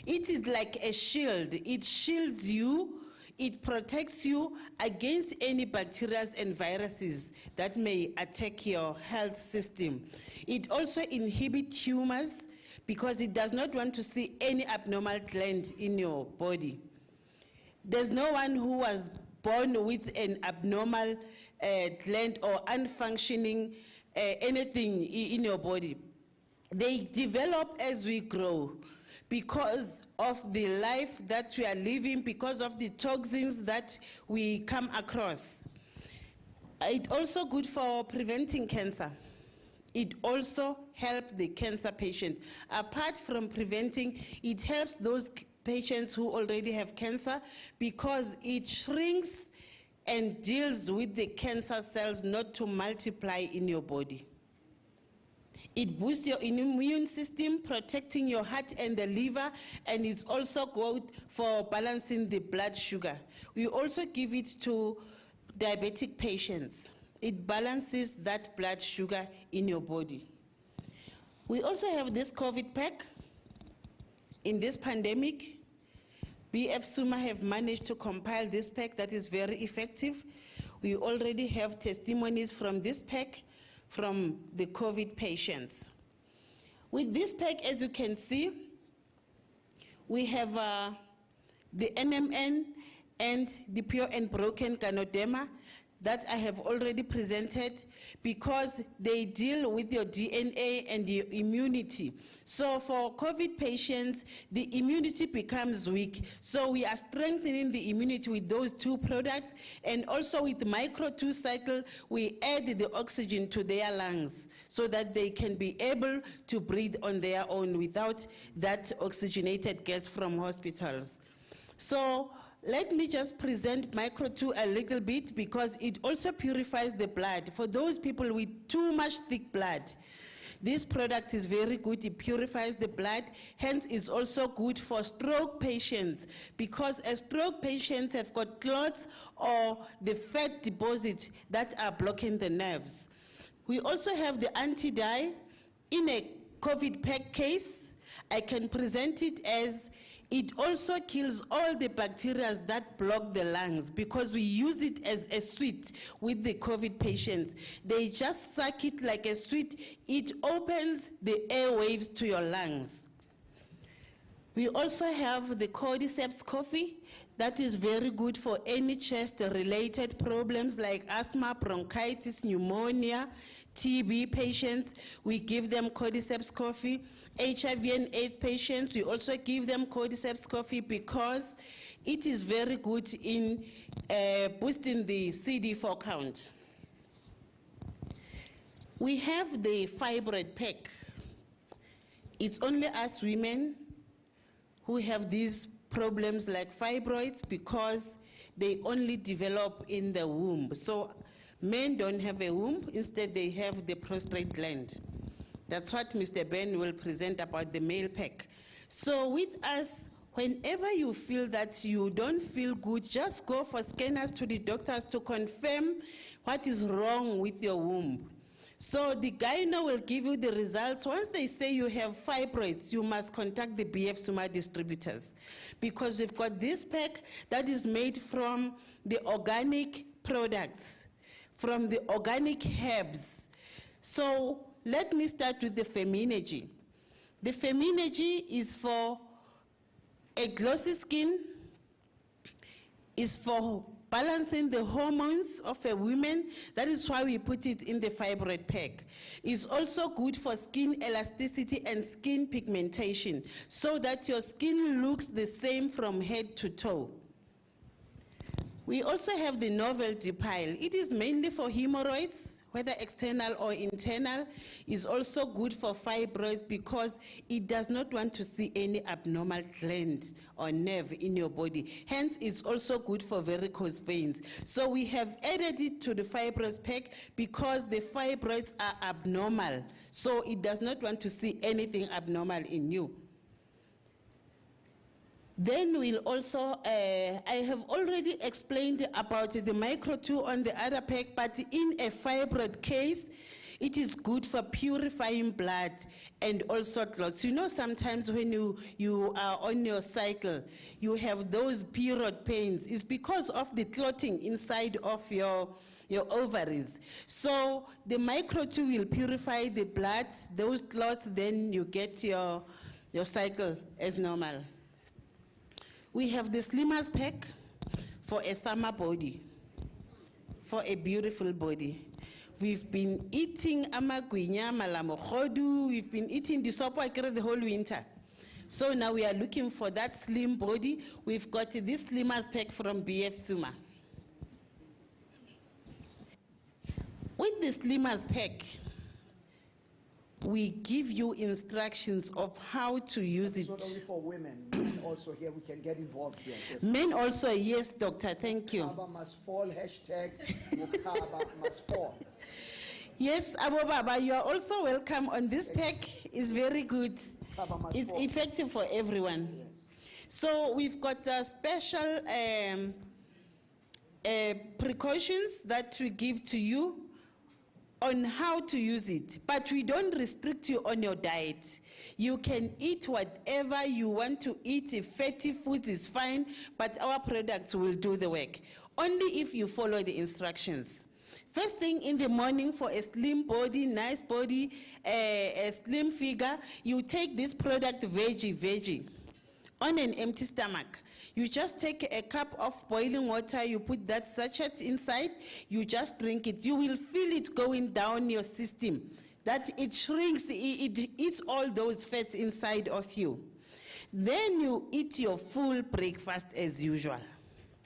It is like a shield. It shields you. It protects you against any bacteria and viruses that may attack your health system. It also inhibits tumors, because it does not want to see any abnormal gland in your body. There's no one who was born with an abnormal gland or unfunctioning anything in your body. They develop as we grow because of the life that we are living, because of the toxins that we come across. It's also good for preventing cancer. It also helps the cancer patient. Apart from preventing, it helps those patients who already have cancer because it shrinks and deals with the cancer cells not to multiply in your body. It boosts your immune system, protecting your heart and the liver, and it's also good for balancing the blood sugar. We also give it to diabetic patients. It balances that blood sugar in your body. We also have this COVID pack. In this pandemic, BF Suma have managed to compile this pack that is very effective. We already have testimonies from this pack from the COVID patients. With this pack, as you can see, we have the NMN and the Pure and Broken Ganoderma that I have already presented, because they deal with your DNA and your immunity. So for COVID patients, the immunity becomes weak. So we are strengthening the immunity with those two products, and also with Micro 2 Cycle, we add the oxygen to their lungs so that they can be able to breathe on their own without that oxygenated gas from hospitals. So let me just present Micro 2 a little bit, because it also purifies the blood for those people with too much thick blood. This product is very good. It purifies the blood. Hence, it's also good for stroke patients because stroke patients have got clots or the fat deposits that are blocking the nerves. We also have the anti-dye in a COVID pack case. I can present it as it also kills all the bacteria that block the lungs because we use it as a sweet with the COVID patients. They just suck it like a sweet. It opens the airwaves to your lungs. We also have the Cordyceps coffee that is very good for any chest-related problems like asthma, bronchitis, pneumonia, TB patients. We give them Cordyceps coffee. HIV and AIDS patients, we also give them Cordyceps coffee because it is very good in boosting the CD4 count. We have the fibroid pack. It's only us women who have these problems like fibroids because they only develop in the womb. So men don't have a womb, instead they have the prostate gland. That's what Mr. Ben will present about the male pack. So with us, whenever you feel that you don't feel good, just go for scanners to the doctors to confirm what is wrong with your womb. So the gyno will give you the results. Once they say you have fibroids, you must contact the BF Suma distributors because we've got this pack that is made from the organic products, from the organic herbs. So let me start with the Feminergy. The Feminergy is for a glossy skin, is for balancing the hormones of a woman. That is why we put it in the fibroid pack. It's also good for skin elasticity and skin pigmentation so that your skin looks the same from head to toe. We also have the Novel Depile. It is mainly for hemorrhoids, whether external or internal. Is also good for fibroids because it does not want to see any abnormal gland or nerve in your body. Hence, it's also good for varicose veins. So we have added it to the fibroids pack because the fibroids are abnormal. So it does not want to see anything abnormal in you. Then we'll also, I have already explained about the Micro 2 on the other pack, but in a fibroid case, it is good for purifying blood and also clots. You know, sometimes when you are on your cycle, you have those period pains. It's because of the clotting inside of your ovaries. So the Micro 2 will purify the blood, those clots, then you get your cycle as normal. We have the Slimmers pack for a summer body, for a beautiful body. We've been eating amagwinya, malamochodu, we've been eating the sopo the whole winter. So now we are looking for that slim body. We've got this Slimmers pack from BF Suma. With the Slimmers pack, we give you instructions of how to use it. Not only for women, men also here, we can get involved here. Men also, yes, doctor, thank you. Mukaba must fall, hashtag Mukaba must fall. Yes, Abo Baba, you are also welcome on this pack. It's very good. It's effective for everyone. Yes. So we've got special precautions that we give to you on how to use it, but we don't restrict you on your diet. You can eat whatever you want to eat. If fatty food is fine, but our products will do the work. Only if you follow the instructions. First thing in the morning, for a slim body, nice body, a slim figure, you take this product veggie, on an empty stomach. You just take a cup of boiling water, you put that sachet inside, you just drink it. You will feel it going down your system, that it shrinks, it eats all those fats inside of you. Then you eat your full breakfast as usual.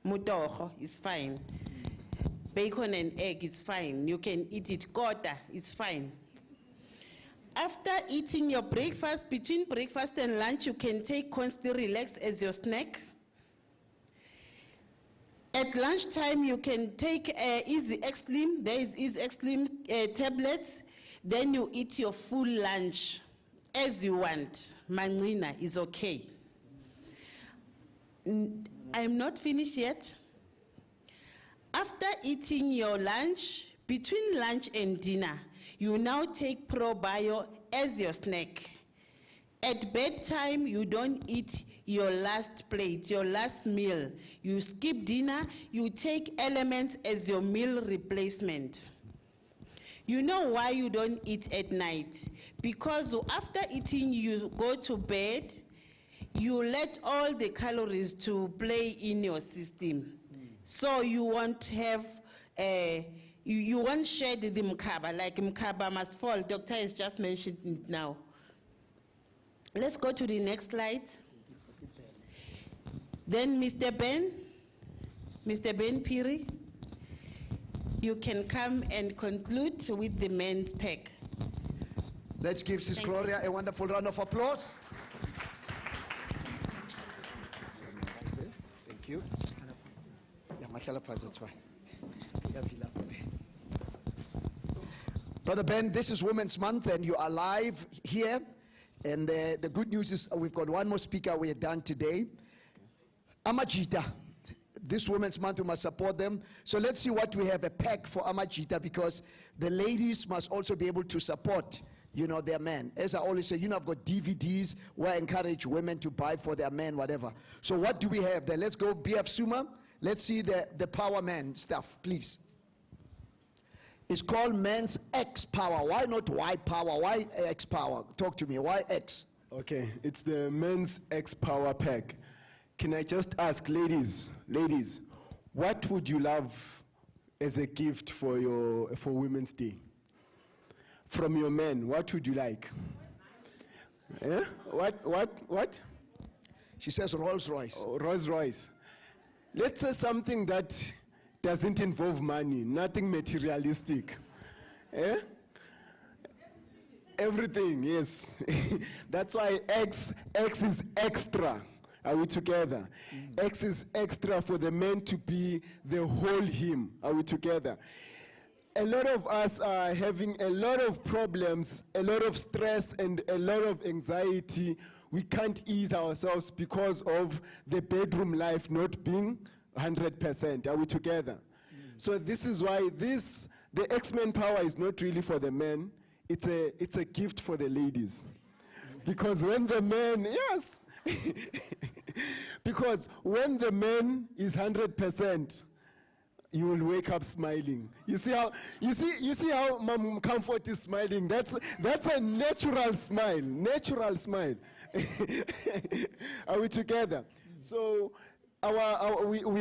Mutoho is fine. Bacon and egg is fine. You can eat it kota, it's fine. After eating your breakfast, between breakfast and lunch, you can take Consti Relax as your snack. At lunchtime, you can take Easy X Slim. There is Easy X Slim tablets. then you eat your full lunch as you want. Manina is okay. I'm not finished yet. After eating your lunch, between lunch and dinner, you now take ProBio as your snack. At bedtime, you don't eat your last plate, your last meal. You skip dinner, you take Elements as your meal replacement. You know why you don't eat at night? Because after eating, you go to bed, you let all the calories to play in your system. So you won't have, you won't shed the mkaba, like mkaba must fall. Doctor has just mentioned it now. Let's go to the next slide. Then Mr. Ben Piri, you can come and conclude with the men's pack. Let's give Sis Gloria a wonderful round of applause. Thank you. That's fine. Brother Ben, this is Women's Month and you are live here. And the good news is we've got one more speaker we are done today. Amajita. This Women's Month, we must support them. So let's see what we have, a pack for Amajita, because the ladies must also be able to support, their men. As I always say, I've got DVDs where I encourage women to buy for their men, whatever. So what do we have there? Let's go, BF Suma. Let's see the Power Man stuff, please. It's called Men's X Power. Why not Y Power? Why X Power? Talk to me. Why X? Okay, it's the Men's X Power pack. Can I just ask, ladies, what would you love as a gift for Women's Day? From your men, what would you like? Yeah? What? She says Rolls Royce. Oh, Rolls Royce. Let's say something that doesn't involve money, nothing materialistic. Eh? Everything, yes. That's why X is extra. Are we together? X is extra for the men to be the whole him. Are we together? A lot of us are having a lot of problems, a lot of stress, and a lot of anxiety. We can't ease ourselves because of the bedroom life not being 100%. Are we together? So this is why the X-Men power is not really for the men. It's a gift for the ladies. Because when the man, yes, because when the man is 100%, you will wake up smiling. You see how Mom Comfort is smiling? That's a natural smile. Natural smile. Are we together? So we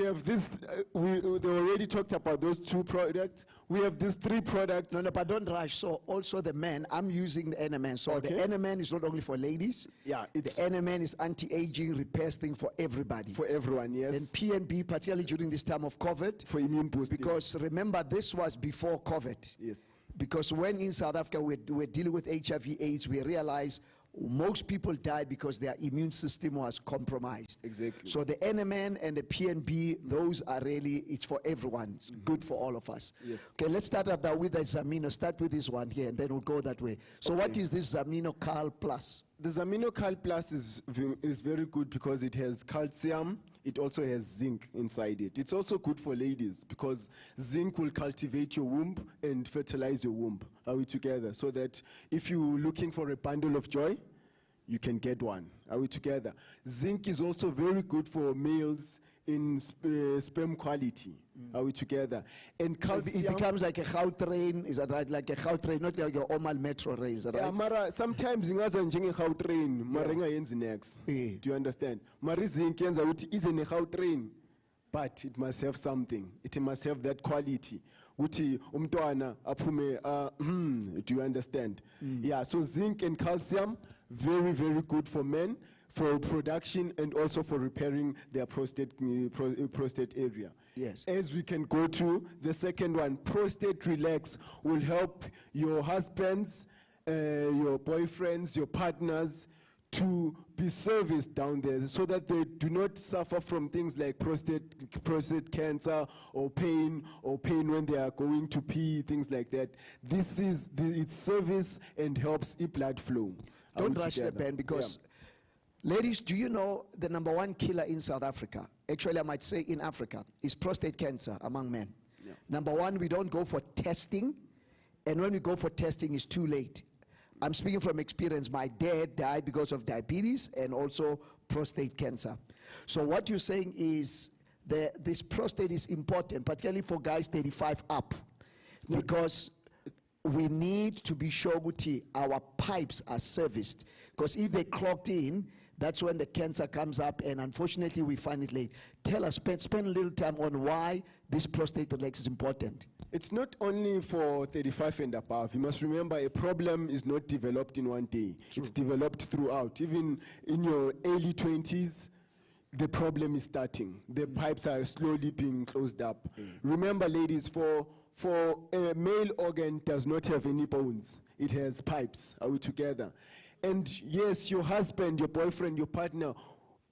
have this. They already talked about those two products. We have these three products. No, but don't rush. So also the men. I'm using the NMN. So the NMN is not only for ladies. Yeah, the NMN is anti-aging repair thing for everybody. For everyone, yes. And PNB, particularly during this time of COVID, for immune boosting. Because remember, this was before COVID. Yes. Because when in South Africa we're dealing with HIV/AIDS, we realized most people died because their immune system was compromised. Exactly. So the NMN and the PNB, those are really, it's for everyone. It's good for all of us. Yes. Okay, let's start up now with the Zamino. Start with this one here, and then we'll go that way. So what is this Zamino Cal Plus? The Zamino Cal Plus is very good because it has calcium. It also has zinc inside it. It's also good for ladies because zinc will cultivate your womb and fertilize your womb. Are we together? So that if you're looking for a bundle of joy, you can get one. Are we together? Zinc is also very good for males in sperm quality. Are we together? And calcium, it becomes like a Gautrain, is that right? Like a Gautrain, not like your Omal Metro rail, is that right? Mara, sometimes ingaza njenge Gautrain, marenga yenzi next. Do you understand? Mari zinc yenza uthi ize ne Gautrain, but it must have something. It must have that quality. Uthi umntwana aphume, do you understand? Yeah, so zinc and calcium, very, very good for men, for production and also for repairing their prostate area. Yes. As we can go to the second one, Prostate Relax will help your husbands, your boyfriends, your partners to be serviced down there so that they do not suffer from things like prostate cancer or pain when they are going to pee, things like that. This is its service and helps blood flow. Don't rush the pen because, ladies, do you know the #1 killer in South Africa, actually I might say in Africa, is prostate cancer among men. Yeah. #1, we don't go for testing, and when we go for testing, it's too late. I'm speaking from experience. My dad died because of diabetes and also prostate cancer. So what you're saying is this prostate is important, particularly for guys 35 up, because we need to be sure that our pipes are serviced, because if they clogged in, that's when the cancer comes up, and unfortunately we find it late. Tell us, spend a little time on why this prostate relax is important. It's not only for 35 and above. You must remember, a problem is not developed in one day. It's developed throughout. Even in your early 20s, the problem is starting. The pipes are slowly being closed up. Remember, ladies, for a male organ does not have any bones. It has pipes. Are we together? And yes, your husband, your boyfriend, your partner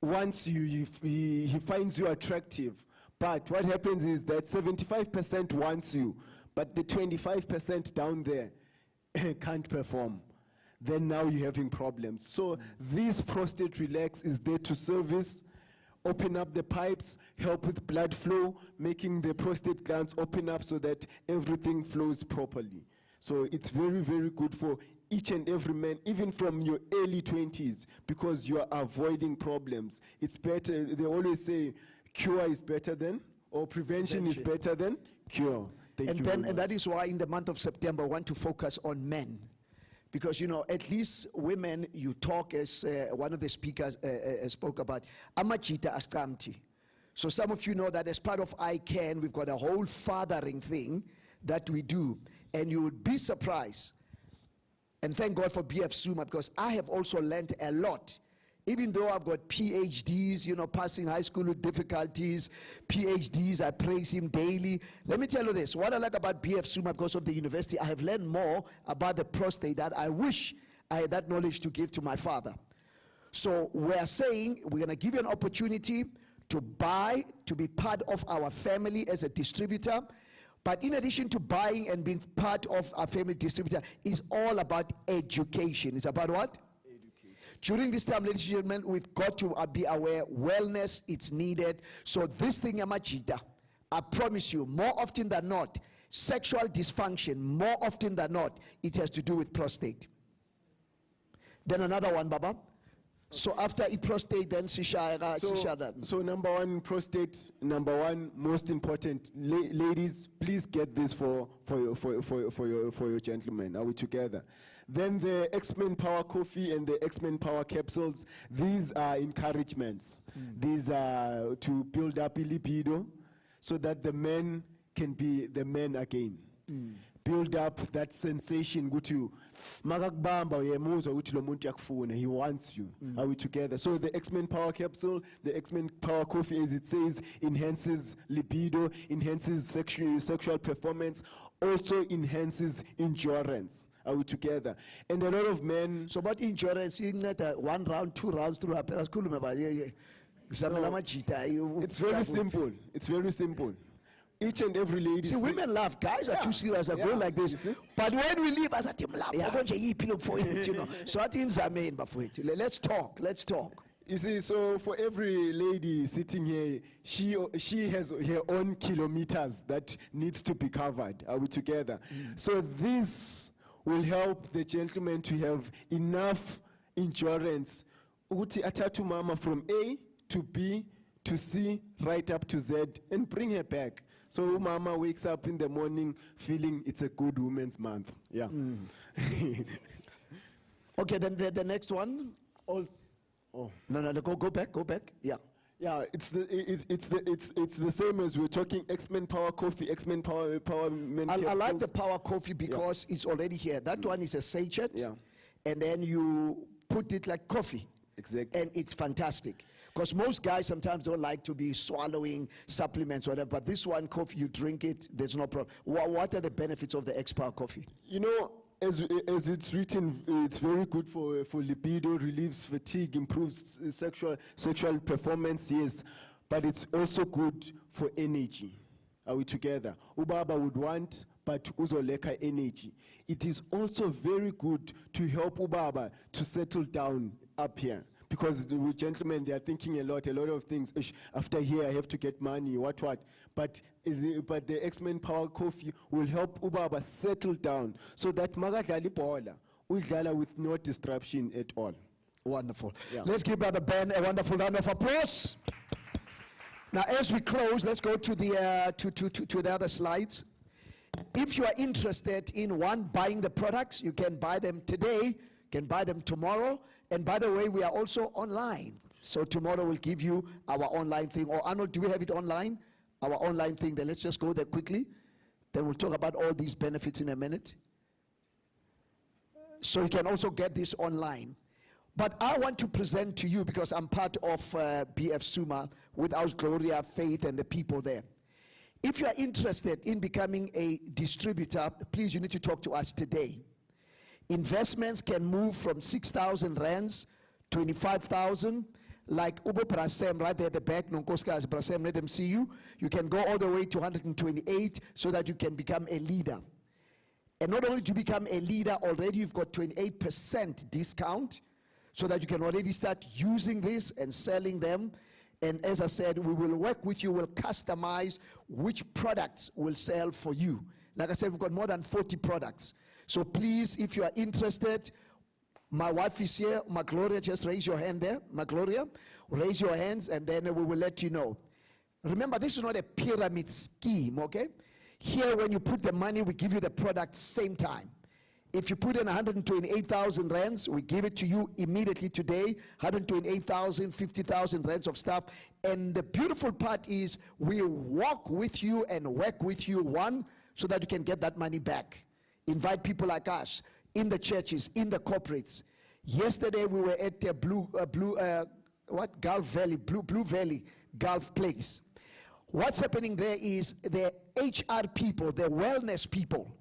wants you, he finds you attractive. But what happens is that 75% wants you, but the 25% down there can't perform. Then now you're having problems. So this prostate relax is there to service, open up the pipes, help with blood flow, making the prostate glands open up so that everything flows properly. So it's very, very good for each and every man, even from your early 20s, because you are avoiding problems. It's better, they always say, cure is better than, or prevention is better than cure. Thank you very much. And that is why in the month of September, I want to focus on men. Because, you know, at least women, you talk, as one of the speakers spoke about, amachita astamti. So some of you know that as part of ICANN, we've got a whole fathering thing that we do. And you would be surprised. And thank God for BF Suma, because I have also learned a lot. Even though I've got PhDs, you know, passing high school with difficulties, PhDs, I praise him daily. Let me tell you this, what I like about BF Suma, because of the university, I have learned more about the prostate that I wish I had that knowledge to give to my father. So we're saying we're going to give you an opportunity to buy, to be part of our family as a distributor. But in addition to buying and being part of our family distributor, is all about education. It's about what? Education. During this time, ladies and gentlemen, we've got to be aware, wellness, it's needed. So this thing, Yamachita, I promise you, more often than not, sexual dysfunction, more often than not, it has to do with prostate. Then another one, Baba. So after prostate, then Sishada. So #1, prostate, #1, most important. Ladies, please get this for your gentlemen. Are we together? Then the X-Men Power Coffee and the X-Men Power Capsules, these are encouragements. These are to build up libido so that the men can be the men again. Build up that sensation ukuthi makakubamba uyemuzwa ukuthi lo muntu yakufuna, he wants you. Are we together? So the X-Men Power Capsule, the X-Men Power Coffee, as it says, enhances libido, enhances sexual performance, also enhances endurance. Are we together? And a lot of men. So about endurance, you need 1 round, 2 rounds, 3 rounds. It's very simple. It's very simple. Each and every lady. See, women laugh. Guys are too serious. I go like this. But when we leave, I say, you know. So I think let's talk. Let's talk. You see, so for every lady sitting here, she has her own kilometers that needs to be covered. Are we together? So this will help the gentleman to have enough endurance. Uti atatu mama from A to B to C, right up to Z, and bring her back. So mama wakes up in the morning feeling it's a good women's month. Yeah. Okay, then the next one. No, go back. Yeah. Yeah, it's the same as we're talking X-Men Power Coffee, X-Men Power Men. I like the Power Coffee because it's already here. That one is a sachet, and then you put it like coffee. Exactly. And it's fantastic. Because most guys sometimes don't like to be swallowing supplements or whatever, but this one coffee, you drink it, there's no problem. What are the benefits of the X-Power Coffee? You know, as it's written, it's very good for libido, relieves fatigue, improves sexual performance, yes. But it's also good for energy. Are we together? Ubaba would want, but uzoleka energy. It is also very good to help Ubaba to settle down up here. Because the gentlemen, they are thinking a lot of things. Ish, after here, I have to get money, what. But the X-Men Power Coffee will help Ubaba settle down so that magadlali bola, udlala with no disruption at all. Wonderful. Yeah. Let's give Brother Ben a wonderful round of applause. Now, as we close, let's go to the other slides. If you are interested in buying the products, you can buy them today, can buy them tomorrow. And by the way, we are also online. So tomorrow we'll give you our online thing. Or Arnold, do we have it online? Our online thing. Then let's just go there quickly. Then we'll talk about all these benefits in a minute. So you can also get this online. But I want to present to you, because I'm part of BF Suma with Aus Gloria, Faith, and the people there. If you are interested in becoming a distributor, please, you need to talk to us today. Investments can move from 6,000 rands, 25,000, like Ubo Prasem right there at the back, Nonkoska Prasem, let them see you. You can go all the way to 128 so that you can become a leader. And not only to become a leader, already you've got 28% discount so that you can already start using this and selling them. And as I said, we will work with you, we'll customize which products will sell for you. Like I said, we've got more than 40 products. So please, if you are interested, my wife is here, Magloria, just raise your hand there. Magloria, raise your hands and then we will let you know. Remember, this is not a pyramid scheme, okay? Here, when you put the money, we give you the product same time. If you put in 128,000 rands, we give it to you immediately today, 128,000, 50,000 rands of stuff. And the beautiful part is we walk with you and work with you, so that you can get that money back. Invite people like us in the churches, in the corporates. Yesterday we were at Blue Valley Gulf Place. What's happening there is the HR people, the wellness people.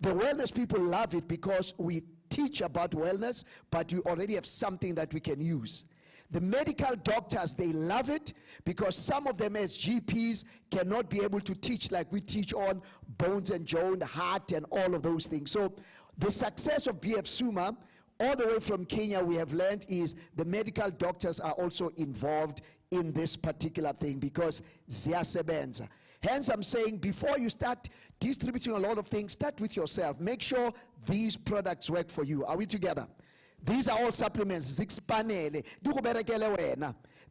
The wellness people love it because we teach about wellness, but we already have something that we can use. The medical doctors, they love it because some of them as GPs cannot be able to teach like we teach on bones and joint, heart, and all of those things. So the success of BF Suma, all the way from Kenya, we have learned is the medical doctors are also involved in this particular thing because ziyasebenza. Hence, I'm saying before you start distributing a lot of things, start with yourself. Make sure these products work for you. Are we together? These are all supplements.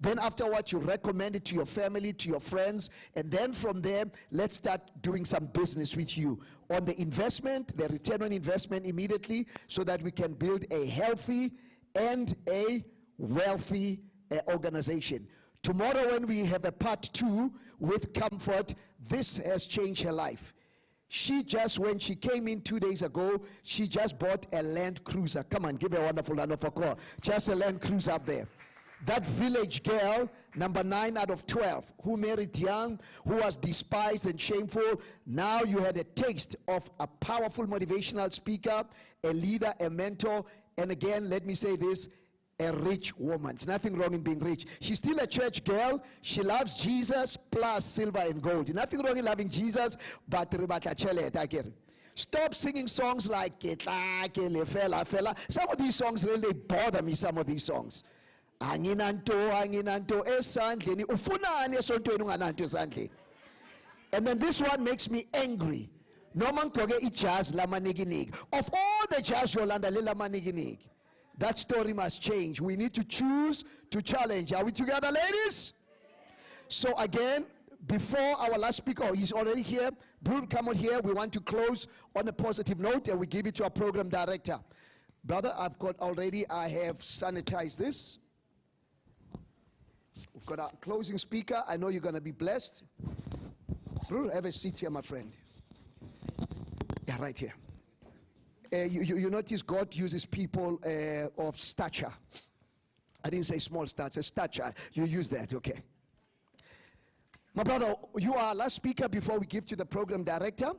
Then afterwards, you recommend it to your family, to your friends, and then from there, let's start doing some business with you on the investment, the return on investment immediately, so that we can build a healthy and a wealthy organization. Tomorrow, when we have a part 2 with Comfort, this has changed her life. She just, when she came in 2 days ago, she just bought a Land Cruiser. Come on, give her a wonderful round of applause. Just a Land Cruiser up there. That village girl, number 9 out of 12, who married young, who was despised and shameful, now you had a taste of a powerful motivational speaker, a leader, a mentor, and again, let me say this, a rich woman. There's nothing wrong in being rich. She's still a church girl. She loves Jesus plus silver and gold. Nothing wrong in loving Jesus, but stop singing songs like fella. Some of these songs really bother me, some of these songs. And then this one makes me angry. Of all the jazz Yolanda Lila Maniginig. That story must change. We need to choose to challenge. Are we together, ladies? So again, before our last speaker, he's already here. Bruce, come on here. We want to close on a positive note, and we give it to our program director. Brother, I have sanitized this. We've got our closing speaker. I know you're going to be blessed. Bruce, have a seat here, my friend. Yeah, right here. You notice God uses people of stature. I didn't say small stature, stature. You use that, okay. My brother, you are our last speaker before we give to the program director.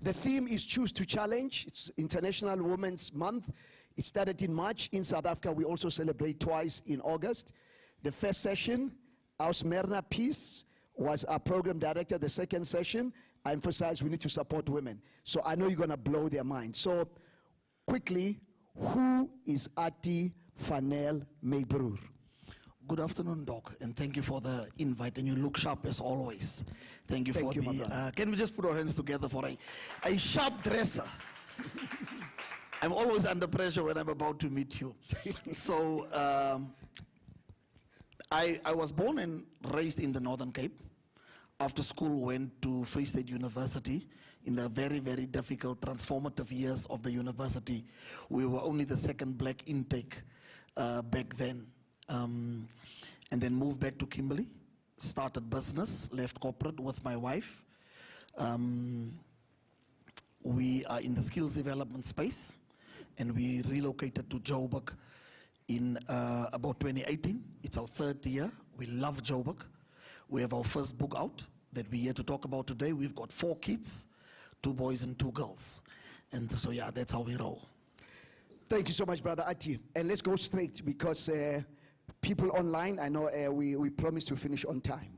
The theme is Choose to Challenge. It's International Women's Month. It started in March. In South Africa, we also celebrate twice in August. The first session, our Smyrna Peace was our program director. The second session, I emphasized we need to support women. So I know you're going to blow their mind. So quickly, who is Ati Fanel Meybroer? Good afternoon, Doc, and thank you for the invite, and you look sharp as always. Thank you for my brother. the, can we just put our hands together for a sharp dresser? I'm always under pressure when I'm about to meet you. So, I was born and raised in the Northern Cape. After school, went to Free State University. In the very, very difficult, transformative years of the university, we were only the second black intake back then. And then moved back to Kimberley, started business, left corporate with my wife. We are in the skills development space, and we relocated to Joburg in about 2018. It's our third year. We love Joburg. We have our first book out that we're here to talk about today. We've got 4 kids, 2 boys and 2 girls. And so, yeah, that's how we roll. Thank you so much, Brother Ati. And let's go straight because people online, I know we promised to finish on time.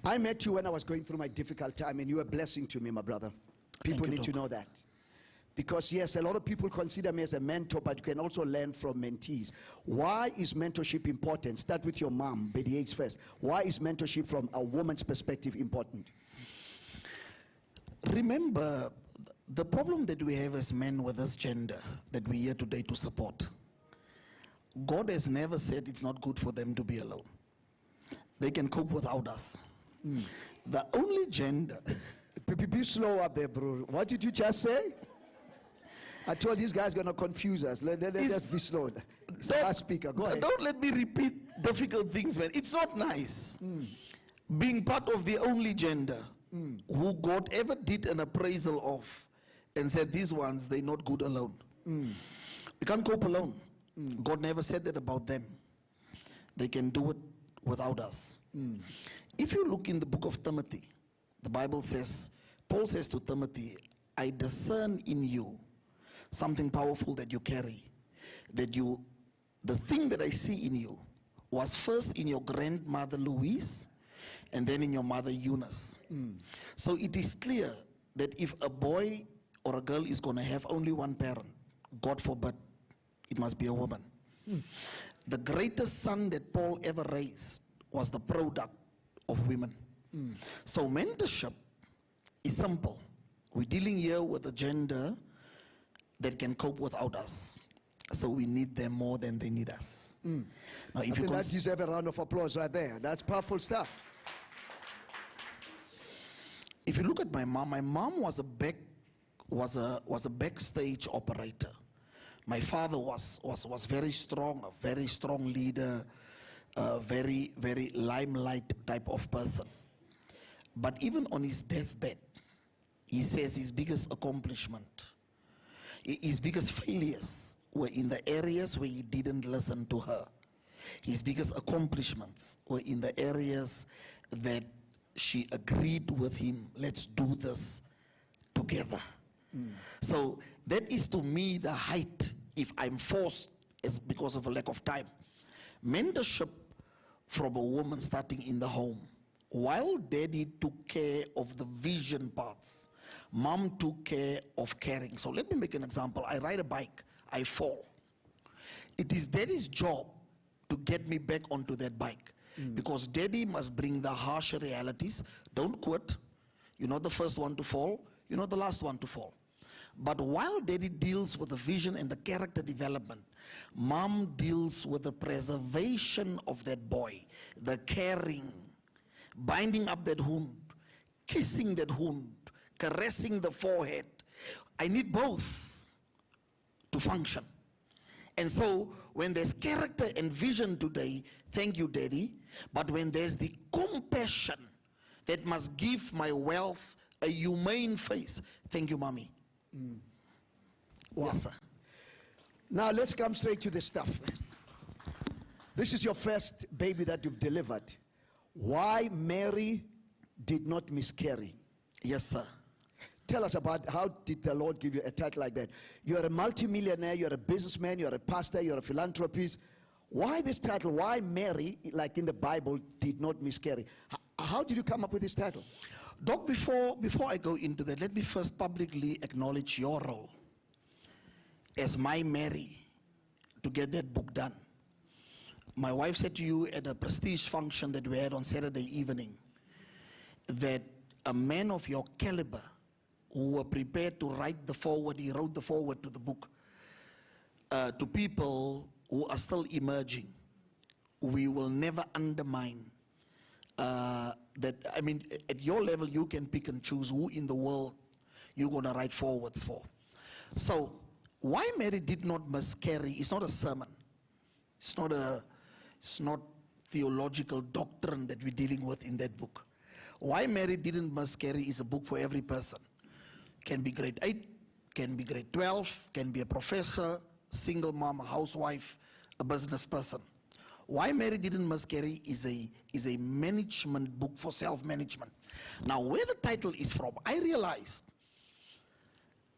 I met you when I was going through my difficult time, and you were a blessing to me, my brother. People need to know that. Because yes, a lot of people consider me as a mentor, but you can also learn from mentees. Why is mentorship important? Start with your mom, Betty Yates first. Why is mentorship from a woman's perspective important? Remember, the problem that we have as men with this gender that we're here today to support, God has never said it's not good for them to be alone. They can cope without us. The only gender... Be slow up there, bro. What did you just say? I told these guys going to confuse us. Let's be slow. It's the last speaker. Go ahead. Don't let me repeat difficult things, man. It's not nice. Being part of the only gender who God ever did an appraisal of and said, these ones, they're not good alone. We can't cope alone. God never said that about them. They can do it without us. If you look in the book of Timothy, the Bible says, Paul says to Timothy, I discern in you something powerful that you carry. That you, the thing that I see in you was first in your grandmother Louise and then in your mother Eunice. So it is clear that if a boy or a girl is going to have only one parent, God forbid, it must be a woman. The greatest son that Paul ever raised was the product of women. So mentorship is simple. We're dealing here with a gender that can cope without us. So we need them more than they need us. Now, if you that deserves a round of applause right there. That's powerful stuff. If you look at my mom was a backstage operator. My father was very strong, a very strong leader, a very, very limelight type of person. But even on his deathbed, he says his biggest accomplishment, his biggest failures were in the areas where he didn't listen to her. His biggest accomplishments were in the areas that she agreed with him, let's do this together. So that is to me the height, if I'm forced, is because of a lack of time. Mentorship from a woman starting in the home. While daddy took care of the vision parts, mom took care of caring. So let me make an example. I ride a bike, I fall. It is daddy's job to get me back onto that bike. Because daddy must bring the harsh realities. Don't quit. You're not the first one to fall. You're not the last one to fall. But while daddy deals with the vision and the character development, mom deals with the preservation of that boy, the caring, binding up that wound, kissing that wound, caressing the forehead. I need both to function. And so when there's character and vision today, thank you, daddy. But when there's the compassion that must give my wealth a humane face, thank you, mommy. Wow. Yes, sir. Now let's come straight to the stuff. This is your first baby that you've delivered. Why Mary did not miscarry? Yes, sir. Tell us about how did the Lord give you a title like that? You're a multimillionaire, you're a businessman, you're a pastor, you're a philanthropist. Why this title? Why Mary, like in the Bible, did not miscarry? How did you come up with this title? Doc, before I go into that, let me first publicly acknowledge your role as my Mary to get that book done. My wife said to you at a prestige function that we had on Saturday evening that a man of your caliber who were prepared to write the foreword, he wrote the foreword to the book, to people who are still emerging. We will never undermine that. I mean, at your level, you can pick and choose who in the world you're going to write forewords for. So, why Mary did not miscarry is not a sermon. It's not theological doctrine that we're dealing with in that book. Why Mary didn't miscarry is a book for every person. Can be grade 8, can be grade 12, can be a professor, single mom, a housewife, a business person. Why Mary didn't miscarry is a management book for self-management. Now, where the title is from, I realized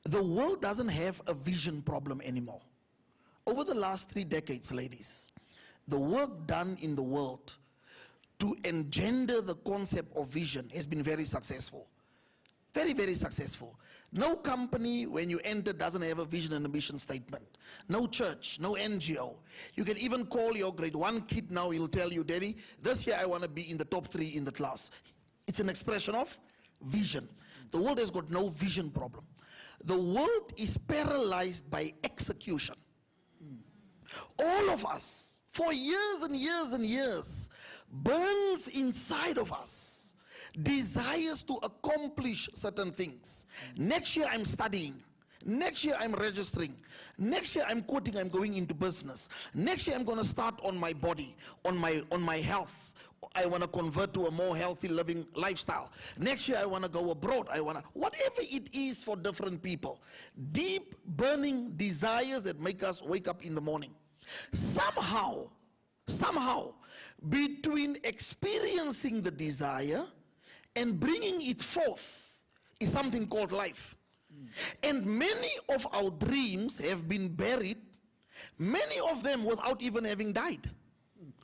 the world doesn't have a vision problem anymore. Over the last 3 decades, ladies, the work done in the world to engender the concept of vision has been very successful. Very, very successful. No company, when you enter, doesn't have a vision and a mission statement. No church, no NGO. You can even call your grade 1 kid now, he'll tell you, Daddy, this year I want to be in the top 3 in the class. It's an expression of vision. The world has got no vision problem. The world is paralyzed by execution. All of us, for years and years and years, burns inside of us desires to accomplish certain things. Next year I'm studying. Next year I'm registering. Next year I'm quitting, I'm going into business. Next year I'm going to start on my body, on my health. I want to convert to a more healthy living lifestyle. Next year I want to go abroad. Whatever it is for different people. Deep burning desires that make us wake up in the morning. Somehow, between experiencing the desire and bringing it forth is something called life. And many of our dreams have been buried, many of them without even having died.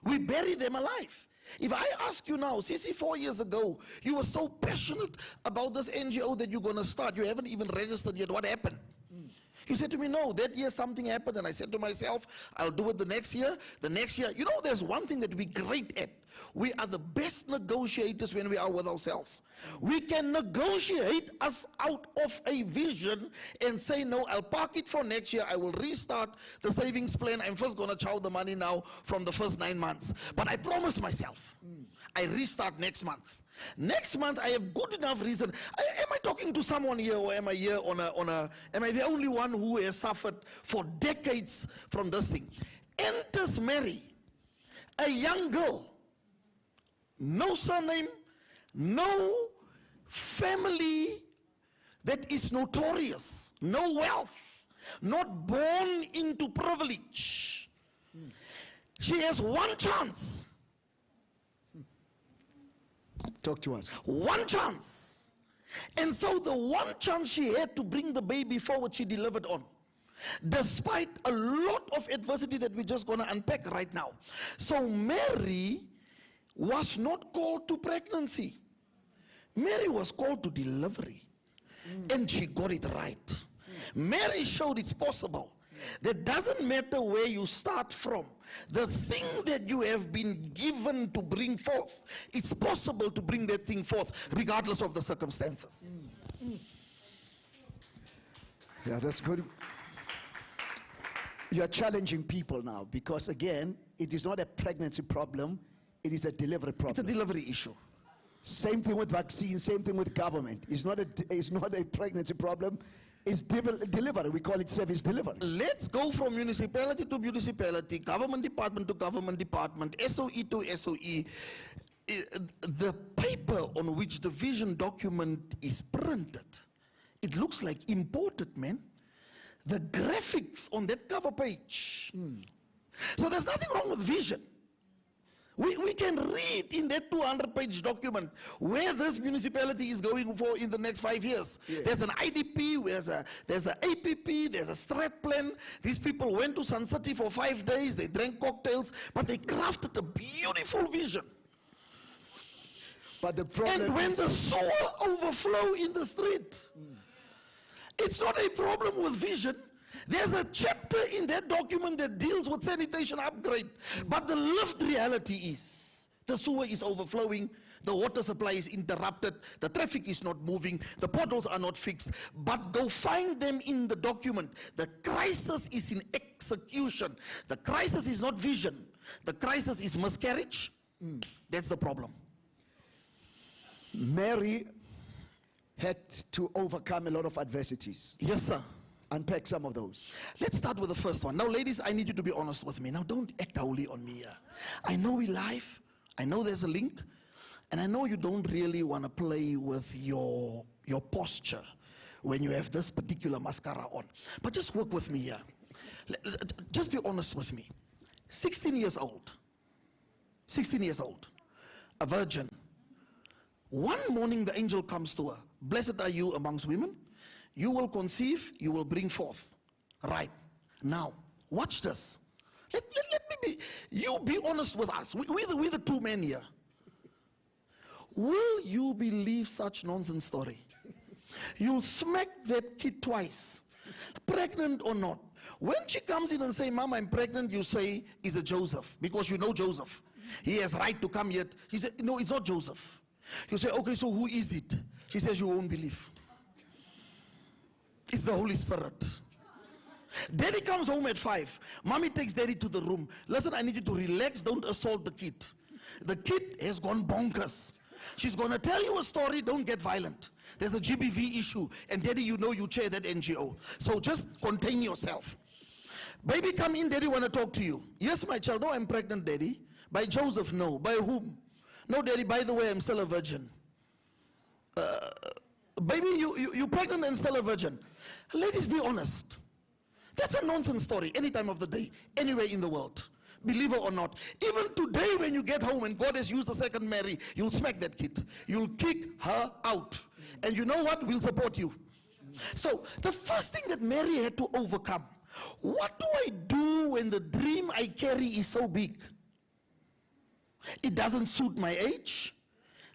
We bury them alive. If I ask you now, Sisi, 4 years ago, you were so passionate about this NGO that you're going to start. You haven't even registered yet. What happened? You said to me, no, that year something happened. And I said to myself, I'll do it the next year. The next year. You know, there's one thing that we're great at. We are the best negotiators when we are with ourselves. We can negotiate us out of a vision and say, no, I'll park it for next year. I will restart the savings plan. I'm first going to chow the money now from the first 9 months. But I promise myself, I restart next month. Next month, I have good enough reason. Am I talking to someone here, or am I here am I the only one who has suffered for decades from this thing? Enters Mary, a young girl, no surname, no family that is notorious, no wealth, not born into privilege. She has one chance. Talk to us. One chance. And so the one chance she had to bring the baby forward, she delivered on. Despite a lot of adversity that we're just going to unpack right now. So Mary was not called to pregnancy. Mary was called to delivery. And she got it right. Mary showed it's possible. That doesn't matter where you start from. The thing that you have been given to bring forth, it's possible to bring that thing forth regardless of the circumstances. Yeah, that's good. You are challenging people now because, again, it is not a pregnancy problem, it is a delivery problem. It's a delivery issue. Same thing with vaccines, same thing with government. It's not a pregnancy problem. It's delivery. We call it service delivery. Let's go from municipality to municipality, government department to government department, SOE to SOE. The paper on which the vision document is printed, it looks like imported, man. The graphics on that cover page. So there's nothing wrong with vision. We can read in that 200-page document where this municipality is going for in the next 5 years. Yes. There's an IDP, there's an APP, there's a strat plan. These people went to Sun City for 5 days, they drank cocktails, but they crafted a beautiful vision. But the problem and when is the sewer overflow in the street, it's not a problem with vision. There's a chapter in that document that deals with sanitation upgrade. But the lived reality is the sewer is overflowing, the water supply is interrupted, the traffic is not moving, the potholes are not fixed. But go find them in the document. The crisis is in execution. The crisis is not vision. The crisis is miscarriage. That's the problem. Mary had to overcome a lot of adversities. Yes, sir. Unpack some of those. Let's start with the first one. Now, ladies, I need you to be honest with me. Now, don't act holy on me here. I know we live. I know there's a link. And I know you don't really want to play with your posture when you have this particular mascara on. But just work with me here. Just be honest with me. 16 years old. 16 years old. A virgin. One morning the angel comes to her. Blessed are you amongst women. You will conceive, you will bring forth. Right. Now, watch this. Let me be honest with us. We're the two men here. Will you believe such nonsense story? You'll smack that kid twice. Pregnant or not. When she comes in and say, Mom, I'm pregnant, you say, is it Joseph? Because you know Joseph. He has right to come yet. He said, no, it's not Joseph. You say, okay, so who is it? She says, you won't believe. It's the Holy Spirit. Daddy comes home at 5. Mommy takes daddy to the room. Listen, I need you to relax. Don't assault the kid. The kid has gone bonkers. She's going to tell you a story. Don't get violent. There's a GBV issue. And daddy, you know you chair that NGO. So just contain yourself. Baby, come in. Daddy want to talk to you. Yes, my child. No, I'm pregnant, daddy. By Joseph, no. By whom? No, daddy, by the way, I'm still a virgin. Baby, you're pregnant and still a virgin. Ladies, be honest. That's a nonsense story any time of the day, anywhere in the world. Believe it or not. Even today when you get home and God has used the second Mary, you'll smack that kid. You'll kick her out. And you know what? We'll support you. So the first thing that Mary had to overcome, what do I do when the dream I carry is so big? It doesn't suit my age.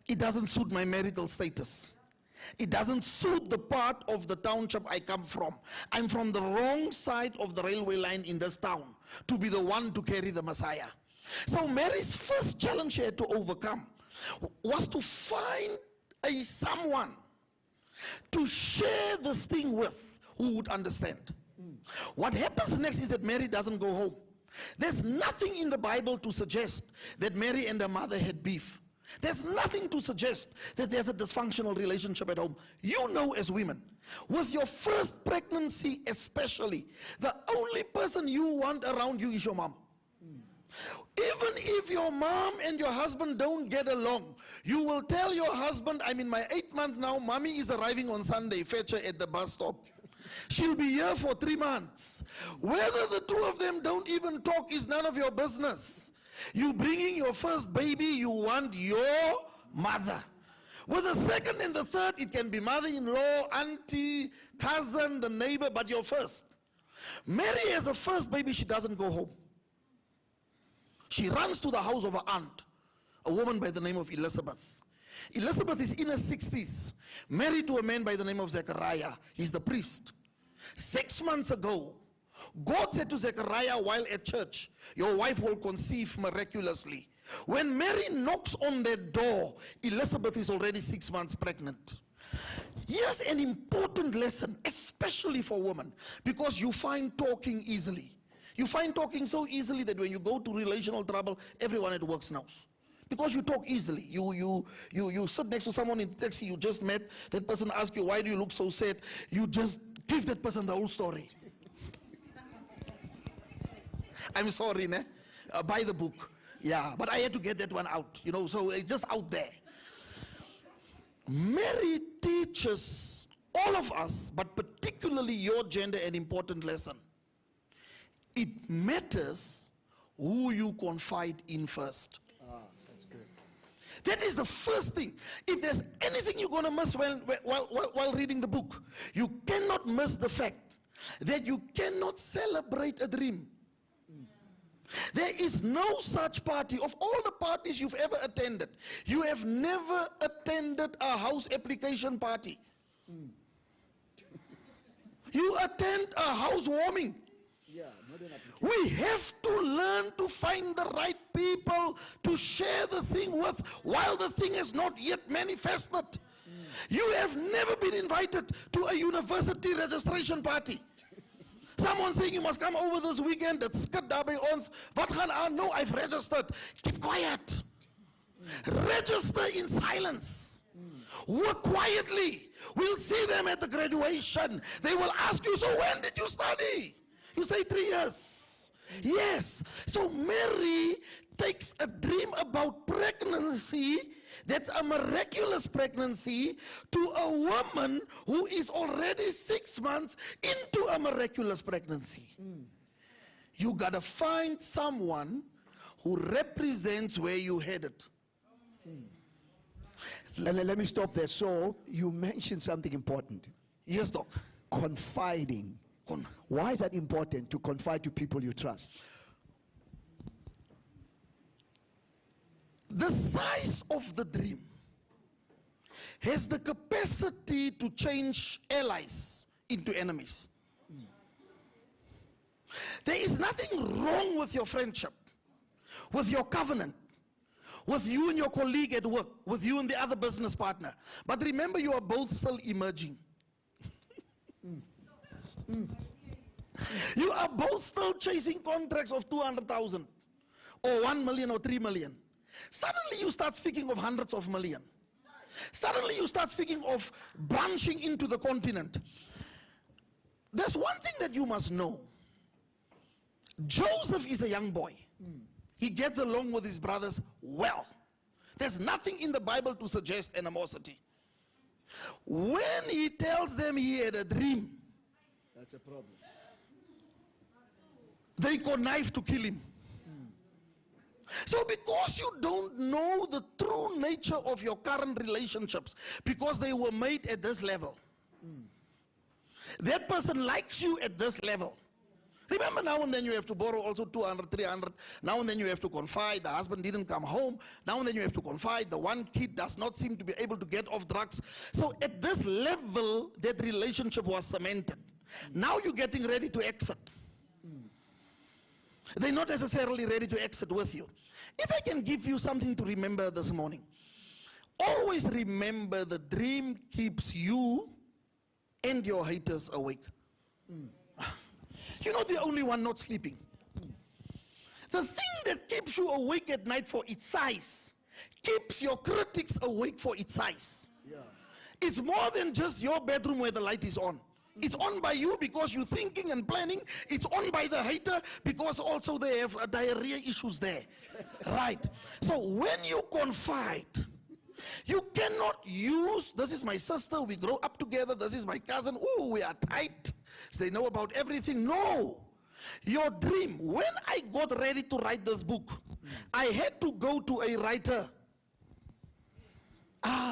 It doesn't suit my marital status. It doesn't suit the part of the township I come from. I'm from the wrong side of the railway line in this town to be the one to carry the Messiah. So Mary's first challenge she had to overcome was to find someone to share this thing with who would understand. What happens next is that Mary doesn't go home. There's nothing in the Bible to suggest that Mary and her mother had beef. There's nothing to suggest that there's a dysfunctional relationship at home. You know, as women, with your first pregnancy especially, the only person you want around you is your mom. Even if your mom and your husband don't get along, you will tell your husband, I'm in my 8th month now, mommy is arriving on Sunday, fetch her at the bus stop. She'll be here for 3 months. Whether the two of them don't even talk is none of your business. You bringing your first baby, you want your mother. With the second and the third, it can be mother-in-law, auntie, cousin, the neighbor, but your first. Mary has a first baby, she doesn't go home. She runs to the house of her aunt, a woman by the name of Elizabeth. Elizabeth is in her 60s, married to a man by the name of Zechariah. He's the priest. 6 months ago, God said to Zechariah while at church, your wife will conceive miraculously. When Mary knocks on that door, Elizabeth is already 6 months pregnant. Here's an important lesson, especially for women, because you find talking easily. You find talking so easily that when you go to relational trouble, everyone at work knows. Because you talk easily. You sit next to someone in the taxi you just met, that person asks you, why do you look so sad? You just give that person the whole story. I'm sorry, ne? Buy the book. Yeah, but I had to get that one out, you know, so it's just out there. Mary teaches all of us, but particularly your gender, an important lesson. It matters who you confide in first. That is the first thing. If there's anything you're going to miss while reading the book, you cannot miss the fact that you cannot celebrate a dream. There is no such party. Of all the parties you've ever attended, you have never attended a house application party. You attend a housewarming. We have to learn to find the right people to share the thing with while the thing is not yet manifested. You have never been invited to a university registration party. Someone saying you must come over this weekend, it's skit daarby ons. Wat gaan aan? No, I've registered. Keep quiet. Register in silence. Work quietly. We'll see them at the graduation. They will ask you, so when did you study? You say 3 years. Yes. So Mary takes a dream about pregnancy, that's a miraculous pregnancy, to a woman who is already 6 months into a miraculous pregnancy. You gotta find someone who represents where you headed. Let me stop there. So you mentioned something important. Yes, Doc. Confiding. Why is that important, to confide to people you trust? The size of the dream has the capacity to change allies into enemies. There is nothing wrong with your friendship, with your covenant, with you and your colleague at work, with you and the other business partner. But remember, you are both still emerging. You are both still chasing contracts of 200,000 or 1 million or 3 million. Suddenly you start speaking of hundreds of millions. Suddenly you start speaking of branching into the continent. There's one thing that you must know. Joseph is a young boy. He gets along with his brothers well. There's nothing in the Bible to suggest animosity. When he tells them he had a dream, that's a problem. They connive to kill him. So because you don't know the true nature of your current relationships, because they were made at this level, that person likes you at this level. Remember, now and then you have to borrow also 200, 300. Now and then you have to confide. The husband didn't come home. Now and then you have to confide. The one kid does not seem to be able to get off drugs. So at this level, that relationship was cemented. Now you're getting ready to exit. They're not necessarily ready to exit with you. If I can give you something to remember this morning, always remember the dream keeps you and your haters awake. You're not the only one not sleeping. The thing that keeps you awake at night for its size keeps your critics awake for its size. It's more than just your bedroom where the light is on. It's on by you because you're thinking and planning. It's on by the hater because also they have diarrhea issues there. Right. So when you confide, you cannot use, this is my sister, we grow up together, this is my cousin, oh, we are tight. They know about everything. No. Your dream, when I got ready to write this book, I had to go to a writer.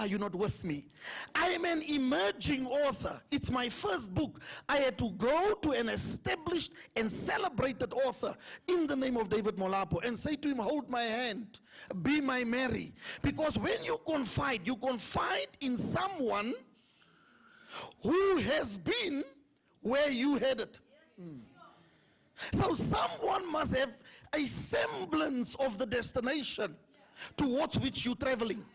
You're not with me. I am an emerging author. It's my first book. I had to go to an established and celebrated author in the name of David Molapo and say to him, hold my hand, be my Mary. Because when you confide in someone who has been where you headed. So someone must have a semblance of the destination towards which you're traveling.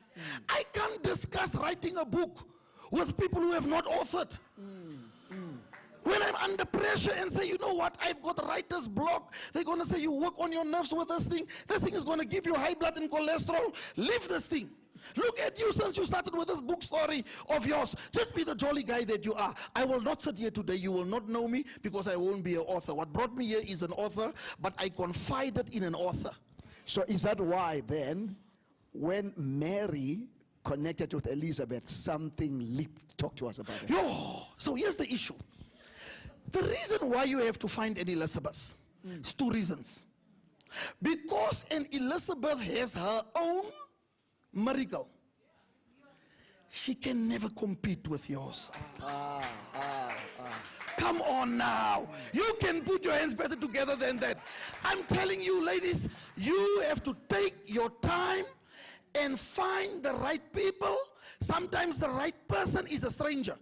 I can't discuss writing a book with people who have not authored. When I'm under pressure and say, you know what, I've got writer's block, they're going to say, you work on your nerves with this thing is going to give you high blood and cholesterol, leave this thing. Look at you since you started with this book story of yours. Just be the jolly guy that you are. I will not sit here today. You will not know me because I won't be an author. What brought me here is an author, but I confided in an author. So is that why then, when Mary connected with Elizabeth, something leaped? Talk to us about it. So here's the issue. The reason why you have to find an Elizabeth is 2 reasons. Because an Elizabeth has her own miracle, she can never compete with yours. Come on now. You can put your hands better together than that. I'm telling you, ladies, you have to take your time and find the right people. Sometimes the right person is a stranger.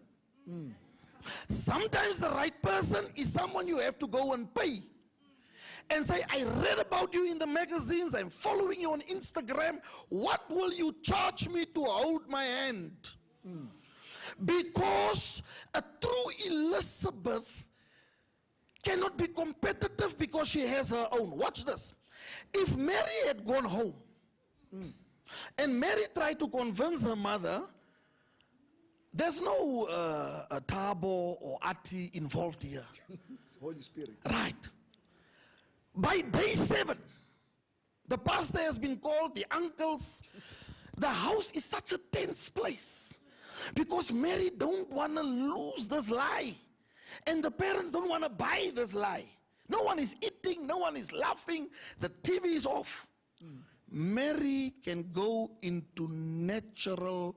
Sometimes the right person is someone you have to go and pay and say, I read about you in the magazines, I'm following you on Instagram. What will you charge me to hold my hand? Because a true Elizabeth cannot be competitive because she has her own. Watch this. If Mary had gone home and Mary tried to convince her mother, there's no Tabo or Ati involved here. Holy Spirit. Right. By day 7, the pastor has been called, the uncles. The house is such a tense place because Mary don't want to lose this lie. And the parents don't want to buy this lie. No one is eating, no one is laughing, the TV is off. Mary can go into natural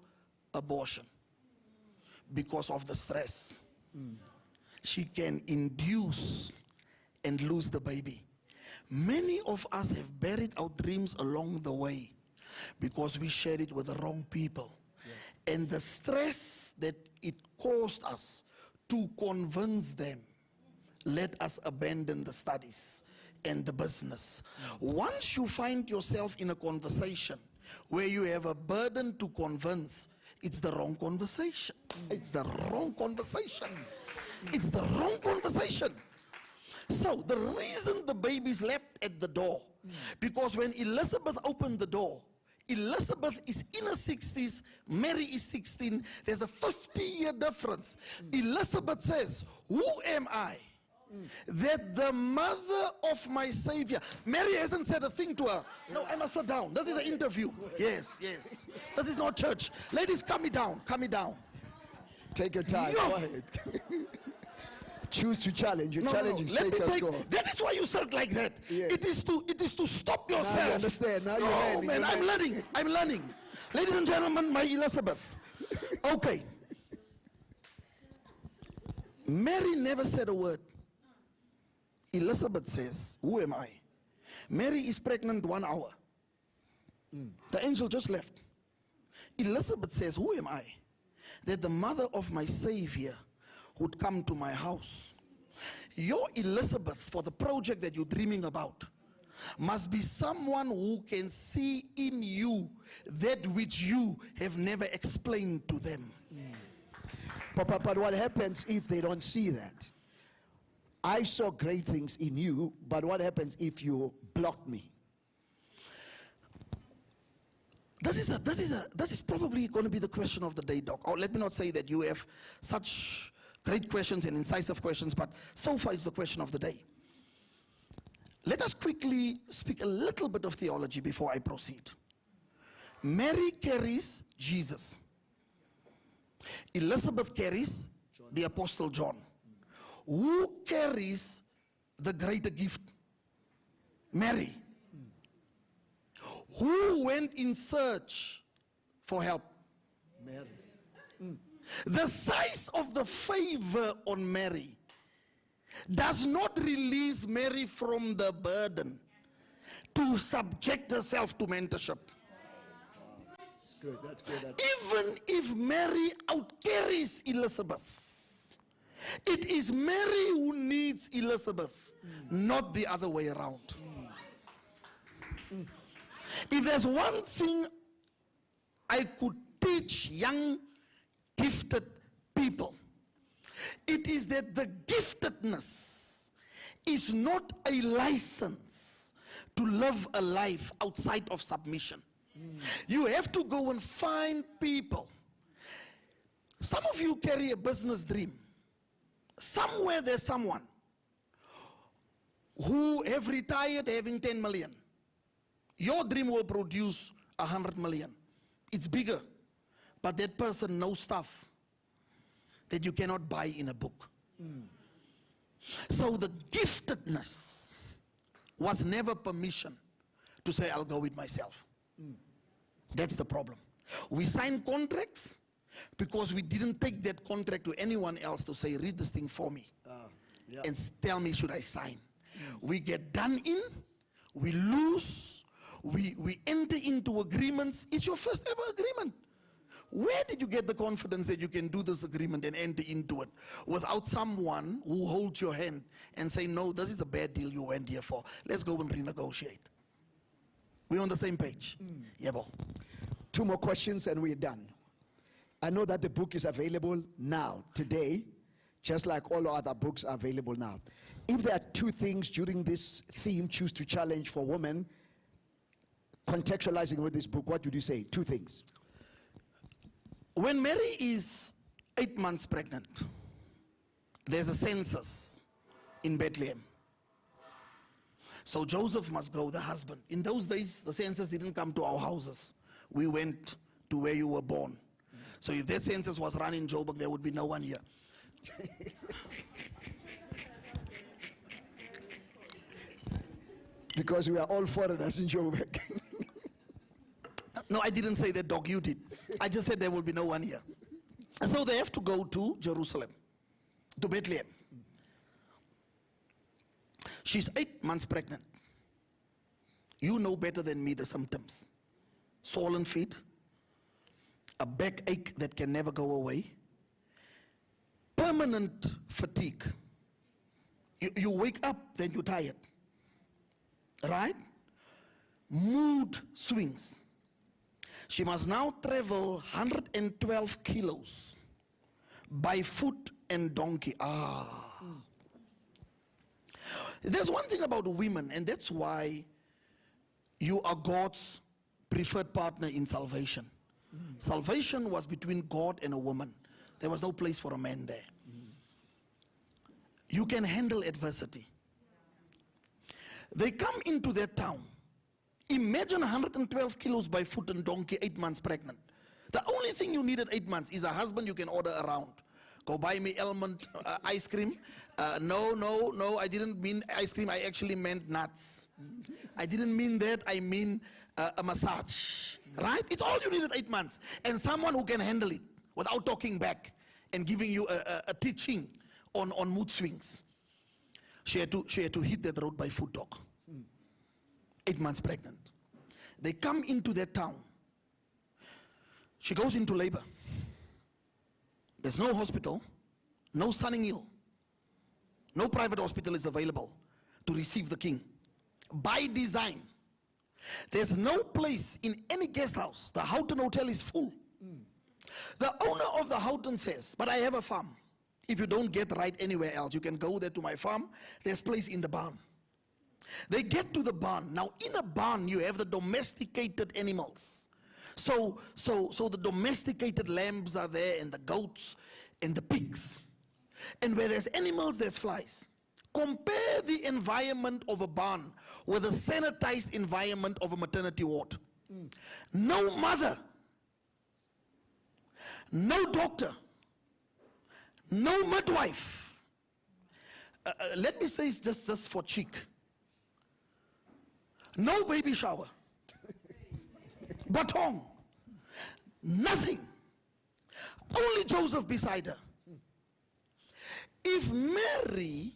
abortion because of the stress. She can induce and lose the baby. Many of us have buried our dreams along the way because we shared it with the wrong people. And the stress that it caused us to convince them let us abandon the studies and the business. Once you find yourself in a conversation where you have a burden to convince, it's the wrong conversation. It's the wrong conversation. It's the wrong conversation. So the reason the baby slept at the door, because when Elizabeth opened the door, Elizabeth is in her 60s, Mary is 16, there's a 50-year difference. Elizabeth says, who am I? That the mother of my Savior. Mary hasn't said a thing to her. No, I must sit down. That is an interview. Yes, yes. That is not church. Ladies, calm me down. Calm me down. Take your time. Yo. Go ahead. Choose to challenge. You're challenging Let me status take, quo. that is why you sit like that. Yeah. It is to stop yourself. Now you understand. Now you're no, learning. man, You're I'm learning. I'm learning. Ladies and gentlemen, my Elizabeth. Okay. Mary never said a word. Elizabeth says, who am I? Mary is pregnant 1 hour. The angel just left. Elizabeth says, who am I? That the mother of my Savior would come to my house. Your Elizabeth, for the project that you're dreaming about, must be someone who can see in you that which you have never explained to them. But what happens if they don't see that? I saw great things in you, but what happens if you block me? This is probably going to be the question of the day, Doc. Or let me not say that you have such great questions and incisive questions, but so far it's the question of the day. Let us quickly speak a little bit of theology before I proceed. Mary carries Jesus. Elizabeth carries the Apostle John. Who carries the greater gift? Mary. Who went in search for help? Mary. The size of the favor on Mary does not release Mary from the burden to subject herself to mentorship. That's good. That's good. Even if Mary outcarries Elizabeth, it is Mary who needs Elizabeth, not the other way around. If there's one thing I could teach young, gifted people, it is that the giftedness is not a license to live a life outside of submission. You have to go and find people. Some of you carry a business dream. Somewhere there's someone who have retired having 10 million. Your dream will produce 100 million. It's bigger, but that person knows stuff that you cannot buy in a book. So the giftedness was never permission to say, I'll go with myself. That's the problem. We sign contracts because we didn't take that contract to anyone else to say, read this thing for me and tell me should I sign. We get done in, we lose, we enter into agreements. It's your first ever agreement. Where did you get the confidence that you can do this agreement and enter into it without someone who holds your hand and say, no, this is a bad deal you went here for. Let's go and renegotiate. We're on the same page. Yebo. 2 more questions and we're done. I know that the book is available now, today, just like all other books are available now. If there are 2 things during this theme, Choose to Challenge for Women, contextualizing with this book, what would you say? 2 things. When Mary is 8 months pregnant, there's a census in Bethlehem. So Joseph must go, the husband. In those days, the census didn't come to our houses. We went to where you were born. So if that census was run in Joburg, there would be no one here. Because we are all foreigners in Joburg. No, I didn't say that, dog, you did. I just said there will be no one here. And so they have to go to Jerusalem, to Bethlehem. She's 8 months pregnant. You know better than me the symptoms. Swollen feet, a backache that can never go away, permanent fatigue. You wake up, then you're tired. Right? Mood swings. She must now travel 112 kilos by foot and donkey. There's one thing about women, and that's why you are God's preferred partner in salvation. Salvation was between God and a woman. There was no place for a man there. You can handle adversity. They come into their town. Imagine 112 kilos by foot and donkey, 8 months pregnant. The only thing you need at 8 months is a husband you can order around. Go buy me almond ice cream. No, I didn't mean ice cream. I actually meant nuts. I didn't mean that. I mean a massage. Right? It's all you need at 8 months. And someone who can handle it without talking back and giving you a teaching on mood swings. She had to hit that road by foot, dog. 8 months pregnant. They come into their town. She goes into labor. There's no hospital, no Sunninghill, no private hospital is available to receive the king. By design, there's no place in any guest house. The Houghton Hotel is full. The owner of the Houghton says, but I have a farm. If you don't get right anywhere else, you can go there to my farm. There's place in the barn. They get to the barn. Now, in a barn, you have the domesticated animals. So the domesticated lambs are there, and the goats, and the pigs. And where there's animals, there's flies. Compare the environment of a barn with the sanitized environment of a maternity ward. No mother, no doctor, no midwife. Let me say it's just for cheek. No baby shower. Baton. Nothing. Only Joseph beside her. If Mary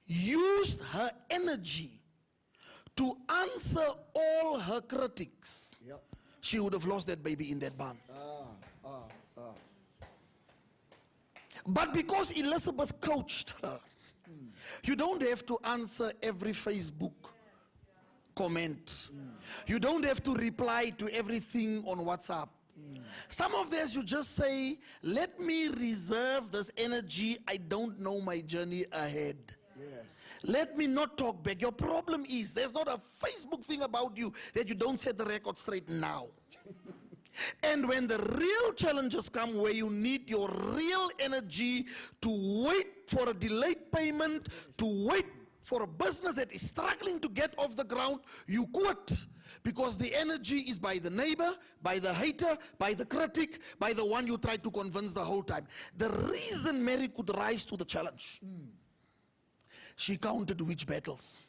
used her energy to answer all her critics, she would have lost that baby in that barn. But because Elizabeth coached her, you don't have to answer every Facebook comment. You don't have to reply to everything on WhatsApp. Some of this you just say, let me reserve this energy. I don't know my journey ahead. Let me not talk back. Your problem is there's not a Facebook thing about you that you don't set the record straight now. And when the real challenges come where you need your real energy to wait for a delayed payment, to wait for a business that is struggling to get off the ground, you quit. Because the energy is by the neighbor, by the hater, by the critic, by the one you tried to convince the whole time. The reason Mary could rise to the challenge, she counted witch battles.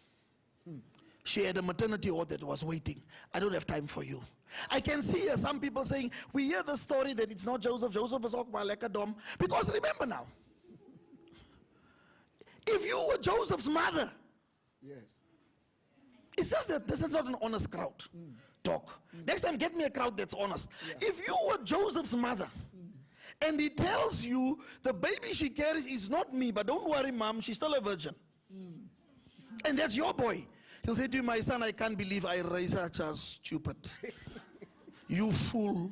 She had a maternity ward that was waiting. I don't have time for you. I can see some people saying, we hear the story that it's not Joseph. Joseph was ook maar lekker dom. Because remember now, if you were Joseph's mother, Yes. it's just that this is not an honest crowd. Talk. Next time, get me a crowd that's honest. If you were Joseph's mother, and he tells you the baby she carries is not me, but don't worry, mom, she's still a virgin. And that's your boy. He'll say to you, my son, I can't believe I raised her just stupid. You fool.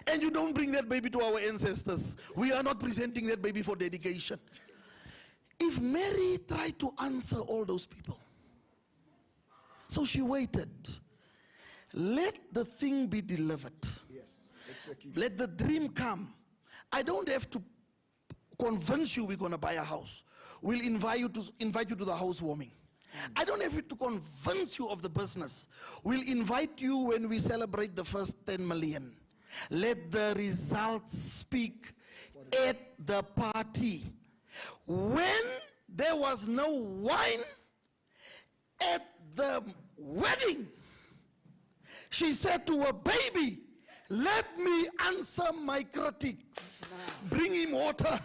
And you don't bring that baby to our ancestors. We are not presenting that baby for dedication. If Mary tried to answer all those people, so she waited. Let the thing be delivered. Yes. Execution. Let the dream come. I don't have to convince you we're going to buy a house. We'll invite you to the housewarming. I don't have to convince you of the business. We'll invite you when we celebrate the first 10 million. Let the results speak at the party. When there was no wine at the wedding, she said to her baby, let me answer my critics. Bring him water.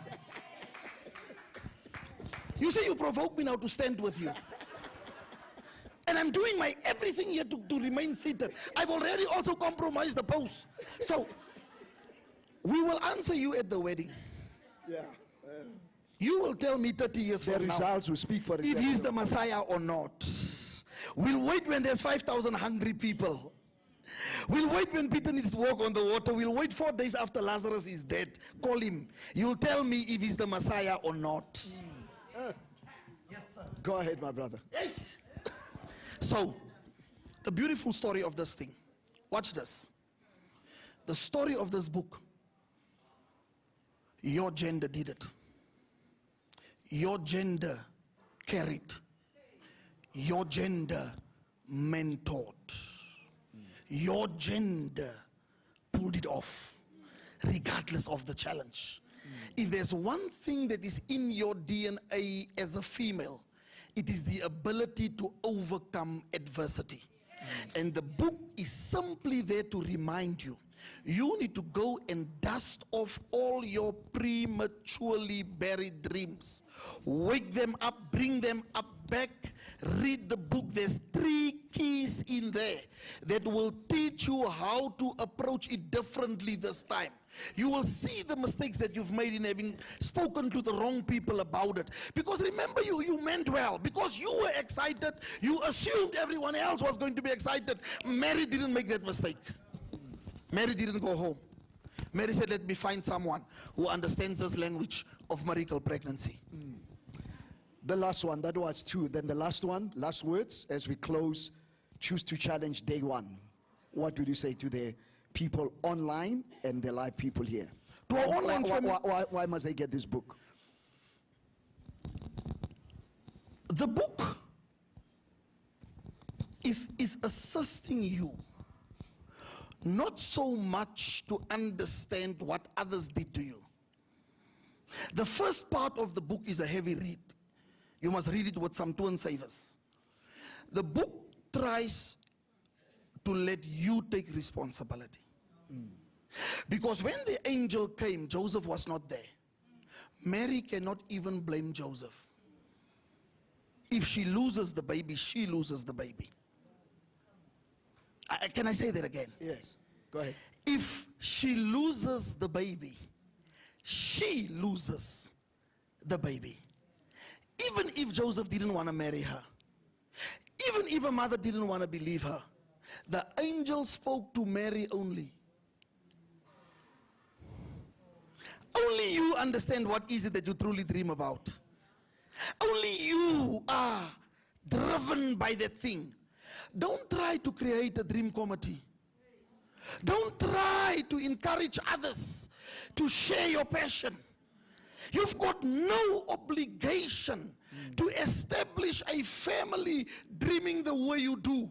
You say you provoke me now to stand with you. And I'm doing my everything here to remain seated. I've already also compromised the post. So, we will answer you at the wedding. Yeah. You will tell me 30 years The from now results will speak for if itself. he's the Messiah or not. We'll wait when there's 5,000 hungry people. We'll wait when Peter needs to walk on the water. We'll wait 4 days after Lazarus is dead. Call him. You'll tell me if he's the Messiah or not. Yes, sir. Go ahead, my brother. So, the beautiful story of this thing. Watch this. The story of this book. Your gender did it. Your gender carried. Your gender mentored. Your gender pulled it off, regardless of the challenge. If there's one thing that is in your DNA as a female, it is the ability to overcome adversity. And the book is simply there to remind you. You need to go and dust off all your prematurely buried dreams. Wake them up, bring them up back, read the book. There's 3 keys in there that will teach you how to approach it differently this time. You will see the mistakes that you've made in having spoken to the wrong people about it. Because remember, you meant well. Because you were excited, you assumed everyone else was going to be excited. Mary didn't make that mistake. Mary didn't go home. Mary said, let me find someone who understands this language of miracle pregnancy. The last one, that was 2. Then the last one, last words as we close, choose to challenge day 1. What would you say to the people online and the live people here? To our online family, why must they get this book? The book is assisting you not so much to understand what others did to you. The first part of the book is a heavy read. You must read it with some twin savers. The book tries to let you take responsibility. Because when the angel came, Joseph was not there. Mary cannot even blame Joseph. If she loses the baby, she loses the baby. Can I say that again? Yes, go ahead. If she loses the baby, she loses the baby. Even if Joseph didn't want to marry her, even if her mother didn't want to believe her, the angel spoke to Mary only. Only you understand what is it that you truly dream about. Only you are driven by that thing. Don't try to create a dream committee. Don't try to encourage others to share your passion. You've got no obligation to establish a family dreaming the way you do.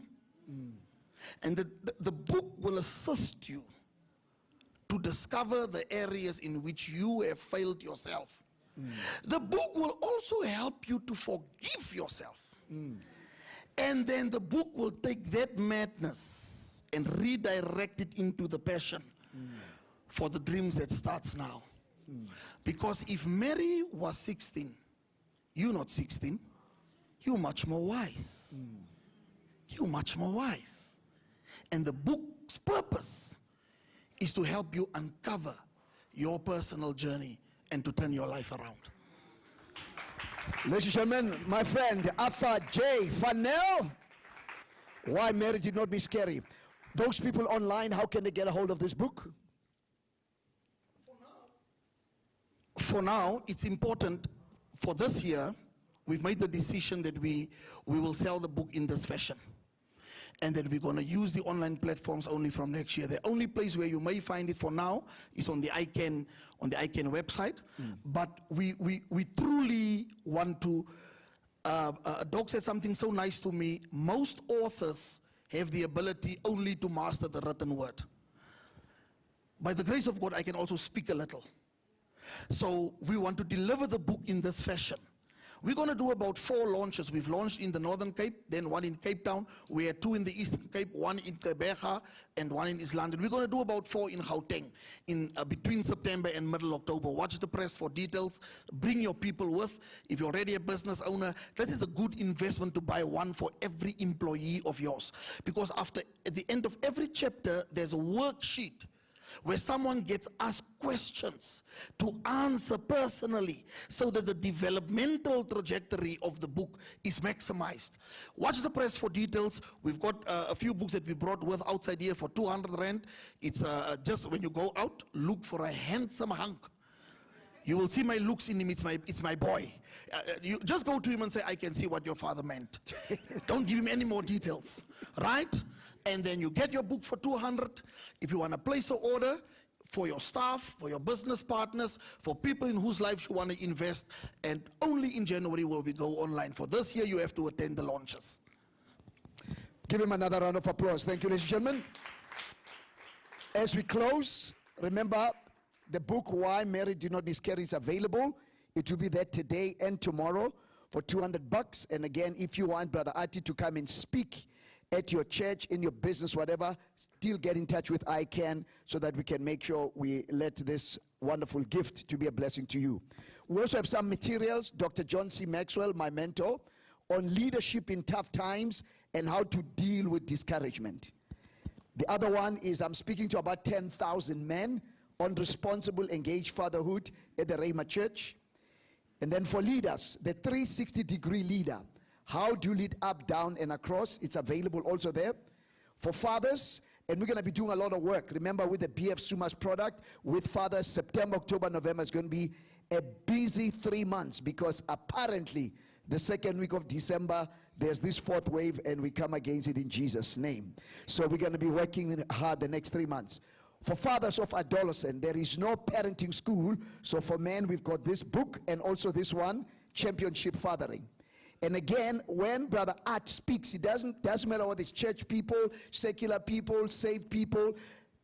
And the book will assist you to discover the areas in which you have failed yourself. The book will also help you to forgive yourself. And then the book will take that madness and redirect it into the passion for the dreams that starts now. Because if Mary was 16, you're not 16, you're much more wise. You're much more wise. And the book's purpose is to help you uncover your personal journey and to turn your life around. Ladies and gentlemen, my friend Arthur J. Farnell, Why Marriage Did Not Be Scary. Those people online, how can they get a hold of this book? For now, it's important for this year, we've made the decision that we will sell the book in this fashion. And that we're going to use the online platforms only from next year. The only place where you may find it for now is on the ICANN website. But we truly want to, Doc said something so nice to me. Most authors have the ability only to master the written word. By the grace of God, I can also speak a little. So we want to deliver the book in this fashion. We're going to do about 4 launches. We've launched in the Northern Cape, then 1 in Cape Town. We had 2 in the Eastern Cape, 1 in Gqeberha, and 1 in East London. We're going to do about 4 in Gauteng in between September and middle October. Watch the press for details. Bring your people with. If you're already a business owner, that is a good investment to buy 1 for every employee of yours. Because at the end of every chapter, there's a worksheet where someone gets asked questions to answer personally so that the developmental trajectory of the book is maximized. Watch the press for details. We've got a few books that we brought with outside here for 200 Rand. It's just when you go out, look for a handsome hunk. You will see my looks in him. It's my boy. You just go to him and say, I can see what your father meant. Don't give him any more details, right? And then you get your book for 200. If you want to place an order for your staff, for your business partners, for people in whose lives you want to invest, and only in January will we go online. For this year, you have to attend the launches. Give him another round of applause. Thank you, ladies and gentlemen. As we close, remember the book Why Marriage Did Not Be Scary is available. It will be there today and tomorrow for $200. And again, if you want Brother Ati to come and speak at your church, in your business, whatever, still get in touch with ICANN so that we can make sure we let this wonderful gift to be a blessing to you. We also have some materials, Dr. John C. Maxwell, my mentor, on leadership in tough times and how to deal with discouragement. The other one is I'm speaking to about 10,000 men on responsible, engaged fatherhood at the Rhema Church. And then for leaders, the 360-degree leader. How do you lead up, down, and across? It's available also there. For fathers, and we're going to be doing a lot of work. Remember, with the BF Suma's product, with fathers, September, October, November is going to be a busy 3 months because apparently the second week of December, there's this 4th wave, and we come against it in Jesus' name. So we're going to be working hard the next 3 months. For fathers of adolescent, there is no parenting school. So for men, we've got this book and also this one, Championship Fathering. And again, when Brother Art speaks, it doesn't matter whether it's church people, secular people, saved people.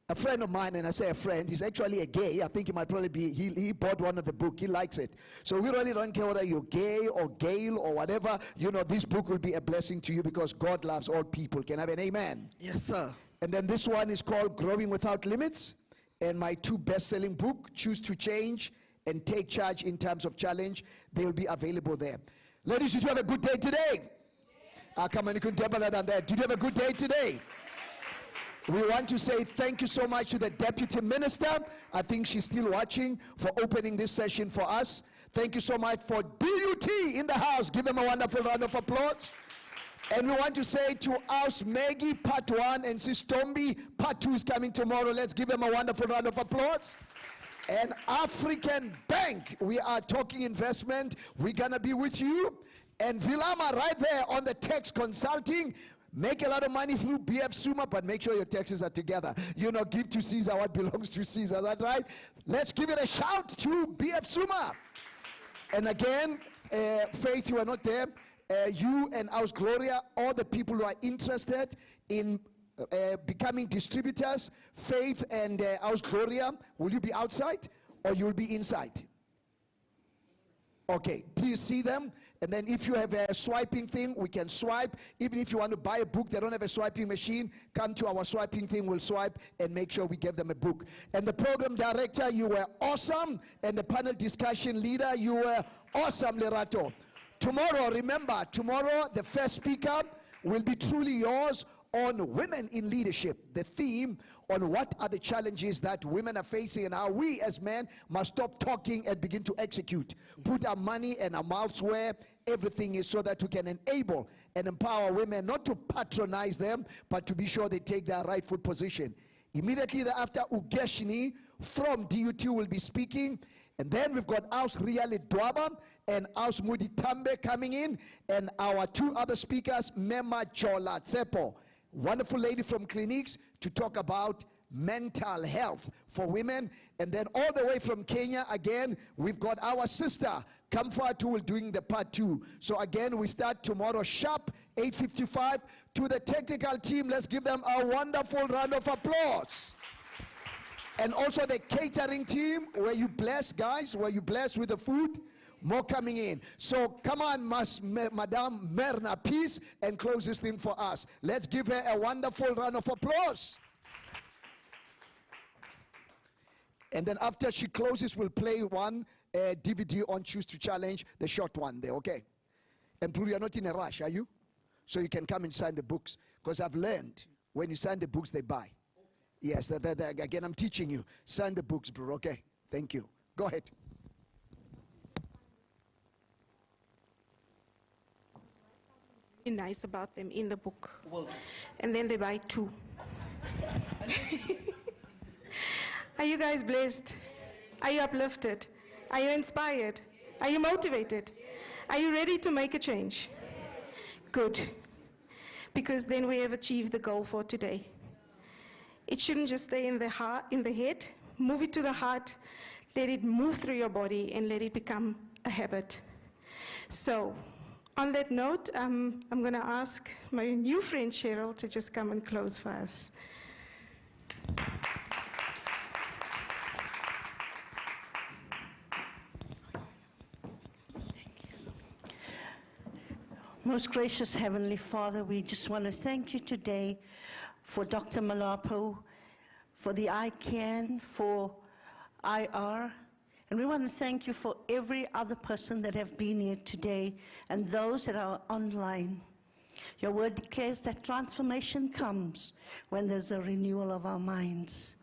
A friend of mine, and I say a friend, he's actually a gay. I think he might probably be, he bought one of the book. He likes it. So we really don't care whether you're gay or Gail or whatever. You know, this book will be a blessing to you because God loves all people. Can I have an amen? Yes, sir. And then this one is called Growing Without Limits. And my 2 best-selling book, Choose to Change and Take Charge in Times of Challenge. They will be available there. Ladies, did you have a good day today? Come on, you can do better than that. Did you have a good day today? We want to say thank you so much to the Deputy Minister. I think she's still watching, for opening this session for us. Thank you so much for DUT in the house. Give them a wonderful round of applause. And we want to say to us, Maggie, part 1, and Sis Tombi, part 2 is coming tomorrow. Let's give them a wonderful round of applause. And African Bank, we are talking investment. We're going to be with you. And Vilama right there on the tax consulting. Make a lot of money through BF Suma, but make sure your taxes are together. You know, give to Caesar what belongs to Caesar. Is that right? Let's give it a shout to BF Suma. And again, Faith, you are not there. You and Aus Gloria, all the people who are interested in becoming distributors, Faith and Aus Gloria, will you be outside or you'll be inside? Okay, please see them. And then if you have a swiping thing, we can swipe. Even if you want to buy a book, they don't have a swiping machine, come to our swiping thing, we'll swipe and make sure we give them a book. And the program director, you were awesome. And the panel discussion leader, you were awesome, Lerato. Tomorrow, remember, tomorrow the first speaker will be truly yours on women in leadership. The theme on what are the challenges that women are facing and how we as men must stop talking and begin to execute. Put our money and our mouths where everything is, so that we can enable and empower women, not to patronize them, but to be sure they take their rightful position. Immediately thereafter, Ugeshini from DUT will be speaking. And then we've got Aus Riale Dwaba and Aus Muditambe coming in. And our two other speakers, Mema Chola Tsepo, wonderful lady from Cliniques, to talk about mental health for women. And then all the way from Kenya, again, we've got our sister, Kamfat, who will doing the part 2. So again, we start tomorrow sharp, 8:55. To the technical team, let's give them a wonderful round of applause. And also the catering team, were you blessed, guys? Were you blessed with the food? More coming in. So come on, Madame Merna, please, and close this thing for us. Let's give her a wonderful round of applause. And then after she closes, we'll play one DVD on Choose to Challenge, the short one there, okay? And Prue, you're not in a rush, are you? So you can come and sign the books. Because I've learned, when you sign the books, they buy. Yes, again, I'm teaching you. Sign the books, bro, okay? Thank you. Go ahead. Nice about them in the book. And then they buy 2. Are you guys blessed? Are you uplifted? Are you inspired? Are you motivated? Are you ready to make a change? Good. Because then we have achieved the goal for today. It shouldn't just stay in the heart, in the head. Move it to the heart. Let it move through your body and let it become a habit. So, on that note, I'm going to ask my new friend Cheryl to just come and close for us. Most gracious Heavenly Father, we just want to thank you today for Dr. Malapo, for the ICANN, for IR, and we want to thank you for every other person that have been here today and those that are online. Your word declares that transformation comes when there's a renewal of our minds.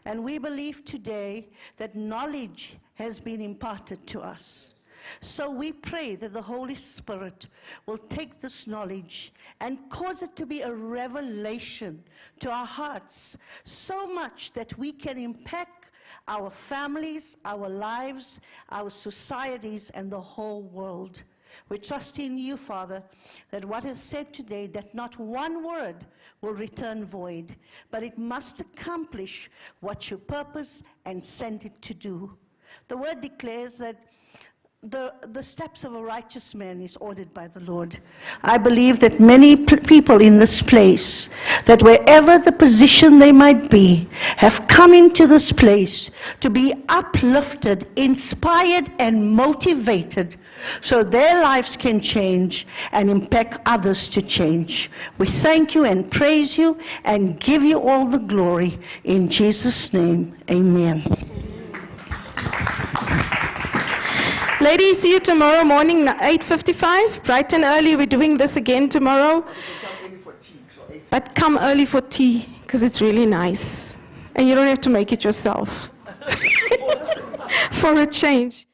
And we believe today that knowledge has been imparted to us. So we pray that the Holy Spirit will take this knowledge and cause it to be a revelation to our hearts, so much that we can impact our families, our lives, our societies, and the whole world. We trust in you, Father, that what is said today, that not one word will return void, but it must accomplish what you purpose and sent it to do. The word declares that the steps of a righteous man is ordered by the Lord. I believe that many people in this place, that wherever the position they might be, have come into this place to be uplifted, inspired, and motivated so their lives can change and impact others to change. We thank you and praise you and give you all the glory. In Jesus' name, amen. Ladies, see you tomorrow morning, 8:55, bright and early. We're doing this again tomorrow. But come early for tea, because it's really nice. And you don't have to make it yourself. For a change.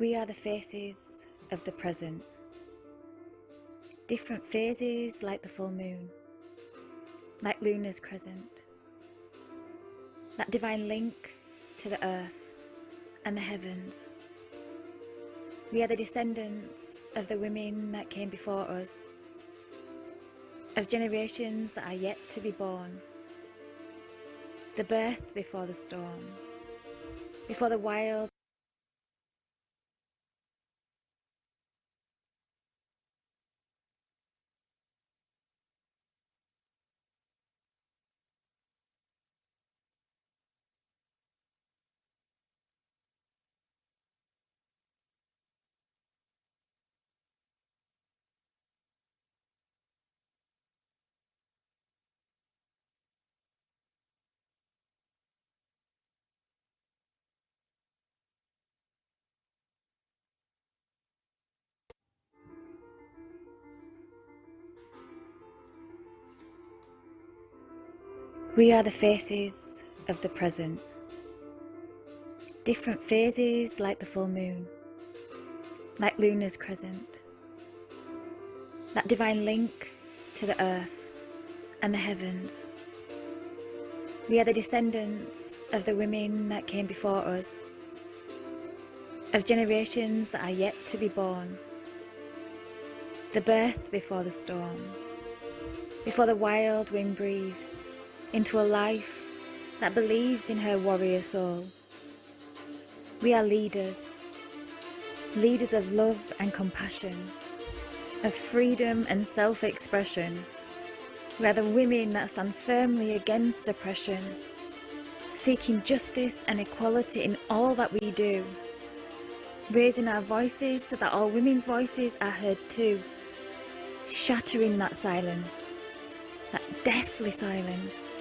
We are the faces of the present. Different phases like the full moon, like Luna's crescent. That divine link to the earth and the heavens. We are the descendants of the women that came before us, of generations that are yet to be born. The birth before the storm, before the wild We are the faces of the present. Different phases like the full moon, like Luna's crescent. That divine link to the earth and the heavens. We are the descendants of the women that came before us, of generations that are yet to be born. The birth before the storm, before the wild wind breathes into a life that believes in her warrior soul. We are leaders, leaders of love and compassion, of freedom and self-expression. We are the women that stand firmly against oppression, seeking justice and equality in all that we do, raising our voices so that all women's voices are heard too, shattering that silence, that deathly silence.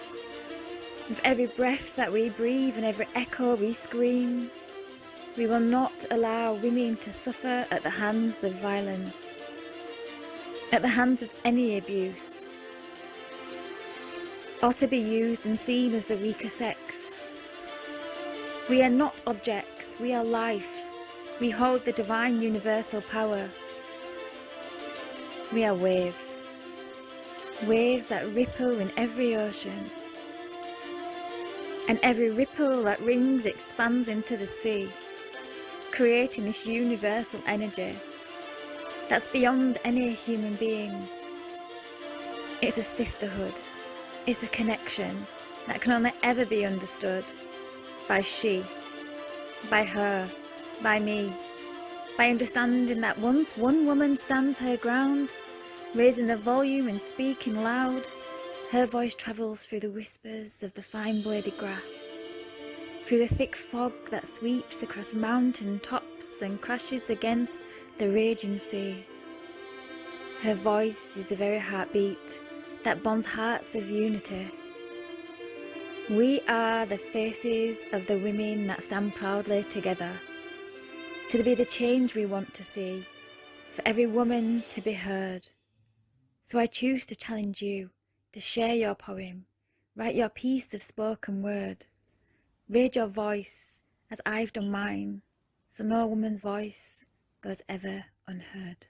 With every breath that we breathe and every echo we scream, we will not allow women to suffer at the hands of violence, at the hands of any abuse, or to be used and seen as the weaker sex. We are not objects, we are life. We hold the divine universal power. We are waves, waves that ripple in every ocean, and every ripple that rings expands into the sea, creating this universal energy that's beyond any human being. It's a sisterhood, it's a connection that can only ever be understood by she, by her, by me, by understanding that once one woman stands her ground, raising the volume and speaking loud, her voice travels through the whispers of the fine-bladed grass, through the thick fog that sweeps across mountain tops and crashes against the raging sea. Her voice is the very heartbeat that bonds hearts of unity. We are the faces of the women that stand proudly together, to be the change we want to see, for every woman to be heard. So I choose to challenge you to share your poem, write your piece of spoken word, raise your voice as I've done mine, so no woman's voice goes ever unheard.